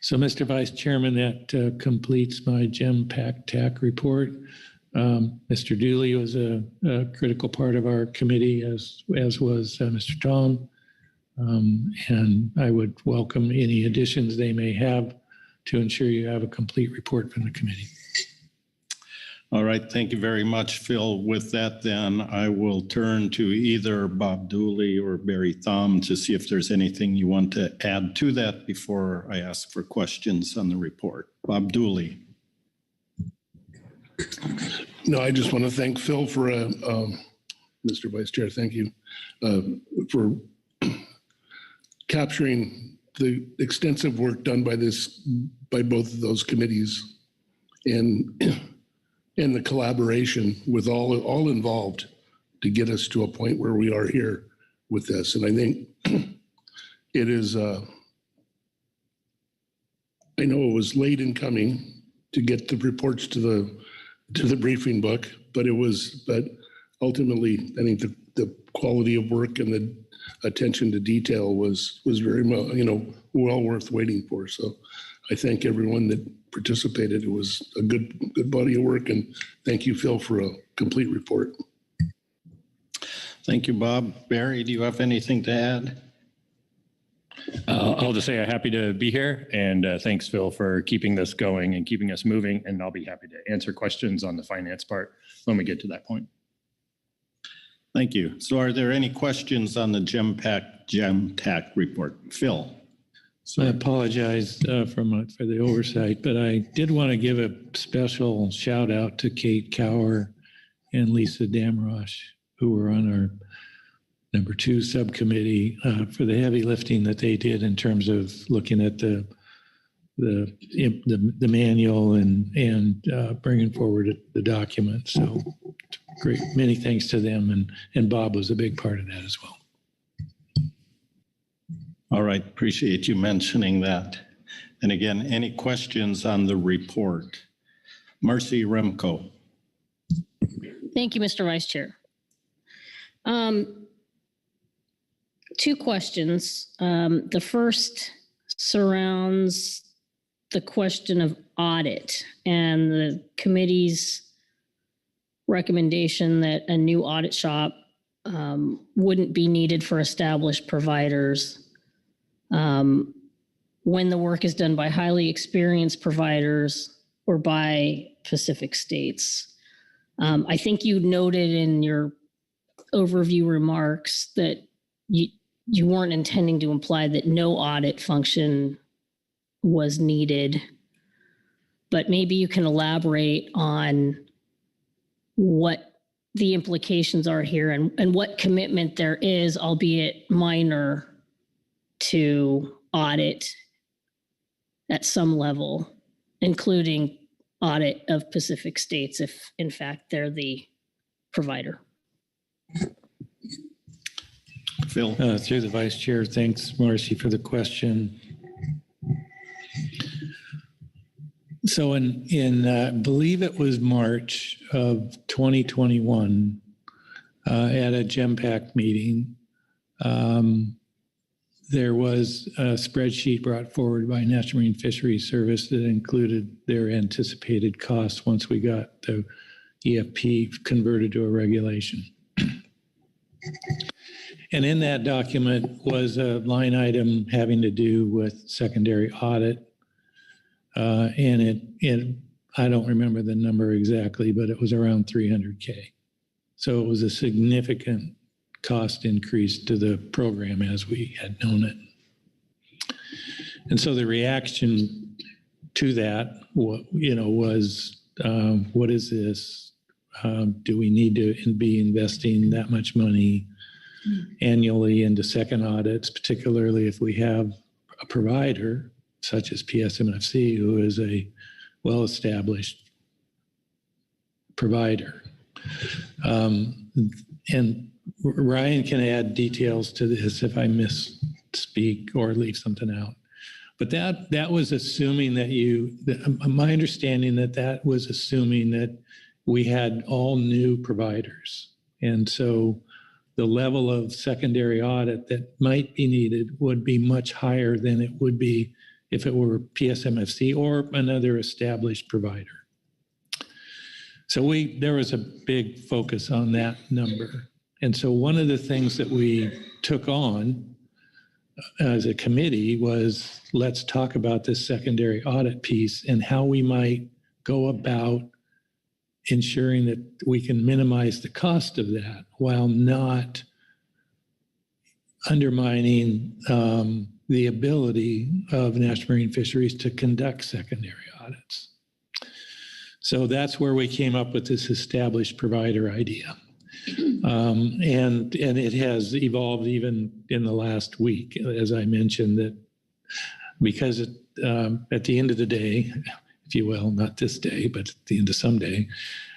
So, Mr. Vice Chairman, that completes my GEM-PAC TAC report. Mr. Dooley was a critical part of our committee, as was Mr. Tom. And I would welcome any additions they may have to ensure you have a complete report from the committee. All right, thank you very much, Phil. With that, then, I will turn to either Bob Dooley or Barry Thom to see if there's anything you want to add to that before I ask for questions on the report. Bob Dooley. No, I just want to thank Phil for a Mr. Vice Chair. Thank you for capturing the extensive work done by both of those committees and the collaboration with all involved to get us to a point where we are here with this. And I think it is, I know it was late in coming to get the reports to the briefing book, but ultimately, I think the quality of work and the attention to detail was very well worth waiting for. So I thank everyone that participated. It was a good body of work, and thank you, Phil, for a complete report. Thank you, Bob. Barry, do you have anything to add? I'll just say I'm happy to be here, and thanks, Phil, for keeping this going and keeping us moving. And I'll be happy to answer questions on the finance part when we get to that point. Thank you. So are there any questions on the GEMTAC report? Phil? I apologize for the oversight, but I did want to give a special shout out to Kate Cower and Lisa Damrosch, who were on our number 2 subcommittee for the heavy lifting that they did in terms of looking at the manual and bringing forward the document. So great, many thanks to them, and Bob was a big part of that as well. All right, appreciate you mentioning that. And again, any questions on the report? Marcy Remco. Thank you, Mr. Vice Chair. 2 questions. The first surrounds the question of audit and the committee's recommendation that a new audit shop wouldn't be needed for established providers when the work is done by highly experienced providers or by Pacific states. I think you noted in your overview remarks that you weren't intending to imply that no audit function was needed, but maybe you can elaborate on what the implications are here and what commitment there is, albeit minor, to audit at some level, including audit of Pacific states, if in fact they're the provider. Phil. Through the Vice Chair, thanks, Marcy, for the question. So in I believe it was March of 2021, at a GEMPAC meeting, there was a spreadsheet brought forward by National Marine Fisheries Service that included their anticipated costs once we got the EFP converted to a regulation. And in that document was a line item having to do with secondary audit. And I don't remember the number exactly, but it was around $300K. So it was a significant cost increase to the program as we had known it. And so the reaction to that, was, what is this? Do we need to be investing that much money annually into second audits, particularly if we have a provider such as PFMC, who is a well-established provider? And Ryan can add details to this if I misspeak or leave something out. But that was assuming that my understanding that was assuming that we had all new providers. And so the level of secondary audit that might be needed would be much higher than it would be if it were PFMC or another established provider. So there was a big focus on that number. And so one of the things that we took on as a committee was, let's talk about this secondary audit piece and how we might go about ensuring that we can minimize the cost of that while not undermining the ability of National Marine Fisheries to conduct secondary audits. So that's where we came up with this established provider idea. And it has evolved even in the last week, as I mentioned, that because at the end of the day, if you will, not this day, but at the end of some day,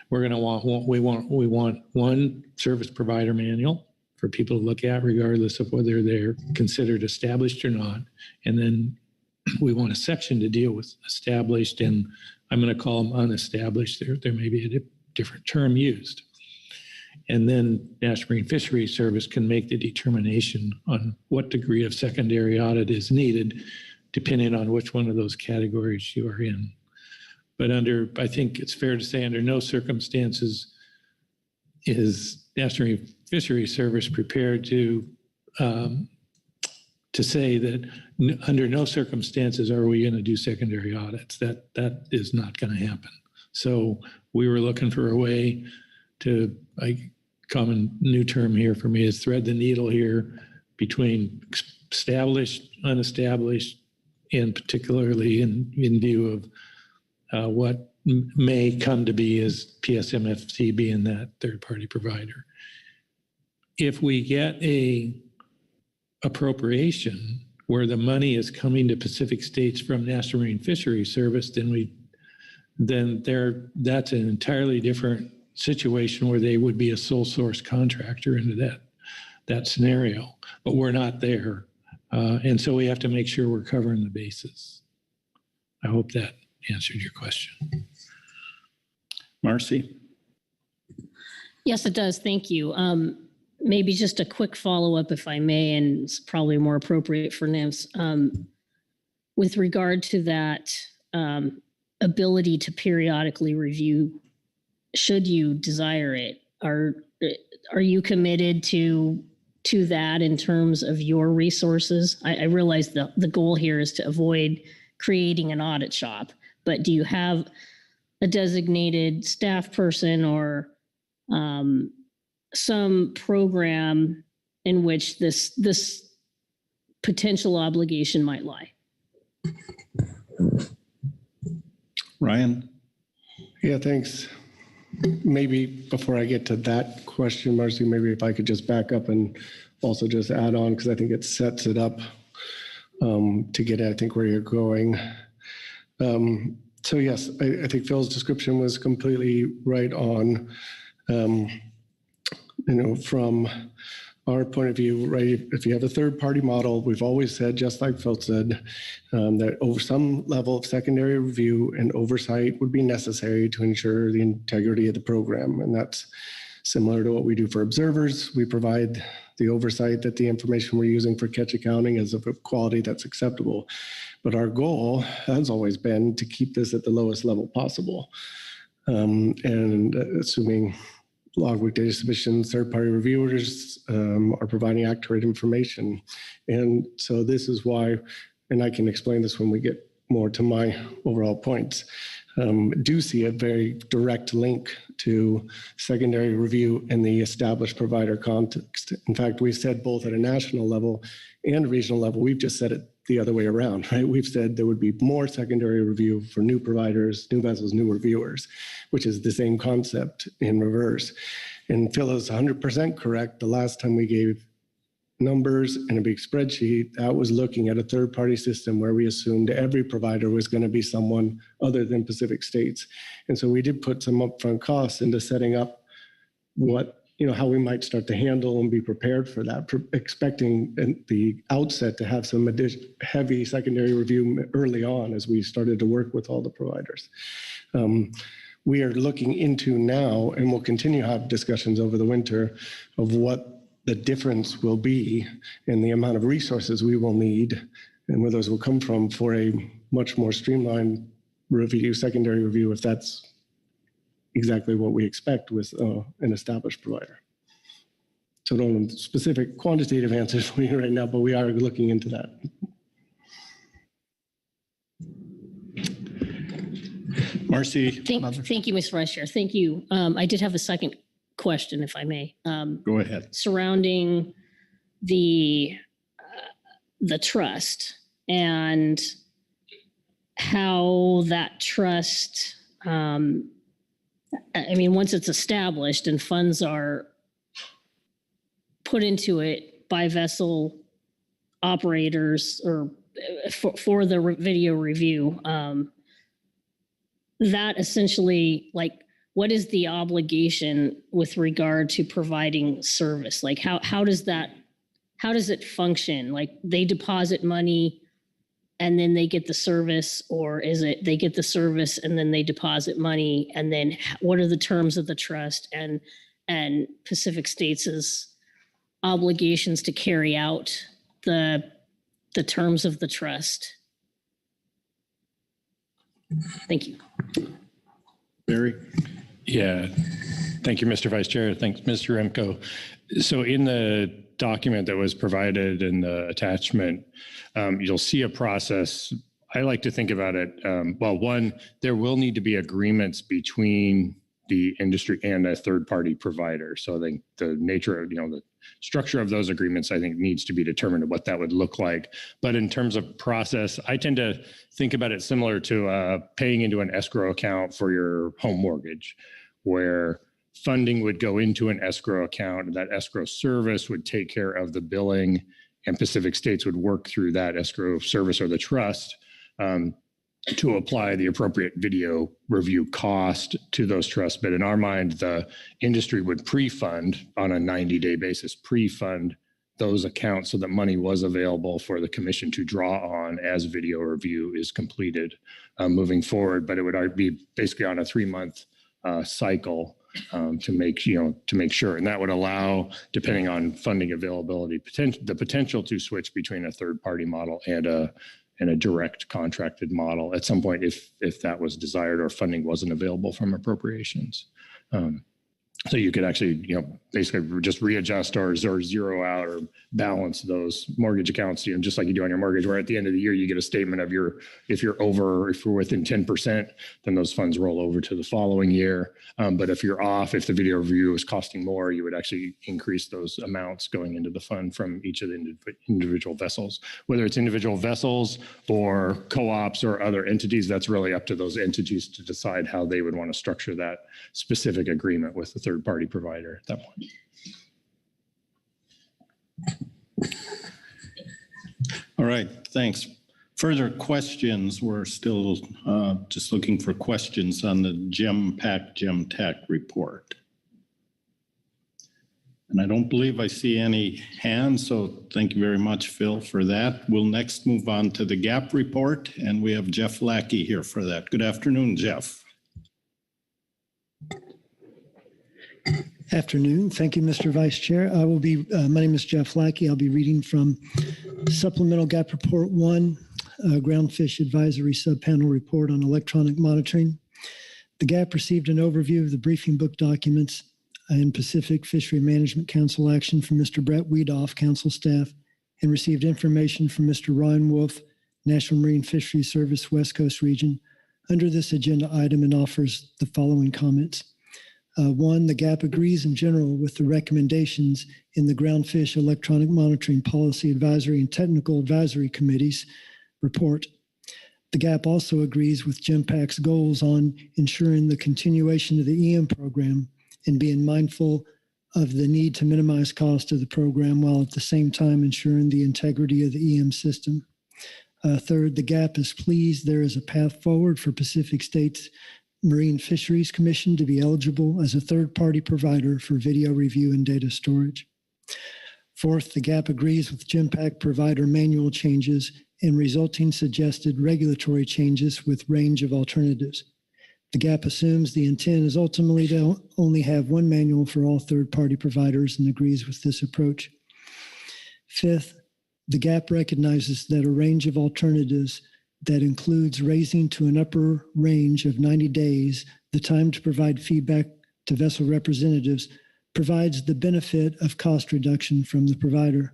we're going to we want one service provider manual for people to look at, regardless of whether they're considered established or not. And then we want a section to deal with established, and I'm going to call them unestablished. There may be a different term used. And then National Marine Fisheries Service can make the determination on what degree of secondary audit is needed, depending on which one of those categories you are in. But I think it's fair to say, under no circumstances is National Marine Fisheries Service prepared to say that under no circumstances are we going to do secondary audits. That is not going to happen. So we were looking for a way to, common new term here for me is thread the needle here between established, unestablished, and particularly in view of what may come to be as PFMC being that third-party provider. If we get a appropriation where the money is coming to Pacific States from National Marine Fisheries Service, then that's an entirely different situation where they would be a sole source contractor into that scenario. But we're not there. And so we have to make sure we're covering the bases. I hope that answered your question. Marcy? Yes, it does. Thank you. Maybe just a quick follow-up, if I may, and it's probably more appropriate for NIMS. With regard to that ability to periodically review, should you desire it, are you committed to that in terms of your resources? I realize the goal here is to avoid creating an audit shop, but do you have a designated staff person or some program in which this potential obligation might lie? Ryan? Yeah, thanks. Maybe before I get to that question, Marcy, maybe if I could just back up and also just add on, because I think it sets it up to get, I think, where you're going. So yes, I think Phil's description was completely right on. From our point of view, right, if you have a third-party model, we've always said, just like Phil said, that over some level of secondary review and oversight would be necessary to ensure the integrity of the program. And that's similar to what we do for observers. We provide the oversight that the information we're using for catch accounting is of a quality that's acceptable. But our goal has always been to keep this at the lowest level possible. And assuming logbook data submissions, third-party reviewers are providing accurate information. And so this is why, and I can explain this when we get more to my overall points, do see a very direct link to secondary review in the established provider context. In fact, we've said both at a national level and regional level, we've just said it the other way around, right? We've said there would be more secondary review for new providers, new vessels, new reviewers, which is the same concept in reverse. And Phil is 100% correct. The last time we gave numbers in a big spreadsheet, that was looking at a third-party system where we assumed every provider was going to be someone other than Pacific States. And so we did put some upfront costs into setting up how we might start to handle and be prepared for that, expecting at the outset to have some heavy secondary review early on as we started to work with all the providers. We are looking into now, and we'll continue to have discussions over the winter of what the difference will be in the amount of resources we will need and where those will come from for a much more streamlined review, secondary review, if that's exactly what we expect with an established provider. So I don't have specific quantitative answers for you right now, but we are looking into that. Marcy? Thank you, Ms. Vice Chair. Thank you. I did have a second question, if I may. Go ahead. Surrounding the trust and how that trust, once it's established and funds are put into it by vessel operators or for the video review. That essentially, like, what is the obligation with regard to providing service? Like, how does it function? Like, they deposit money and then they get the service, or is it they get the service and then they deposit money, and then what are the terms of the trust and Pacific States' obligations to carry out the terms of the trust? Thank you. Barry? Yeah. Thank you, Mr. Vice Chair. Thanks, Mr. Remco. So in the document that was provided in the attachment, you'll see a process. I like to think about it. Well, one, there will need to be agreements between the industry and a third-party provider. So I think the nature of, the structure of those agreements, I think, needs to be determined what that would look like. But in terms of process, I tend to think about it similar to paying into an escrow account for your home mortgage, where funding would go into an escrow account, and that escrow service would take care of the billing, and Pacific States would work through that escrow service or the trust to apply the appropriate video review cost to those trusts. But in our mind, the industry would pre-fund on a 90-day basis, pre-fund those accounts so that money was available for the commission to draw on as video review is completed moving forward. But it would be basically on a 3-month cycle to make sure, and that would allow, depending on funding availability, the potential to switch between a third-party model and a direct contracted model at some point if that was desired or funding wasn't available from appropriations. So you could actually, basically just readjust or zero out or balance those mortgage accounts, just like you do on your mortgage, where at the end of the year, you get a statement of if you're within 10%, then those funds roll over to the following year. But if you're off, if the video review is costing more, you would actually increase those amounts going into the fund from each of the individual vessels. Whether it's individual vessels or co-ops or other entities, that's really up to those entities to decide how they would want to structure that specific agreement with the third-party provider at that point. All right, thanks. Further questions? We're still just looking for questions on the GEMTAC report. And I don't believe I see any hands, so thank you very much, Phil, for that. We'll next move on to the GAP report, and we have Jeff Lackey here for that. Good afternoon, Jeff. Afternoon. Thank you, Mr. Vice Chair. I will be, my name is Jeff Lackey. I'll be reading from Supplemental GAP Report 1, Groundfish Advisory Subpanel Report on Electronic Monitoring. The GAP received an overview of the briefing book documents and Pacific Fishery Management Council action from Mr. Brett Wiedoff, Council staff, and received information from Mr. Ryan Wolf, National Marine Fisheries Service West Coast Region, under this agenda item, and offers the following comments. 1, the GAP agrees in general with the recommendations in the Groundfish Electronic Monitoring Policy Advisory and Technical Advisory Committee's report. The GAP also agrees with GEMPAC's goals on ensuring the continuation of the EM program and being mindful of the need to minimize cost of the program while at the same time ensuring the integrity of the EM system. 3rd, the GAP is pleased there is a path forward for Pacific States Marine Fisheries Commission to be eligible as a third-party provider for video review and data storage. 4th, the GAP agrees with GEMPAC provider manual changes and resulting suggested regulatory changes with range of alternatives. The GAP assumes the intent is ultimately to only have one manual for all third-party providers and agrees with this approach. 5th, the GAP recognizes that a range of alternatives that includes raising to an upper range of 90 days the time to provide feedback to vessel representatives provides the benefit of cost reduction from the provider.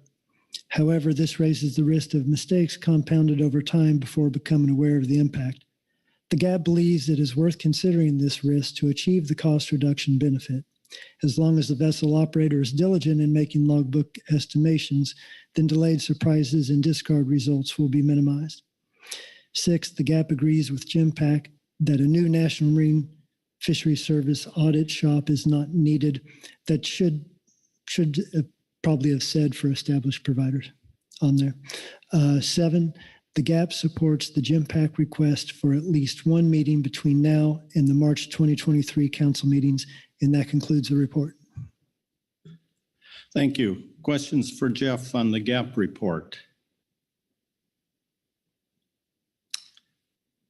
However, this raises the risk of mistakes compounded over time before becoming aware of the impact. The GAP believes it is worth considering this risk to achieve the cost reduction benefit. As long as the vessel operator is diligent in making logbook estimations, then delayed surprises and discard results will be minimized. 6th, the GAP agrees with GEMPAC that a new National Marine Fisheries Service audit shop is not needed, that should probably have said for established providers on there. 7, the GAP supports the GEMPAC request for at least one meeting between now and the March 2023 council meetings, and that concludes the report. Thank you. Questions for Jeff on the GAP report?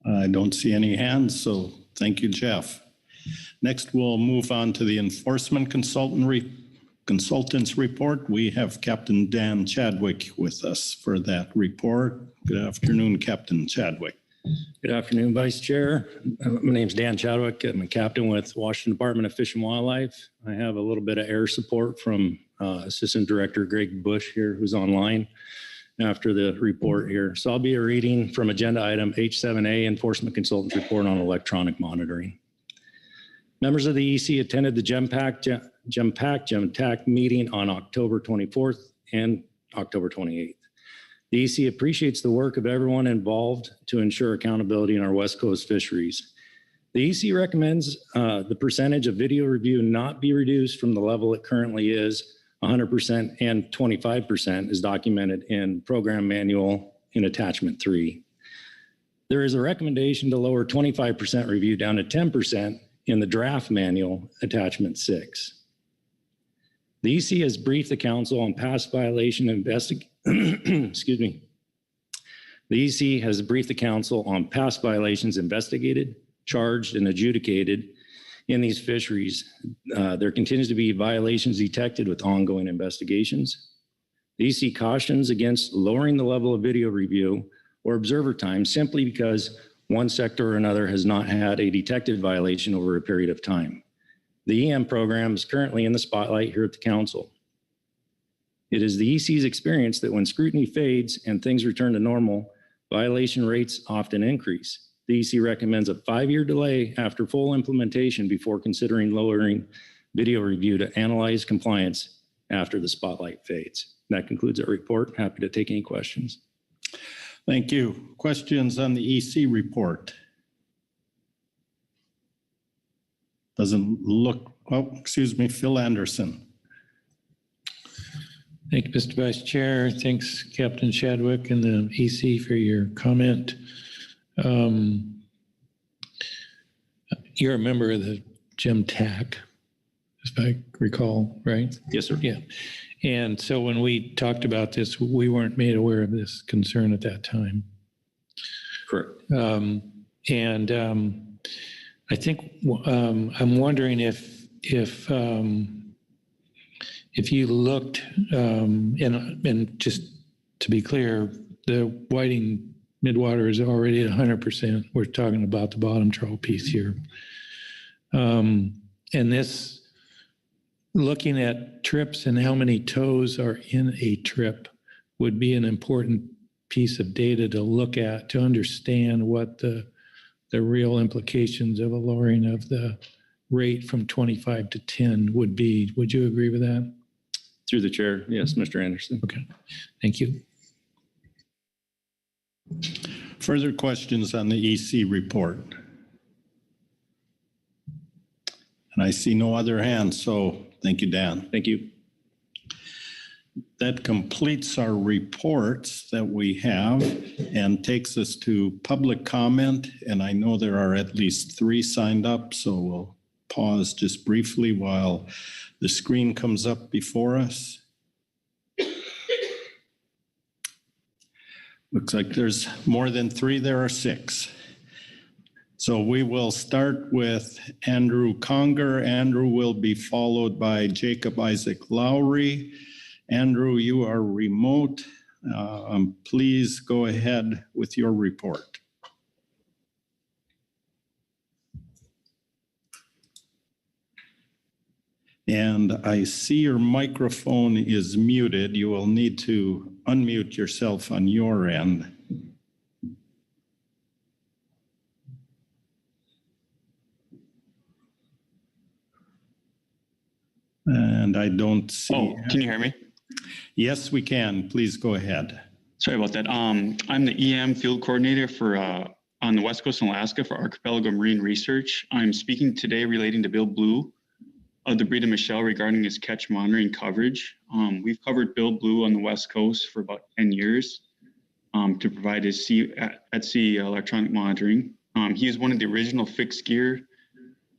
I don't see any hands, so thank you, Jeff. Next, we'll move on to the enforcement consultants report. We have Captain Dan Chadwick with us for that report. Good afternoon, Captain Chadwick. Good afternoon, Vice Chair. My name is Dan Chadwick. I'm a captain with Washington Department of Fish and Wildlife. I have a little bit of air support from Assistant Director Greg Bush here, who's online after the report here. So I'll be reading from agenda item H7A, Enforcement Consultants Report on Electronic Monitoring. Members of the EC attended the GEMTAC meeting on October 24th and October 28th. The EC appreciates the work of everyone involved to ensure accountability in our West Coast fisheries. The EC recommends the percentage of video review not be reduced from the level it currently is, 100% and 25% is documented in Program Manual in Attachment 3. There is a recommendation to lower 25% review down to 10% in the Draft Manual Attachment 6. The EC has briefed the Council on past violation excuse me. The EC has briefed the Council on past violations investigated, charged, and adjudicated in these fisheries. There continues to be violations detected with ongoing investigations. The EC cautions against lowering the level of video review or observer time simply because one sector or another has not had a detected violation over a period of time. The EM program is currently in the spotlight here at the Council. It is the EC's experience that when scrutiny fades and things return to normal, violation rates often increase. The EC recommends a 5-year delay after full implementation before considering lowering video review to analyze compliance after the spotlight fades. That concludes our report. Happy to take any questions. Thank you. Questions on the EC report? Doesn't look, oh, excuse me, Phil Anderson. Thank you, Mr. Vice Chair. Thanks, Captain Chadwick and the EC for your comment. You're a member of the GEMTAC, if I recall, right? Yes, sir. Yeah. And so when we talked about this, we weren't made aware of this concern at that time. Correct. I think I'm wondering if you looked, and just to be clear, the whiting midwater is already at 100%. We're talking about the bottom trawl piece here. And this, looking at trips and how many toes are in a trip would be an important piece of data to look at to understand what the real implications of a lowering of the rate from 25 to 10 would be. Would you agree with that? Through the chair, yes, Mr. Anderson. Okay, thank you. Further questions on the EC report? And I see no other hands, so thank you, Dan. Thank you. That completes our reports that we have and takes us to public comment. And I know there are at least 3 signed up, so we'll pause just briefly while the screen comes up before us. Looks like there's more than 3, there are 6. So we will start with Andrew Conger. Andrew will be followed by Jacob Isaac Lowry. Andrew, you are remote. Please go ahead with your report. And I see your microphone is muted. You will need to unmute yourself on your end. And I don't see. Oh, can you hear me? Yes, we can. Please go ahead. Sorry about that. I'm the EM field coordinator for on the West Coast in Alaska for Archipelago Marine Research. I'm speaking today relating to Bill Blue of the Breed of Michelle regarding his catch monitoring coverage. We've covered Bill Blue on the West Coast for about 10 years to provide his at-sea electronic monitoring. He is one of the original fixed gear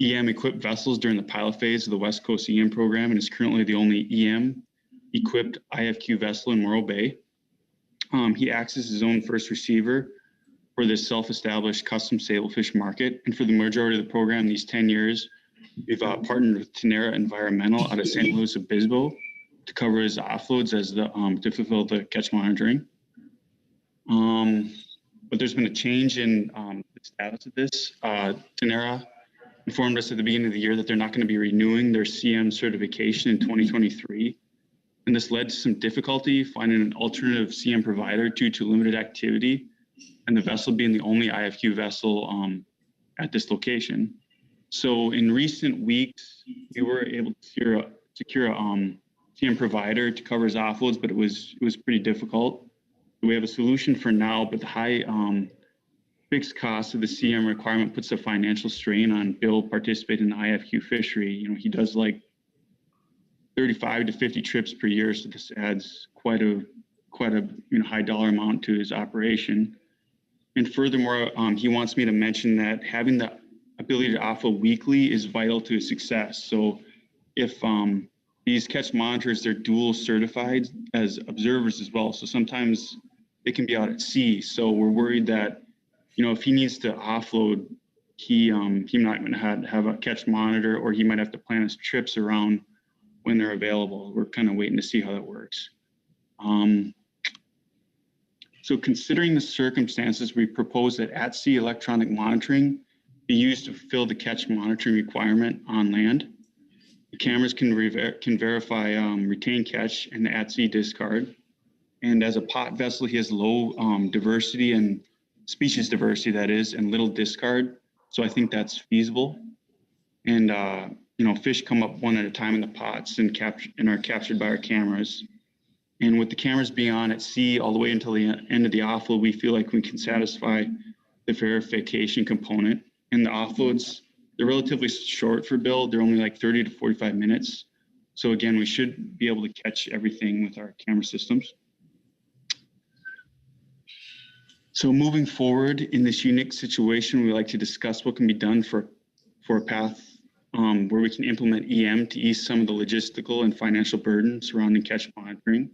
EM equipped vessels during the pilot phase of the West Coast EM program and is currently the only EM equipped IFQ vessel in Morro Bay. He acts as his own first receiver for this self-established custom Sablefish market. And for the majority of the program, these 10 years, we've partnered with Tenera Environmental out of St. Louis Obispo to cover his offloads as to fulfill the catch monitoring. But there's been a change in the status of this. Tenera informed us at the beginning of the year that they're not going to be renewing their CM certification in 2023. And this led to some difficulty finding an alternative CM provider due to limited activity and the vessel being the only IFQ vessel at this location. So in recent weeks, we were able to secure a CM provider to cover his offloads, but it was pretty difficult. We have a solution for now, but the high fixed cost of the CM requirement puts a financial strain on Bill participating in the IFQ fishery. You know, he does like 35 to 50 trips per year, so this adds quite a high dollar amount to his operation. And furthermore, he wants me to mention that having the ability to offload weekly is vital to his success. So if these catch monitors, they're dual certified as observers as well. So sometimes they can be out at sea. So we're worried that, you know, if he needs to offload, he might have a catch monitor, or he might have to plan his trips around when they're available. We're kind of waiting to see how that works. So considering the circumstances, we propose that at-sea electronic monitoring be used to fulfill the catch monitoring requirement on land. The cameras can verify retained catch and the at-sea discard. And as a pot vessel, he has low diversity and species diversity, that is, and little discard. So I think that's feasible. And you know, fish come up one at a time in the pots and are captured by our cameras. And with the cameras being on at sea all the way until the end of the offload, we feel like we can satisfy the verification component. And the offloads, they're relatively short for Bill. They're only like 30 to 45 minutes. So again, we should be able to catch everything with our camera systems. So moving forward in this unique situation, we like to discuss what can be done for a path where we can implement EM to ease some of the logistical and financial burdens surrounding catch monitoring.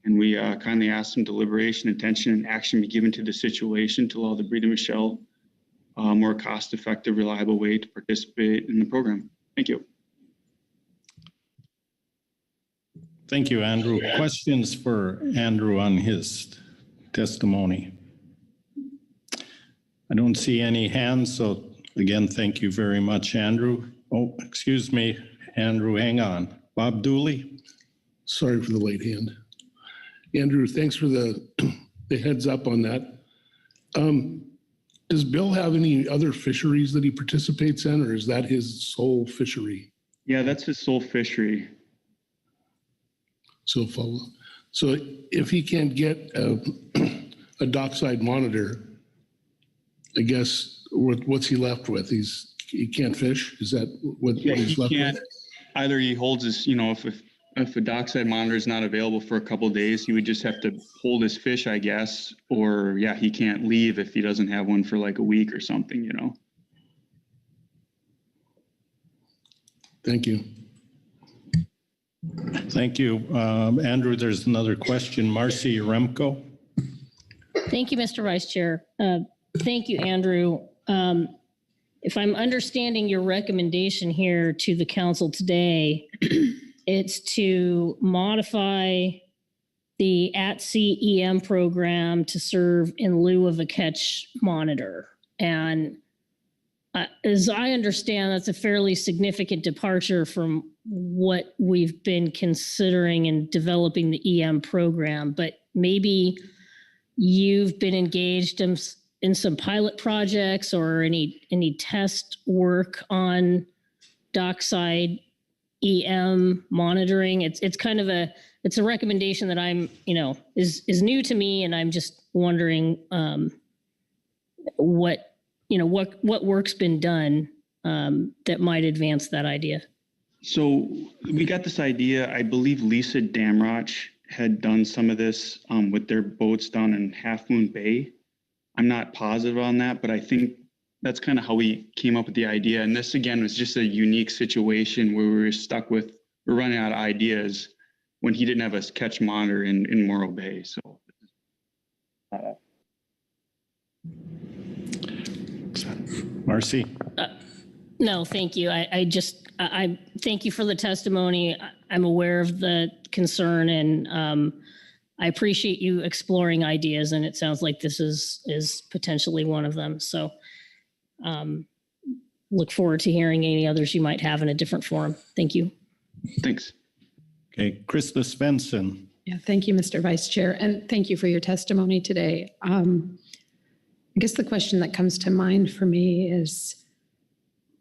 And we kindly ask some deliberation, attention, and action be given to the situation to allow the Breed of Michelle a more cost-effective, reliable way to participate in the program. Thank you. Thank you, Andrew. Questions for Andrew on his testimony? I don't see any hands, so again, thank you very much, Andrew. Oh, excuse me, Andrew, hang on. Bob Dooley? Sorry for the late hand. Andrew, thanks for the heads up on that. Does Bill have any other fisheries that he participates in, or is that his sole fishery? Yeah, that's his sole fishery. So if he can't get a dockside monitor, I guess what's he left with? He can't fish? Is that what he's left with? Either he holds his, you know, if a dockside monitor is not available for a couple of days, he would just have to hold his fish, I guess. Or yeah, he can't leave if he doesn't have one for like a week or something, you know. Thank you. Thank you. Andrew, there's another question. Marcy Remco. Thank you, Mr. Vice Chair. Thank you, Andrew. If I'm understanding your recommendation here to the council today, it's to modify the at-sea EM program to serve in lieu of a catch monitor. And as I understand, that's a fairly significant departure from what we've been considering in developing the EM program. But maybe you've been engaged in some pilot projects or any test work on dockside EM monitoring. It's kind of a recommendation that I'm, you know, is new to me, and I'm just wondering what work's been done that might advance that idea. So we got this idea, I believe Lisa Damroch had done some of this with their boats down in Half Moon Bay. I'm not positive on that, but I think that's kind of how we came up with the idea. And this, again, was just a unique situation where we were stuck with, we're running out of ideas when he didn't have a catch monitor in Morro Bay. So. Marcy? No, thank you. I thank you for the testimony. I'm aware of the concern, and I appreciate you exploring ideas, and it sounds like this is potentially one of them. So look forward to hearing any others you might have in a different forum. Thank you. Thanks. Okay, Krista Svensson. Yeah, thank you, Mr. Vice Chair, and thank you for your testimony today. I guess the question that comes to mind for me is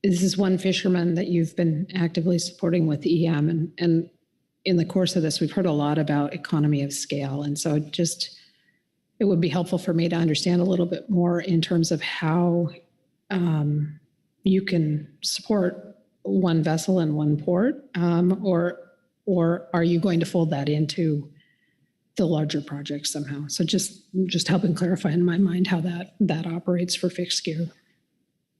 this is one fisherman that you've been actively supporting with EM, and in the course of this, we've heard a lot about economy of scale, and so it would be helpful for me to understand a little bit more in terms of how you can support one vessel in one port, or are you going to fold that into the larger project somehow? So just helping clarify in my mind how that operates for fixed gear.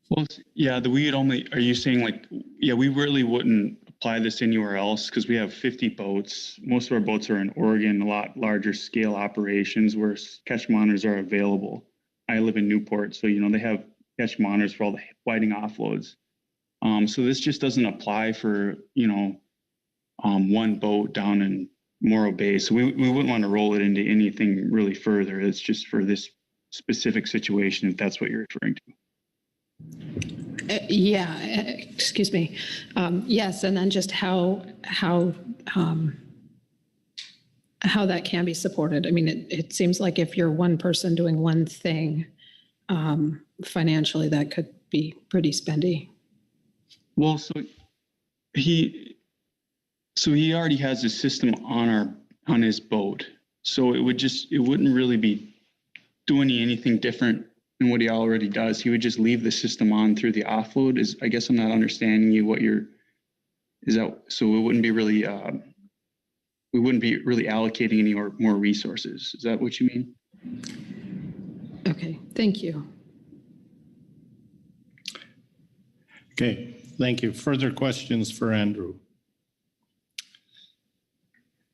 Well, yeah, are you saying like, yeah, we really wouldn't apply this anywhere else because we have 50 boats. Most of our boats are in Oregon, a lot larger scale operations where catch monitors are available. I live in Newport, so, they have catch monitors for all the whiting offloads. So this just doesn't apply for, one boat down in Morro Bay. So we wouldn't want to roll it into anything really further. It's just for this specific situation, if that's what you're referring to. Excuse me. Yes, and then just how that can be supported. I mean, it seems like if you're one person doing one thing, financially, that could be pretty spendy. Well, so he already has a system on his boat, so it wouldn't really be doing anything different than what he already does. He would just leave the system on through the offload. I guess I'm not understanding you. So it wouldn't be really we wouldn't be really allocating any more resources. Is that what you mean? Okay, thank you. Okay, thank you. Further questions for Andrew?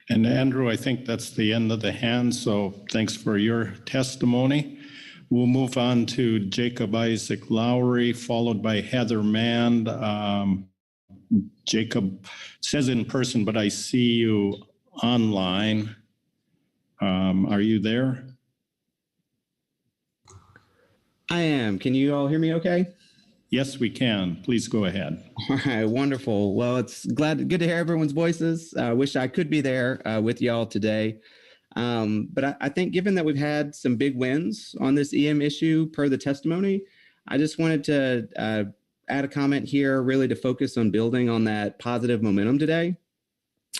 And Andrew, I think that's the end of the hand, so thanks for your testimony. We'll move on to Jacob Isaac Lowry, followed by Heather Mand. Jacob says in person, but I see you online. Are you there? I am. Can you all hear me okay? Yes, we can. Please go ahead. All right, wonderful. Well, it's good to hear everyone's voices. I wish I could be there with y'all today. But I think given that we've had some big wins on this EM issue per the testimony, I just wanted to add a comment here really to focus on building on that positive momentum today.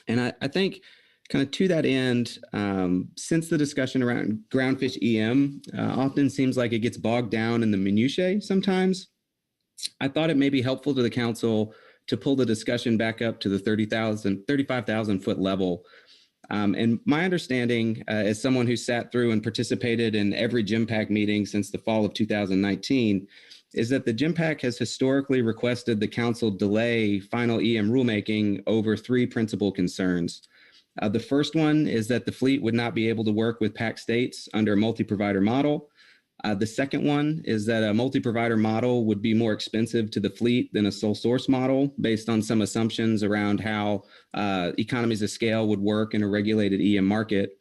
And I think kind of to that end, since the discussion around groundfish EM often seems like it gets bogged down in the minutiae sometimes, I thought it may be helpful to the council to pull the discussion back up to the 35,000 foot level. And my understanding as someone who sat through and participated in every GEMPAC meeting since the fall of 2019 is that the GEMPAC has historically requested the council delay final EM rulemaking over three principal concerns. The first one is that the fleet would not be able to work with PAC states under a multi-provider model. The second one is that a multi-provider model would be more expensive to the fleet than a sole source model based on some assumptions around how economies of scale would work in a regulated EM market.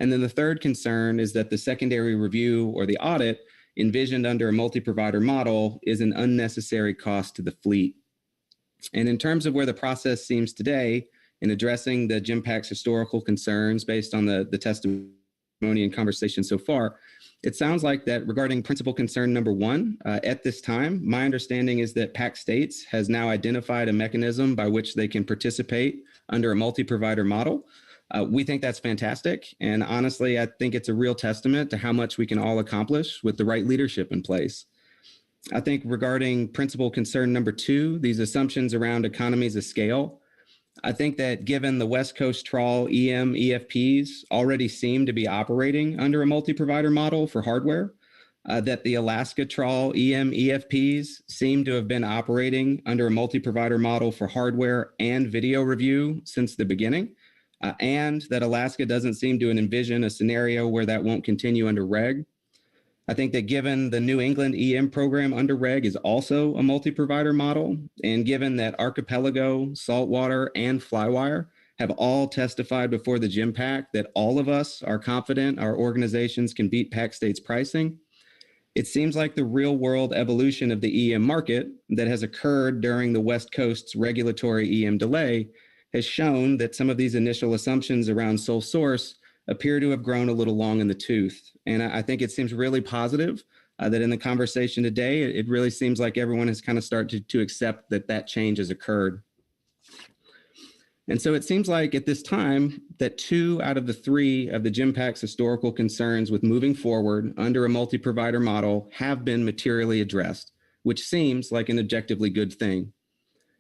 And then the third concern is that the secondary review or the audit envisioned under a multi-provider model is an unnecessary cost to the fleet. And in terms of where the process seems today in addressing the GEMPAC's historical concerns based on the testimony and conversation so far, it sounds like that regarding principal concern number one, at this time, my understanding is that PAC states has now identified a mechanism by which they can participate under a multi-provider model. We think that's fantastic. And honestly, I think it's a real testament to how much we can all accomplish with the right leadership in place. I think regarding principal concern number two, these assumptions around economies of scale, I think that given the West Coast trawl EM EFPs already seem to be operating under a multi-provider model for hardware, that the Alaska trawl EM EFPs seem to have been operating under a multi-provider model for hardware and video review since the beginning, and that Alaska doesn't seem to envision a scenario where that won't continue under reg. I think that given the New England EM program under reg is also a multi-provider model, and given that Archipelago, Saltwater, and Flywire have all testified before the GIMPAC that all of us are confident our organizations can beat PAC states pricing, it seems like the real-world evolution of the EM market that has occurred during the West Coast's regulatory EM delay has shown that some of these initial assumptions around sole source appear to have grown a little long in the tooth. And I think it seems really positive that in the conversation today, it really seems like everyone has kind of started to accept that that change has occurred. And so it seems like at this time that 2 out of the 3 of the GIMPAC's historical concerns with moving forward under a multi-provider model have been materially addressed, which seems like an objectively good thing.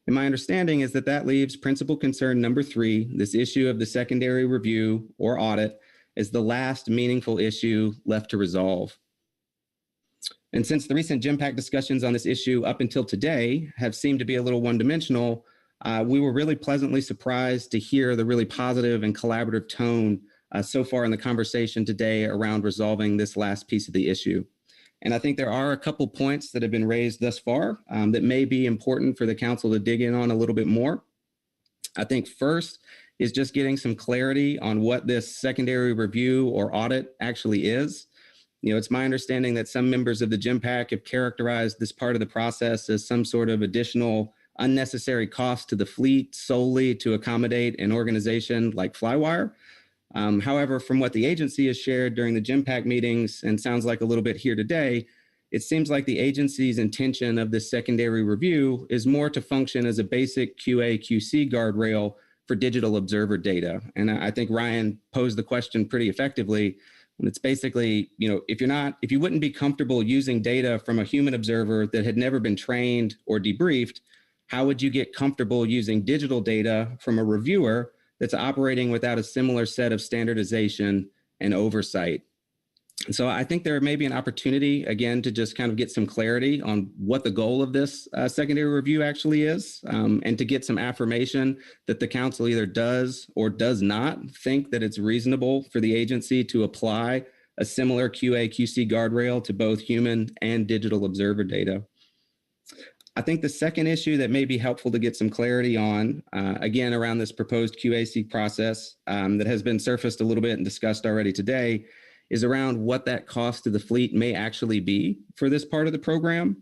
And my understanding is that that leaves principal concern number 3, this issue of the secondary review or audit, as the last meaningful issue left to resolve. And since the recent GIMPAC discussions on this issue up until today have seemed to be a little one-dimensional, we were really pleasantly surprised to hear the really positive and collaborative tone so far in the conversation today around resolving this last piece of the issue. And I think there are a couple points that have been raised thus far that may be important for the council to dig in on a little bit more. I think first is just getting some clarity on what this secondary review or audit actually is. You know, it's my understanding that some members of the GIMPAC have characterized this part of the process as some sort of additional unnecessary cost to the fleet solely to accommodate an organization like Flywire. However, from what the agency has shared during the GIMPAC meetings and sounds like a little bit here today, it seems like the agency's intention of this secondary review is more to function as a basic QA/QC guardrail for digital observer data. And I think Ryan posed the question pretty effectively. And it's basically, you know, if you wouldn't be comfortable using data from a human observer that had never been trained or debriefed, how would you get comfortable using digital data from a reviewer that's operating without a similar set of standardization and oversight? And so I think there may be an opportunity, again, to just kind of get some clarity on what the goal of this secondary review actually is, and to get some affirmation that the council either does or does not think that it's reasonable for the agency to apply a similar QA/QC guardrail to both human and digital observer data. I think the second issue that may be helpful to get some clarity on, again, around this proposed QAC process that has been surfaced a little bit and discussed already today, is around what that cost to the fleet may actually be for this part of the program.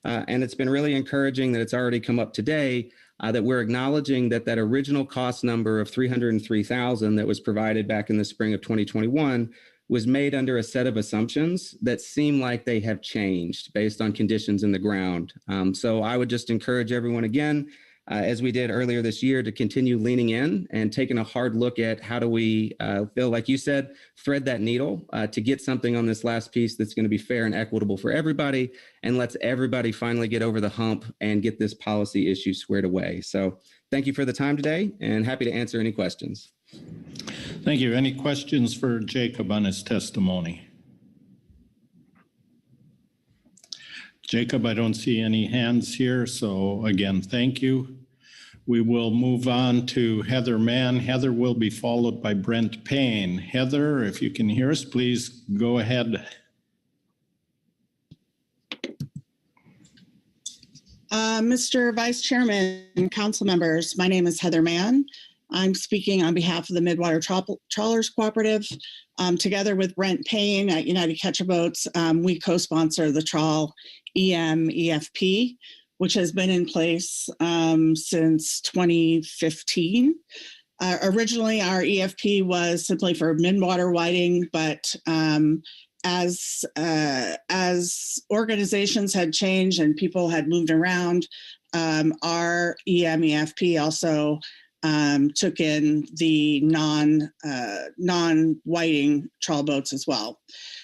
And it's been really encouraging that it's already come up today that we're acknowledging that that original cost number of $303,000 that was provided back in the spring of 2021 was made under a set of assumptions that seem like they have changed based on conditions in the ground. So I would just encourage everyone again, as we did earlier this year, to continue leaning in and taking a hard look at how do we, Phil, like you said, thread that needle to get something on this last piece that's going to be fair and equitable for everybody and lets everybody finally get over the hump and get this policy issue squared away. So thank you for the time today and happy to answer any questions. Thank you. Any questions for Jacob on his testimony? Jacob, I don't see any hands here, so again, thank you. We will move on to Heather Mann. Heather will be followed by Brent Payne. Heather, if you can hear us, please go ahead. Mr. Vice Chairman, council members, my name is Heather Mann. I'm speaking on behalf of the Midwater Trawlers Cooperative. Together with Brent Payne at United Catcher Boats, we co-sponsor the Trawl EM EFP, which has been in place since 2015. Originally, our EFP was simply for midwater whiting, but as organizations had changed and people had moved around, our EM EFP also took in the non-whiting trawl boats as well.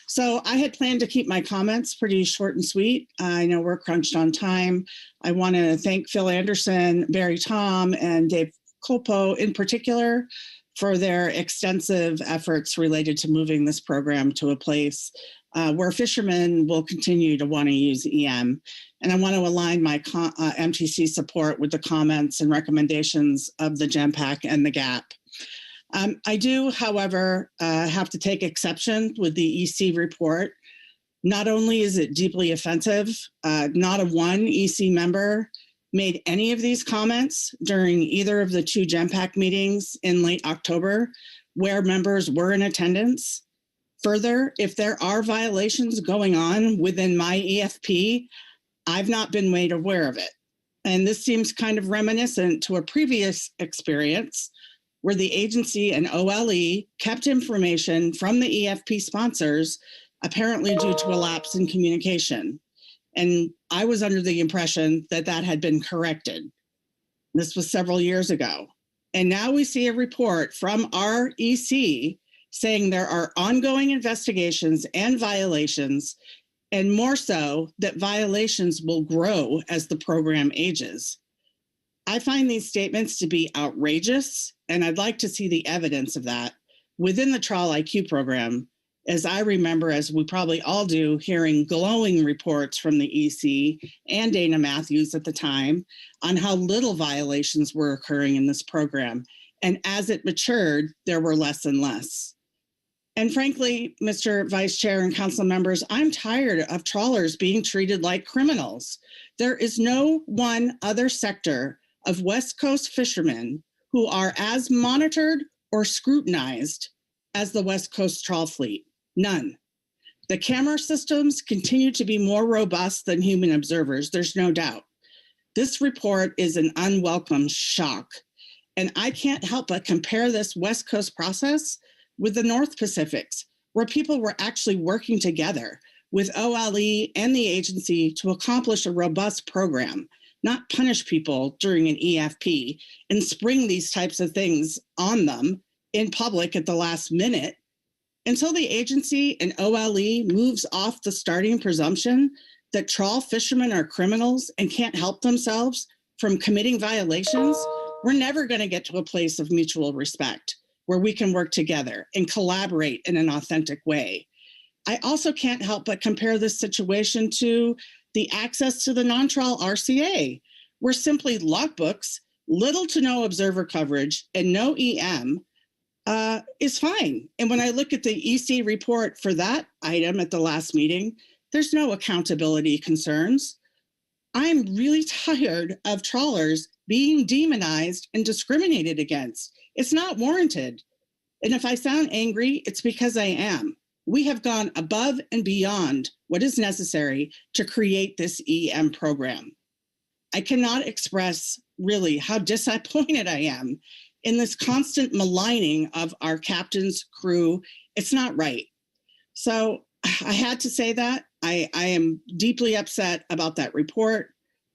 So I had planned to keep my comments pretty short and sweet. I know we're crunched on time. I want to thank Phil Anderson, Barry Tom, and Dave Colpo in particular for their extensive efforts related to moving this program to a place where fishermen will continue to want to use EM. And I want to align my MTC support with the comments and recommendations of the GEMPAC and the GAP. I do, however, have to take exception with the EC report. Not only is it deeply offensive, not a one EC member made any of these comments during either of the two GEMPAC meetings in late October where members were in attendance. Further, if there are violations going on within my EFP, I've not been made aware of it. And this seems kind of reminiscent to a previous experience where the agency and OLE kept information from the EFP sponsors, apparently due to a lapse in communication. And I was under the impression that that had been corrected. This was several years ago. And now we see a report from our EC saying there are ongoing investigations and violations, and more so that violations will grow as the program ages. I find these statements to be outrageous, and I'd like to see the evidence of that within the Trawl IQ program, as I remember, as we probably all do, hearing glowing reports from the EC and Dana Matthews at the time on how little violations were occurring in this program. And as it matured, there were less and less. And frankly, Mr. Vice Chair and council members, I'm tired of trawlers being treated like criminals. There is no one other sector of West Coast fishermen who are as monitored or scrutinized as the West Coast trawl fleet. None. The camera systems continue to be more robust than human observers, there's no doubt. This report is an unwelcome shock. And I can't help but compare this West Coast process with the North Pacifics, where people were actually working together with OLE and the agency to accomplish a robust program, not punish people during an EFP and spring these types of things on them in public at the last minute until the agency and OLE moves off the starting presumption that trawl fishermen are criminals and can't help themselves from committing violations. We're never going to get to a place of mutual respect where we can work together and collaborate in an authentic way. I also can't help but compare this situation to the access to the non-trawl RCA, where simply logbooks, little to no observer coverage, and no EM is fine. And when I look at the EC report for that item at the last meeting, there's no accountability concerns. I'm really tired of trawlers being demonized and discriminated against. It's not warranted. And if I sound angry, it's because I am. We have gone above and beyond what is necessary to create this EM program. I cannot express really how disappointed I am in this constant maligning of our captain's crew. It's not right. So I had to say that. I am deeply upset about that report.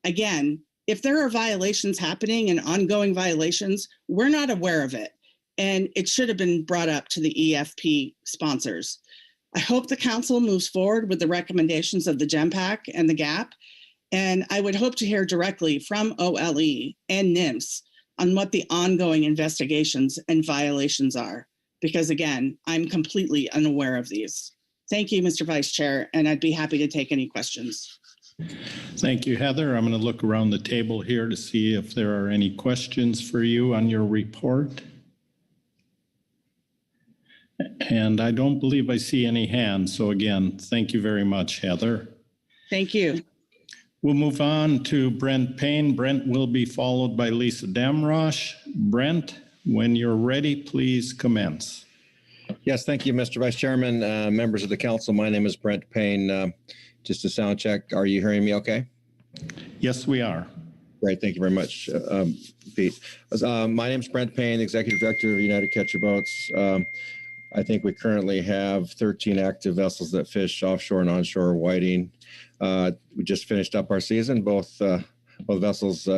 Again, if there are violations happening and ongoing violations, we're not aware of it. And it should have been brought up to the EFP sponsors. I hope the council moves forward with the recommendations of the GEMPAC and the GAP. And I would hope to hear directly from OLE and NMFS on what the ongoing investigations and violations are. Because again, I'm completely unaware of these. Thank you, Mr. Vice Chair, and I'd be happy to take any questions. Thank you, Heather. I'm going to look around the table here to see if there are any questions for you on your report. And I don't believe I see any hands. So again, thank you very much, Heather. Thank you. We'll move on to Brent Payne. Brent will be followed by Lisa Damrosch. Brent, when you're ready, please commence. Yes, thank you, Mr. Vice Chairman, members of the council. My name is Brent Payne. Just a sound check. Are you hearing me okay? Yes, we are. Great. Thank you very much, Pete. My name is Brent Payne, Executive Director of United Catcher Boats. I think we currently have 13 active vessels that fish offshore and onshore whiting. We just finished up our season. Both vessels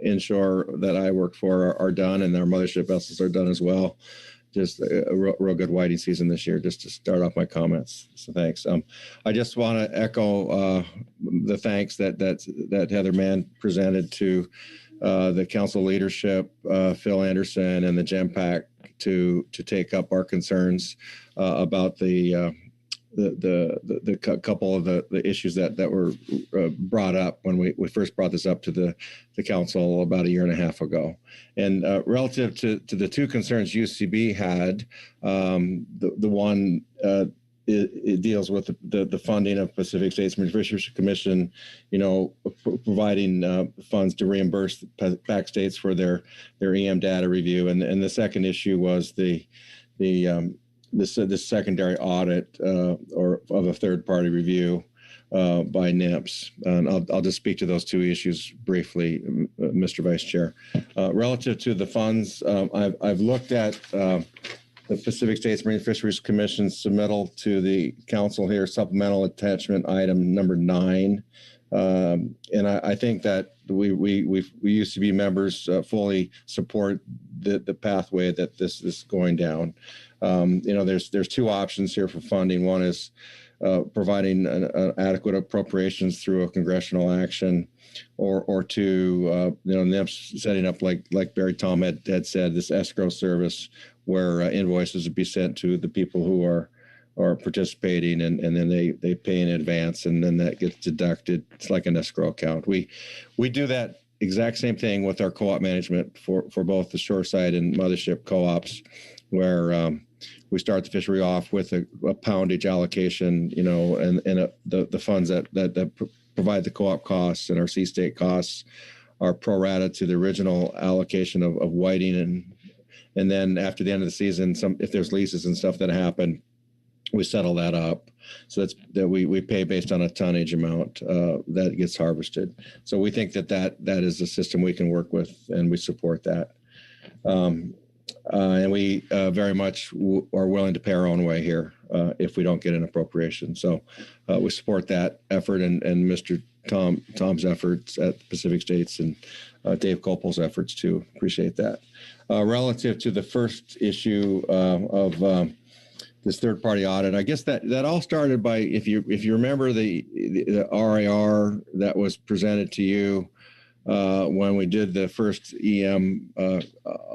inshore that I work for are done, and their mothership vessels are done as well. Just a real good whiting season this year, just to start off my comments. So thanks. I just want to echo the thanks that Heather Mann presented to the council leadership, Phil Anderson and the GEMPAC to take up our concerns about the couple of the issues that were brought up when we first brought this up to the council about a year and a half ago. And relative to the two concerns UCB had, the one it deals with the funding of Pacific States Marine Fisheries Commission, providing funds to reimburse back states for their EM data review, and the second issue was the secondary audit or of a third-party review by NMFS. And I'll just speak to those two issues briefly, Mr. Vice Chair. Relative to the funds, I've looked at the Pacific States Marine Fisheries Commission submittal to the council here, supplemental attachment item number 9. And I think that we UCB members fully support the pathway that this is going down. There's two options here for funding. One is providing an adequate appropriations through a congressional action, or two, NMFS setting up like Barry Tom had said, this escrow service where invoices would be sent to the people who are participating, and then they pay in advance, and then that gets deducted. It's like an escrow account. We do that exact same thing with our co-op management for both the shoreside and mothership co-ops, where we start the fishery off with a poundage allocation, and the funds that provide the co-op costs and our sea state costs are pro rata to the original allocation of whiting, and then after the end of the season, if there's leases and stuff that happen, we settle that up. So that's that we pay based on a tonnage amount that gets harvested. So we think that is a system we can work with, and we support that. And we very much are willing to pay our own way here if we don't get an appropriation. So we support that effort, and Mr. Tom's efforts at Pacific States, and Dave Copel's efforts too. Appreciate that. Relative to the first issue of this third-party audit, I guess that all started by, if you remember the RIR that was presented to you when we did the first EM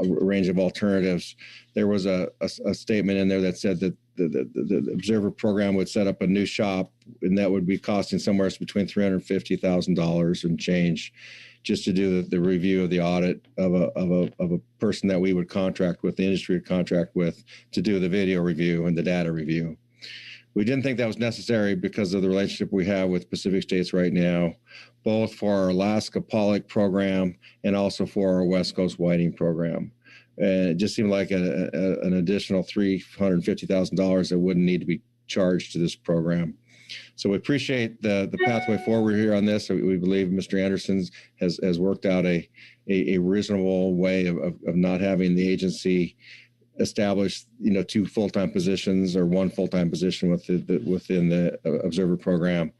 range of alternatives, there was a statement in there that said that the observer program would set up a new shop, and that would be costing somewhere between $350,000 and change, just to do the review of the audit of a person that we would contract with, the industry would contract with, to do the video review and the data review. We didn't think that was necessary because of the relationship we have with Pacific States right now, both for our Alaska pollock program and also for our West Coast whiting program. And it just seemed like an additional $350,000 that wouldn't need to be charged to this program. So we appreciate the pathway forward here on this. We believe Mr. Anderson has worked out a reasonable way of not having the agency establish, two full-time positions or one full-time position within the observer program,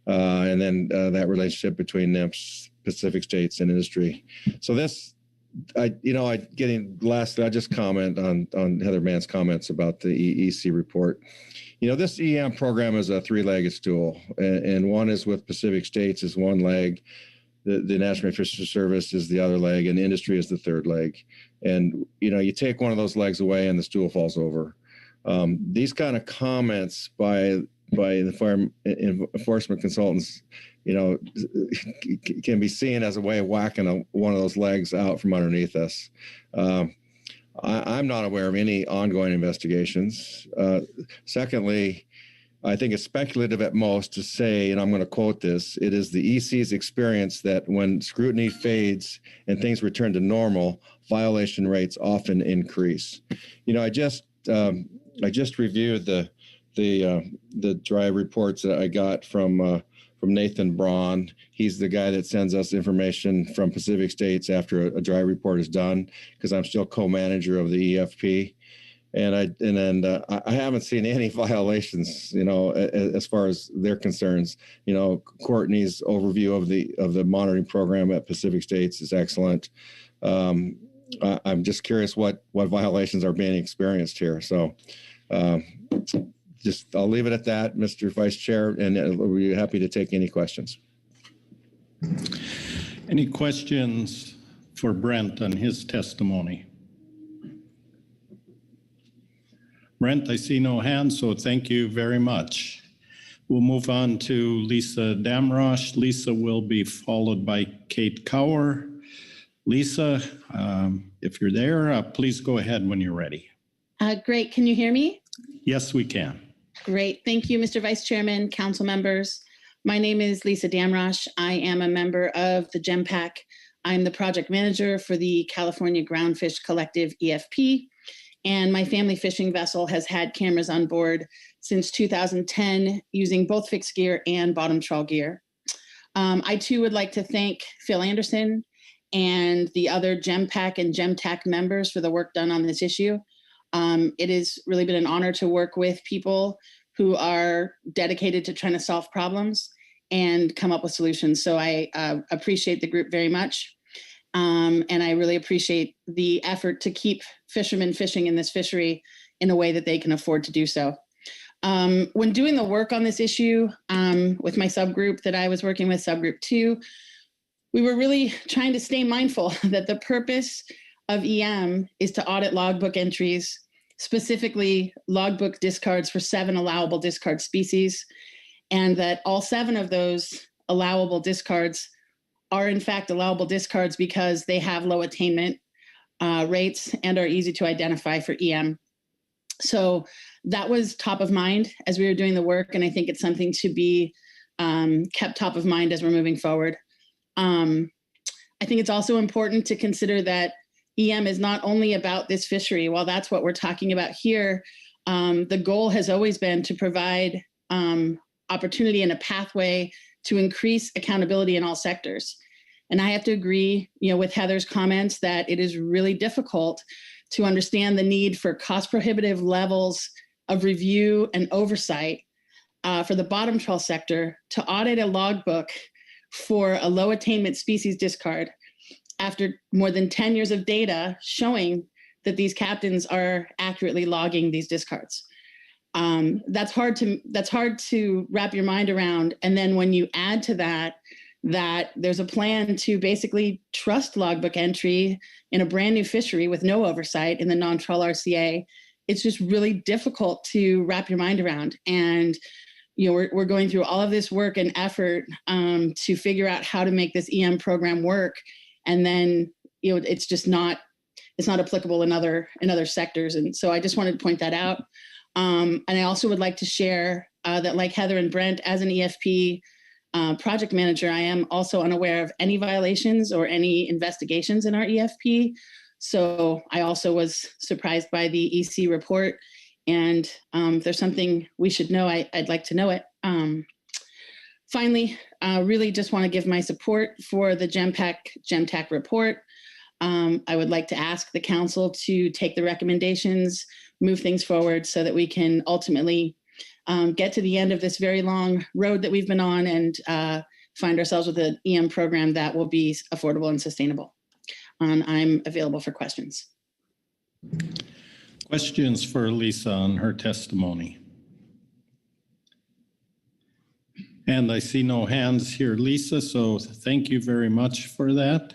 and then that relationship between NMFS, Pacific States, and industry. So this, I just comment on Heather Mann's comments about the EC report. This EM program is a three-legged stool, and one is with Pacific States is one leg, the National Fisheries Service is the other leg, and industry is the third leg. And, you take one of those legs away and the stool falls over. These kind of comments by the farm enforcement consultants, can be seen as a way of whacking one of those legs out from underneath us. I'm not aware of any ongoing investigations. Secondly, I think it's speculative at most to say, and I'm going to quote this, it is the EC's experience that when scrutiny fades and things return to normal, violation rates often increase. I just reviewed the drive reports that I got from Nathan Braun. He's the guy that sends us information from Pacific States after a drive report is done, because I'm still co-manager of the EFP. And I haven't seen any violations, as far as their concerns. Courtney's overview of the monitoring program at Pacific States is excellent. I'm just curious what violations are being experienced here. So I'll leave it at that, Mr. Vice Chair, and we'll be happy to take any questions. Any questions for Brent on his testimony? Brent, I see no hands, so thank you very much. We'll move on to Lisa Damrosch. Lisa will be followed by Kate Cower. Lisa, if you're there, please go ahead when you're ready. Great. Can you hear me? Yes, we can. Great. Thank you, Mr. Vice Chairman, council members. My name is Lisa Damrosch. I am a member of the GEMPAC. I'm the project manager for the California Groundfish Collective EFP, and my family fishing vessel has had cameras on board since 2010 using both fixed gear and bottom trawl gear. I too would like to thank Phil Anderson and the other GEMPAC and GEMTAC members for the work done on this issue. It has really been an honor to work with people who are dedicated to trying to solve problems and come up with solutions. So I appreciate the group very much. And I really appreciate the effort to keep fishermen fishing in this fishery in a way that they can afford to do so. When doing the work on this issue with my subgroup that I was working with, subgroup 2, we were really trying to stay mindful that the purpose of EM is to audit logbook entries, specifically logbook discards for 7 allowable discard species, and that all 7 of those allowable discards are in fact allowable discards because they have low attainment rates and are easy to identify for EM. So that was top of mind as we were doing the work, and I think it's something to be kept top of mind as we're moving forward. I think it's also important to consider that EM is not only about this fishery. While that's what we're talking about here, the goal has always been to provide opportunity and a pathway to increase accountability in all sectors. And I have to agree, with Heather's comments that it is really difficult to understand the need for cost prohibitive levels of review and oversight for the bottom trawl sector to audit a logbook for a low attainment species discard after more than 10 years of data showing that these captains are accurately logging these discards. That's hard to wrap your mind around. And then when you add to that there's a plan to basically trust logbook entry in a brand new fishery with no oversight in the non-trawl RCA, it's just really difficult to wrap your mind around. And we're going through all of this work and effort to figure out how to make this EM program work. And then, it's not applicable in other sectors. And so I just wanted to point that out. And I also would like to share that, like Heather and Brent, as an EFP project manager, I am also unaware of any violations or any investigations in our EFP. So I also was surprised by the EC report. And if there's something we should know, I'd like to know it. Finally, really just want to give my support for the GEMTAC report. I would like to ask the council to take the recommendations, move things forward so that we can ultimately get to the end of this very long road that we've been on and find ourselves with an EM program that will be affordable and sustainable. I'm available for questions. Questions for Lisa on her testimony? And I see no hands here, Lisa, so thank you very much for that.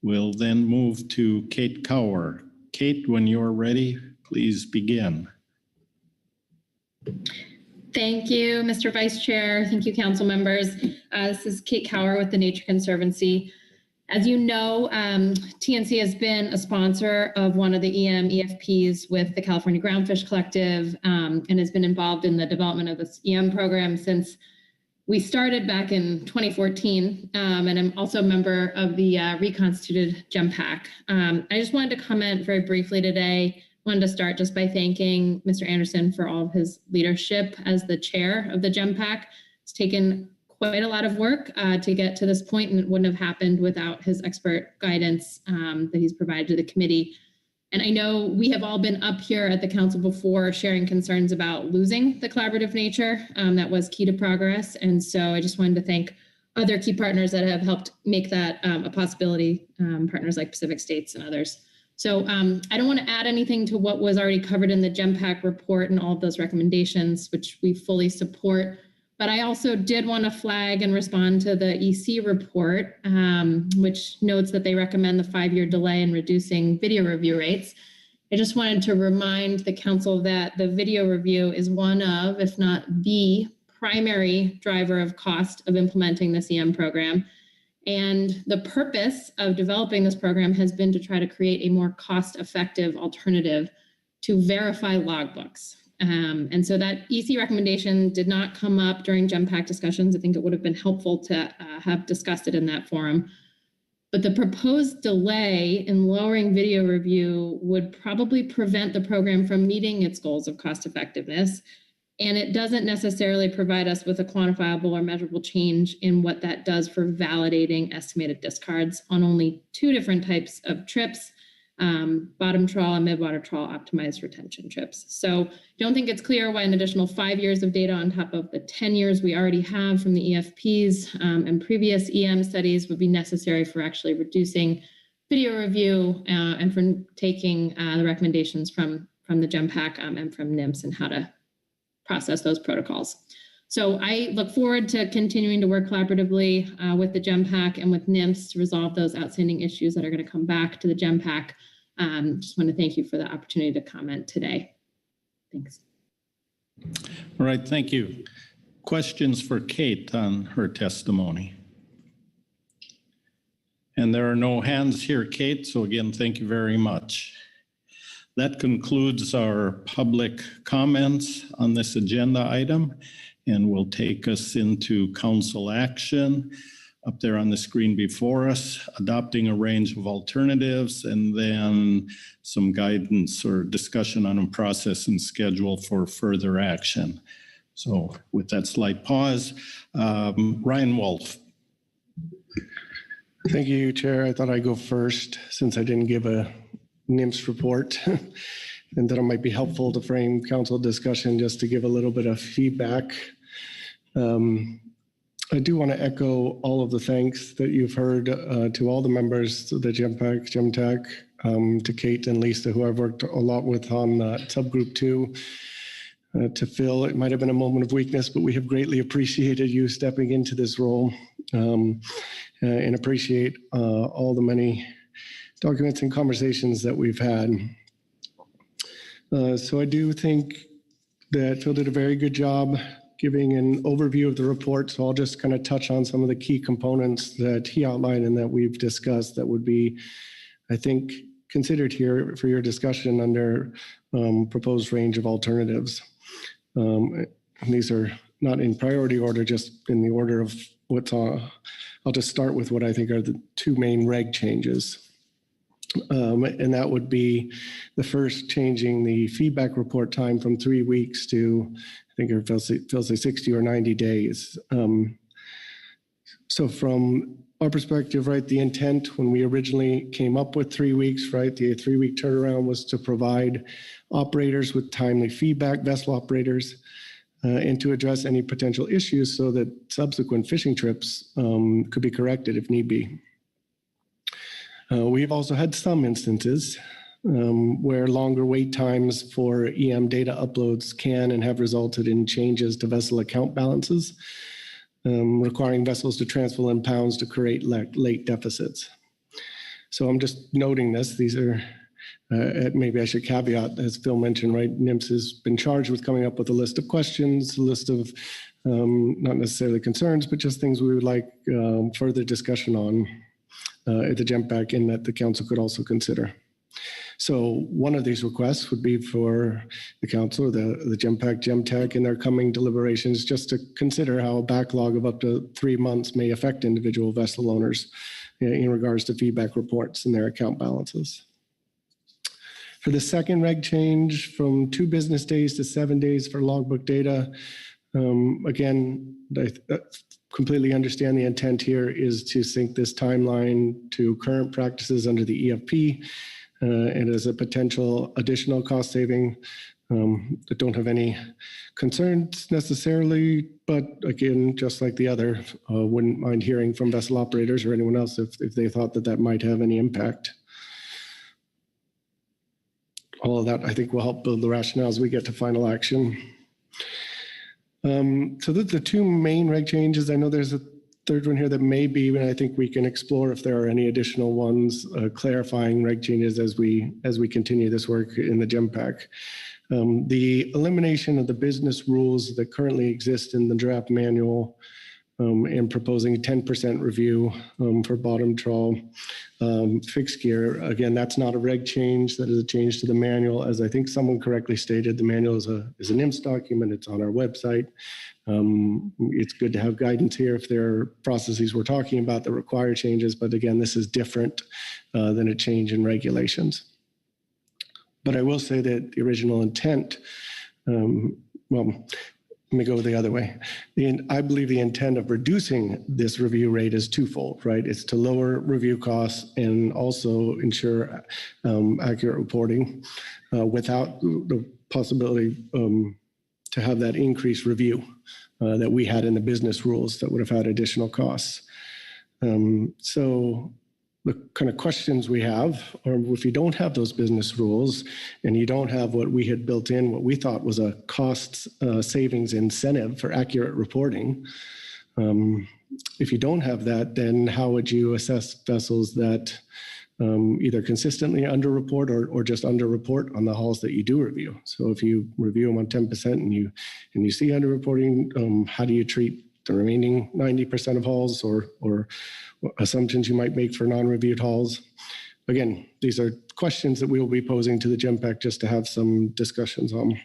We'll then move to Kate Cower. Kate, when you're ready, please begin. Thank you, Mr. Vice Chair. Thank you, council members. This is Kate Cower with the Nature Conservancy. As you know, TNC has been a sponsor of one of the EM EFPs with the California Groundfish Collective and has been involved in the development of this EM program since we started back in 2014. And I'm also a member of the reconstituted GEMPAC. I just wanted to comment very briefly today. Wanted to start just by thanking Mr. Anderson for all of his leadership as the chair of the GEMPAC. It's taken quite a lot of work to get to this point, and it wouldn't have happened without his expert guidance that he's provided to the committee. And I know we have all been up here at the council before sharing concerns about losing the collaborative nature that was key to progress. And so I just wanted to thank other key partners that have helped make that a possibility, partners like Pacific States and others. So I don't want to add anything to what was already covered in the GEMPAC report and all of those recommendations, which we fully support. But I also did want to flag and respond to the EC report, which notes that they recommend the 5-year delay in reducing video review rates. I just wanted to remind the council that the video review is one of, if not the primary driver of cost of implementing the CM program. And the purpose of developing this program has been to try to create a more cost-effective alternative to verify logbooks. And so that EC recommendation did not come up during GEMPAC discussions. I think it would have been helpful to have discussed it in that forum. But the proposed delay in lowering video review would probably prevent the program from meeting its goals of cost effectiveness. And it doesn't necessarily provide us with a quantifiable or measurable change in what that does for validating estimated discards on only 2 different types of trips, bottom trawl and midwater trawl optimized retention trips. So don't think it's clear why an additional 5 years of data on top of the 10 years we already have from the EFPs and previous EM studies would be necessary for actually reducing video review and for taking the recommendations from the GEMPAC and from NMFS and how to process those protocols. So I look forward to continuing to work collaboratively with the GEMPAC and with NMFS to resolve those outstanding issues that are going to come back to the GEMPAC. Just want to thank you for the opportunity to comment today. Thanks. All right, thank you. Questions for Kate on her testimony? And there are no hands here, Kate, so again, thank you very much. That concludes our public comments on this agenda item and will take us into council action. Up there on the screen before us, adopting a range of alternatives and then some guidance or discussion on a process and schedule for further action. So with that slight pause, Ryan Wolf. Thank you, Chair. I thought I'd go first since I didn't give a NMFS report and that it might be helpful to frame council discussion just to give a little bit of feedback. I do want to echo all of the thanks that you've heard to all the members of the GEMPAC, GEMTAC, to Kate and Lisa, who I've worked a lot with on subgroup 2. To Phil, it might have been a moment of weakness, but we have greatly appreciated you stepping into this role and appreciate all the many documents and conversations that we've had. So I do think that Phil did a very good job giving an overview of the report. So I'll just kind of touch on some of the key components that he outlined and that we've discussed that would be, I think, considered here for your discussion under proposed range of alternatives. And these are not in priority order, just in the order of what's on. I'll just start with what I think are the 2 main reg changes. And that would be the first, changing the feedback report time from 3 weeks to, I think it feels like 60 or 90 days. So from our perspective, right, the intent when we originally came up with 3 weeks, right, the 3-week turnaround was to provide operators with timely feedback, vessel operators, and to address any potential issues so that subsequent fishing trips could be corrected if need be. We've also had some instances where longer wait times for EM data uploads can and have resulted in changes to vessel account balances, requiring vessels to transfer in pounds to create late deficits. So I'm just noting this. These are, maybe I should caveat, as Phil mentioned, right, NMFS has been charged with coming up with a list of questions, a list of not necessarily concerns, but just things we would like further discussion on at the GEMPAC and that the council could also consider. So one of these requests would be for the council, the GEMPAC, GEMTAC in their coming deliberations, just to consider how a backlog of up to 3 months may affect individual vessel owners in regards to feedback reports and their account balances. For the second reg change from 2 business days to 7 days for logbook data, again, I completely understand the intent here is to sync this timeline to current practices under the EFP and as a potential additional cost saving. I don't have any concerns necessarily, but again, just like the other, wouldn't mind hearing from vessel operators or anyone else if they thought that that might have any impact. All of that, I think, will help build the rationale as we get to final action. So the two main reg changes, I know there's a third one here that may be, and I think we can explore if there are any additional ones, clarifying reg changes as we continue this work in the GEMPAC. The elimination of the business rules that currently exist in the draft manual, and proposing 10% review for bottom trawl fixed gear. Again, that's not a reg change. That is a change to the manual. As I think someone correctly stated, the manual is an IMSS document. It's on our website. It's good to have guidance here if there are processes we're talking about that require changes. But again, this is different than a change in regulations. But I will say that the original intent, let me go the other way. I believe the intent of reducing this review rate is twofold, right? It's to lower review costs and also ensure accurate reporting without the possibility to have that increased review that we had in the business rules that would have had additional costs. So the kind of questions we have, or if you don't have those business rules and you don't have what we had built in, what we thought was a cost savings incentive for accurate reporting, if you don't have that, then how would you assess vessels that either consistently underreport or just underreport on the hauls that you do review? So if you review them on 10% and you see underreporting, how do you treat the remaining 90% of hauls or assumptions you might make for non-reviewed hauls? Again, these are questions that we will be posing to the GEMPAC just to have some discussions on.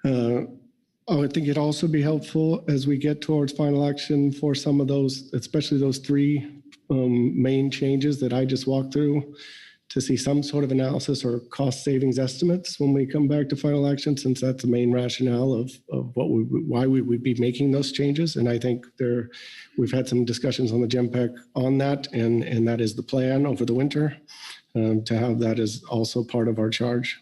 I would think it'd also be helpful as we get towards final action for some of those, especially those three main changes that I just walked through, to see some sort of analysis or cost savings estimates when we come back to final action, since that's the main rationale of why we would be making those changes. And I think we've had some discussions on the GEMPAC on that, and that is the plan over the winter, to have that as also part of our charge.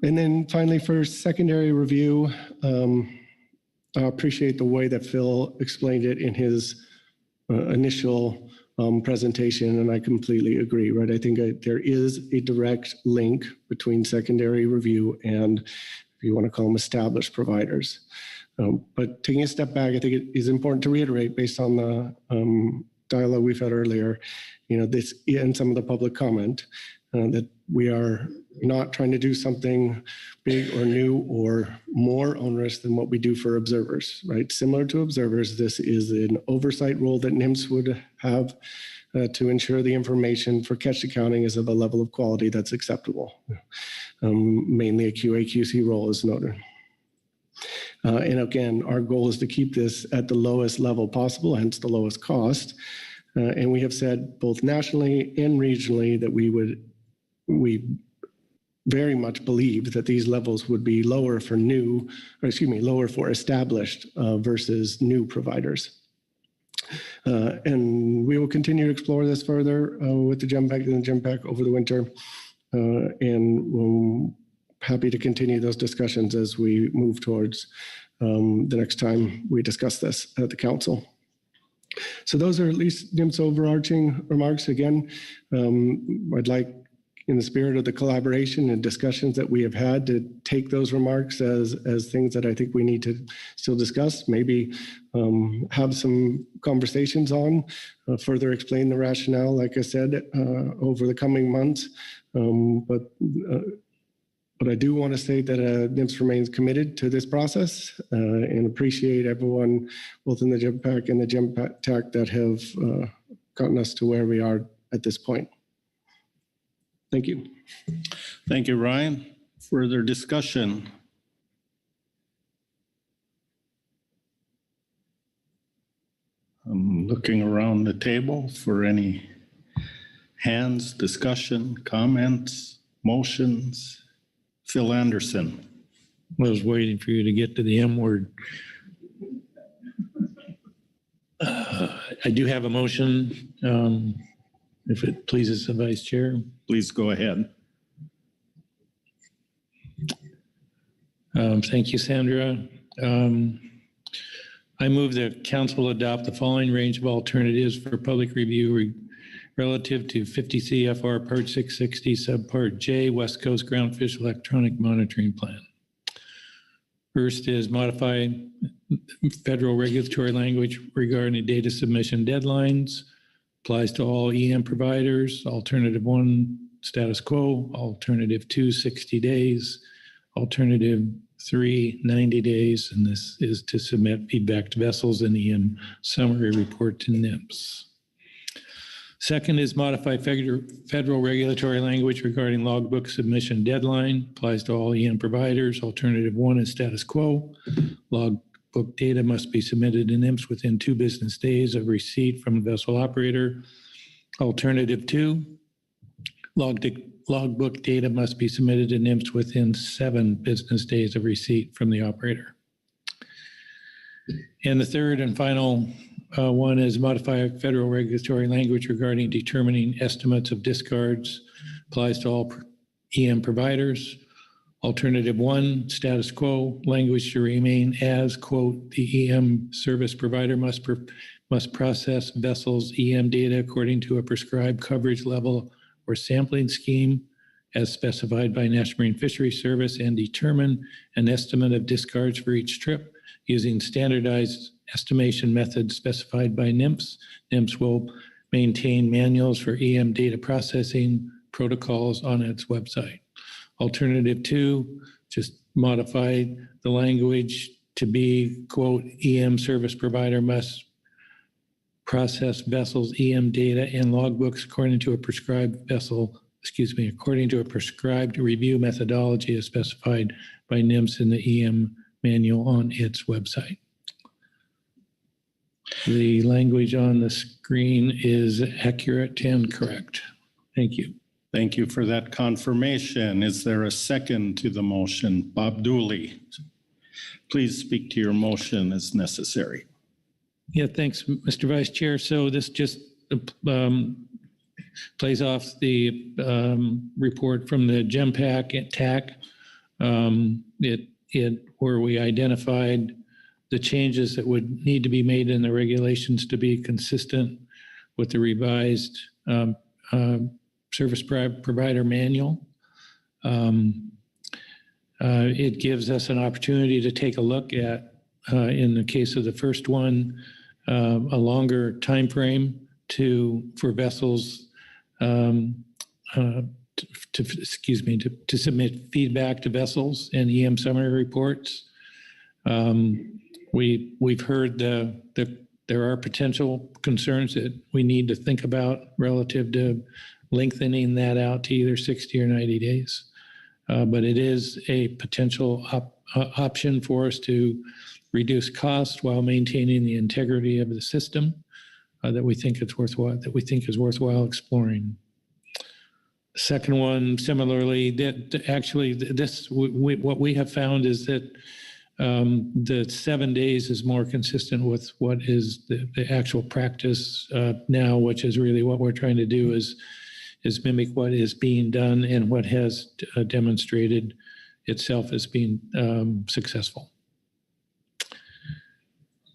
And then finally, for secondary review, I appreciate the way that Phil explained it in his initial presentation, and I completely agree, right? I think there is a direct link between secondary review and, if you want to call them, established providers. But taking a step back, I think it is important to reiterate, based on the dialogue we've had earlier, this and some of the public comment, that we are not trying to do something big or new or more onerous than what we do for observers, right? Similar to observers, this is an oversight role that NMFS would have to ensure the information for catch accounting is of a level of quality that's acceptable. Mainly a QA/QC role, as noted. And again, our goal is to keep this at the lowest level possible, hence the lowest cost. And we have said both nationally and regionally that we very much believe that these levels would be lower for lower for established versus new providers. And we will continue to explore this further with the GEMPAC and the GEMPAC over the winter. And we're happy to continue those discussions as we move towards the next time we discuss this at the council. So those are at least NMFS overarching remarks. Again, I'd like, in the spirit of the collaboration and discussions that we have had, to take those remarks as things that I think we need to still discuss, maybe have some conversations on, further explain the rationale, like I said, over the coming months. But I do want to say that NMFS remains committed to this process and appreciate everyone, both in the GEMPAC and the GEMPAC, that have gotten us to where we are at this point. Thank you. Thank you, Ryan. Further discussion? I'm looking around the table for any hands, discussion, comments, motions. Phil Anderson. I was waiting for you to get to the M word. I do have a motion, if it pleases the vice chair. Please go ahead. Thank you, Sandra. I move that council adopt the following range of alternatives for public review relative to 50 CFR Part 660 Subpart J West Coast Groundfish Electronic Monitoring Plan. First is modify federal regulatory language regarding data submission deadlines. Applies to all EM providers. Alternative 1, status quo. Alternative 2, 60 days. Alternative 3, 90 days. And this is to submit feedback to vessels and EM summary report to NMFS. Second is modify federal regulatory language regarding logbook submission deadline. Applies to all EM providers. Alternative 1 is status quo. Logbook data must be submitted to NMFS within 2 business days of receipt from the vessel operator. Alternative 2, logbook data must be submitted to NMFS within 7 business days of receipt from the operator. And the third and final one is modify federal regulatory language regarding determining estimates of discards. Applies to all EM providers. Alternative 1, status quo, language to remain as, quote, the EM service provider must process vessels' EM data according to a prescribed coverage level or sampling scheme as specified by National Marine Fisheries Service and determine an estimate of discards for each trip using standardized estimation methods specified by NMFS. NMFS will maintain manuals for EM data processing protocols on its website. Alternative 2, just modify the language to be, quote, EM service provider must process vessels' EM data and logbooks according to a prescribed review methodology as specified by NMFS in the EM manual on its website. The language on the screen is accurate and correct. Thank you. Thank you for that confirmation. Is there a second to the motion? Bob Dooley, please speak to your motion as necessary. Yeah, thanks, Mr. Vice Chair. So this just plays off the report from the GEMPAC at TAC, where we identified the changes that would need to be made in the regulations to be consistent with the revised service provider manual. It gives us an opportunity to take a look at, in the case of the first one, a longer time frame for vessels to submit feedback to vessels and EM summary reports. We've heard that there are potential concerns that we need to think about relative to lengthening that out to either 60 or 90 days. But it is a potential option for us to reduce costs while maintaining the integrity of the system that we think is worthwhile exploring. The second one, similarly, what we have found is that the 7 days is more consistent with what is the actual practice now, which is really what we're trying to do is mimic what is being done and what has demonstrated itself as being successful.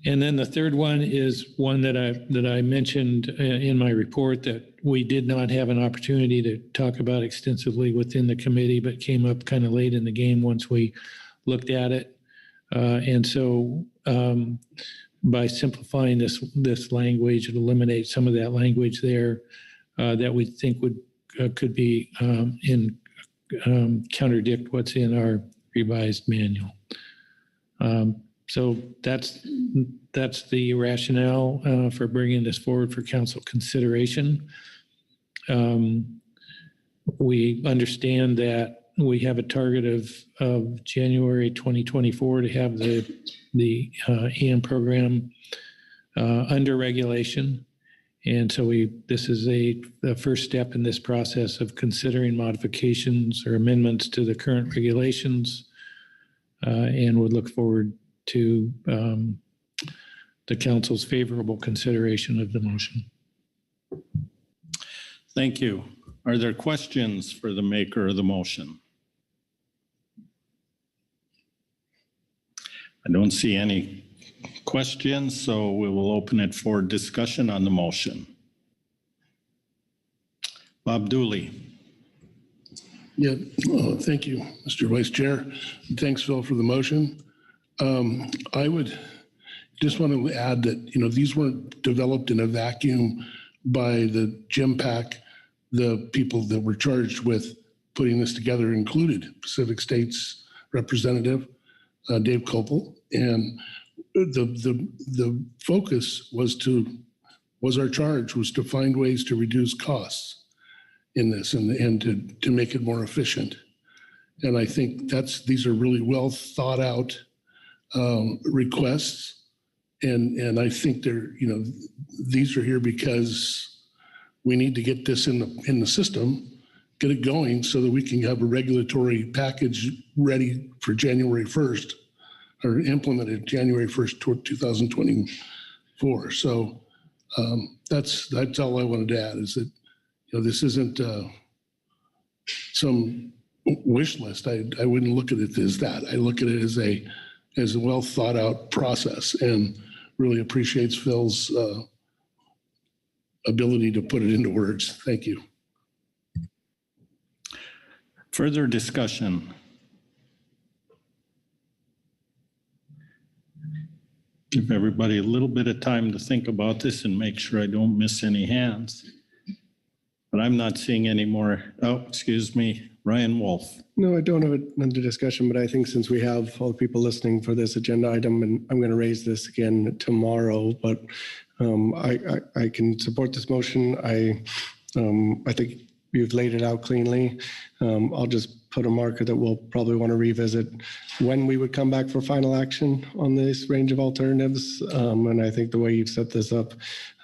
And then the third one is one that I mentioned in my report that we did not have an opportunity to talk about extensively within the committee, but came up kind of late in the game once we looked at it. And so by simplifying this language, it eliminates some of that language there that we think could be contradict what's in our revised manual. So that's the rationale for bringing this forward for council consideration. We understand that we have a target of January 2024 to have the EM program under regulation. And so this is the first step in this process of considering modifications or amendments to the current regulations, and would look forward to the council's favorable consideration of the motion. Thank you. Are there questions for the maker of the motion? I don't see any questions, so we will open it for discussion on the motion. Bob Dooley. Yeah, thank you, Mr. Vice Chair. Thanks, Phil, for the motion. I would just want to add that, these weren't developed in a vacuum by the GEMPAC. The people that were charged with putting this together included Pacific States Representative Dave Kopel, and the focus was our charge was to find ways to reduce costs in this and to make it more efficient. And I think these are really well thought out requests, and I think these are here because we need to get this in the system, get it going so that we can have a regulatory package ready for January 1st or implemented January 1st, 2024. So that's all I wanted to add is that, this isn't some wish list. I wouldn't look at it as that. I look at it as a well thought out process, and really appreciates Phil's ability to put it into words. Thank you. Further discussion. Give everybody a little bit of time to think about this and make sure I don't miss any hands. But I'm not seeing any more. Oh, excuse me, Ryan Wolf. No, I don't have another discussion, but I think since we have all the people listening for this agenda item, and I'm going to raise this again tomorrow, but I can support this motion. I think you've laid it out cleanly. I'll just put a marker that we'll probably want to revisit when we would come back for final action on this range of alternatives. And I think the way you've set this up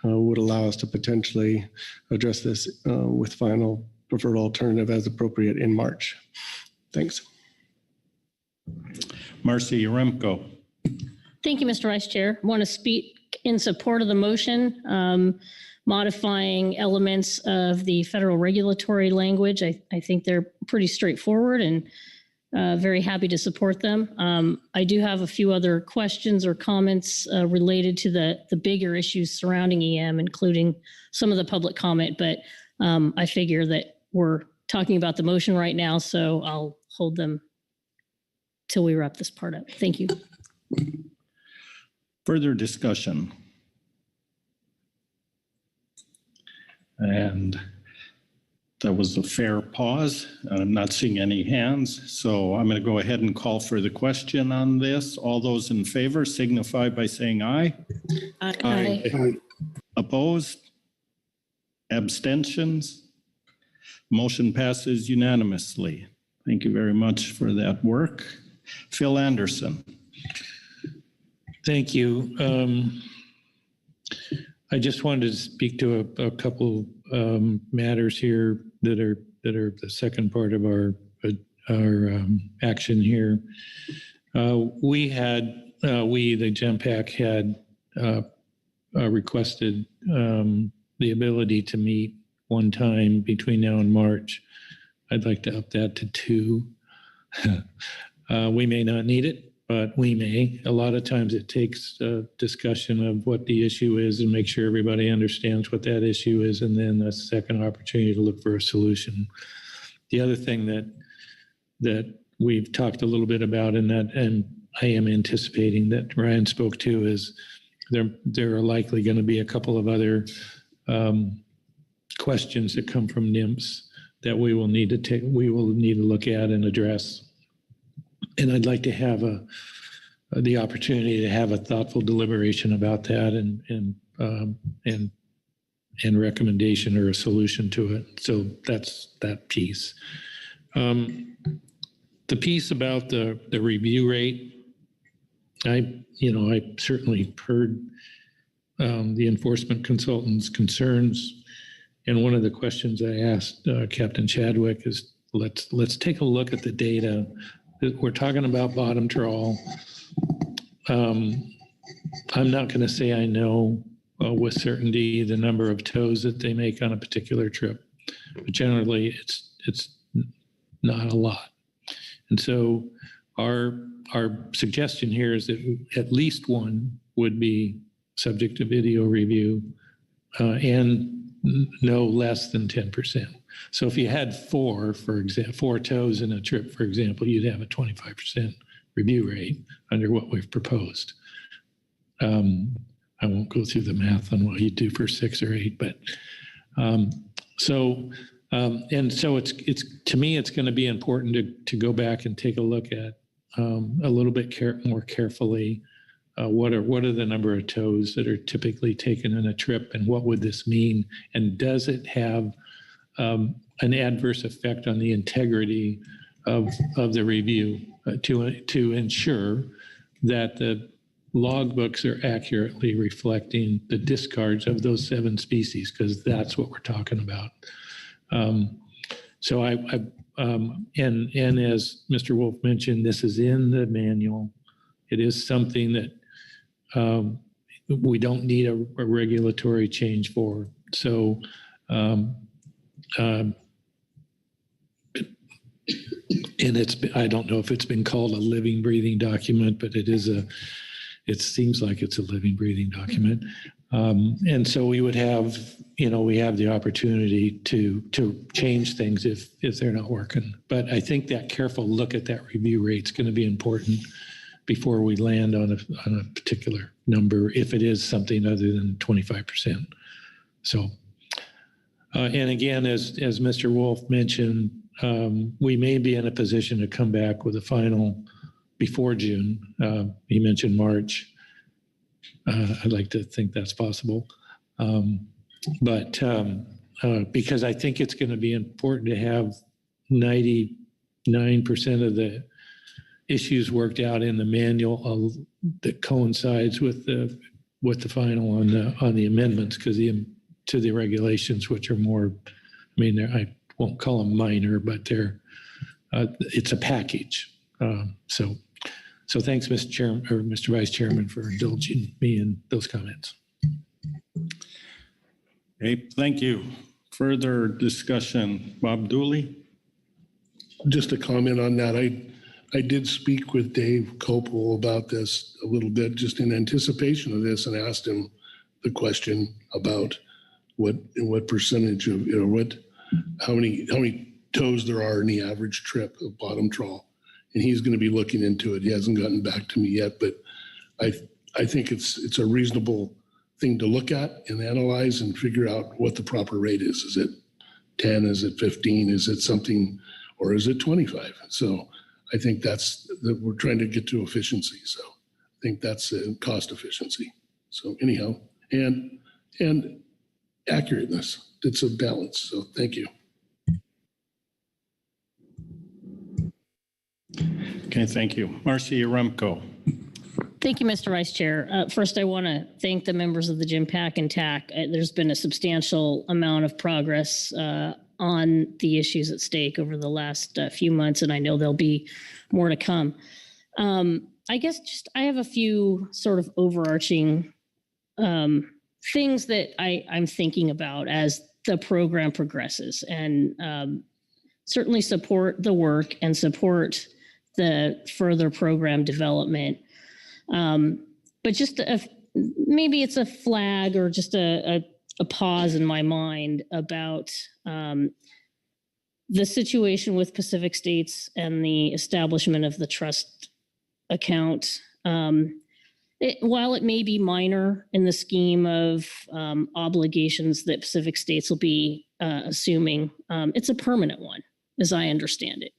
would allow us to potentially address this with final preferred alternative as appropriate in March. Thanks. Marcy Yaremko. Thank you, Mr. Vice Chair. I want to speak in support of the motion, modifying elements of the federal regulatory language. I think they're pretty straightforward and very happy to support them. I do have a few other questions or comments related to the bigger issues surrounding EM, including some of the public comment, but I figure that we're talking about the motion right now, so I'll hold them till we wrap this part up. Thank you. Further discussion. And that was a fair pause. I'm not seeing any hands, so I'm going to go ahead and call for the question on this. All those in favor signify by saying aye. Aye. Aye. Opposed? Abstentions? Motion passes unanimously. Thank you very much for that work. Phil Anderson. Thank you. I just wanted to speak to a couple matters here that are the second part of our action here. The GEMPAC had requested the ability to meet one time between now and March. I'd like to up that to 2. We may not need it, but we may. A lot of times it takes a discussion of what the issue is and make sure everybody understands what that issue is, and then a second opportunity to look for a solution. The other thing that we've talked a little bit about, and I am anticipating that Ryan spoke to, is there are likely going to be a couple of other questions that come from NMFS that we will need to look at and address. And I'd like to have the opportunity to have a thoughtful deliberation about that and recommendation or a solution to it. So that's that piece. The piece about the review rate, I certainly heard the enforcement consultant's concerns. And one of the questions I asked Captain Chadwick is, let's take a look at the data. We're talking about bottom trawl. I'm not going to say I know with certainty the number of tows that they make on a particular trip, but generally it's not a lot. And so our suggestion here is that at least one would be subject to video review and no less than 10%. So if you had 4 tows in a trip, for example, you'd have a 25% review rate under what we've proposed. I won't go through the math on what you do for 6 or 8, but so it's to me, it's going to be important to go back and take a look at a little bit more carefully. What are the number of tows that are typically taken in a trip, and what would this mean? And does it have an adverse effect on the integrity of the review to ensure that the logbooks are accurately reflecting the discards of those 7 species, because that's what we're talking about. So and as Mr. Wolf mentioned, this is in the manual. It is something that we don't need a regulatory change for. So and I don't know if it's been called a living, breathing document, but it seems like it's a living, breathing document. And so we would have, we have the opportunity to change things if they're not working. But I think that careful look at that review rate is going to be important before we land on a particular number, if it is something other than 25%. So, and again, as Mr. Wolf mentioned, we may be in a position to come back with a final before June. He mentioned March. I'd like to think that's possible. But because I think it's going to be important to have 99% of the issues worked out in the manual that coincides with the final on the amendments, because to the regulations, which are more, I won't call them minor, but it's a package. So thanks, Mr. Chairman, or Mr. Vice Chairman, for indulging me in those comments. Okay, thank you. Further discussion, Bob Dooley? Just a comment on that. I did speak with Dave Copel about this a little bit, just in anticipation of this, and asked him the question about what percentage of, how many tows there are in the average trip of bottom trawl. And he's going to be looking into it. He hasn't gotten back to me yet, but I think it's a reasonable thing to look at and analyze and figure out what the proper rate is. Is it 10? Is it 15? Is it something, or is it 25? So I think we're trying to get to efficiency. So I think that's cost efficiency. So anyhow, and accurateness. It's a balance. So thank you. Okay, thank you. Marcia Yaremko. Thank you, Mr. Vice Chair. First, I want to thank the members of the GMPAC and TAC. There's been a substantial amount of progress on the issues at stake over the last few months, and I know there'll be more to come. I guess I have a few sort of overarching things that I'm thinking about as the program progresses, and certainly support the work and support the further program development. But just maybe it's a flag or just a pause in my mind about the situation with Pacific States and the establishment of the trust account. While it may be minor in the scheme of obligations that Pacific States will be assuming, it's a permanent one, as I understand it.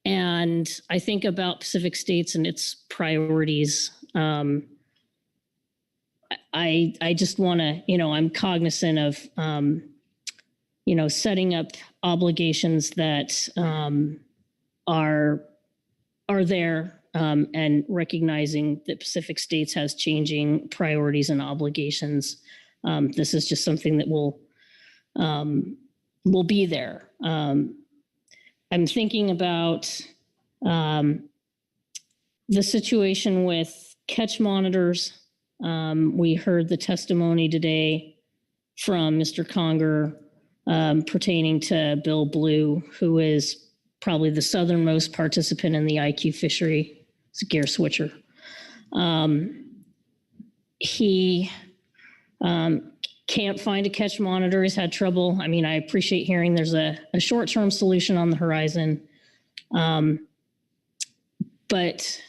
And I think about Pacific States and its priorities. I just want to, I'm cognizant of, setting up obligations that are there, and recognizing that Pacific States has changing priorities and obligations. This is just something that will be there. I'm thinking about the situation with catch monitors. We heard the testimony today from Mr. Conger pertaining to Bill Blue, who is probably the southernmost participant in the IQ fishery. It's a gear switcher. He can't find a catch monitor. He's had trouble. I appreciate hearing there's a short-term solution on the horizon. But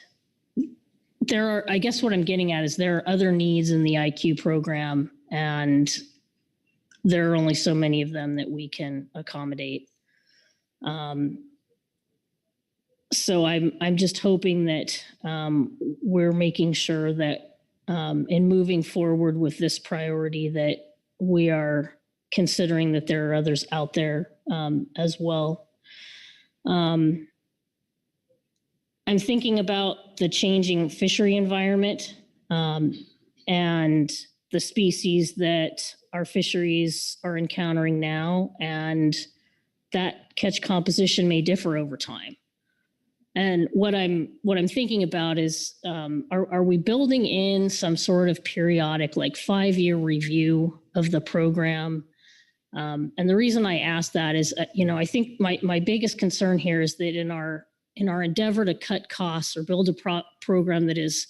I guess what I'm getting at is there are other needs in the IQ program, and there are only so many of them that we can accommodate. So I'm just hoping that we're making sure that in moving forward with this priority that we are considering that there are others out there as well. I'm thinking about the changing fishery environment and the species that our fisheries are encountering now, and that catch composition may differ over time. And what I'm thinking about is, are we building in some sort of periodic, like 5-year review of the program? And the reason I ask that is, I think my biggest concern here is that in our endeavor to cut costs or build a program that is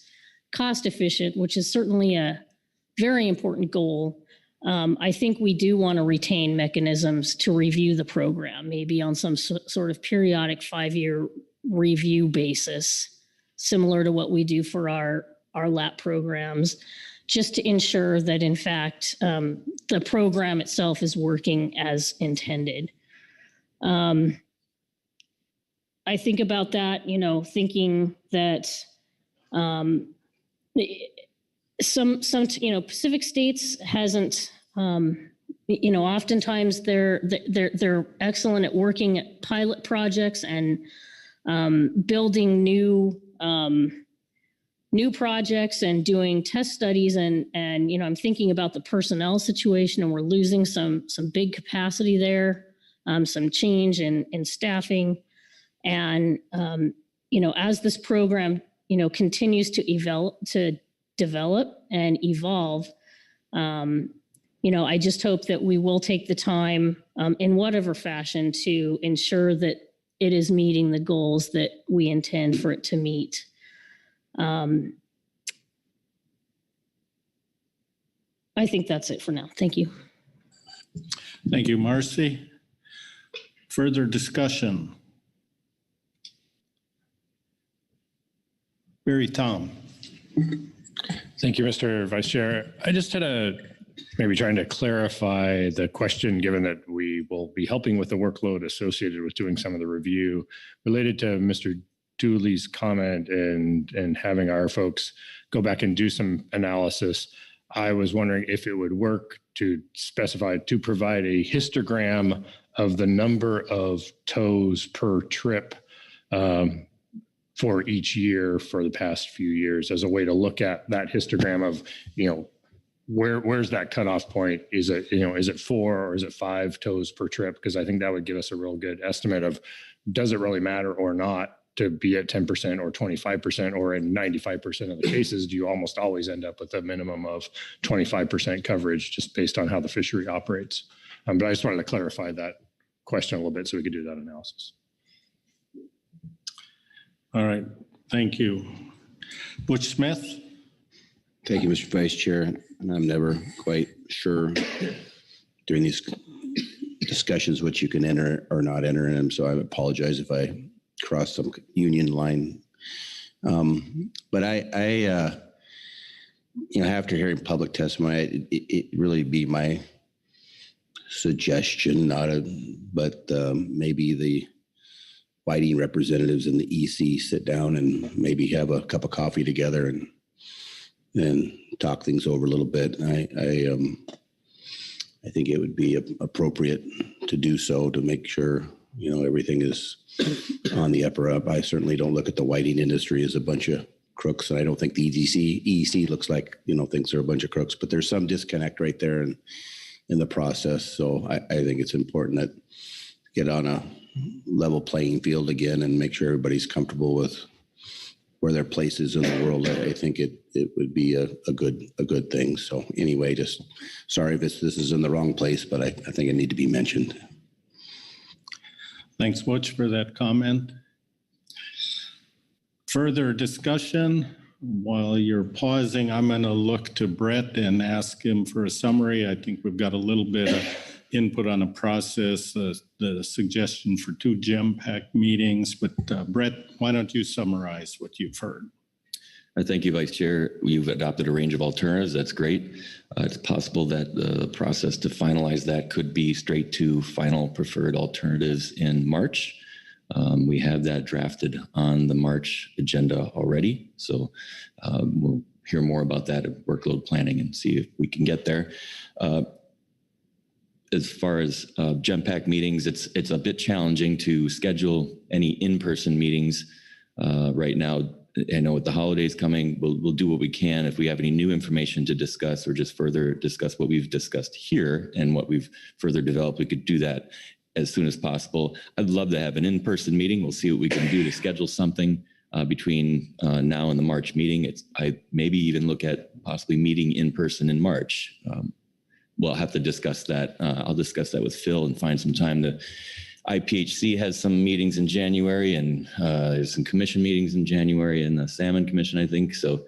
cost efficient, which is certainly a very important goal, I think we do want to retain mechanisms to review the program, maybe on some sort of periodic 5-year review basis, similar to what we do for our LAP programs, just to ensure that, in fact, the program itself is working as intended. I think about that, thinking that some Pacific States hasn't, oftentimes they're excellent at working at pilot projects and building new projects and doing test studies, and I'm thinking about the personnel situation, and we're losing some big capacity there, some change in staffing, and as this program continues to develop and evolve, I just hope that we will take the time in whatever fashion to ensure that it is meeting the goals that we intend for it to meet. I think that's it for now. Thank you. Thank you, Marcy. Further discussion? Barry Tom. Thank you, Mr. Vice Chair. I just had maybe trying to clarify the question, given that we will be helping with the workload associated with doing some of the review related to Mr. Dooley's comment and having our folks go back and do some analysis. I was wondering if it would work to provide a histogram of the number of tows per trip for each year for the past few years, as a way to look at that histogram of, where's that cutoff point? Is it 4 or is it 5 tows per trip? Because I think that would give us a real good estimate of, does it really matter or not to be at 10% or 25%, or in 95% of the cases, do you almost always end up with a minimum of 25% coverage just based on how the fishery operates? But I just wanted to clarify that question a little bit so we could do that analysis. All right, thank you. Butch Smith. Thank you, Mr. Vice Chair. And I'm never quite sure during these discussions what you can enter or not enter in them. So I apologize if I cross some union line. But I after hearing public testimony, it really be my suggestion, but maybe the whiting representatives and the EC sit down and maybe have a cup of coffee together and talk things over a little bit. I think it would be appropriate to do so, to make sure everything is on the upper up. I certainly don't look at the whiting industry as a bunch of crooks, and I don't think the EEC looks like thinks they're a bunch of crooks. But there's some disconnect right there in the process. So I think it's important that get on a level playing field again and make sure everybody's comfortable with where their place is in the world. I think it would be a good thing. So anyway, just sorry if this is in the wrong place, but I think it need to be mentioned. Thanks, Butch, for that comment. Further discussion? While you're pausing, I'm going to look to Brett and ask him for a summary. I think we've got a little bit of input on a process, the suggestion for 2 GEMPAC meetings. But Brett, why don't you summarize what you've heard? Thank you, Vice Chair. You've adopted a range of alternatives. That's great. It's possible that the process to finalize that could be straight to final preferred alternatives in March. We have that drafted on the March agenda already. So we'll hear more about that at workload planning and see if we can get there. As far as GEMPAC meetings, it's a bit challenging to schedule any in-person meetings right now. I know with the holidays coming, we'll do what we can. If we have any new information to discuss or just further discuss what we've discussed here and what we've further developed, we could do that as soon as possible. I'd love to have an in-person meeting. We'll see what we can do to schedule something between now and the March meeting. I maybe even look at possibly meeting in person in March. We'll have to discuss that. I'll discuss that with Phil and find some time to. IPHC has some meetings in January, and there's some commission meetings in January, and the Salmon Commission, I think. So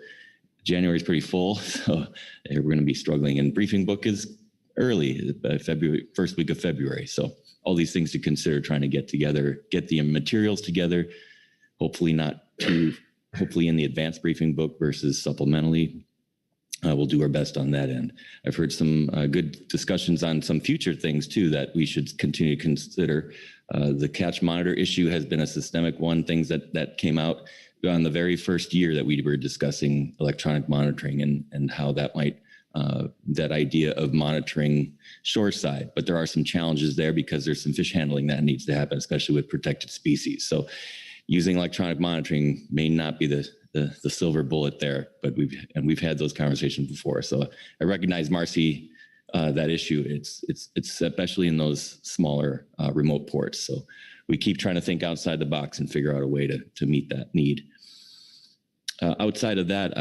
January is pretty full, so we're going to be struggling. And briefing book is early, February, first week of February. So all these things to consider, trying to get together, get the materials together. Hopefully in the advanced briefing book versus supplementally. We'll do our best on that end. I've heard some good discussions on some future things too that we should continue to consider. The catch monitor issue has been a systemic one, things that came out on the very first year that we were discussing electronic monitoring and how that might, that idea of monitoring shoreside. But there are some challenges there because there's some fish handling that needs to happen, especially with protected species. So using electronic monitoring may not be the silver bullet there, but we've had those conversations before. So I recognize, Marcy, that issue. It's especially in those smaller remote ports. So we keep trying to think outside the box and figure out a way to meet that need. Outside of that,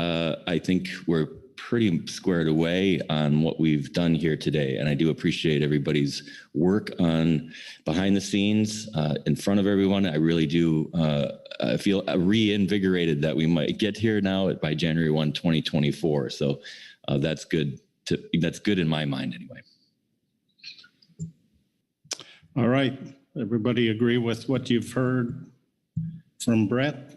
I think we're pretty squared away on what we've done here today. And I do appreciate everybody's work on behind the scenes, in front of everyone. I really do feel reinvigorated that we might get here now by January 1, 2024. So that's good. That's good in my mind anyway. All right. Everybody agree with what you've heard from Brett?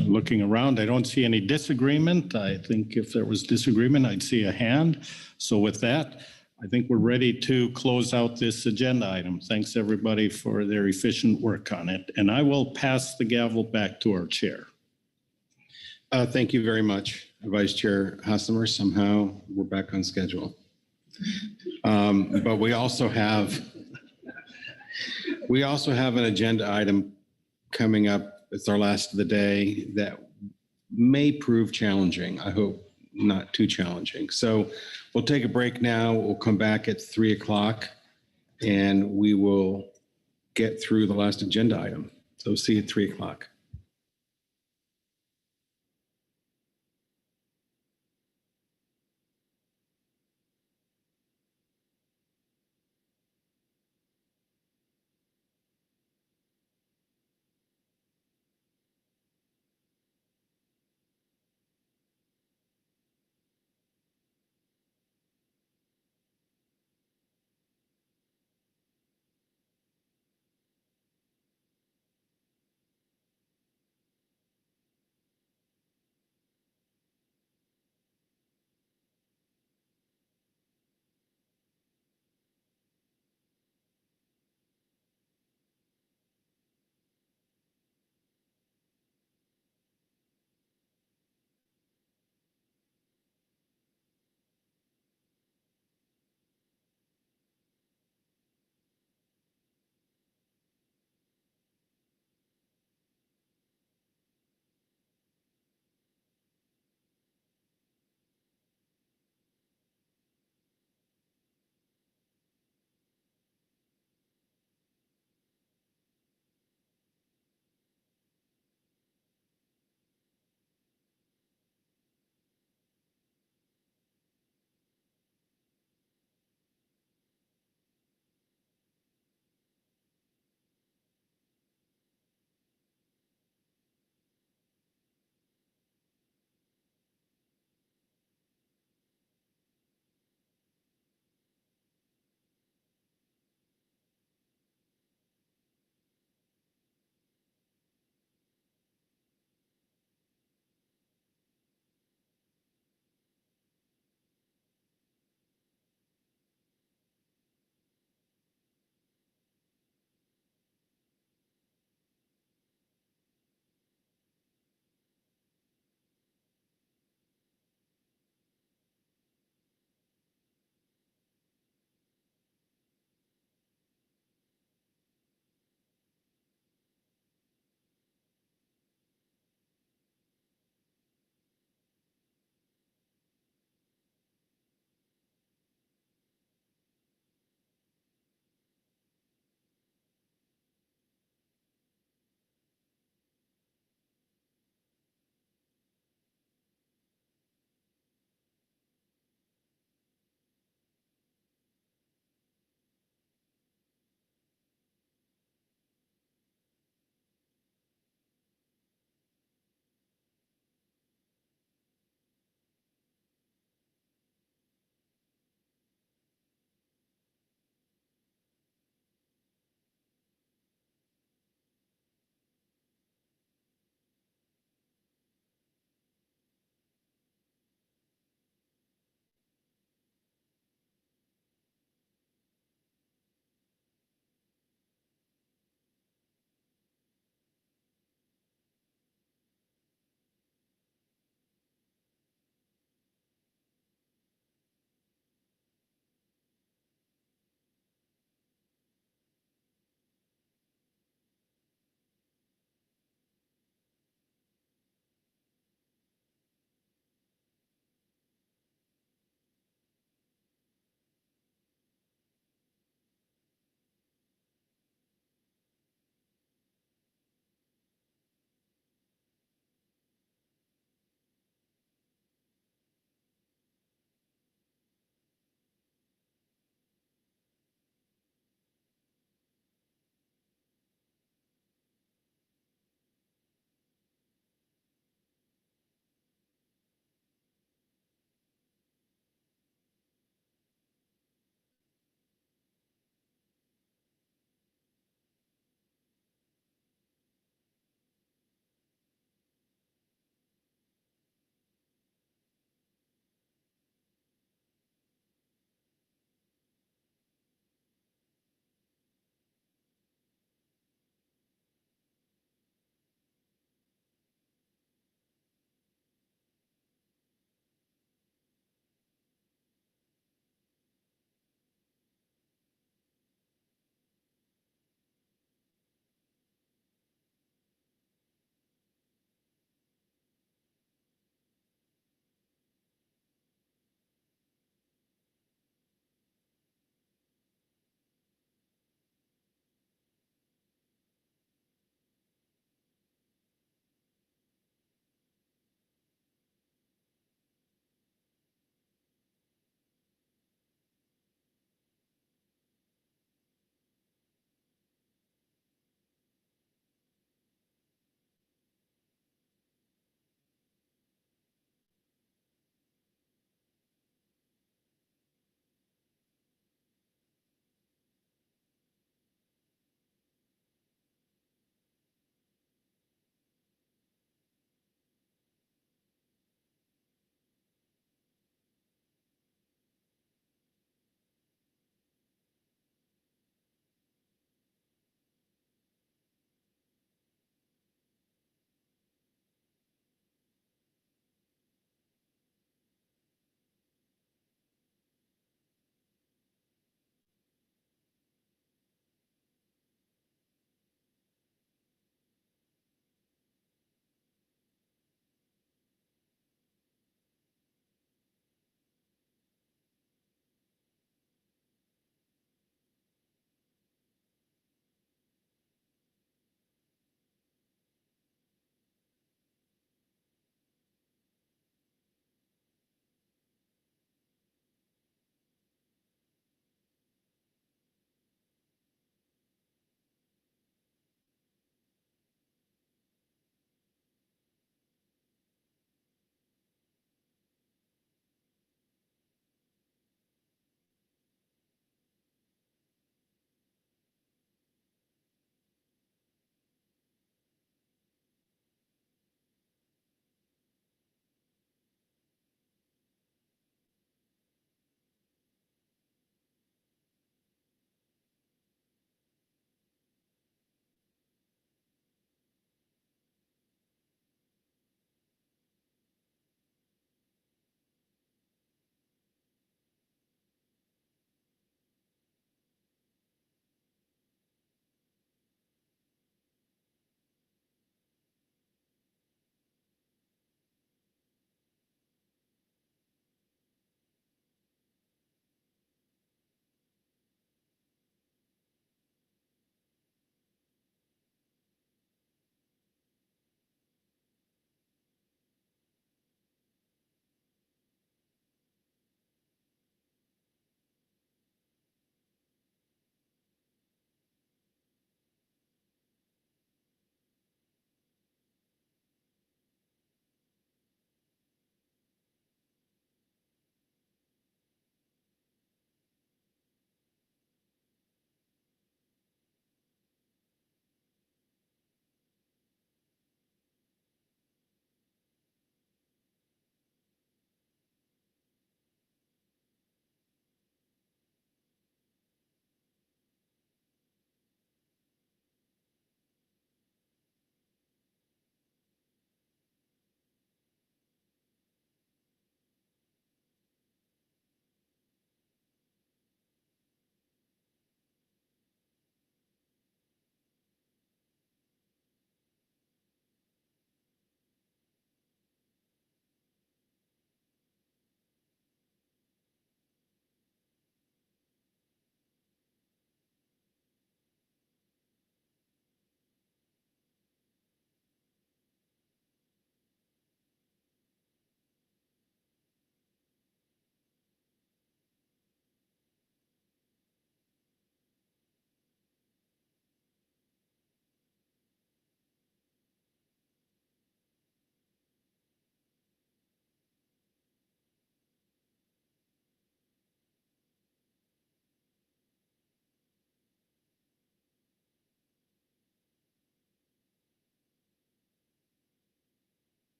Looking around, I don't see any disagreement. I think if there was disagreement, I'd see a hand. So with that, I think we're ready to close out this agenda item. Thanks everybody for their efficient work on it. And I will pass the gavel back to our chair. Thank you very much, Vice Chair Hassemer. Somehow we're back on schedule. But we also have an agenda item coming up. It's our last of the day that may prove challenging. I hope not too challenging. So we'll take a break now. We'll come back at 3 o'clock and we will get through the last agenda item. So see you at 3 o'clock.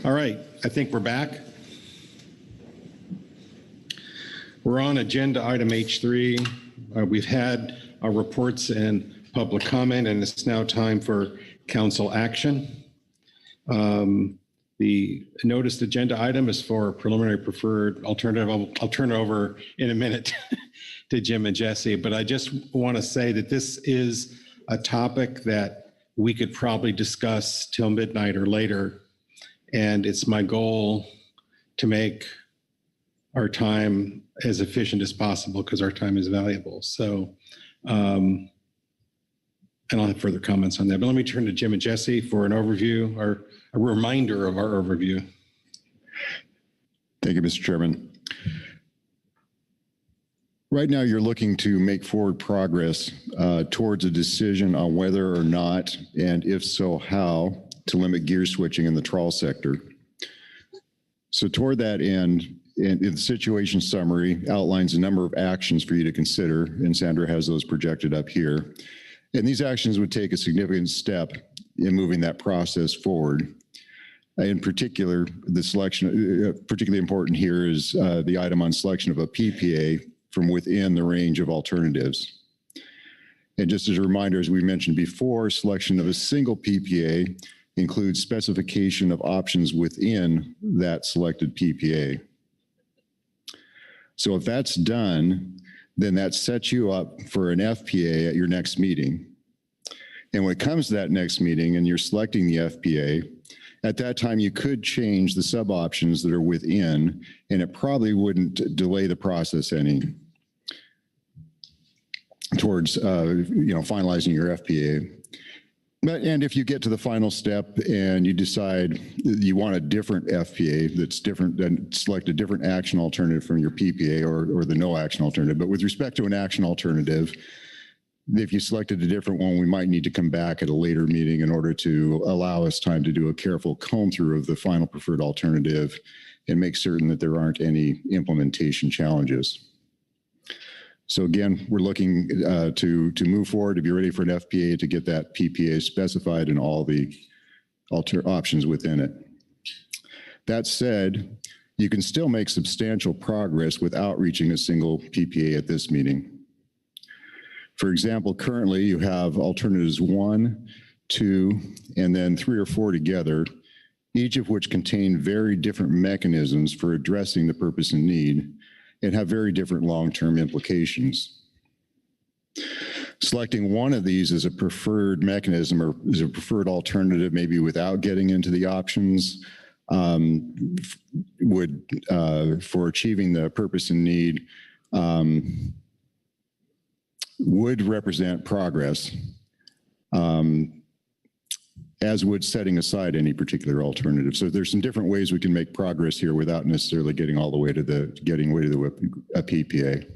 All right, I think we're back. We're on agenda item H3. We've had our reports and public comment, and it's now time for council action. The noticed agenda item is for preliminary preferred alternative. I'll turn it over in a minute to Jim and Jesse, but I just want to say that this is a topic that we could probably discuss till midnight or later. And it's my goal to make our time as efficient as possible because our time is valuable. So, and I'll have further comments on that. But let me turn to Jim and Jesse for an overview or a reminder of our overview. Thank you, Mr. Chairman. Right now, you're looking to make forward progress towards a decision on whether or not, and if so, how, to limit gear switching in the trawl sector. So toward that end, the situation summary outlines a number of actions for you to consider, and Sandra has those projected up here. And these actions would take a significant step in moving that process forward. In particular, the selection, particularly important here is the item on selection of a PPA from within the range of alternatives. And just as a reminder, as we mentioned before, selection of a single PPA includes specification of options within that selected PPA. So if that's done, then that sets you up for an FPA at your next meeting. And when it comes to that next meeting and you're selecting the FPA, at that time you could change the sub options that are within, and it probably wouldn't delay the process any towards finalizing your FPA. And if you get to the final step and you decide you want a different FPA that's different, then select a different action alternative from your PPA or the no action alternative. But with respect to an action alternative, if you selected a different one, we might need to come back at a later meeting in order to allow us time to do a careful comb through of the final preferred alternative and make certain that there aren't any implementation challenges. So again, we're looking to move forward, to be ready for an FPA, to get that PPA specified and all the options within it. That said, you can still make substantial progress without reaching a single PPA at this meeting. For example, currently you have alternatives 1, 2, and then 3 or 4 together, each of which contain very different mechanisms for addressing the purpose and need, and have very different long-term implications. Selecting one of these as a preferred mechanism or as a preferred alternative, maybe without getting into the options, would, for achieving the purpose and need, would represent progress, as would setting aside any particular alternative. So there's some different ways we can make progress here without necessarily getting all the way to a PPA.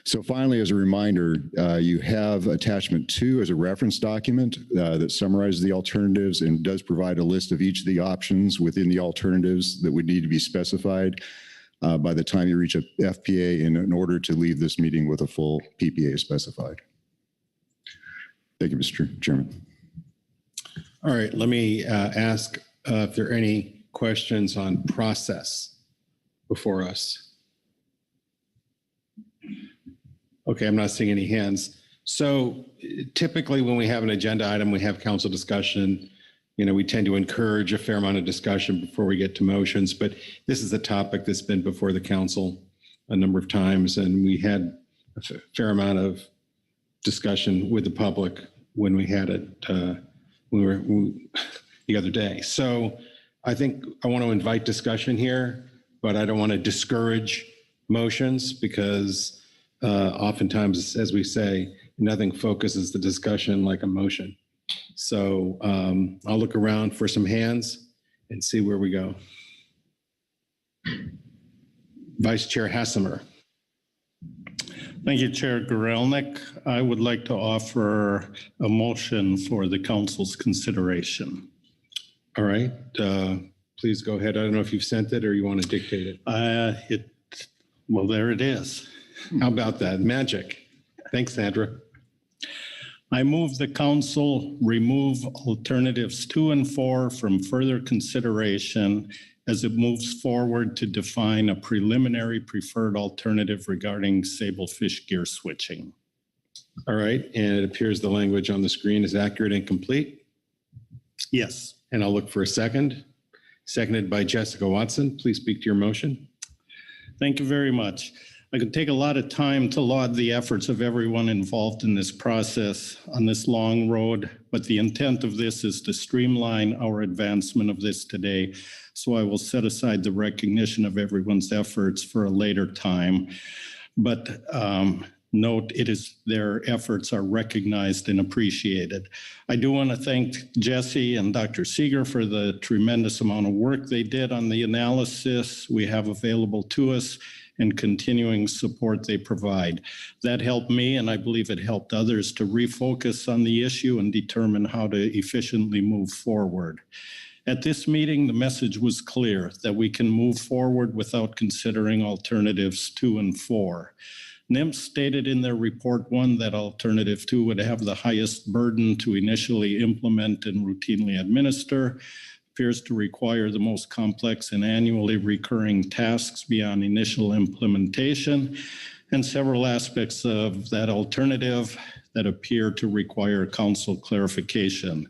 So finally, as a reminder, you have attachment 2 as a reference document that summarizes the alternatives and does provide a list of each of the options within the alternatives that would need to be specified by the time you reach a FPA in order to leave this meeting with a full PPA specified. Thank you, Mr. Chairman. All right, let me ask if there are any questions on process before us. Okay, I'm not seeing any hands. So typically when we have an agenda item, we have council discussion. You know, we tend to encourage a fair amount of discussion before we get to motions, but this is a topic that's been before the council a number of times, and we had a fair amount of discussion with the public when we had it the other day. So I think I want to invite discussion here, but I don't want to discourage motions because oftentimes, as we say, nothing focuses the discussion like a motion. So I'll look around for some hands and see where we go. Vice Chair Hassemer. Thank you, Chair Gorelnik. I would like to offer a motion for the council's consideration. All right, please go ahead. I don't know if you've sent it or you want to dictate it. Well, there it is. How about that? Magic. Thanks, Sandra. I move the council remove alternatives 2 and 4 from further consideration as it moves forward to define a preliminary preferred alternative regarding Sablefish gear switching. All right, and it appears the language on the screen is accurate and complete. Yes. And I'll look for a second. Seconded by Jessica Watson. Please speak to your motion. Thank you very much. I could take a lot of time to laud the efforts of everyone involved in this process on this long road, but the intent of this is to streamline our advancement of this today. So I will set aside the recognition of everyone's efforts for a later time. But note, their efforts are recognized and appreciated. I do want to thank Jesse and Dr. Seeger for the tremendous amount of work they did on the analysis we have available to us and continuing support they provide. That helped me, and I believe it helped others to refocus on the issue and determine how to efficiently move forward. At this meeting, the message was clear that we can move forward without considering alternatives 2 and 4. NMFS stated in their report 1 that alternative 2 would have the highest burden to initially implement and routinely administer, appears to require the most complex and annually recurring tasks beyond initial implementation, and several aspects of that alternative that appear to require council clarification.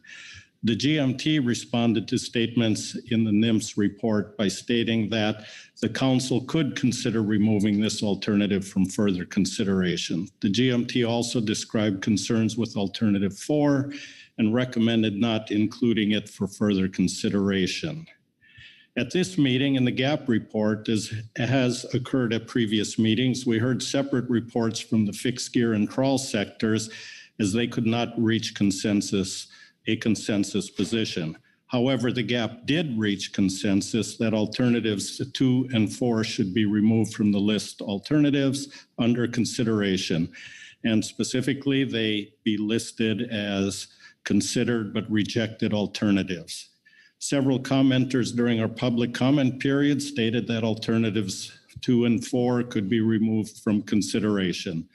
The GMT responded to statements in the NMFS report by stating that the council could consider removing this alternative from further consideration. The GMT also described concerns with alternative 4 and recommended not including it for further consideration. At this meeting, in the GAP report, as has occurred at previous meetings, we heard separate reports from the fixed gear and trawl sectors as they could not reach a consensus position. However, the GAP did reach consensus that alternatives 2 and 4 should be removed from the list alternatives under consideration. And specifically, they be listed as considered but rejected alternatives. Several commenters during our public comment period stated that alternatives 2 and 4 could be removed from consideration.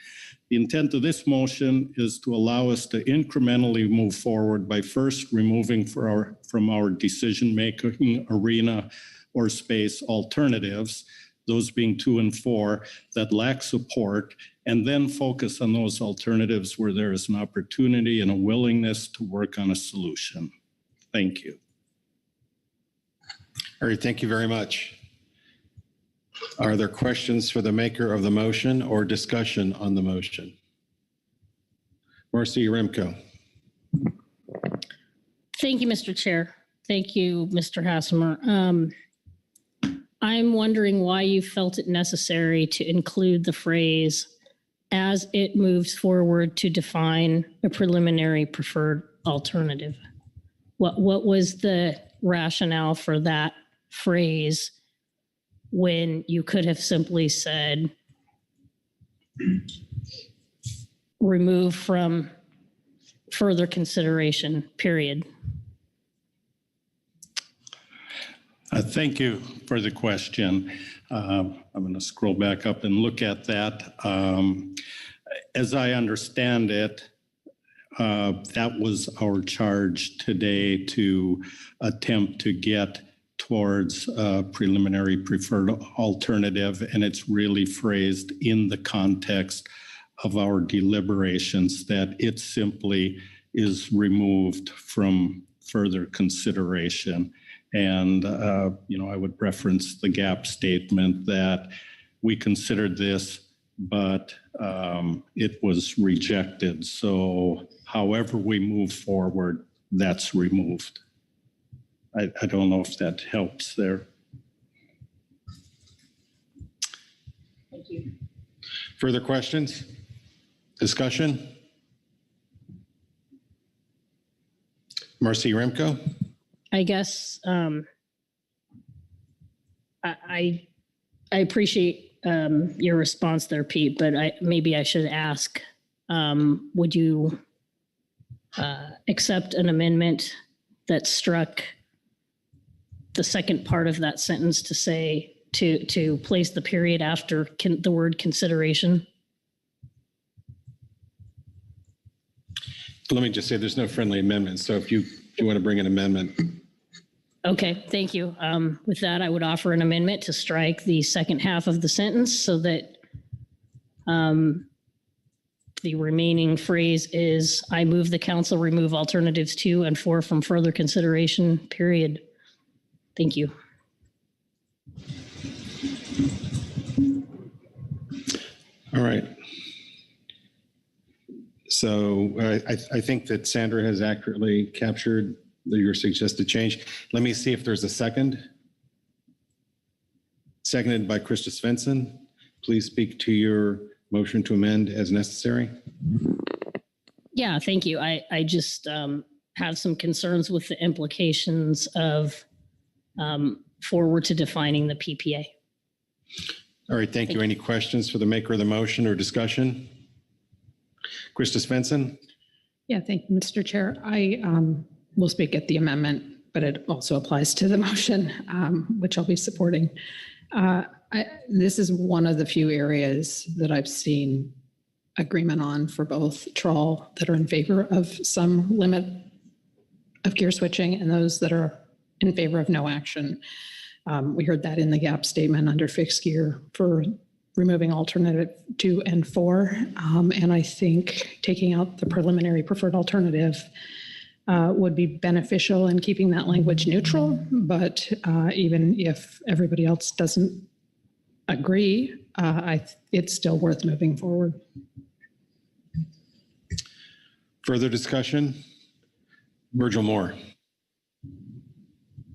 The intent of this motion is to allow us to incrementally move forward by first removing from our decision-making arena or space alternatives, those being 2 and 4, that lack support, and then focus on those alternatives where there is an opportunity and a willingness to work on a solution. Thank you. All right, thank you very much. Are there questions for the maker of the motion or discussion on the motion? Marcy Remco. Thank you, Mr. Chair. Thank you, Mr. Hassemer. I'm wondering why you felt it necessary to include the phrase as it moves forward to define a preliminary preferred alternative. What was the rationale for that phrase when you could have simply said remove from further consideration, period? Thank you for the question. I'm going to scroll back up and look at that. As I understand it, that was our charge today, to attempt to get towards a preliminary preferred alternative, and it's really phrased in the context of our deliberations that it simply is removed from further consideration. And, I would reference the GAP statement that we considered this, but it was rejected. So however we move forward, that's removed. I don't know if that helps there. Thank you. Further questions? Discussion? Marcy Remco? I guess I appreciate your response there, Pete, but maybe I should ask, would you accept an amendment that struck the second part of that sentence to say, to place the period after the word consideration? Let me just say, there's no friendly amendment. So if you want to bring an amendment. Okay, thank you. With that, I would offer an amendment to strike the second half of the sentence so that the remaining phrase is, I move the council remove alternatives 2 and 4 from further consideration, period. Thank you. All right. So I think that Sandra has accurately captured your suggested change. Let me see if there's a second. Seconded by Krista Svensson. Please speak to your motion to amend as necessary. Yeah, thank you. I just have some concerns with the implications of forward to defining the PPA. All right, thank you. Any questions for the maker of the motion or discussion? Krista Svensson? Yeah, thank you, Mr. Chair. I will speak at the amendment, but it also applies to the motion, which I'll be supporting. This is one of the few areas that I've seen agreement on for both trawl that are in favor of some limit of gear switching and those that are in favor of no action. We heard that in the gap statement under fixed gear for removing alternative 2 and 4. And I think taking out the preliminary preferred alternative would be beneficial in keeping that language neutral. But even if everybody else doesn't agree, it's still worth moving forward. Further discussion? Virgil Moore.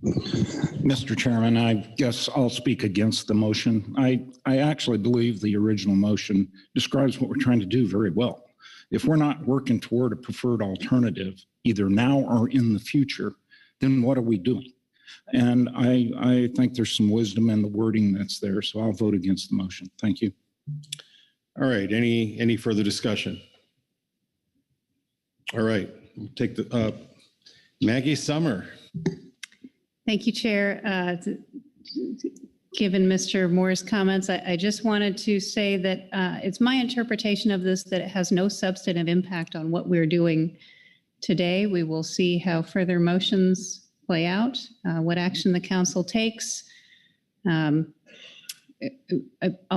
Mr. Chairman, I guess I'll speak against the motion. I actually believe the original motion describes what we're trying to do very well. If we're not working toward a preferred alternative, either now or in the future, then what are we doing? And I think there's some wisdom in the wording that's there, so I'll vote against the motion. Thank you. All right, any further discussion? All right, we'll take the, Maggie Summer. Thank you, Chair. Given Mr. Moore's comments, I just wanted to say that it's my interpretation of this that it has no substantive impact on what we're doing today. We will see how further motions play out, what action the council takes. I'll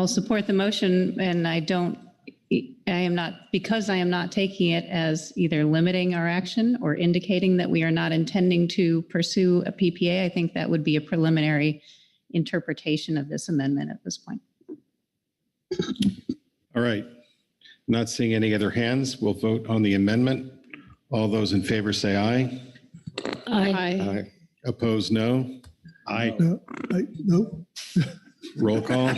support the motion, and because I am not taking it as either limiting our action or indicating that we are not intending to pursue a PPA. I think that would be a preliminary interpretation of this amendment at this point. All right, not seeing any other hands, we'll vote on the amendment. All those in favor say aye. Aye. Aye. Opposed, no. Aye. No. Roll call.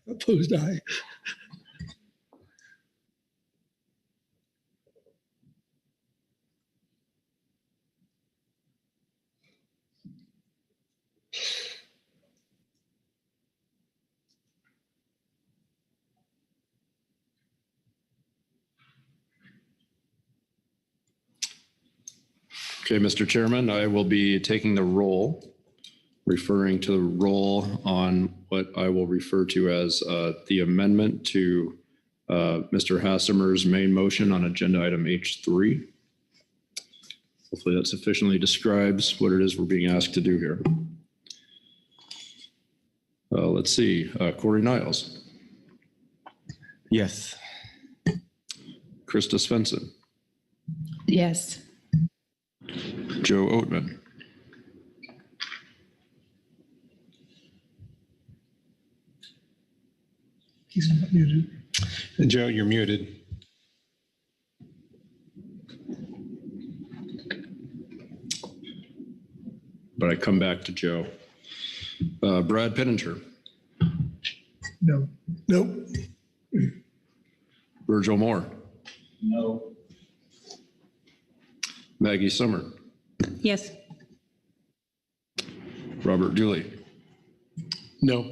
Opposed, aye. Okay, Mr. Chairman, I will be taking the roll, referring to the roll on what I will refer to as the amendment to Mr. Hassemer's main motion on agenda item H3. Hopefully that sufficiently describes what it is we're being asked to do here. Let's see, Corey Niles. Yes. Krista Svensson. Yes. Joe Oatman. He's not muted. Joe, you're muted. But I come back to Joe. Brad Pittenger. No. Nope. Virgil Moore. No. Maggie Summer. Yes. Robert Dooley. No.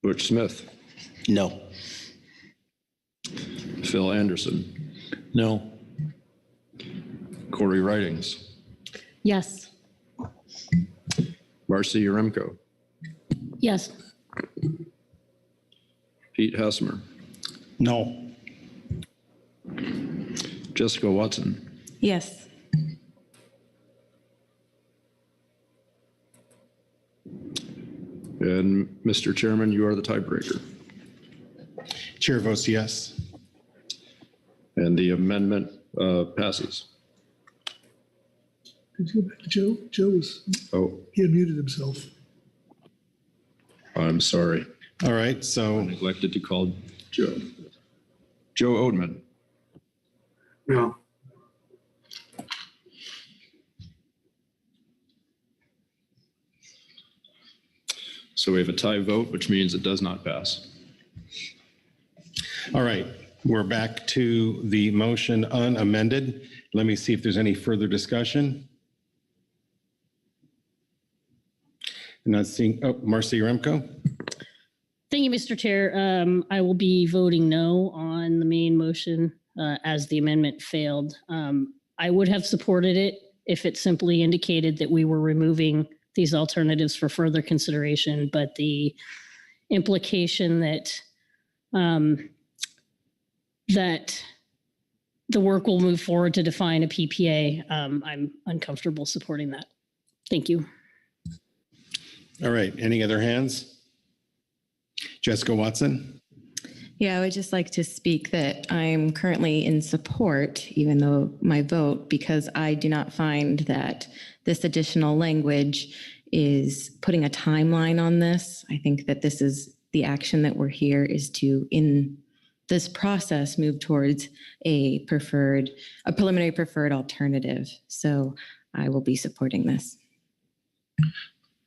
Butch Smith. No. Phil Anderson. No. Corey Ridings. Yes. Marcy Yaremko. Yes. Pete Hassemer. No. Jessica Watson. Yes. And Mr. Chairman, you are the tiebreaker. Chair votes yes. And the amendment passes. Could you go back to Joe? Joe was, he had muted himself. I'm sorry. All right, so. I neglected to call Joe. Joe Oatman. No. So we have a tie vote, which means it does not pass. All right, we're back to the motion unamended. Let me see if there's any further discussion. Not seeing, Marcy Remco. Thank you, Mr. Chair. I will be voting no on the main motion as the amendment failed. I would have supported it if it simply indicated that we were removing these alternatives for further consideration, but the implication that that the work will move forward to define a PPA, I'm uncomfortable supporting that. Thank you. All right, any other hands? Jessica Watson. Yeah, I would just like to speak that I'm currently in support, even though my vote, because I do not find that this additional language is putting a timeline on this. I think that this is the action that we're here is to, in this process, move towards a preliminary preferred alternative. So I will be supporting this.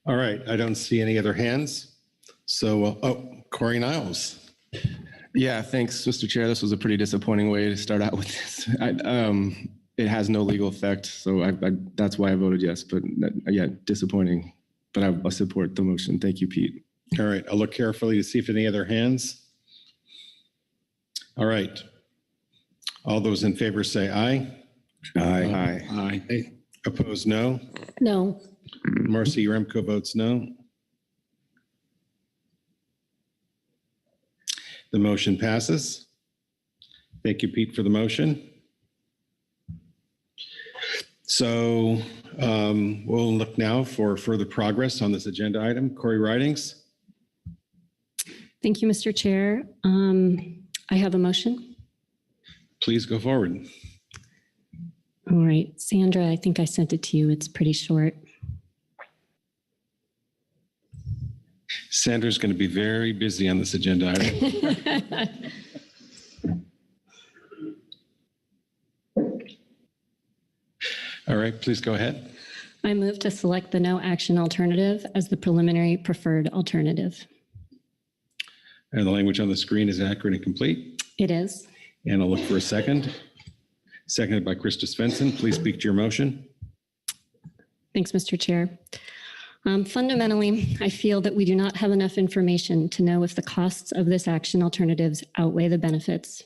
All right, I don't see any other hands. So, Corey Niles. Yeah, thanks, Mr. Chair. This was a pretty disappointing way to start out with this. It has no legal effect, so that's why I voted yes. But yeah, disappointing. But I support the motion. Thank you, Pete. All right, I'll look carefully to see if any other hands. All right. All those in favor say aye. Aye. Aye. Opposed, no. No. Marcy Remco votes no. The motion passes. Thank you, Pete, for the motion. So we'll look now for further progress on this agenda item. Corey Ridings. Thank you, Mr. Chair. I have a motion. Please go forward. All right, Sandra, I think I sent it to you. It's pretty short. Sandra's going to be very busy on this agenda item. All right, please go ahead. I move to select the no action alternative as the preliminary preferred alternative. And the language on the screen is accurate and complete. It is. And I'll look for a second. Seconded by Krista Svensson. Please speak to your motion. Thanks, Mr. Chair. Fundamentally, I feel that we do not have enough information to know if the costs of this action alternatives outweigh the benefits.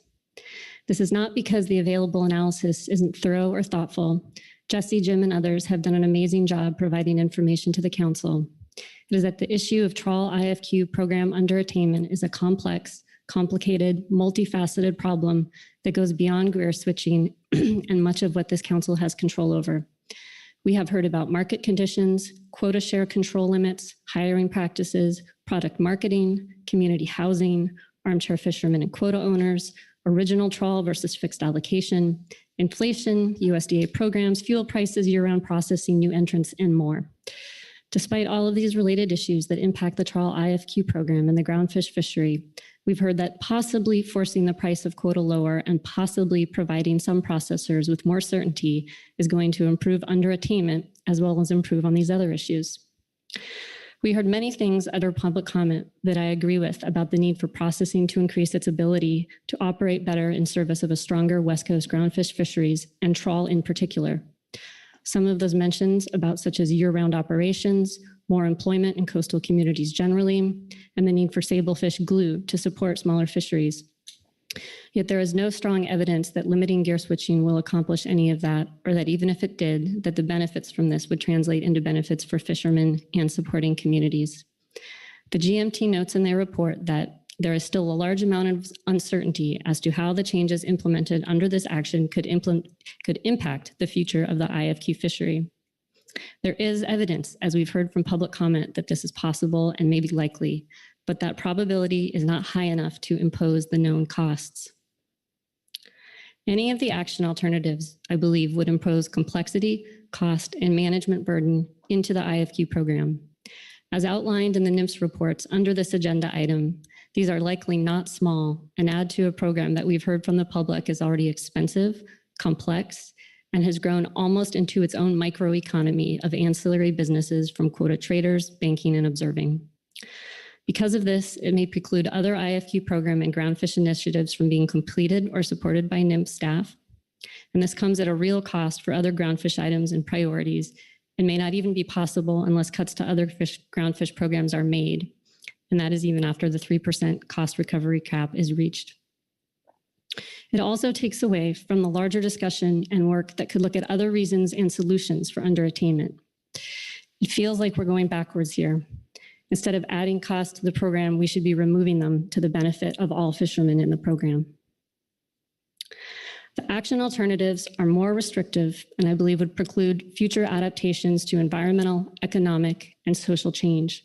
This is not because the available analysis isn't thorough or thoughtful. Jesse, Jim, and others have done an amazing job providing information to the council. It is that the issue of trawl IFQ program underattainment is a complex, complicated, multifaceted problem that goes beyond gear switching and much of what this council has control over. We have heard about market conditions, quota share control limits, hiring practices, product marketing, community housing, armchair fishermen and quota owners, original trawl versus fixed allocation, inflation, USDA programs, fuel prices, year-round processing, new entrants, and more. Despite all of these related issues that impact the trawl IFQ program and the groundfish fishery, we've heard that possibly forcing the price of quota lower and possibly providing some processors with more certainty is going to improve underattainment as well as improve on these other issues. We heard many things under public comment that I agree with about the need for processing to increase its ability to operate better in service of a stronger West Coast groundfish fisheries and trawl in particular. Some of those mentions about such as year-round operations, more employment in coastal communities generally, and the need for sablefish glue to support smaller fisheries. Yet there is no strong evidence that limiting gear switching will accomplish any of that, or that even if it did, that the benefits from this would translate into benefits for fishermen and supporting communities. The GMT notes in their report that there is still a large amount of uncertainty as to how the changes implemented under this action could impact the future of the IFQ fishery. There is evidence, as we've heard from public comment, that this is possible and maybe likely, but that probability is not high enough to impose the known costs. Any of the action alternatives, I believe, would impose complexity, cost, and management burden into the IFQ program. As outlined in the NMFS reports under this agenda item, these are likely not small and add to a program that we've heard from the public is already expensive, complex, and has grown almost into its own microeconomy of ancillary businesses from quota traders, banking, and observing. Because of this, it may preclude other IFQ program and groundfish initiatives from being completed or supported by NMFS staff. And this comes at a real cost for other groundfish items and priorities and may not even be possible unless cuts to other groundfish programs are made. And that is even after the 3% cost recovery cap is reached. It also takes away from the larger discussion and work that could look at other reasons and solutions for underattainment. It feels like we're going backwards here. Instead of adding costs to the program, we should be removing them to the benefit of all fishermen in the program. The action alternatives are more restrictive and I believe would preclude future adaptations to environmental, economic, and social change.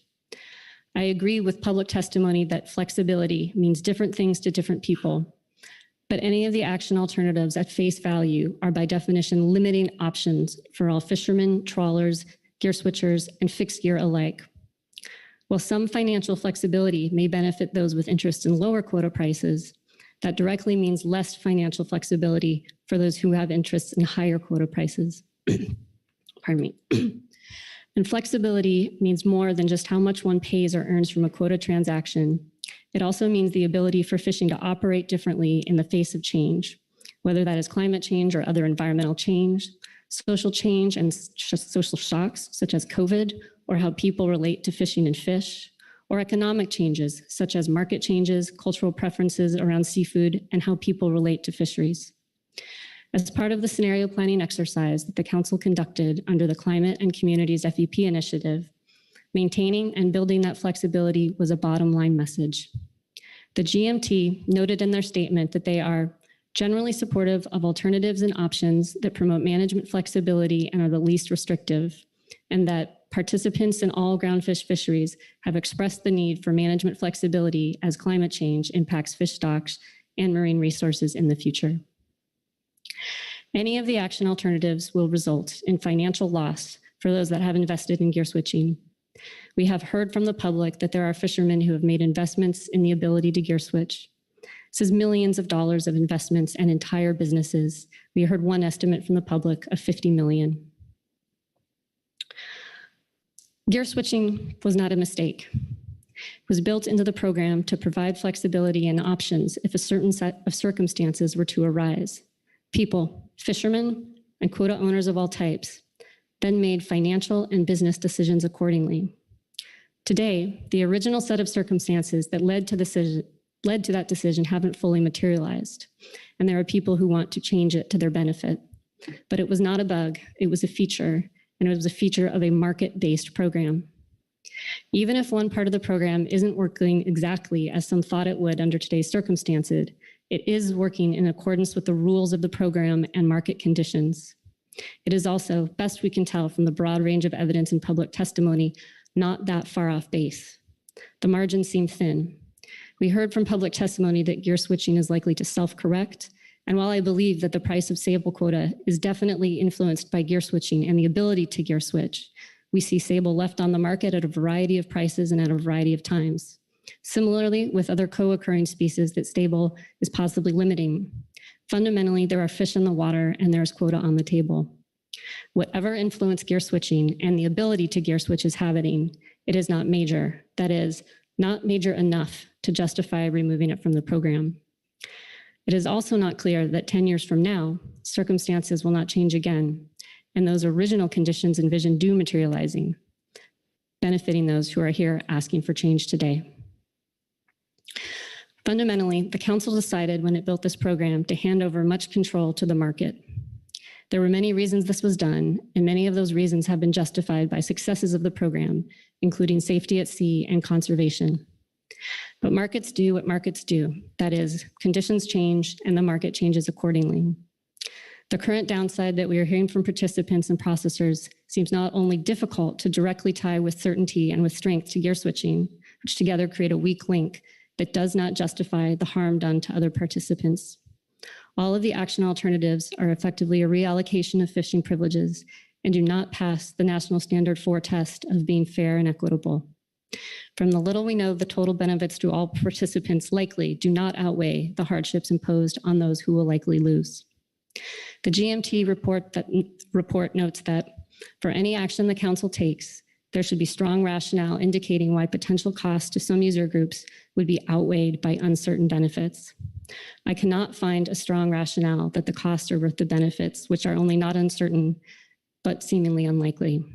I agree with public testimony that flexibility means different things to different people, but any of the action alternatives at face value are by definition limiting options for all fishermen, trawlers, gear switchers, and fixed gear alike. While some financial flexibility may benefit those with interest in lower quota prices, that directly means less financial flexibility for those who have interests in higher quota prices. Pardon me. And flexibility means more than just how much one pays or earns from a quota transaction. It also means the ability for fishing to operate differently in the face of change, whether that is climate change or other environmental change, social change and social shocks such as COVID, or how people relate to fishing and fish, or economic changes such as market changes, cultural preferences around seafood, and how people relate to fisheries. As part of the scenario planning exercise that the Council conducted under the Climate and Communities FEP initiative, maintaining and building that flexibility was a bottom line message. The GMT noted in their statement that they are generally supportive of alternatives and options that promote management flexibility and are the least restrictive, and that participants in all groundfish fisheries have expressed the need for management flexibility as climate change impacts fish stocks and marine resources in the future. Any of the action alternatives will result in financial loss for those that have invested in gear switching. We have heard from the public that there are fishermen who have made investments in the ability to gear switch. This is millions of dollars of investments and entire businesses. We heard one estimate from the public of 50 million. Gear switching was not a mistake. It was built into the program to provide flexibility and options if a certain set of circumstances were to arise. People, fishermen, and quota owners of all types then made financial and business decisions accordingly. Today, the original set of circumstances that led to that decision haven't fully materialized, and there are people who want to change it to their benefit. But it was not a bug, it was a feature, and it was a feature of a market-based program. Even if one part of the program isn't working exactly as some thought it would under today's circumstances, it is working in accordance with the rules of the program and market conditions. It is also, best we can tell from the broad range of evidence and public testimony, not that far off base. The margins seem thin. We heard from public testimony that gear switching is likely to self-correct, and while I believe that the price of sable quota is definitely influenced by gear switching and the ability to gear switch, we see sable left on the market at a variety of prices and at a variety of times. Similarly, with other co-occurring species that sable is possibly limiting. Fundamentally, there are fish in the water and there's quota on the table. Whatever influence gear switching and the ability to gear switch is having, it is not major. That is, not major enough to justify removing it from the program. It is also not clear that 10 years from now, circumstances will not change again, and those original conditions envisioned do materializing, benefiting those who are here asking for change today. Fundamentally, the Council decided when it built this program to hand over much control to the market. There were many reasons this was done, and many of those reasons have been justified by successes of the program, including safety at sea and conservation. But markets do what markets do. That is, conditions change and the market changes accordingly. The current downside that we are hearing from participants and processors seems not only difficult to directly tie with certainty and with strength to gear switching, which together create a weak link that does not justify the harm done to other participants. All of the action alternatives are effectively a reallocation of fishing privileges and do not pass the National Standard 4 test of being fair and equitable. From the little we know, the total benefits to all participants likely do not outweigh the hardships imposed on those who will likely lose. The GMT report notes that for any action the council takes, there should be strong rationale indicating why potential costs to some user groups would be outweighed by uncertain benefits. I cannot find a strong rationale that the costs are worth the benefits, which are only not uncertain, but seemingly unlikely.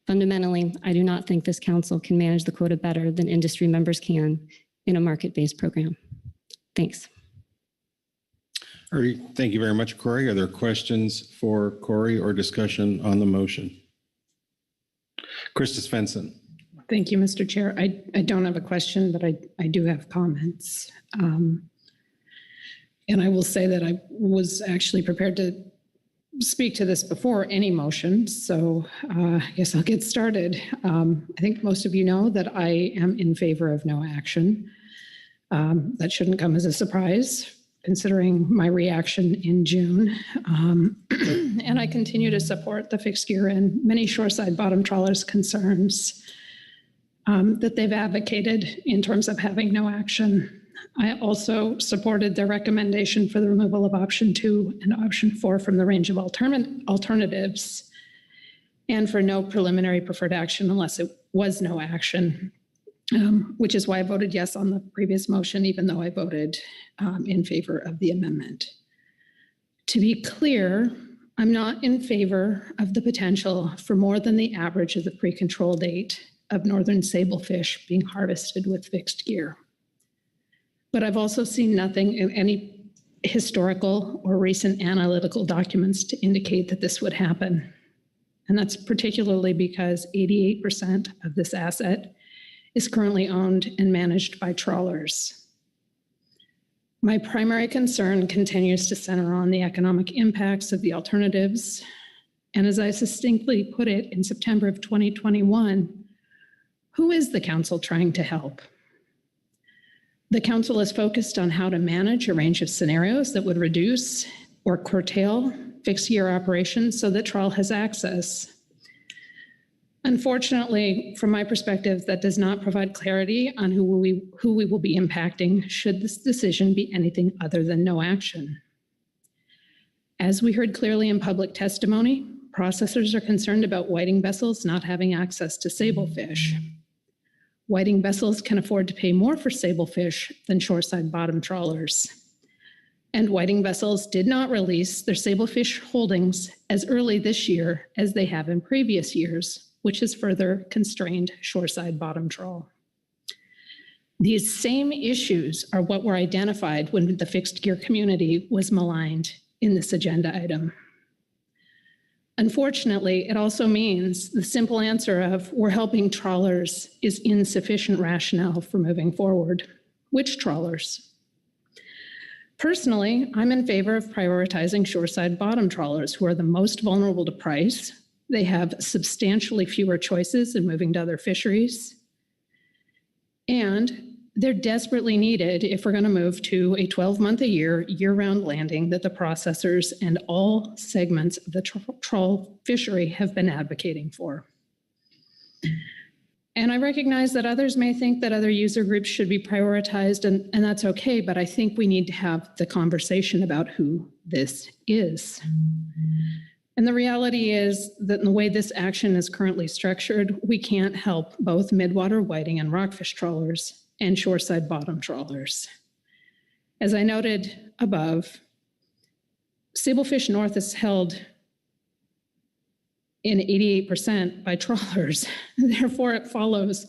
Fundamentally, I do not think this council can manage the quota better than industry members can in a market-based program. Thanks. All right, thank you very much, Corey. Are there questions for Corey or discussion on the motion? Krista Svensson. Thank you, Mr. Chair. I don't have a question, but I do have comments. And I will say that I was actually prepared to speak to this before any motion, so I guess I'll get started. I think most of you know that I am in favor of no action. That shouldn't come as a surprise, considering my reaction in June. And I continue to support the fixed gear and many shoreside bottom trawlers' concerns that they've advocated in terms of having no action. I also supported their recommendation for the removal of option 2 and option 4 from the range of alternatives, and for no preliminary preferred action unless it was no action, which is why I voted yes on the previous motion, even though I voted in favor of the amendment. To be clear, I'm not in favor of the potential for more than the average of the pre-control date of northern sablefish being harvested with fixed gear. But I've also seen nothing in any historical or recent analytical documents to indicate that this would happen. And that's particularly because 88% of this asset is currently owned and managed by trawlers. My primary concern continues to center on the economic impacts of the alternatives. And as I succinctly put it in September of 2021, who is the council trying to help? The council is focused on how to manage a range of scenarios that would reduce or curtail fixed gear operations so that trawl has access. Unfortunately, from my perspective, that does not provide clarity on who we will be impacting should this decision be anything other than no action. As we heard clearly in public testimony, processors are concerned about whiting vessels not having access to sablefish. Whiting vessels can afford to pay more for sablefish than shoreside bottom trawlers. And whiting vessels did not release their sablefish holdings as early this year as they have in previous years, which has further constrained shoreside bottom trawl. These same issues are what were identified when the fixed gear community was maligned in this agenda item. Unfortunately, it also means the simple answer of we're helping trawlers is insufficient rationale for moving forward. Which trawlers? Personally, I'm in favor of prioritizing shoreside bottom trawlers who are the most vulnerable to price. They have substantially fewer choices in moving to other fisheries. And they're desperately needed if we're going to move to a 12-month-a-year, year-round landing that the processors and all segments of the trawl fishery have been advocating for. And I recognize that others may think that other user groups should be prioritized, and that's okay, but I think we need to have the conversation about who this is. And the reality is that in the way this action is currently structured, we can't help both midwater whiting and rockfish trawlers and shoreside bottom trawlers. As I noted above, Sablefish North is held in 88% by trawlers. Therefore, it follows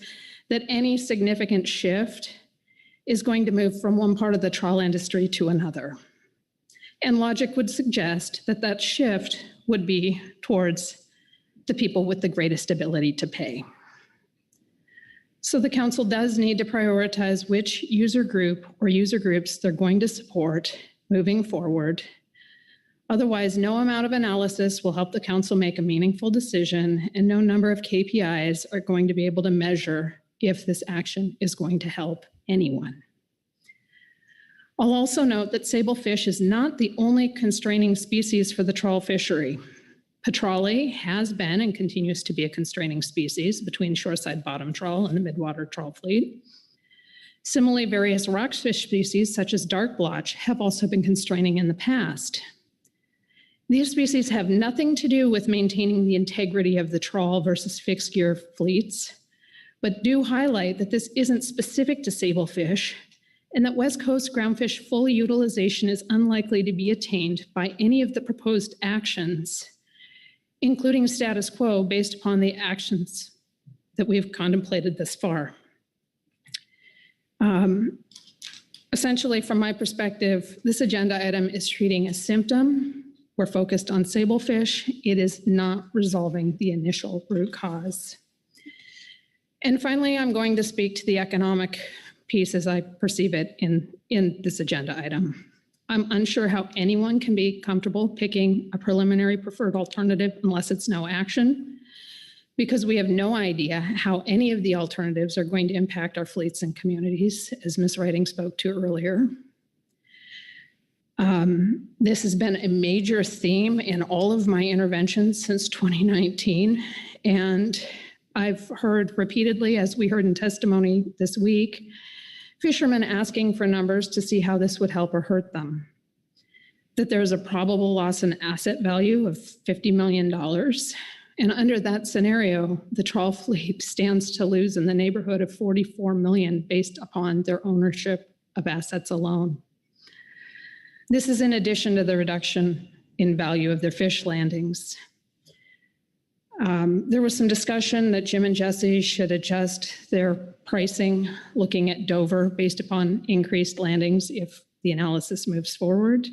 that any significant shift is going to move from one part of the trawl industry to another. And logic would suggest that that shift would be towards the people with the greatest ability to pay. So the council does need to prioritize which user group or user groups they're going to support moving forward. Otherwise, no amount of analysis will help the council make a meaningful decision, and no number of KPIs are going to be able to measure if this action is going to help anyone. I'll also note that sablefish is not the only constraining species for the trawl fishery. Petrale has been and continues to be a constraining species between shoreside bottom trawl and the midwater trawl fleet. Similarly, various rockfish species such as dark blotch have also been constraining in the past. These species have nothing to do with maintaining the integrity of the trawl versus fixed gear fleets, but do highlight that this isn't specific to sablefish and that West Coast groundfish full utilization is unlikely to be attained by any of the proposed actions, including status quo based upon the actions that we've contemplated this far. Essentially, from my perspective, this agenda item is treating a symptom. We're focused on sablefish. It is not resolving the initial root cause. And finally, I'm going to speak to the economic piece as I perceive it in this agenda item. I'm unsure how anyone can be comfortable picking a preliminary preferred alternative unless it's no action, because we have no idea how any of the alternatives are going to impact our fleets and communities, as Ms. Writing spoke to earlier. This has been a major theme in all of my interventions since 2019, and I've heard repeatedly, as we heard in testimony this week, fishermen asking for numbers to see how this would help or hurt them. That there's a probable loss in asset value of $50 million. And under that scenario, the trawl fleet stands to lose in the neighborhood of $44 million based upon their ownership of assets alone. This is in addition to the reduction in value of their fish landings. There was some discussion that Jim and Jesse should adjust their pricing looking at Dover based upon increased landings if the analysis moves forward.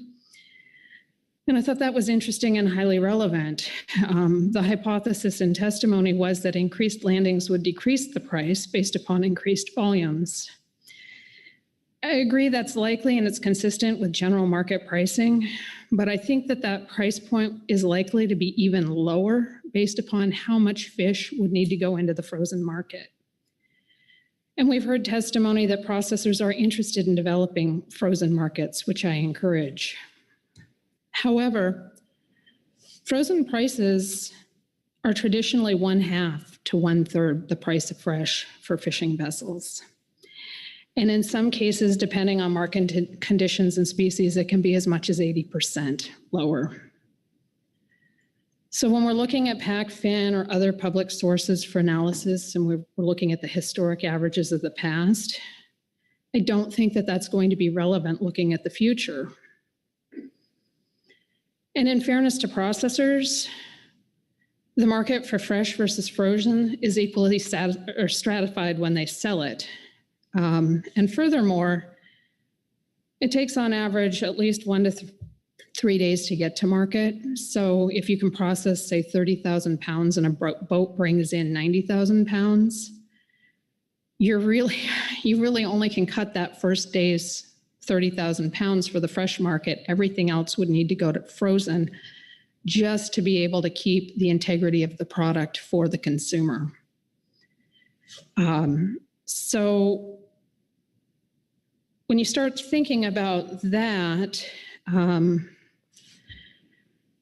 And I thought that was interesting and highly relevant. The hypothesis in testimony was that increased landings would decrease the price based upon increased volumes. I agree that's likely and it's consistent with general market pricing, but I think that that price point is likely to be even lower based upon how much fish would need to go into the frozen market. And we've heard testimony that processors are interested in developing frozen markets, which I encourage. However, frozen prices are traditionally 1/2 to 1/3 the price of fresh for fishing vessels. And in some cases, depending on market conditions and species, it can be as much as 80% lower. So when we're looking at PACFIN or other public sources for analysis, and we're looking at the historic averages of the past, I don't think that that's going to be relevant looking at the future. And in fairness to processors, the market for fresh versus frozen is equally stratified when they sell it. And furthermore, it takes on average at least 1 to 3 days to get to market. So if you can process, say, 30,000 pounds and a boat brings in 90,000 pounds, you really only can cut that first day's 30,000 pounds for the fresh market. Everything else would need to go to frozen just to be able to keep the integrity of the product for the consumer. So when you start thinking about that,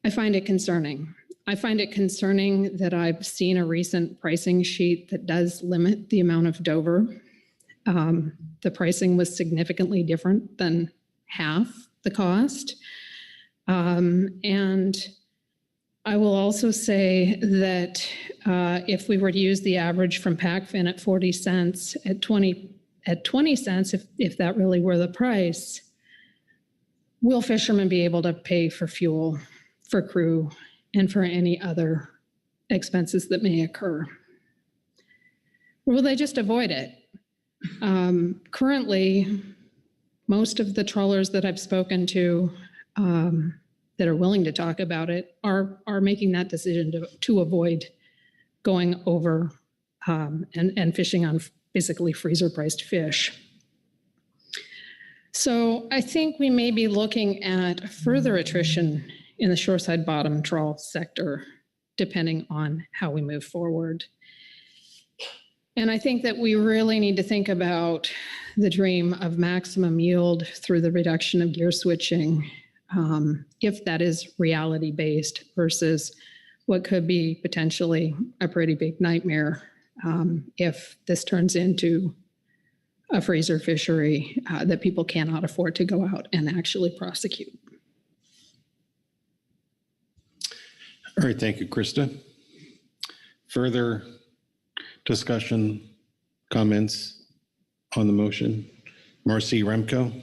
I find it concerning. I find it concerning that I've seen a recent pricing sheet that does limit the amount of Dover. The pricing was significantly different than half the cost. And I will also say that if we were to use the average from PACFIN at 40 cents, at 20 cents, if that really were the price, will fishermen be able to pay for fuel, for crew, and for any other expenses that may occur? Or will they just avoid it? Currently, most of the trawlers that I've spoken to that are willing to talk about it are making that decision to avoid going over and fishing on basically freezer priced fish. So I think we may be looking at further attrition in the shoreside bottom trawl sector, depending on how we move forward. And I think that we really need to think about the dream of maximum yield through the reduction of gear switching, if that is reality-based versus what could be potentially a pretty big nightmare if this turns into a freezer fishery that people cannot afford to go out and actually prosecute. All right, thank you, Krista. Further discussion, comments on the motion? Marcy Remco.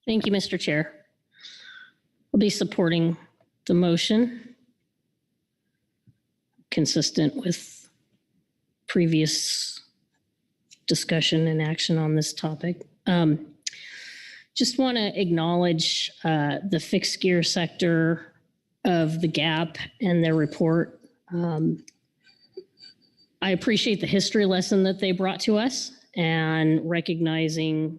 Thank you, Mr. Chair. I'll be supporting the motion, consistent with previous discussion and action on this topic. Just want to acknowledge the fixed gear sector of the GAP and their report. I appreciate the history lesson that they brought to us and recognizing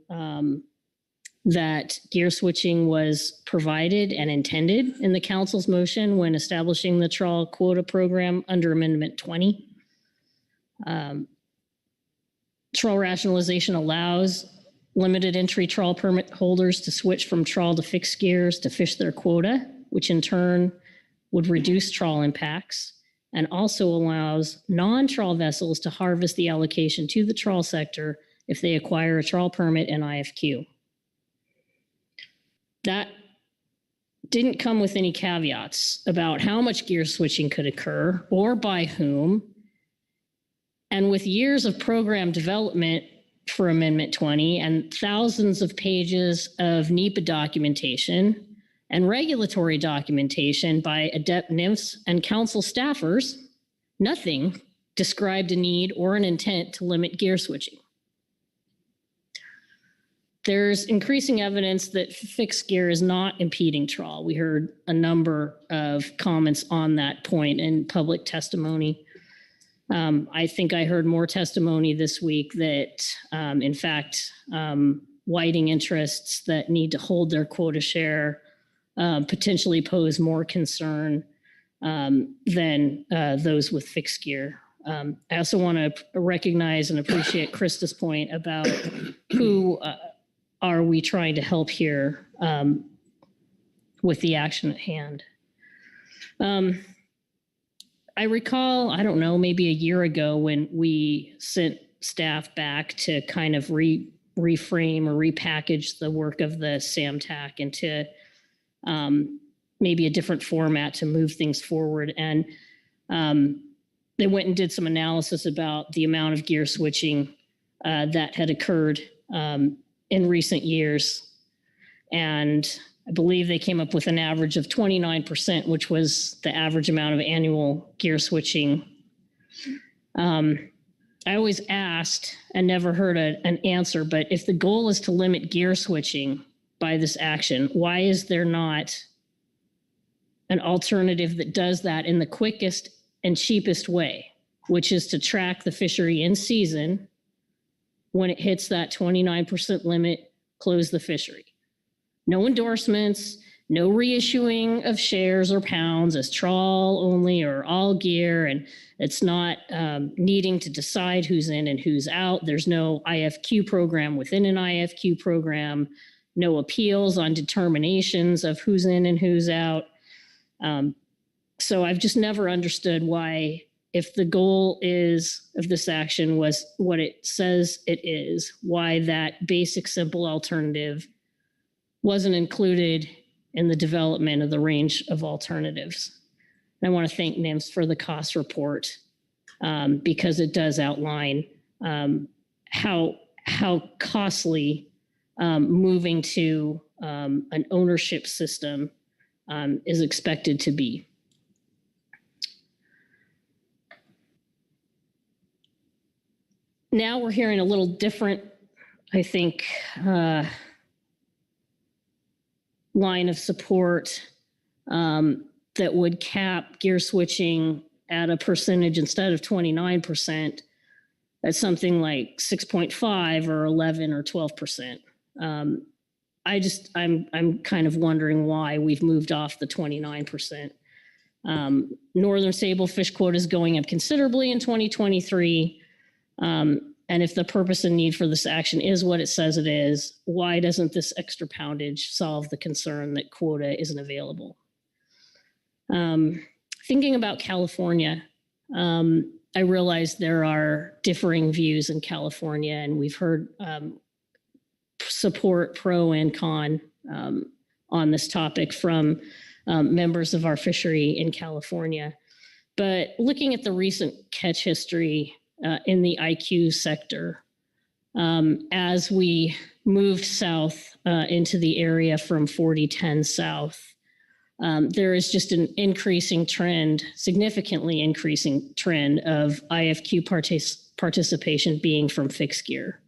that gear switching was provided and intended in the council's motion when establishing the trawl quota program under Amendment 20. Trawl rationalization allows limited entry trawl permit holders to switch from trawl to fixed gears to fish their quota, which in turn would reduce trawl impacts, and also allows non-trawl vessels to harvest the allocation to the trawl sector if they acquire a trawl permit and IFQ. That didn't come with any caveats about how much gear switching could occur or by whom. And with years of program development for Amendment 20 and thousands of pages of NEPA documentation and regulatory documentation by adept nymphs and council staffers, nothing described a need or an intent to limit gear switching. There's increasing evidence that fixed gear is not impeding trawl. We heard a number of comments on that point in public testimony. I think I heard more testimony this week that, in fact, whiting interests that need to hold their quota share potentially pose more concern than those with fixed gear. I also want to recognize and appreciate Krista's point about who are we trying to help here with the action at hand. I recall, I don't know, maybe a year ago when we sent staff back to kind of reframe or repackage the work of the SAMTAC into maybe a different format to move things forward. And they went and did some analysis about the amount of gear switching that had occurred in recent years. And I believe they came up with an average of 29%, which was the average amount of annual gear switching. I always asked and never heard an answer, but if the goal is to limit gear switching by this action, why is there not an alternative that does that in the quickest and cheapest way, which is to track the fishery in season? When it hits that 29% limit, close the fishery. No endorsements, no reissuing of shares or pounds as trawl only or all gear, and it's not needing to decide who's in and who's out. There's no IFQ program within an IFQ program, no appeals on determinations of who's in and who's out. So I've just never understood why, if the goal of this action was what it says it is, why that basic, simple alternative wasn't included in the development of the range of alternatives. And I want to thank NMFS for the cost report because it does outline how costly moving to an ownership system is expected to be. Now we're hearing a little different, I think, line of support that would cap gear switching at a percentage instead of 29%, at something like 6.5 or 11 or 12%. I'm kind of wondering why we've moved off the 29%. Northern sablefish quota is going up considerably in 2023. And if the purpose and need for this action is what it says it is, why doesn't this extra poundage solve the concern that quota isn't available? Thinking about California, I realize there are differing views in California, and we've heard support pro and con on this topic from members of our fishery in California. But looking at the recent catch history in the IQ sector, as we moved south into the area from 4010 south, there is just an increasing trend, significantly increasing trend of IFQ participation being from fixed gear.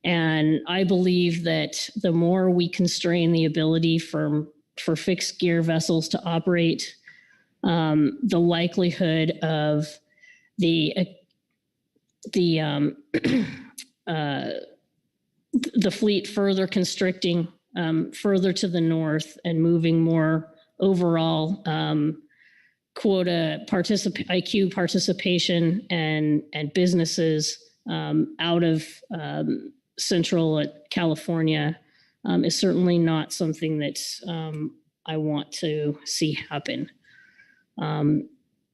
And I believe that the more we constrain the ability for fixed gear vessels to operate, the likelihood of the fleet further constricting further to the north and moving more overall quota IQ participation and businesses out of Central California is certainly not something that I want to see happen.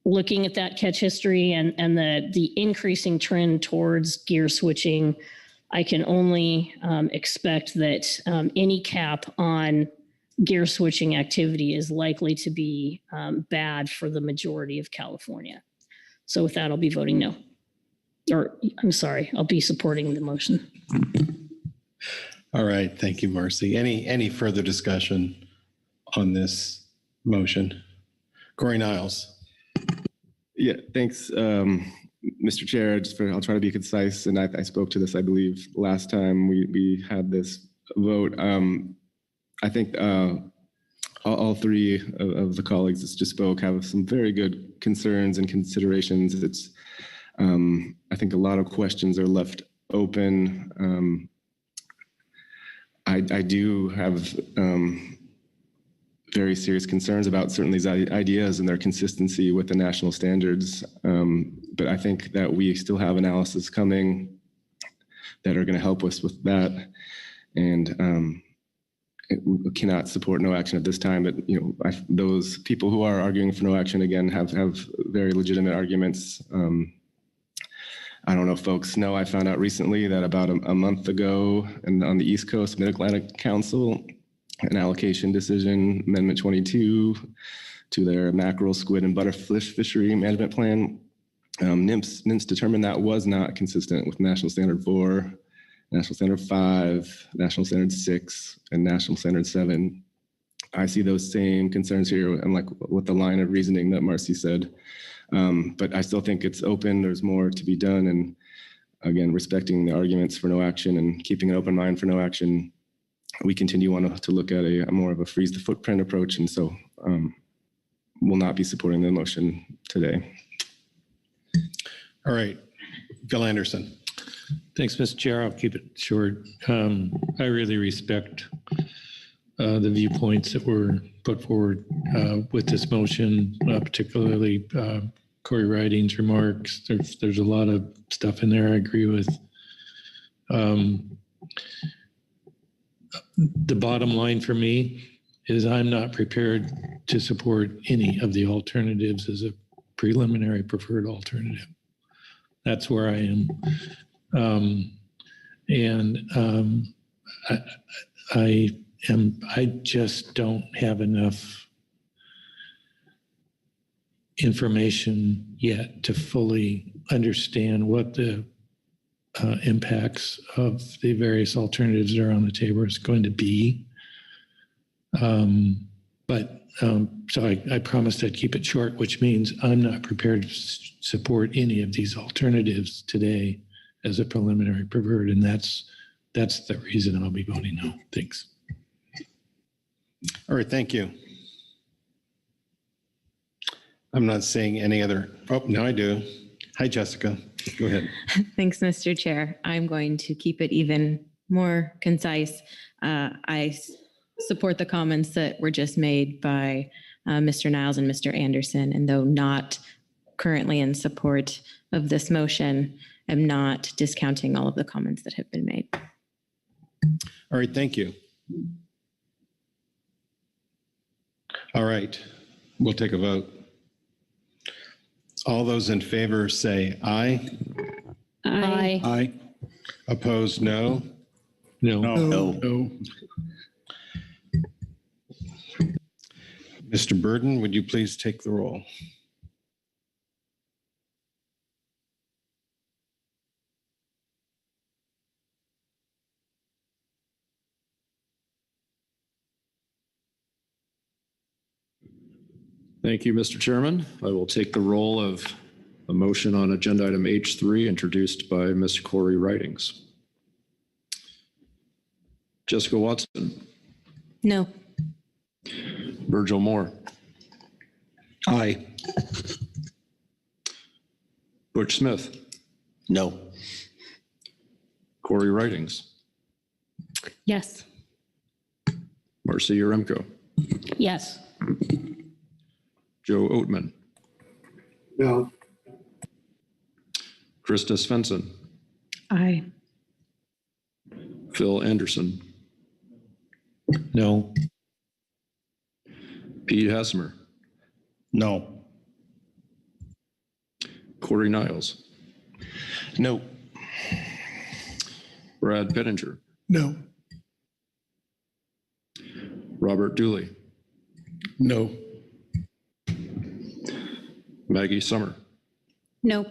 Looking at that catch history and the increasing trend towards gear switching, I can only expect that any cap on gear switching activity is likely to be bad for the majority of California. So with that, I'll be voting no. Or I'm sorry, I'll be supporting the motion. All right, thank you, Marcy. Any further discussion on this motion? Corey Niles. Yeah, thanks, Mr. Chair. I'll try to be concise, and I spoke to this, I believe, last time we had this vote. I think all three of the colleagues that just spoke have some very good concerns and considerations. It's I think a lot of questions are left open. I do have very serious concerns about certain these ideas and their consistency with the national standards. But I think that we still have analysis coming that are going to help us with that. And we cannot support no action at this time. But those people who are arguing for no action again have very legitimate arguments. I don't know if folks know, I found out recently that about a month ago, and on the East Coast Mid-Atlantic Council, an allocation decision, Amendment 22, to their mackerel, squid, and butterfish fishery management plan, NMFS determined that was not consistent with National Standard 4, National Standard 5, National Standard 6, and National Standard 7. I see those same concerns here, and like with the line of reasoning that Marcy said. But I still think it's open. There's more to be done. And again, respecting the arguments for no action and keeping an open mind for no action, we continue on to look at a more of a freeze the footprint approach. And so will not be supporting the motion today. All right, Phil Anderson. Thanks, Mr. Chair. I'll keep it short. I really respect the viewpoints that were put forward with this motion, particularly Corey Riding's remarks. There's a lot of stuff in there I agree with. The bottom line for me is I'm not prepared to support any of the alternatives as a preliminary preferred alternative. That's where I am. I just don't have enough information yet to fully understand what the impacts of the various alternatives that are on the table is going to be. So I promised I'd keep it short, which means I'm not prepared to support any of these alternatives today as a preliminary preferred, and that's the reason I'll be voting no. Thanks. All right, thank you. I'm not seeing any other, oh, no, I do. Hi, Jessica. Go ahead. Thanks, Mr. Chair. I'm going to keep it even more concise. Support the comments that were just made by Mr. Niles and Mr. Anderson, and though not currently in support of this motion, I'm not discounting all of the comments that have been made. All right, thank you. All right, we'll take a vote. All those in favor say aye. Aye. Aye. Opposed, no. No. No. Mr. Burden, would you please take the roll? Thank you, Mr. Chairman. I will take the role of a motion on agenda item H3 introduced by Ms. Corey Ridings. Jessica Watson. No. Virgil Moore. Aye. Butch Smith. No. Corey Ridings. Yes. Marcia Yaremko. Yes. Joe Oatman. No. Krista Svensson. Aye. Phil Anderson. No. Pete Hassemer. No. Corey Niles. No. Brad Pettinger. No. Robert Dooley. No. Maggie Summer. No.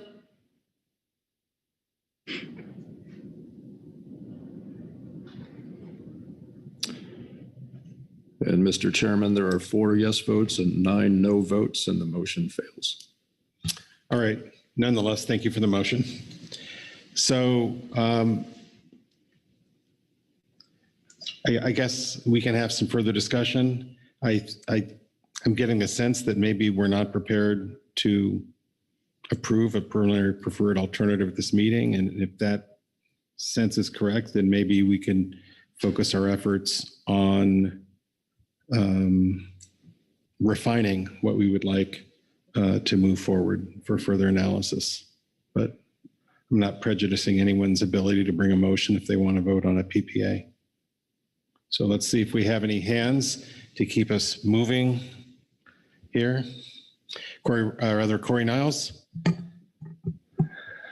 And Mr. Chairman, there are 4 yes votes and 9 no votes, and the motion fails. All right, nonetheless, thank you for the motion. So I guess we can have some further discussion. I'm getting a sense that maybe we're not prepared to approve a preliminary preferred alternative at this meeting. And if that sense is correct, then maybe we can focus our efforts on refining what we would like to move forward for further analysis. But I'm not prejudicing anyone's ability to bring a motion if they want to vote on a PPA. So let's see if we have any hands to keep us moving here. Corey Niles.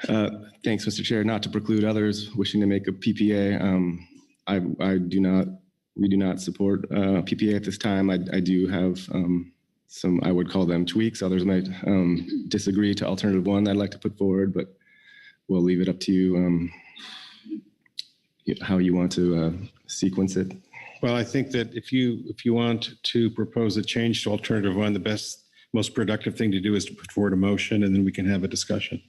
Thanks, Mr. Chair. Not to preclude others wishing to make a PPA. We do not support PPA at this time. I do have some, I would call them tweaks. Others might disagree to alternative one I'd like to put forward, but we'll leave it up to you how you want to sequence it. Well, I think that if you want to propose a change to alternative one, the most productive thing to do is to put forward a motion, and then we can have a discussion.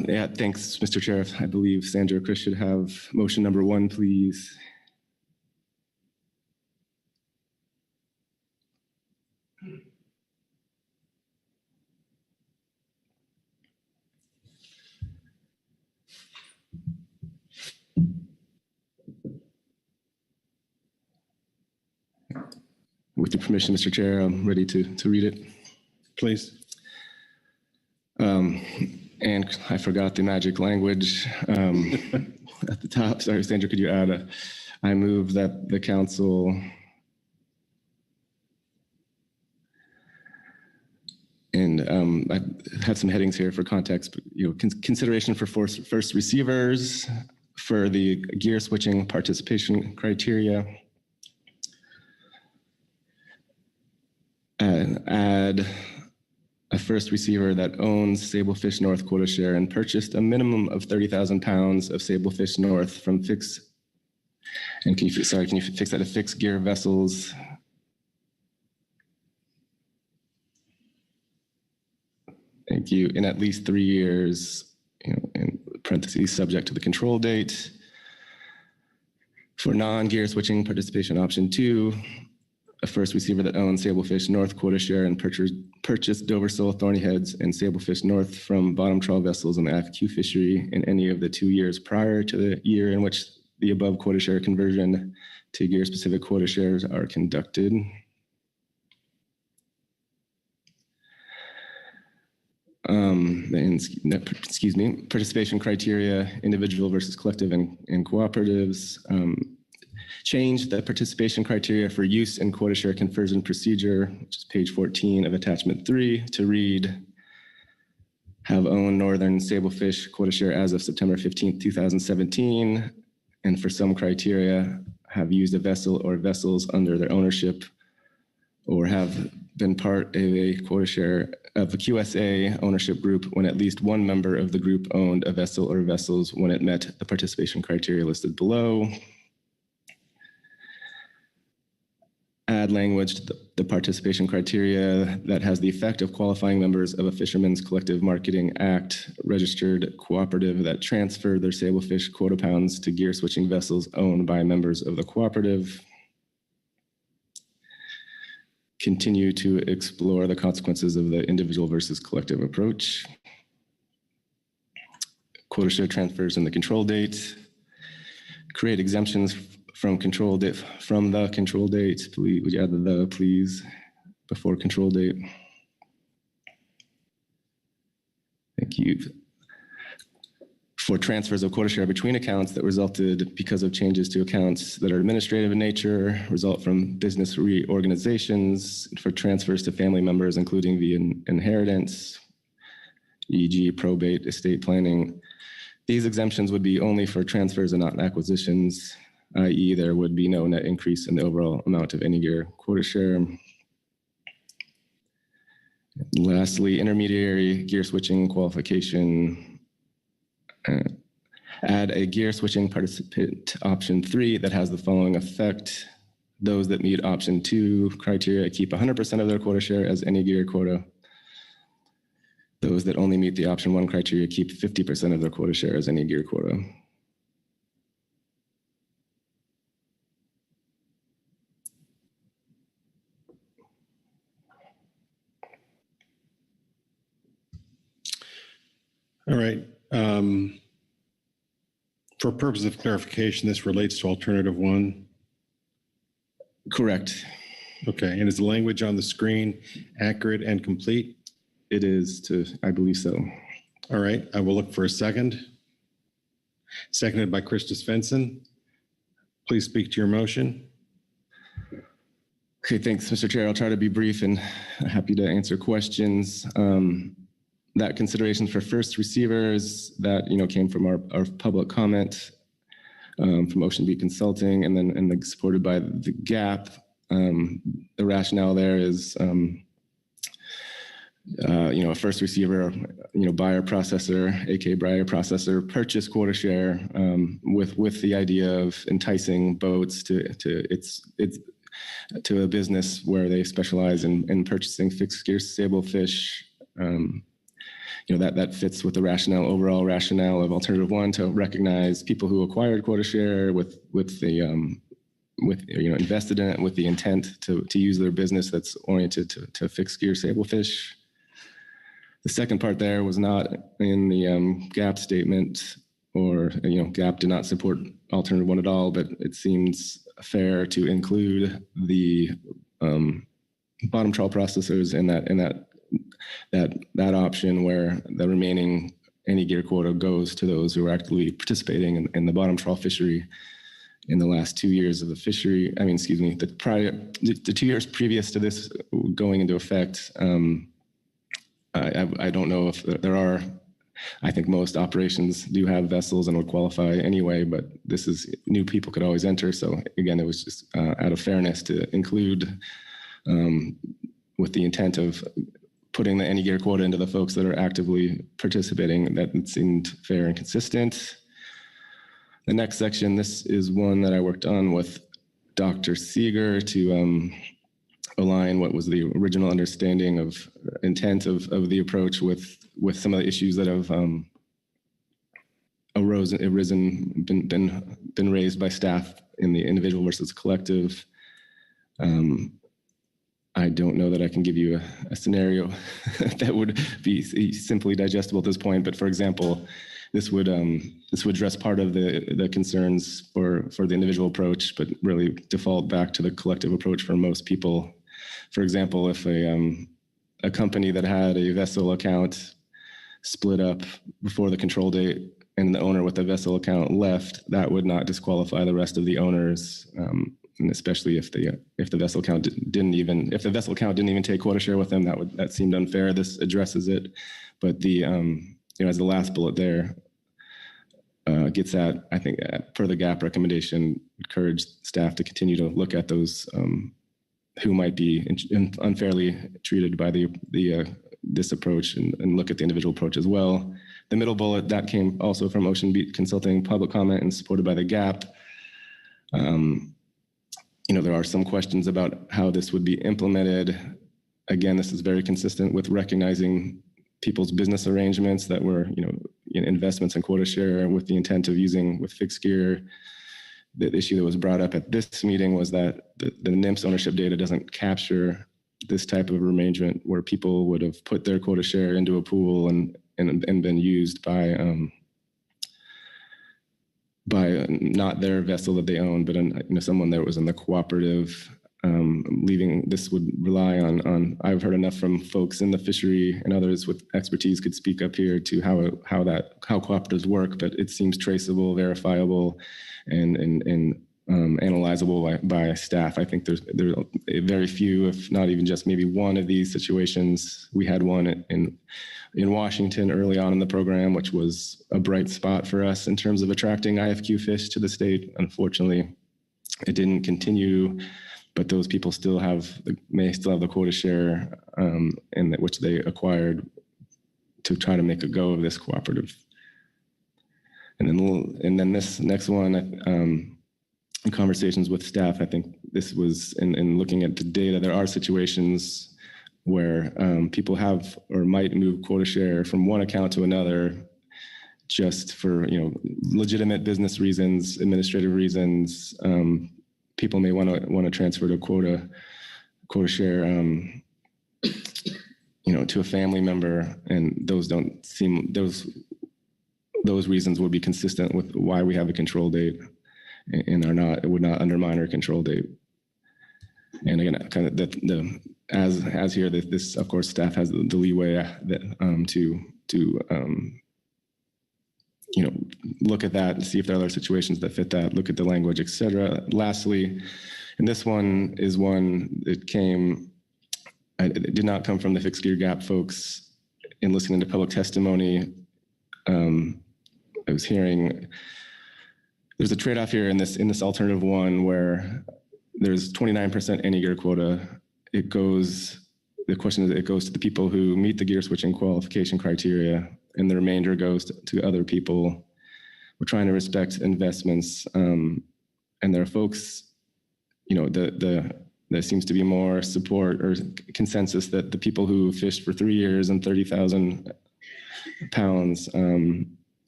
Yeah, thanks, Mr. Chair. I believe Sandra or Chris should have motion number 1, please. With your permission, Mr. Chair, I'm ready to read it. Please. And I forgot the magic language at the top. Sorry, Sandra, could you add I move that the council and I had some headings here for context, but consideration for first receivers, for the gear switching participation criteria, and add a first receiver that owns Sablefish North quota share and purchased a minimum of 30,000 pounds of Sablefish North from fixed, and can you fix that to fixed gear vessels? Thank you. In at least 3 years, in parentheses, subject to the control date. For non-gear switching participation option 2, a first receiver that owns Sablefish North quota share and purchased Dover Sole, Thorny Heads, and Sablefish North from bottom trawl vessels in the IFQ fishery in any of the 2 years prior to the year in which the above quota share conversion to gear-specific quota shares are conducted. Participation criteria, individual versus collective and cooperatives. Change the participation criteria for use in quota share conversion procedure, which is page 14 of attachment 3, to read, have owned Northern Sablefish quota share as of September 15th, 2017, and for some criteria, have used a vessel or vessels under their ownership or have been part of a quota share of a QSA ownership group when at least one member of the group owned a vessel or vessels when it met the participation criteria listed below. Add language to the participation criteria that has the effect of qualifying members of a Fishermen's Collective Marketing Act registered cooperative that transfer their Sablefish quota pounds to gear switching vessels owned by members of the cooperative. Continue to explore the consequences of the individual versus collective approach. Quota share transfers in the control date. Create exemptions from the control date. Please, would you add the please before control date? Thank you. For transfers of quota share between accounts that resulted because of changes to accounts that are administrative in nature, result from business reorganizations, for transfers to family members, including the inheritance, e.g. probate, estate planning. These exemptions would be only for transfers and not acquisitions, i.e. there would be no net increase in the overall amount of any gear quota share. Lastly, intermediary gear switching qualification. Add a gear switching participant option 3 that has the following effect. Those that meet option 2 criteria keep 100% of their quota share as any gear quota. Those that only meet the option 1 criteria keep 50% of their quota share as any gear quota. All right. For purpose of clarification, this relates to alternative 1. Correct. Okay. And is the language on the screen accurate and complete? It is, I believe so. All right. I will look for a second. Seconded by Christus Svensson. Please speak to your motion. Okay, thanks, Mr. Chair. I'll try to be brief and happy to answer questions. That considerations for first receivers that came from our public comment from Ocean Beat Consulting, and then supported by the GAP. The rationale there is, a first receiver, buyer processor, aka buyer processor, purchase quota share with the idea of enticing boats to a business where they specialize in purchasing fixed gear sablefish. That fits with the overall rationale of alternative 1 to recognize people who acquired quota share invested in it with the intent to use their business that's oriented to fixed gear sablefish. The second part there was not in the GAP statement, or GAP did not support alternative 1 at all, but it seems fair to include the bottom trawl processors in that option, where the remaining any gear quota goes to those who are actively participating in the bottom trawl fishery in the last 2 years of the fishery. The 2 years previous to this going into effect. I don't know if there are. I think most operations do have vessels and would qualify anyway, but this is new people could always enter. So again, it was just out of fairness to include with the intent of putting the any gear quota into the folks that are actively participating. That seemed fair and consistent. The next section, this is one that I worked on with Dr. Seeger to align what was the original understanding of intent of the approach with some of the issues that have been raised by staff in the individual versus collective. I don't know that I can give you a scenario that would be simply digestible at this point. But for example, this would address part of the concerns for the individual approach, but really default back to the collective approach for most people. For example, if a company that had a vessel account split up before the control date and the owner with the vessel account left, that would not disqualify the rest of the owners, and especially if the vessel account didn't even take quota share with them, that seemed unfair. This addresses it, but as the last bullet there gets at, I think, per the GAP recommendation, encourage staff to continue to look at those who might be unfairly treated by this approach and look at the individual approach as well. The middle bullet, that came also from Ocean Beat Consulting public comment and supported by the GAP. There are some questions about how this would be implemented. Again, this is very consistent with recognizing people's business arrangements that were, investments in quota share with the intent of using with fixed gear. The issue that was brought up at this meeting was that the NMFS ownership data doesn't capture this type of arrangement where people would have put their quota share into a pool and been used by not their vessel that they own, but someone that was in the cooperative. Leaving this would rely on. I've heard enough from folks in the fishery and others with expertise could speak up here to how cooperatives work, but it seems traceable, verifiable, and analyzable by staff. I think there's very few, if not even just maybe one of these situations. We had one in Washington early on in the program, which was a bright spot for us in terms of attracting IFQ fish to the state. Unfortunately, it didn't continue, but those people may still have the quota share which they acquired to try to make a go of this cooperative. And then this next one, in conversations with staff, I think this was in looking at the data, there are situations where people have or might move quota share from one account to another just for legitimate business reasons, administrative reasons. People may want to transfer to quota share, to a family member, and those reasons would be consistent with why we have a control date, and it would not undermine our control date. And again, kind of as here, this of course staff has the leeway to look at that and see if there are other situations that fit that, look at the language, et cetera. Lastly, and this one is one that it did not come from the fixed gear gap folks. In listening to public testimony, I was hearing there's a trade-off here in this alternative one where there's 29% any gear quota. The question is, it goes to the people who meet the gear switching qualification criteria, and the remainder goes to other people. We're trying to respect investments, and there are folks, there seems to be more support or consensus that the people who fished for 3 years and 30,000 pounds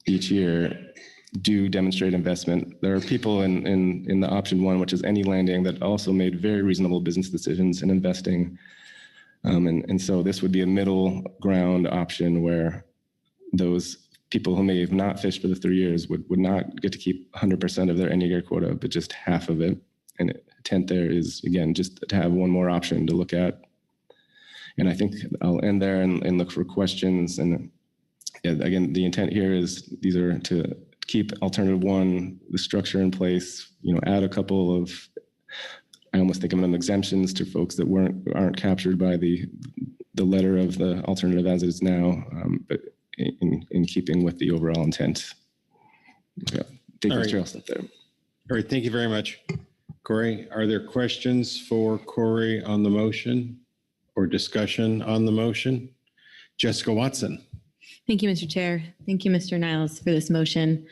each year do demonstrate investment. There are people in the option one, which is any landing, that also made very reasonable business decisions in investing. And so this would be a middle ground option where those people who may have not fished for the 3 years would not get to keep 100% of their any year quota, but just half of it. And intent there is, again, just to have one more option to look at. And I think I'll end there and look for questions. And again, the intent here is these are to keep alternative one, the structure in place, add a couple of, I almost think of them exemptions to folks that aren't captured by the letter of the alternative as it is now, but in keeping with the overall intent. Yeah, thank you, Mr. I'll stop there. All right, thank you very much. Corey, are there questions for Corey on the motion or discussion on the motion? Jessica Watson. Thank you, Mr. Chair. Thank you, Mr. Niles, for this motion.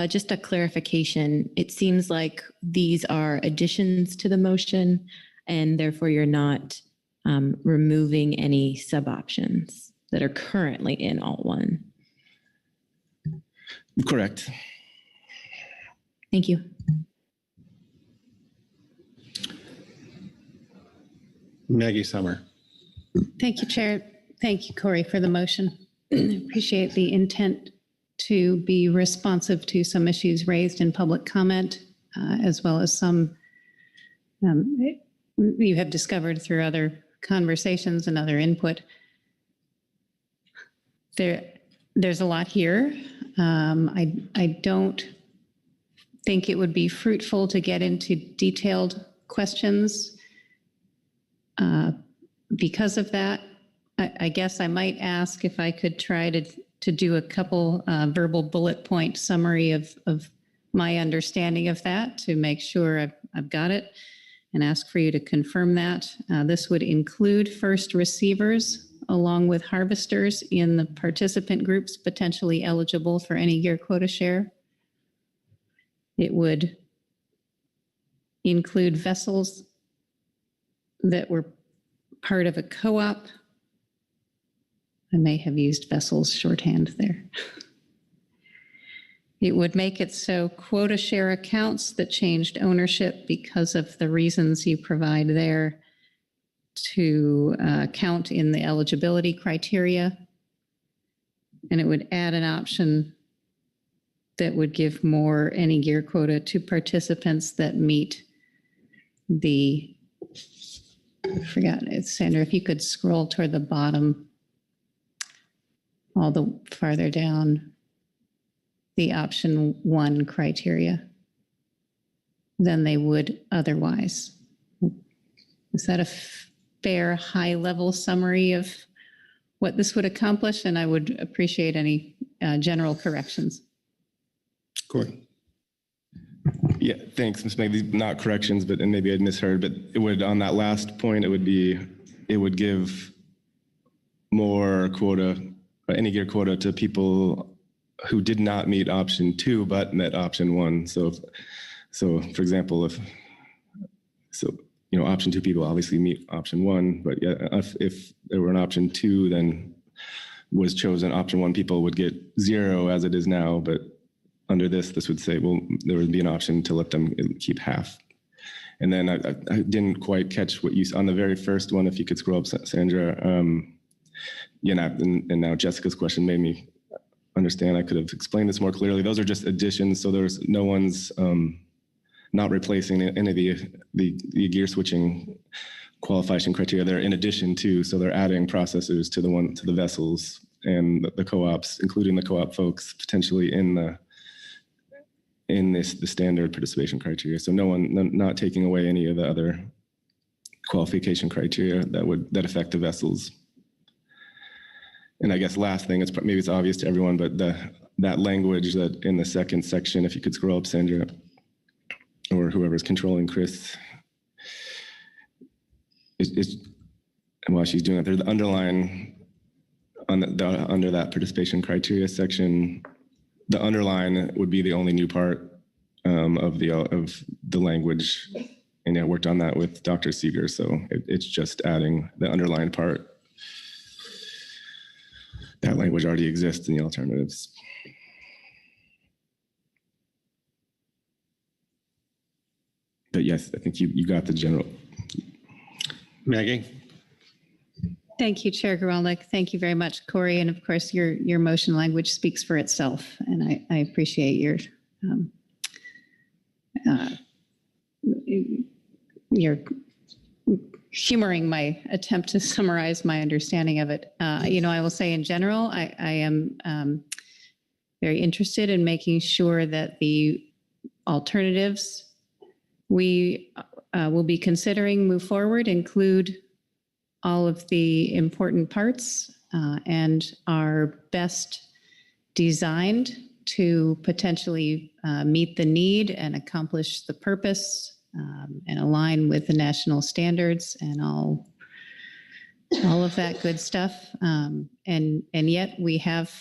Just a clarification. It seems like these are additions to the motion, and therefore you're not removing any sub-options that are currently in Alt 1. Correct. Thank you. Maggie Summer. Thank you, Chair. Thank you, Corey, for the motion. Appreciate the intent to be responsive to some issues raised in public comment, as well as some you have discovered through other conversations and other input. There's a lot here. I don't think it would be fruitful to get into detailed questions. Because of that, I guess I might ask if I could try to do a couple verbal bullet point summary of my understanding of that to make sure I've got it, and ask for you to confirm that. This would include first receivers along with harvesters in the participant groups potentially eligible for any year quota share. It would include vessels that were part of a co-op. I may have used vessels shorthand there. It would make it so quota share accounts that changed ownership because of the reasons you provide there to count in the eligibility criteria. And it would add an option that would give more any gear quota to participants that meet the, I forgot, it's Sandra, if you could scroll toward the bottom, all the farther down, the option 1 criteria than they would otherwise. Is that a fair high-level summary of what this would accomplish? And I would appreciate any general corrections. Corey. Yeah, thanks, Ms. Maggie. Not corrections, but and maybe I'd misheard, but it would, on that last point, it would give more quota, any gear quota to people who did not meet option 2 but met option 1. So for example, option 2 people obviously meet option 1, but yeah, if there were an option 2 then was chosen, option 1 people would get 0 as it is now, but under this would say, well, there would be an option to let them keep half. And then I didn't quite catch what you, on the very first one, if you could scroll up, Sandra, and now Jessica's question made me understand. I could have explained this more clearly. Those are just additions, so there's no one's not replacing any of the gear switching qualification criteria. They're in addition to, so they're adding processors to the vessels and the co-ops, including the co-op folks potentially in the standard participation criteria. So not taking away any of the other qualification criteria that affect the vessels. And I guess last thing, maybe it's obvious to everyone, but that language that in the second section, if you could scroll up, Sandra, or whoever's controlling Chris, and while she's doing it, there's the underline under that participation criteria section. The underline would be the only new part of the language, and I worked on that with Dr. Seeger, so it's just adding the underlined part. That language already exists in the alternatives. But yes, I think you got the general. Maggie? Thank you, Chair Geraldick. Thank you very much, Corey. And of course, your motion language speaks for itself. And I appreciate your humoring my attempt to summarize my understanding of it. I will say in general, I am very interested in making sure that the alternatives we will be considering move forward include all of the important parts and are best designed to potentially meet the need and accomplish the purpose and align with the national standards and all of that good stuff. And yet we have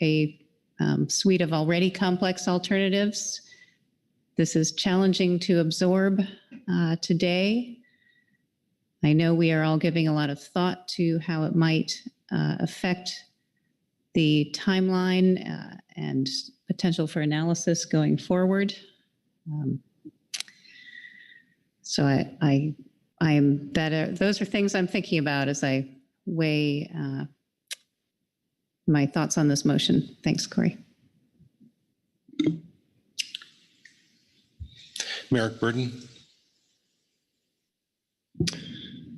a suite of already complex alternatives. This is challenging to absorb today. I know we are all giving a lot of thought to how it might affect the timeline and potential for analysis going forward. So I I'm better. Those are things I'm thinking about as I weigh my thoughts on this motion. Thanks, Corey. Merrick Burden.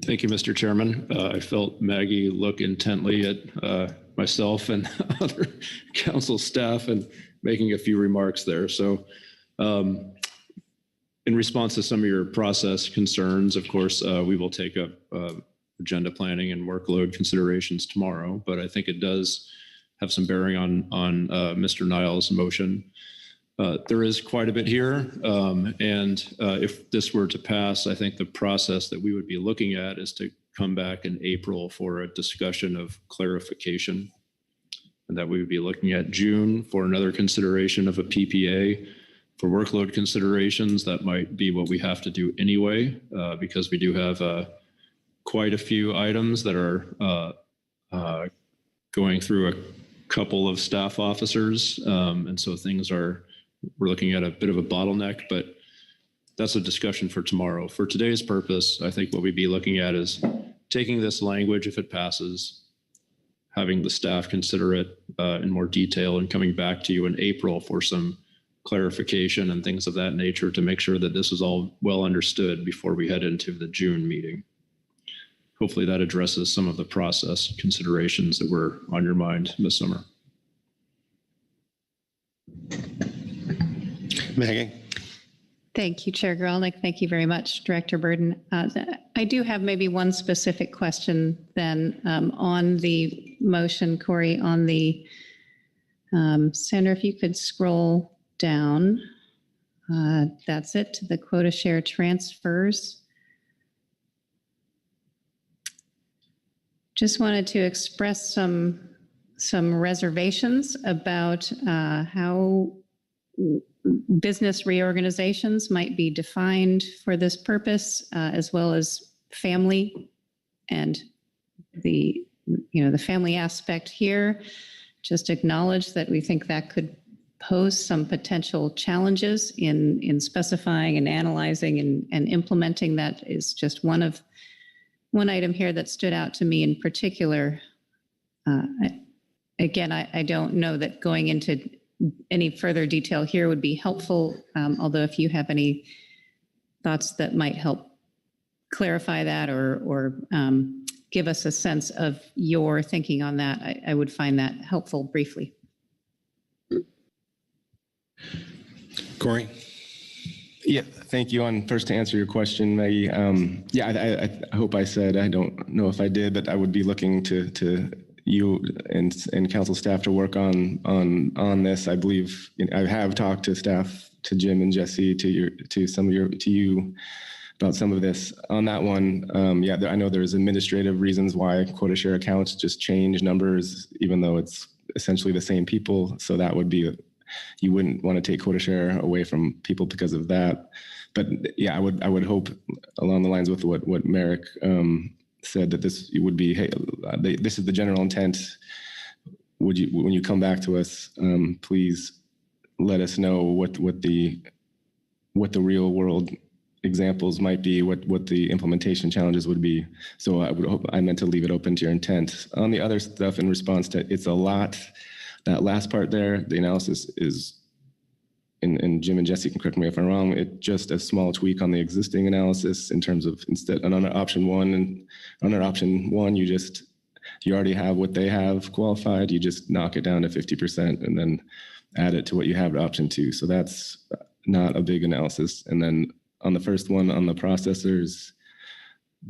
Thank you, Mr. Chairman. I felt Maggie look intently at myself and other council staff and making a few remarks there. So in response to some of your process concerns, of course, we will take up agenda planning and workload considerations tomorrow, but I think it does have some bearing on Mr. Niles' motion. There is quite a bit here, and if this were to pass, I think the process that we would be looking at is to come back in April for a discussion of clarification, and that we would be looking at June for another consideration of a PPA. For workload considerations, that might be what we have to do anyway, because we do have quite a few items that are going through a couple of staff officers, and so we're looking at a bit of a bottleneck, but that's a discussion for tomorrow. For today's purpose, I think what we'd be looking at is taking this language, if it passes, having the staff consider it in more detail and coming back to you in April for some clarification and things of that nature to make sure that this is all well understood before we head into the June meeting. Hopefully that addresses some of the process considerations that were on your mind this summer. Maggie. Thank you, Chair Gralnick. Thank you very much, Director Burden. I do have maybe one specific question then on the motion, Corey, on the Senator, if you could scroll down. That's it, to the quota share transfers. Just wanted to express some reservations about how business reorganizations might be defined for this purpose, as well as family and the family aspect here. Just acknowledge that we think that could pose some potential challenges in specifying and analyzing and implementing. That is just one item here that stood out to me in particular. Again, I don't know that going into any further detail here would be helpful, although if you have any thoughts that might help clarify that or give us a sense of your thinking on that, I would find that helpful briefly. Corey. Yeah, thank you. First, to answer your question, Maggie. I hope I said, I don't know if I did, but I would be looking to you and council staff to work on this. I believe I have talked to staff, to Jim and Jesse, to you about some of this. On that one, I know there's administrative reasons why quota share accounts just change numbers, even though it's essentially the same people. So that would be you wouldn't want to take quota share away from people because of that. But yeah, I would hope along the lines with what Merrick said, that this would be, hey, this is the general intent. When you come back to us, please let us know what the real world examples might be, what the implementation challenges would be. So I meant to leave it open to your intent. On the other stuff, in response to it's a lot, that last part there, the analysis is, and Jim and Jesse can correct me if I'm wrong, it's just a small tweak on the existing analysis in terms of under option one, you already have what they have qualified, you just knock it down to 50% and then add it to what you have at option two. So that's not a big analysis. And then on the first one, on the processors,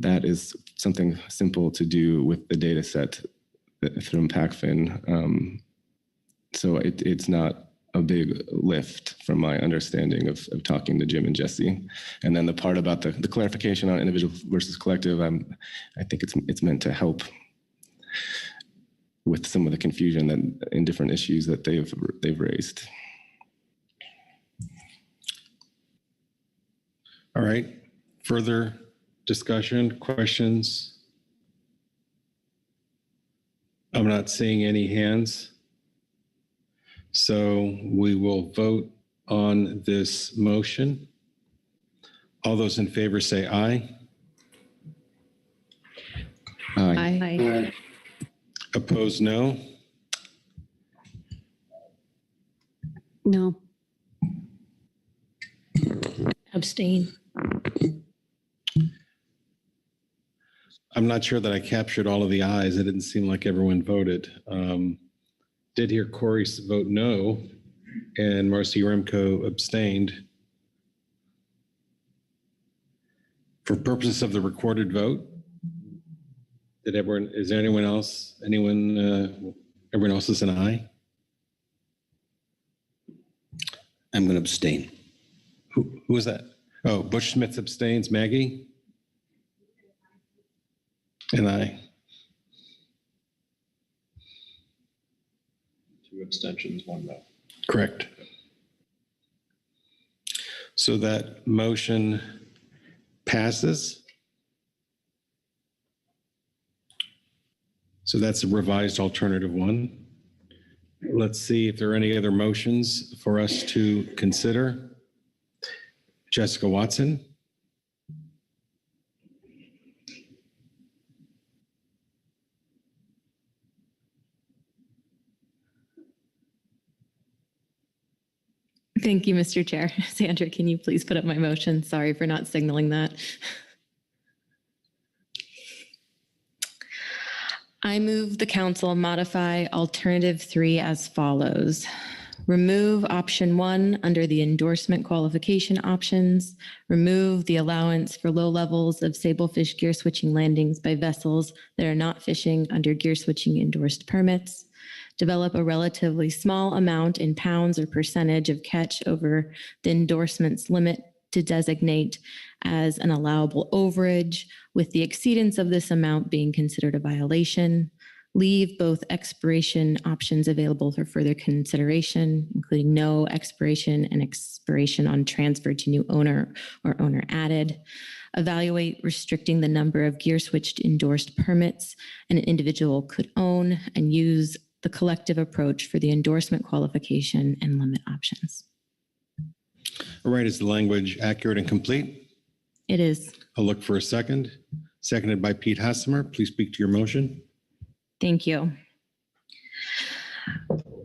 that is something simple to do with the data set from PACFIN. So it's not a big lift from my understanding of talking to Jim and Jesse. And then the part about the clarification on individual versus collective, I think it's meant to help with some of the confusion that in different issues that they've raised. All right, further discussion, questions? I'm not seeing any hands. So we will vote on this motion. All those in favor say aye. Aye. Opposed, no. No. Abstain. I'm not sure that I captured all of the ayes. It didn't seem like everyone voted. Did hear Corey vote no, and Marcy Remco abstained. For purposes of the recorded vote, is there anyone else? Everyone else is an aye? I'm going to abstain. Who was that? Oh, Bush Smith abstains. Maggie? And I. 2 abstentions, 1 no. Correct. So that motion passes. So that's a revised alternative 1. Let's see if there are any other motions for us to consider. Jessica Watson. Thank you, Mr. Chair. Sandra, can you please put up my motion? Sorry for not signaling that. I move the council modify alternative 3 as follows. Remove option 1 under the endorsement qualification options. Remove the allowance for low levels of sablefish gear switching landings by vessels that are not fishing under gear switching endorsed permits. Develop a relatively small amount in pounds or percentage of catch over the endorsement's limit to designate as an allowable overage, with the exceedance of this amount being considered a violation. Leave both expiration options available for further consideration, including no expiration and expiration on transfer to new owner or owner added. Evaluate restricting the number of gear switched endorsed permits an individual could own, and use the collective approach for the endorsement qualification and limit options. All right, is the language accurate and complete? It is. I'll look for a second. Seconded by Pete Hassemer. Please speak to your motion. Thank you.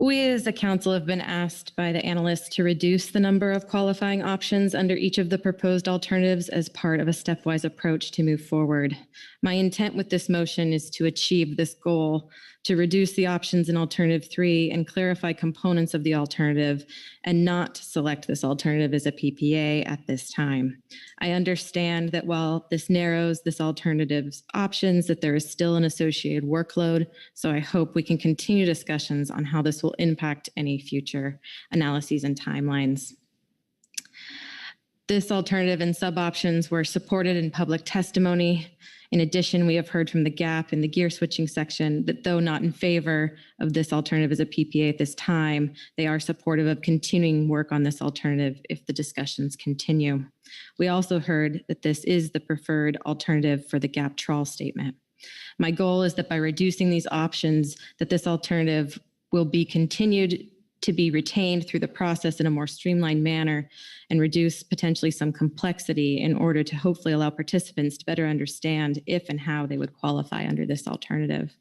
We as a council have been asked by the analysts to reduce the number of qualifying options under each of the proposed alternatives as part of a stepwise approach to move forward. My intent with this motion is to achieve this goal, to reduce the options in alternative 3 and clarify components of the alternative, and not select this alternative as a PPA at this time. I understand that while this narrows this alternative's options, that there is still an associated workload, so I hope we can continue discussions on how this will impact any future analyses and timelines. This alternative and sub-options were supported in public testimony. In addition, we have heard from the GAP in the gear switching section that though not in favor of this alternative as a PPA at this time, they are supportive of continuing work on this alternative if the discussions continue. We also heard that this is the preferred alternative for the GAP trawl statement. My goal is that by reducing these options, that this alternative will be continued to be retained through the process in a more streamlined manner and reduce potentially some complexity in order to hopefully allow participants to better understand if and how they would qualify under this alternative.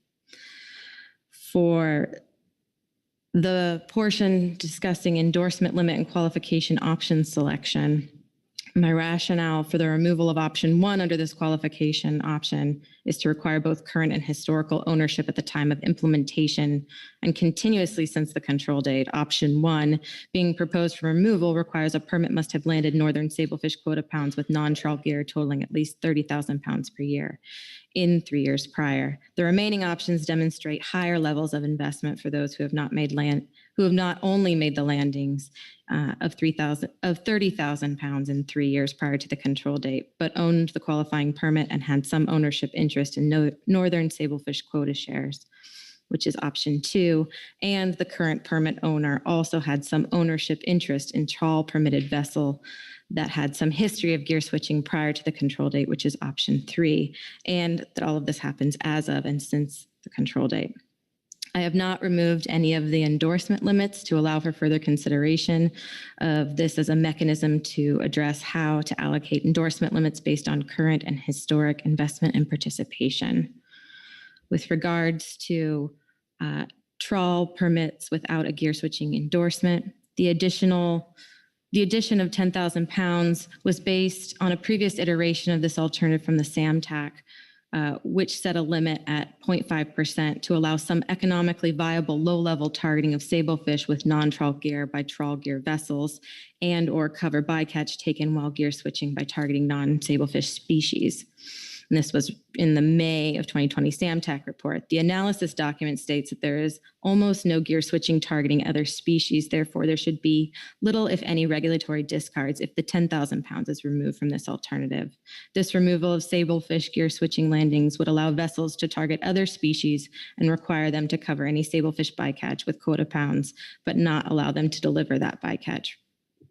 For the portion discussing endorsement limit and qualification option selection, my rationale for the removal of option 1 under this qualification option is to require both current and historical ownership at the time of implementation and continuously since the control date. Option 1 being proposed for removal requires a permit must have landed northern sablefish quota pounds with non-trawl gear totaling at least 30,000 pounds per year in 3 years prior. The remaining options demonstrate higher levels of investment for those who have not only made the landings of 30,000 pounds in 3 years prior to the control date, but owned the qualifying permit and had some ownership interest in northern sablefish quota shares, which is option 2. And the current permit owner also had some ownership interest in trawl permitted vessel that had some history of gear switching prior to the control date, which is option 3. And that all of this happens as of and since the control date. I have not removed any of the endorsement limits to allow for further consideration of this as a mechanism to address how to allocate endorsement limits based on current and historic investment and participation. With regards to trawl permits without a gear switching endorsement, the addition of 10,000 pounds was based on a previous iteration of this alternative from the SAMTAC, which set a limit at 0.5% to allow some economically viable low-level targeting of sablefish with non-trawl gear by trawl gear vessels and or cover bycatch taken while gear switching by targeting non-sablefish species. And this was in the May of 2020 SAMTAC report. The analysis document states that there is almost no gear switching targeting other species. Therefore, there should be little, if any, regulatory discards if the 10,000 pounds is removed from this alternative. This removal of sablefish gear switching landings would allow vessels to target other species and require them to cover any sablefish bycatch with quota pounds, but not allow them to deliver that bycatch,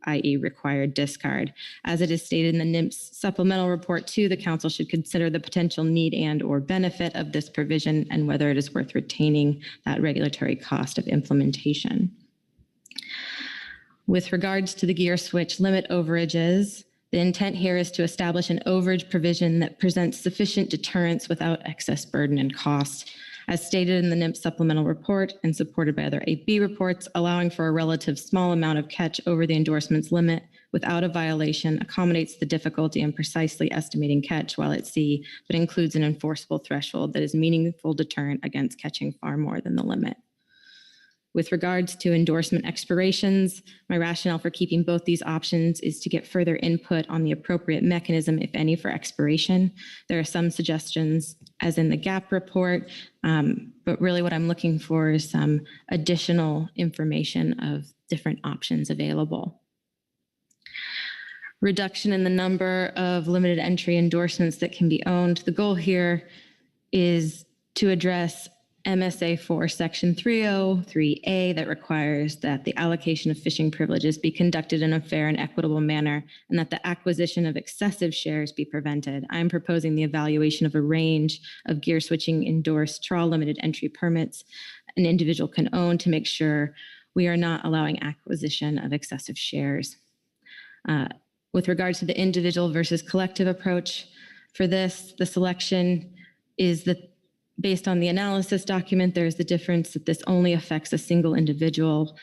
i.e. required discard. As it is stated in the NMFS supplemental report 2, the council should consider the potential need and or benefit of this provision and whether it is worth retaining that regulatory cost of implementation. With regards to the gear switch limit overages, the intent here is to establish an overage provision that presents sufficient deterrence without excess burden and cost. As stated in the NMFS supplemental report and supported by other AB reports, allowing for a relative small amount of catch over the endorsement's limit without a violation accommodates the difficulty in precisely estimating catch while at sea, but includes an enforceable threshold that is meaningful deterrent against catching far more than the limit. With regards to endorsement expirations, my rationale for keeping both these options is to get further input on the appropriate mechanism, if any, for expiration. There are some suggestions, as in the GAP report, but really what I'm looking for is some additional information of different options available. Reduction in the number of limited entry endorsements that can be owned. The goal here is to address MSA 4 Section 303A that requires that the allocation of fishing privileges be conducted in a fair and equitable manner and that the acquisition of excessive shares be prevented. I'm proposing the evaluation of a range of gear switching endorsed trawl limited entry permits an individual can own to make sure we are not allowing acquisition of excessive shares. With regard to the individual versus collective approach for this, the selection is that based on the analysis document, there's the difference that this only affects a single individual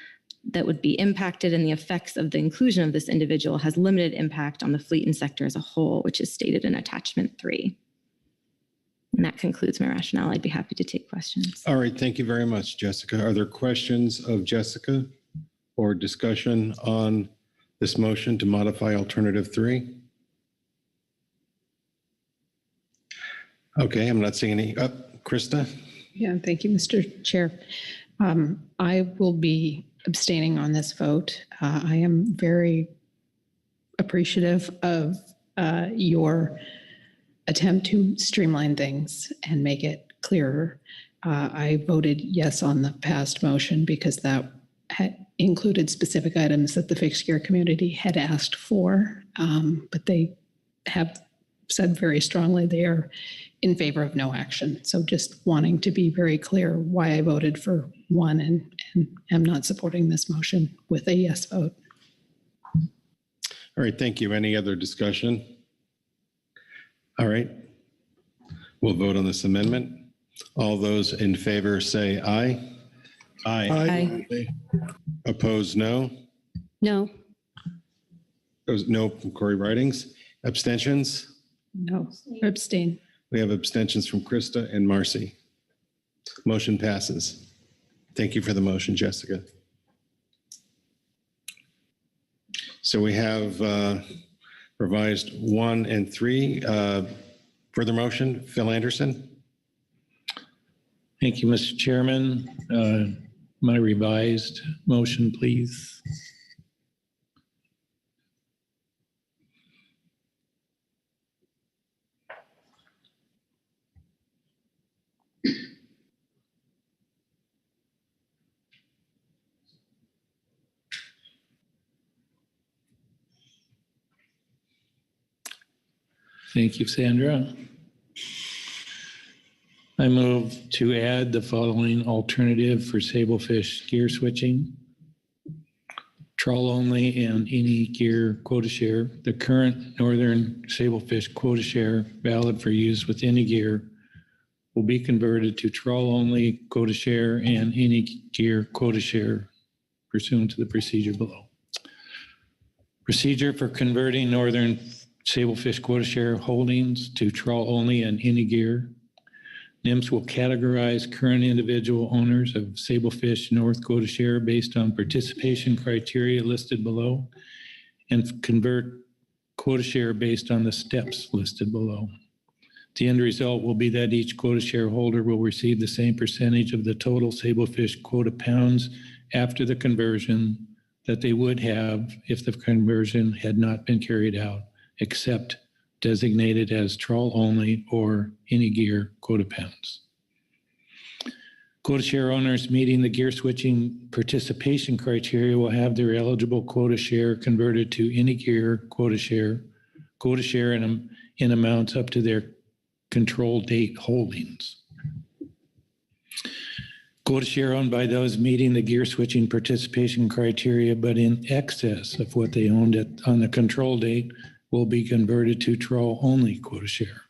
that would be impacted, and the effects of the inclusion of this individual has limited impact on the fleet and sector as a whole, which is stated in attachment 3. And that concludes my rationale. I'd be happy to take questions. All right, thank you very much, Jessica. Are there questions of Jessica or discussion on this motion to modify alternative 3? Okay, I'm not seeing any. Krista? Yeah, thank you, Mr. Chair. I will be abstaining on this vote. I am very appreciative of your attempt to streamline things and make it clearer. I voted yes on the past motion because that included specific items that the fixed gear community had asked for, but they have said very strongly they are in favor of no action. So just wanting to be very clear why I voted for 1 and am not supporting this motion with a yes vote. All right, thank you. Any other discussion? All right, we'll vote on this amendment. All those in favor say aye. Aye. Opposed, no. No. No from Corey Ridings. Abstentions? No, abstain. We have abstentions from Krista and Marcy. Motion passes. Thank you for the motion, Jessica. So we have revised 1 and 3. Further motion, Phil Anderson. Thank you, Mr. Chairman. My revised motion, please. Thank you, Sandra. I move to add the following alternative for sablefish gear switching. Trawl only and any gear quota share. The current northern sablefish quota share valid for use with any gear will be converted to trawl-only quota share and any gear quota share pursuant to the procedure below. Procedure for converting Northern Sablefish quota share holdings to trawl-only and any gear. NMFS will categorize current individual owners of Sablefish North quota share based on participation criteria listed below and convert quota share based on the steps listed below. The end result will be that each quota shareholder will receive the same percentage of the total Sablefish quota pounds after the conversion that they would have if the conversion had not been carried out, except designated as trawl only or any gear quota pounds. Quota share owners meeting the gear switching participation criteria will have their eligible quota share converted to any gear quota share in amounts up to their control date holdings. Quota share owned by those meeting the gear switching participation criteria, but in excess of what they owned on the control date, will be converted to trawl only quota share.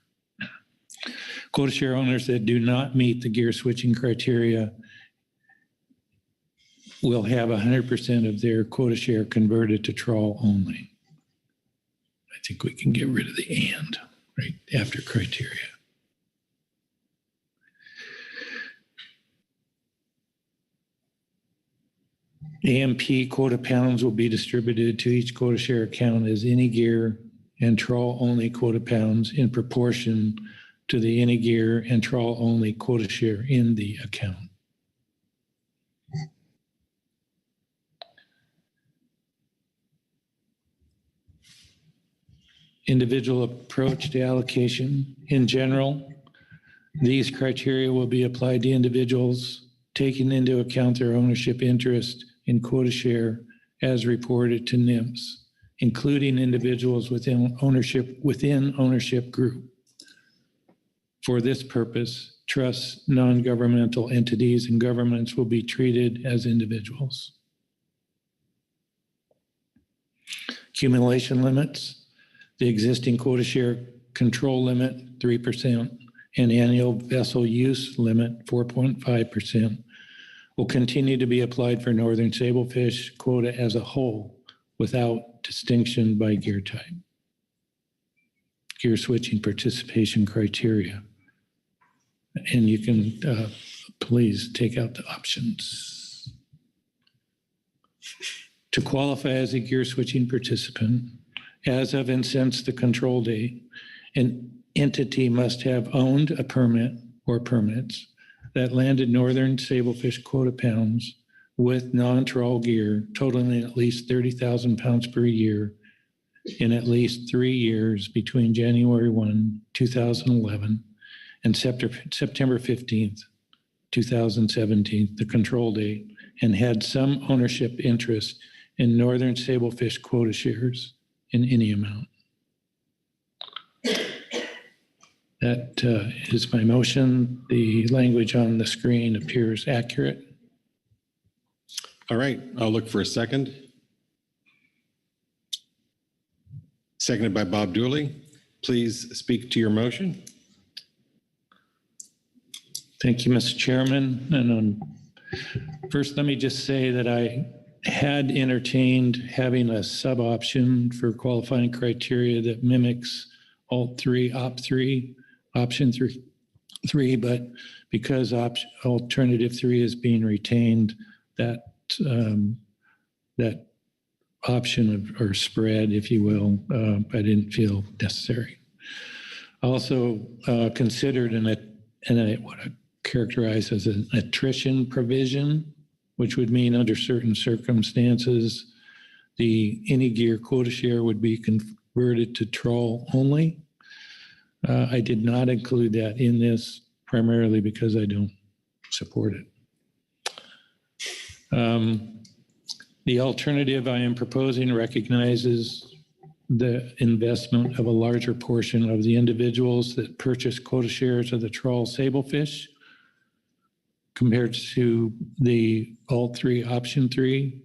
Quota share owners that do not meet the gear switching criteria will have 100% of their quota share converted to trawl only. I think we can get rid of the and right after criteria. AMP quota pounds will be distributed to each quota share account as any gear and trawl only quota pounds in proportion to the any gear and trawl only quota share in the account. Individual approach to allocation. In general, these criteria will be applied to individuals taking into account their ownership interest in quota share as reported to NMFS, including individuals within ownership group. For this purpose, trusts, non-governmental entities, and governments will be treated as individuals. Accumulation limits. The existing quota share control limit, 3%, and annual vessel use limit, 4.5%, will continue to be applied for Northern Sablefish quota as a whole without distinction by gear type. Gear switching participation criteria. And you can please take out the options. To qualify as a gear switching participant, as of and since the control date, an entity must have owned a permit or permits that landed Northern Sablefish quota pounds with non-trawl gear totaling at least 30,000 pounds per year in at least 3 years between January 1, 2011 and September 15th, 2017, the control date, and had some ownership interest in Northern Sablefish quota shares in any amount. That is my motion. The language on the screen appears accurate. All right, I'll look for a second. Seconded by Bob Dooley. Please speak to your motion. Thank you, Mr. Chairman. And first, let me just say that I had entertained having a sub-option for qualifying criteria that mimics Alt 3, Op 3, Option 3, but because Alternative 3 is being retained, that that option or spread, if you will, I didn't feel necessary. I also considered what I characterize as an attrition provision, which would mean under certain circumstances, the any gear quota share would be converted to trawl only. I did not include that in this primarily because I don't support it. The alternative I am proposing recognizes the investment of a larger portion of the individuals that purchase quota shares of the trawl Sablefish compared to the Alt 3, Option 3,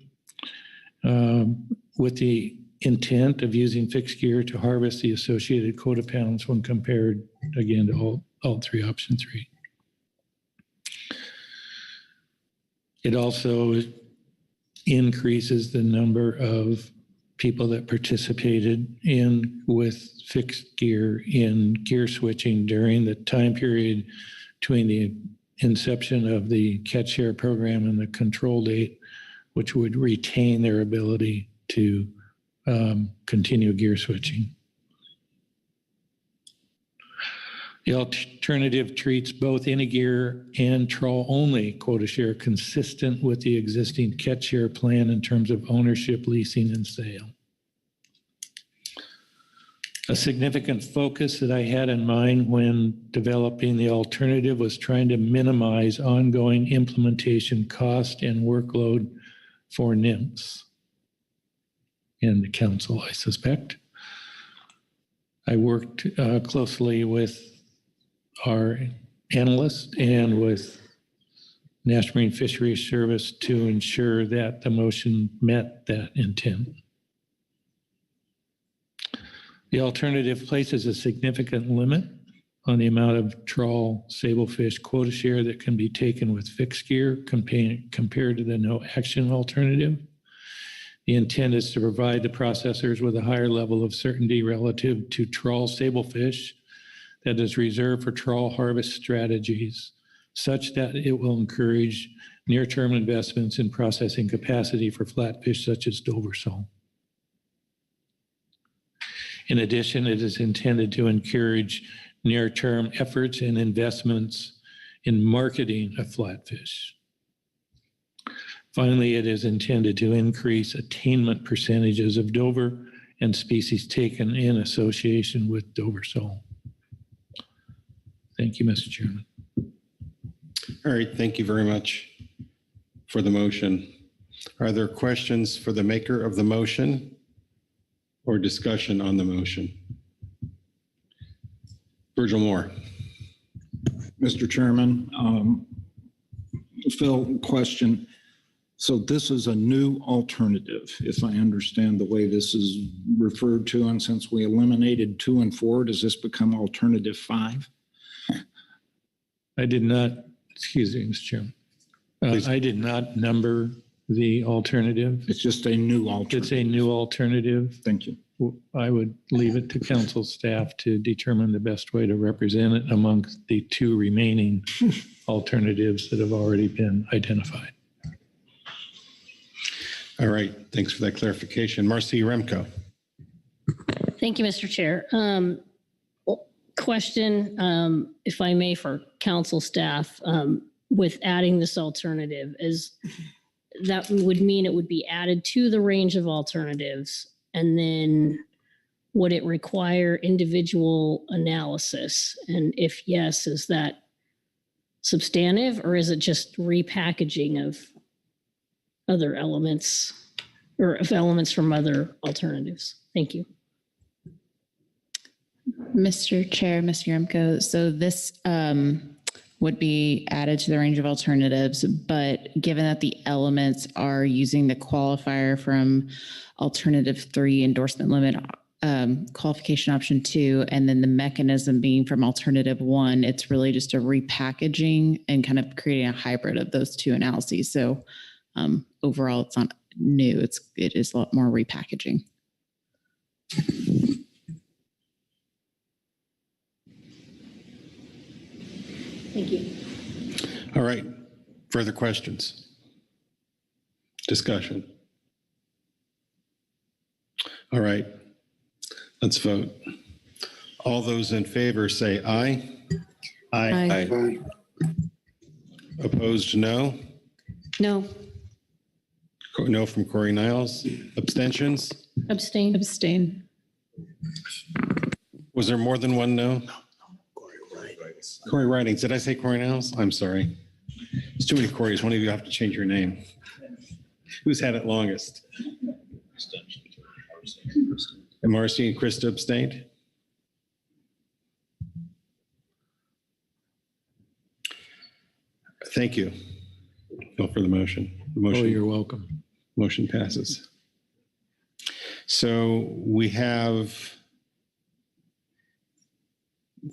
with the intent of using fixed gear to harvest the associated quota pounds when compared again to Alt 3, Option 3. It also increases the number of people that participated in with fixed gear in gear switching during the time period between the inception of the catch share program and the control date, which would retain their ability to continue gear switching. The alternative treats both in-a-gear and trawl-only quota share consistent with the existing catch share plan in terms of ownership, leasing, and sale. A significant focus that I had in mind when developing the alternative was trying to minimize ongoing implementation cost and workload for NMFS and the council, I suspect. I worked closely with our analyst and with National Marine Fisheries Service to ensure that the motion met that intent. The alternative places a significant limit on the amount of trawl sablefish quota share that can be taken with fixed gear compared to the no action alternative. The intent is to provide the processors with a higher level of certainty relative to trawl sablefish that is reserved for trawl harvest strategies, such that it will encourage near-term investments in processing capacity for flatfish such as Dover sole. In addition, it is intended to encourage near-term efforts and investments in marketing of flatfish. Finally, it is intended to increase attainment percentages of Dover and species taken in association with Dover sole. Thank you, Mr. Chairman. All right, thank you very much for the motion. Are there questions for the maker of the motion or discussion on the motion? Virgil Moore. Mr. Chairman, Phil, question. So this is a new alternative, if I understand the way this is referred to, and since we eliminated 2 and 4, does this become alternative 5? I did not, excuse me, Mr. Chairman. I did not number the alternative. It's just a new alternative. It's a new alternative. Thank you. I would leave it to council staff to determine the best way to represent it amongst the 2 remaining alternatives that have already been identified. All right, thanks for that clarification. Marcy Remco. Thank you, Mr. Chair. Question, if I may, for council staff, with adding this alternative, is that would mean it would be added to the range of alternatives, and then would it require individual analysis? And if yes, is that substantive, or is it just repackaging of other elements or of elements from other alternatives? Thank you. Mr. Chair, Ms. Yaremko, so this would be added to the range of alternatives, but given that the elements are using the qualifier from alternative 3 endorsement limit qualification option 2, and then the mechanism being from alternative 1, it's really just a repackaging and kind of creating a hybrid of those 2 analyses. So overall, it's not new. It is a lot more repackaging. Thank you. All right, further questions? Discussion? All right, let's vote. All those in favor say aye. Aye. Aye. Opposed, no. No. No from Corey Niles. Abstentions? Abstain. Abstain. Was there more than one no? Corey Ridings. Did I say Corey Niles? I'm sorry. There's too many Corys. One of you have to change your name. Who's had it longest? And Marcy and Krista abstained? Thank you, Phil, for the motion. The motion. Oh, you're welcome. Motion passes. So we have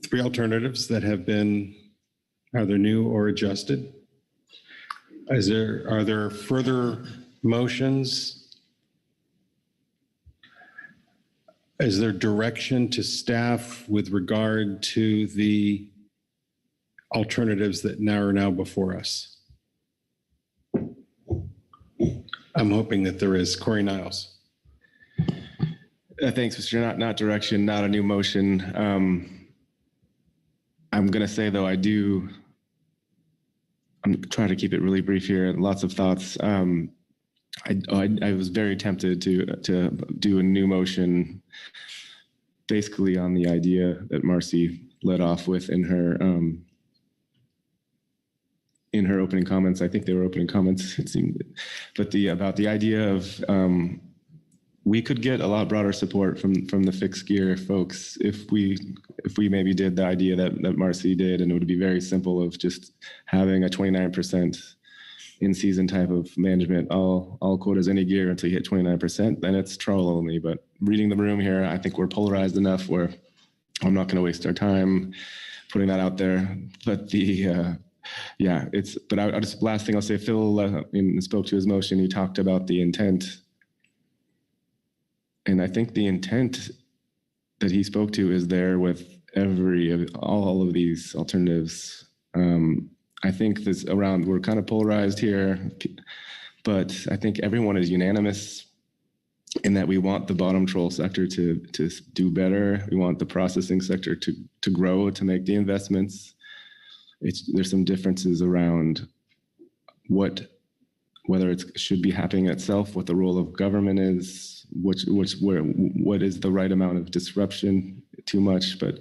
3 alternatives that have been either new or adjusted. Are there further motions? Is there direction to staff with regard to the alternatives that are now before us? I'm hoping that there is. Corey Niles. Thanks, Mr. Chair. Not direction, not a new motion. I'm going to say, though, I'm trying to keep it really brief here. Lots of thoughts. I was very tempted to do a new motion basically on the idea that Marcy led off with in her opening comments. I think they were opening comments, it seemed, but about the idea of we could get a lot broader support from the fixed gear folks if we maybe did the idea that Marcy did, and it would be very simple of just having a 29% in-season type of management. All quotas any gear until you hit 29%, then it's troll only. But reading the room here, I think we're polarized enough where I'm not going to waste our time putting that out there. But last thing I'll say, Phil spoke to his motion. He talked about the intent. And I think the intent that he spoke to is there with all of these alternatives. I think we're kind of polarized here, but I think everyone is unanimous in that we want the bottom troll sector to do better. We want the processing sector to grow, to make the investments. There's some differences around whether it should be happening itself, what the role of government is, what is the right amount of disruption, too much. But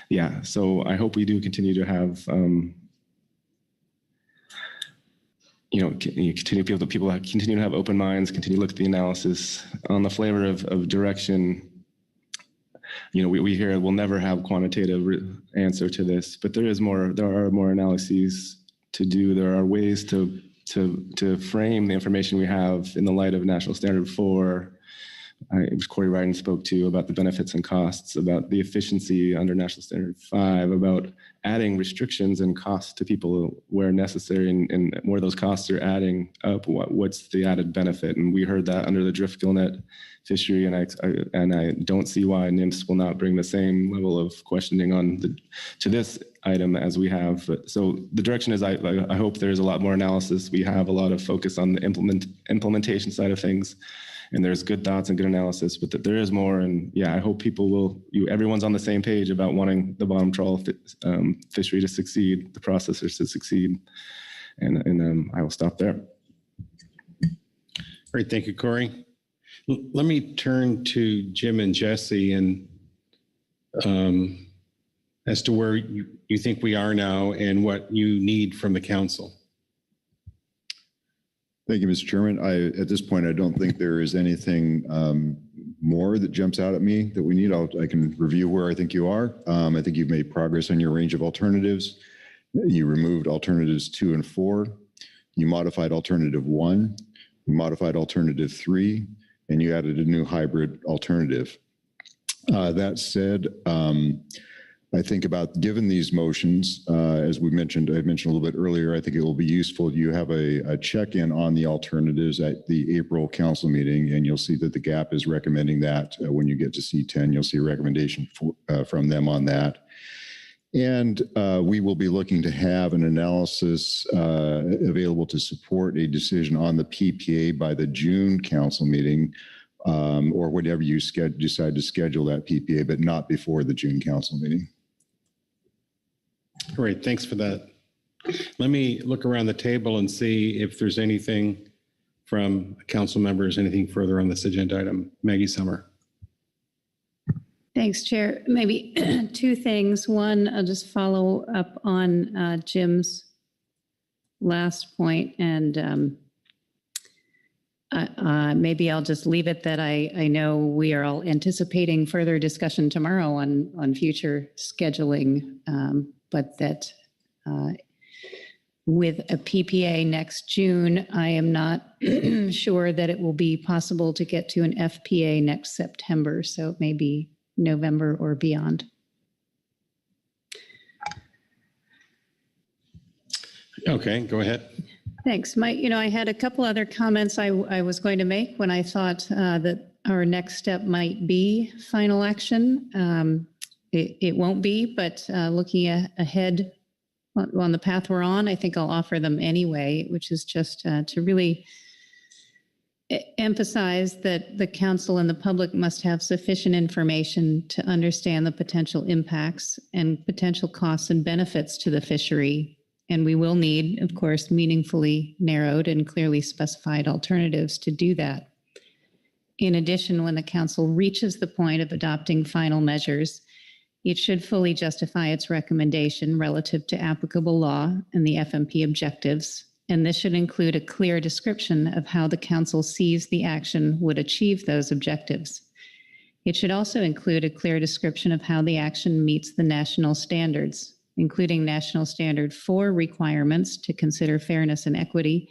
yeah, so I hope we do continue to have, people continue to have open minds, continue to look at the analysis on the flavor of direction. We hear we'll never have quantitative answer to this, but there are more analyses to do. There are ways to frame the information we have in the light of National Standard 4. Which Corey Ryden spoke to about the benefits and costs, about the efficiency under National Standard 5, about adding restrictions and costs to people where necessary, and where those costs are adding up, what's the added benefit. And we heard that under the drift gill net fishery, and I don't see why NMFS will not bring the same level of questioning to this item as we have. So the direction is I hope there's a lot more analysis. We have a lot of focus on the implementation side of things. And there's good thoughts and good analysis, but that there is more. And yeah, I hope everyone's on the same page about wanting the bottom trawl fishery to succeed, the processors to succeed. And I will stop there. Great, thank you, Corey. Let me turn to Jim and Jesse and as to where you think we are now and what you need from the council. Thank you, Mr. Chairman. At this point, I don't think there is anything more that jumps out at me that we need. I can review where I think you are. I think you've made progress on your range of alternatives. You removed alternatives 2 and 4. You modified alternative 1. You modified alternative 3, and you added a new hybrid alternative. That said, I think about given these motions, as I mentioned a little bit earlier, I think it will be useful. You have a check-in on the alternatives at the April council meeting, and you'll see that the GAP is recommending that. When you get to C10, you'll see a recommendation from them on that. And we will be looking to have an analysis available to support a decision on the PPA by the June council meeting, or whenever you decide to schedule that PPA, but not before the June council meeting. Great, thanks for that. Let me look around the table and see if there's anything from council members, anything further on this agenda item. Maggie Summer. Thanks, Chair. Maybe 2 things. One, I'll just follow up on Jim's last point, and maybe I'll just leave it that I know we are all anticipating further discussion tomorrow on future scheduling, but that with a PPA next June, I am not sure that it will be possible to get to an FPA next September, so maybe November or beyond. Okay, go ahead. Thanks. I had a couple other comments I was going to make when I thought that our next step might be final action. It won't be, but looking ahead on the path we're on, I think I'll offer them anyway, which is just to really emphasize that the council and the public must have sufficient information to understand the potential impacts and potential costs and benefits to the fishery. And we will need, of course, meaningfully narrowed and clearly specified alternatives to do that. In addition, when the council reaches the point of adopting final measures, it should fully justify its recommendation relative to applicable law and the FMP objectives. And this should include a clear description of how the council sees the action would achieve those objectives. It should also include a clear description of how the action meets the national standards, including National Standard 4 requirements to consider fairness and equity,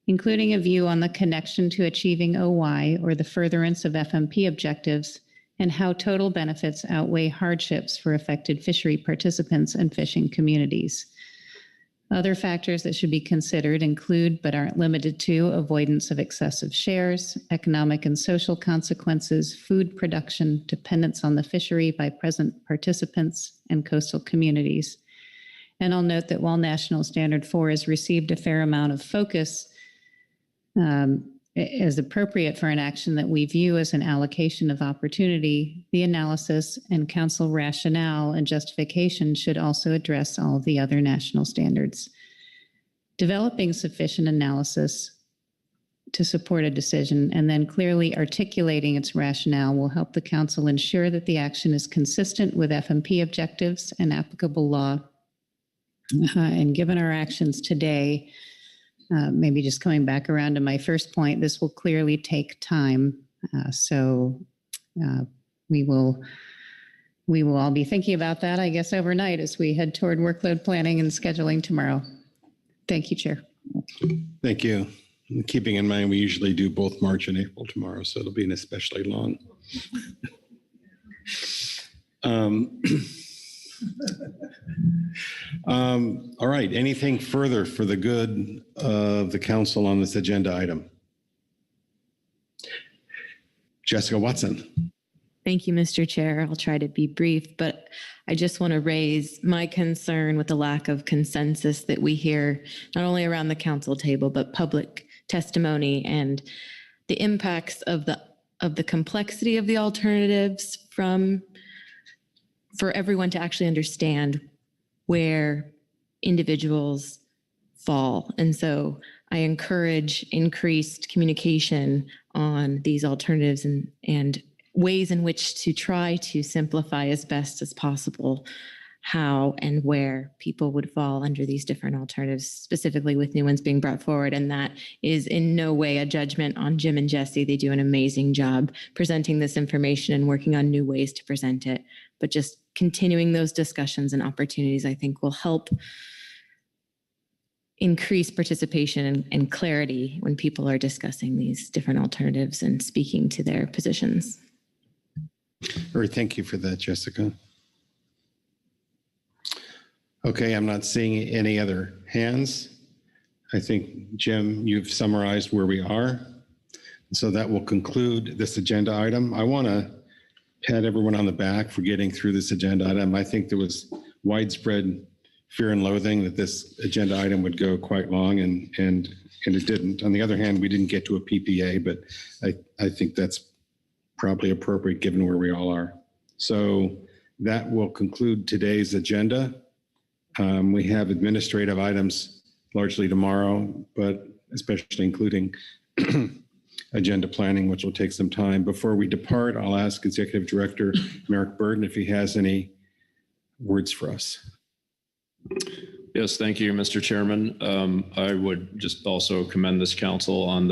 including a view on the connection to achieving OY or the furtherance of FMP objectives, and how total benefits outweigh hardships for affected fishery participants and fishing communities. Other factors that should be considered include, but aren't limited to, avoidance of excessive shares, economic and social consequences, food production, dependence on the fishery by present participants, and coastal communities. And I'll note that while National Standard 4 has received a fair amount of focus as appropriate for an action that we view as an allocation of opportunity, the analysis and council rationale and justification should also address all of the other national standards. Developing sufficient analysis to support a decision and then clearly articulating its rationale will help the council ensure that the action is consistent with FMP objectives and applicable law. And given our actions today, maybe just coming back around to my first point, this will clearly take time. So we will all be thinking about that, I guess, overnight as we head toward workload planning and scheduling tomorrow. Thank you, Chair. Thank you. And keeping in mind, we usually do both March and April tomorrow, so it'll be an especially long. All right, anything further for the good of the council on this agenda item? Jessica Watson. Thank you, Mr. Chair. I'll try to be brief, but I just want to raise my concern with the lack of consensus that we hear not only around the council table, but public testimony and the impacts of the complexity of the alternatives for everyone to actually understand where individuals fall. And so I encourage increased communication on these alternatives and ways in which to try to simplify as best as possible how and where people would fall under these different alternatives, specifically with new ones being brought forward. And that is in no way a judgment on Jim and Jesse. They do an amazing job presenting this information and working on new ways to present it. But just continuing those discussions and opportunities, I think, will help increase participation and clarity when people are discussing these different alternatives and speaking to their positions. All right, thank you for that, Jessica. Okay, I'm not seeing any other hands. I think, Jim, you've summarized where we are. So that will conclude this agenda item. I want to pat everyone on the back for getting through this agenda item. I think there was widespread fear and loathing that this agenda item would go quite long, and it didn't. On the other hand, we didn't get to a PPA, but I think that's probably appropriate given where we all are. So that will conclude today's agenda. We have administrative items largely tomorrow, but especially including agenda planning, which will take some time. Before we depart, I'll ask Executive Director Merrick Burden if he has any words for us. Yes, thank you, Mr. Chairman. I would just also commend this council on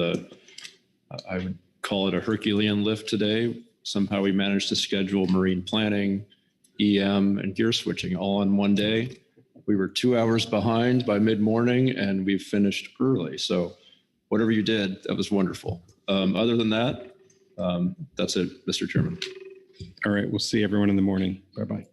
I would call it a Herculean lift today. Somehow we managed to schedule marine planning, EM, and gear switching all in one day. We were 2 hours behind by mid-morning and we finished early. So whatever you did, that was wonderful. Other than that, that's it, Mr. Chairman. All right, we'll see everyone in the morning. Bye-bye.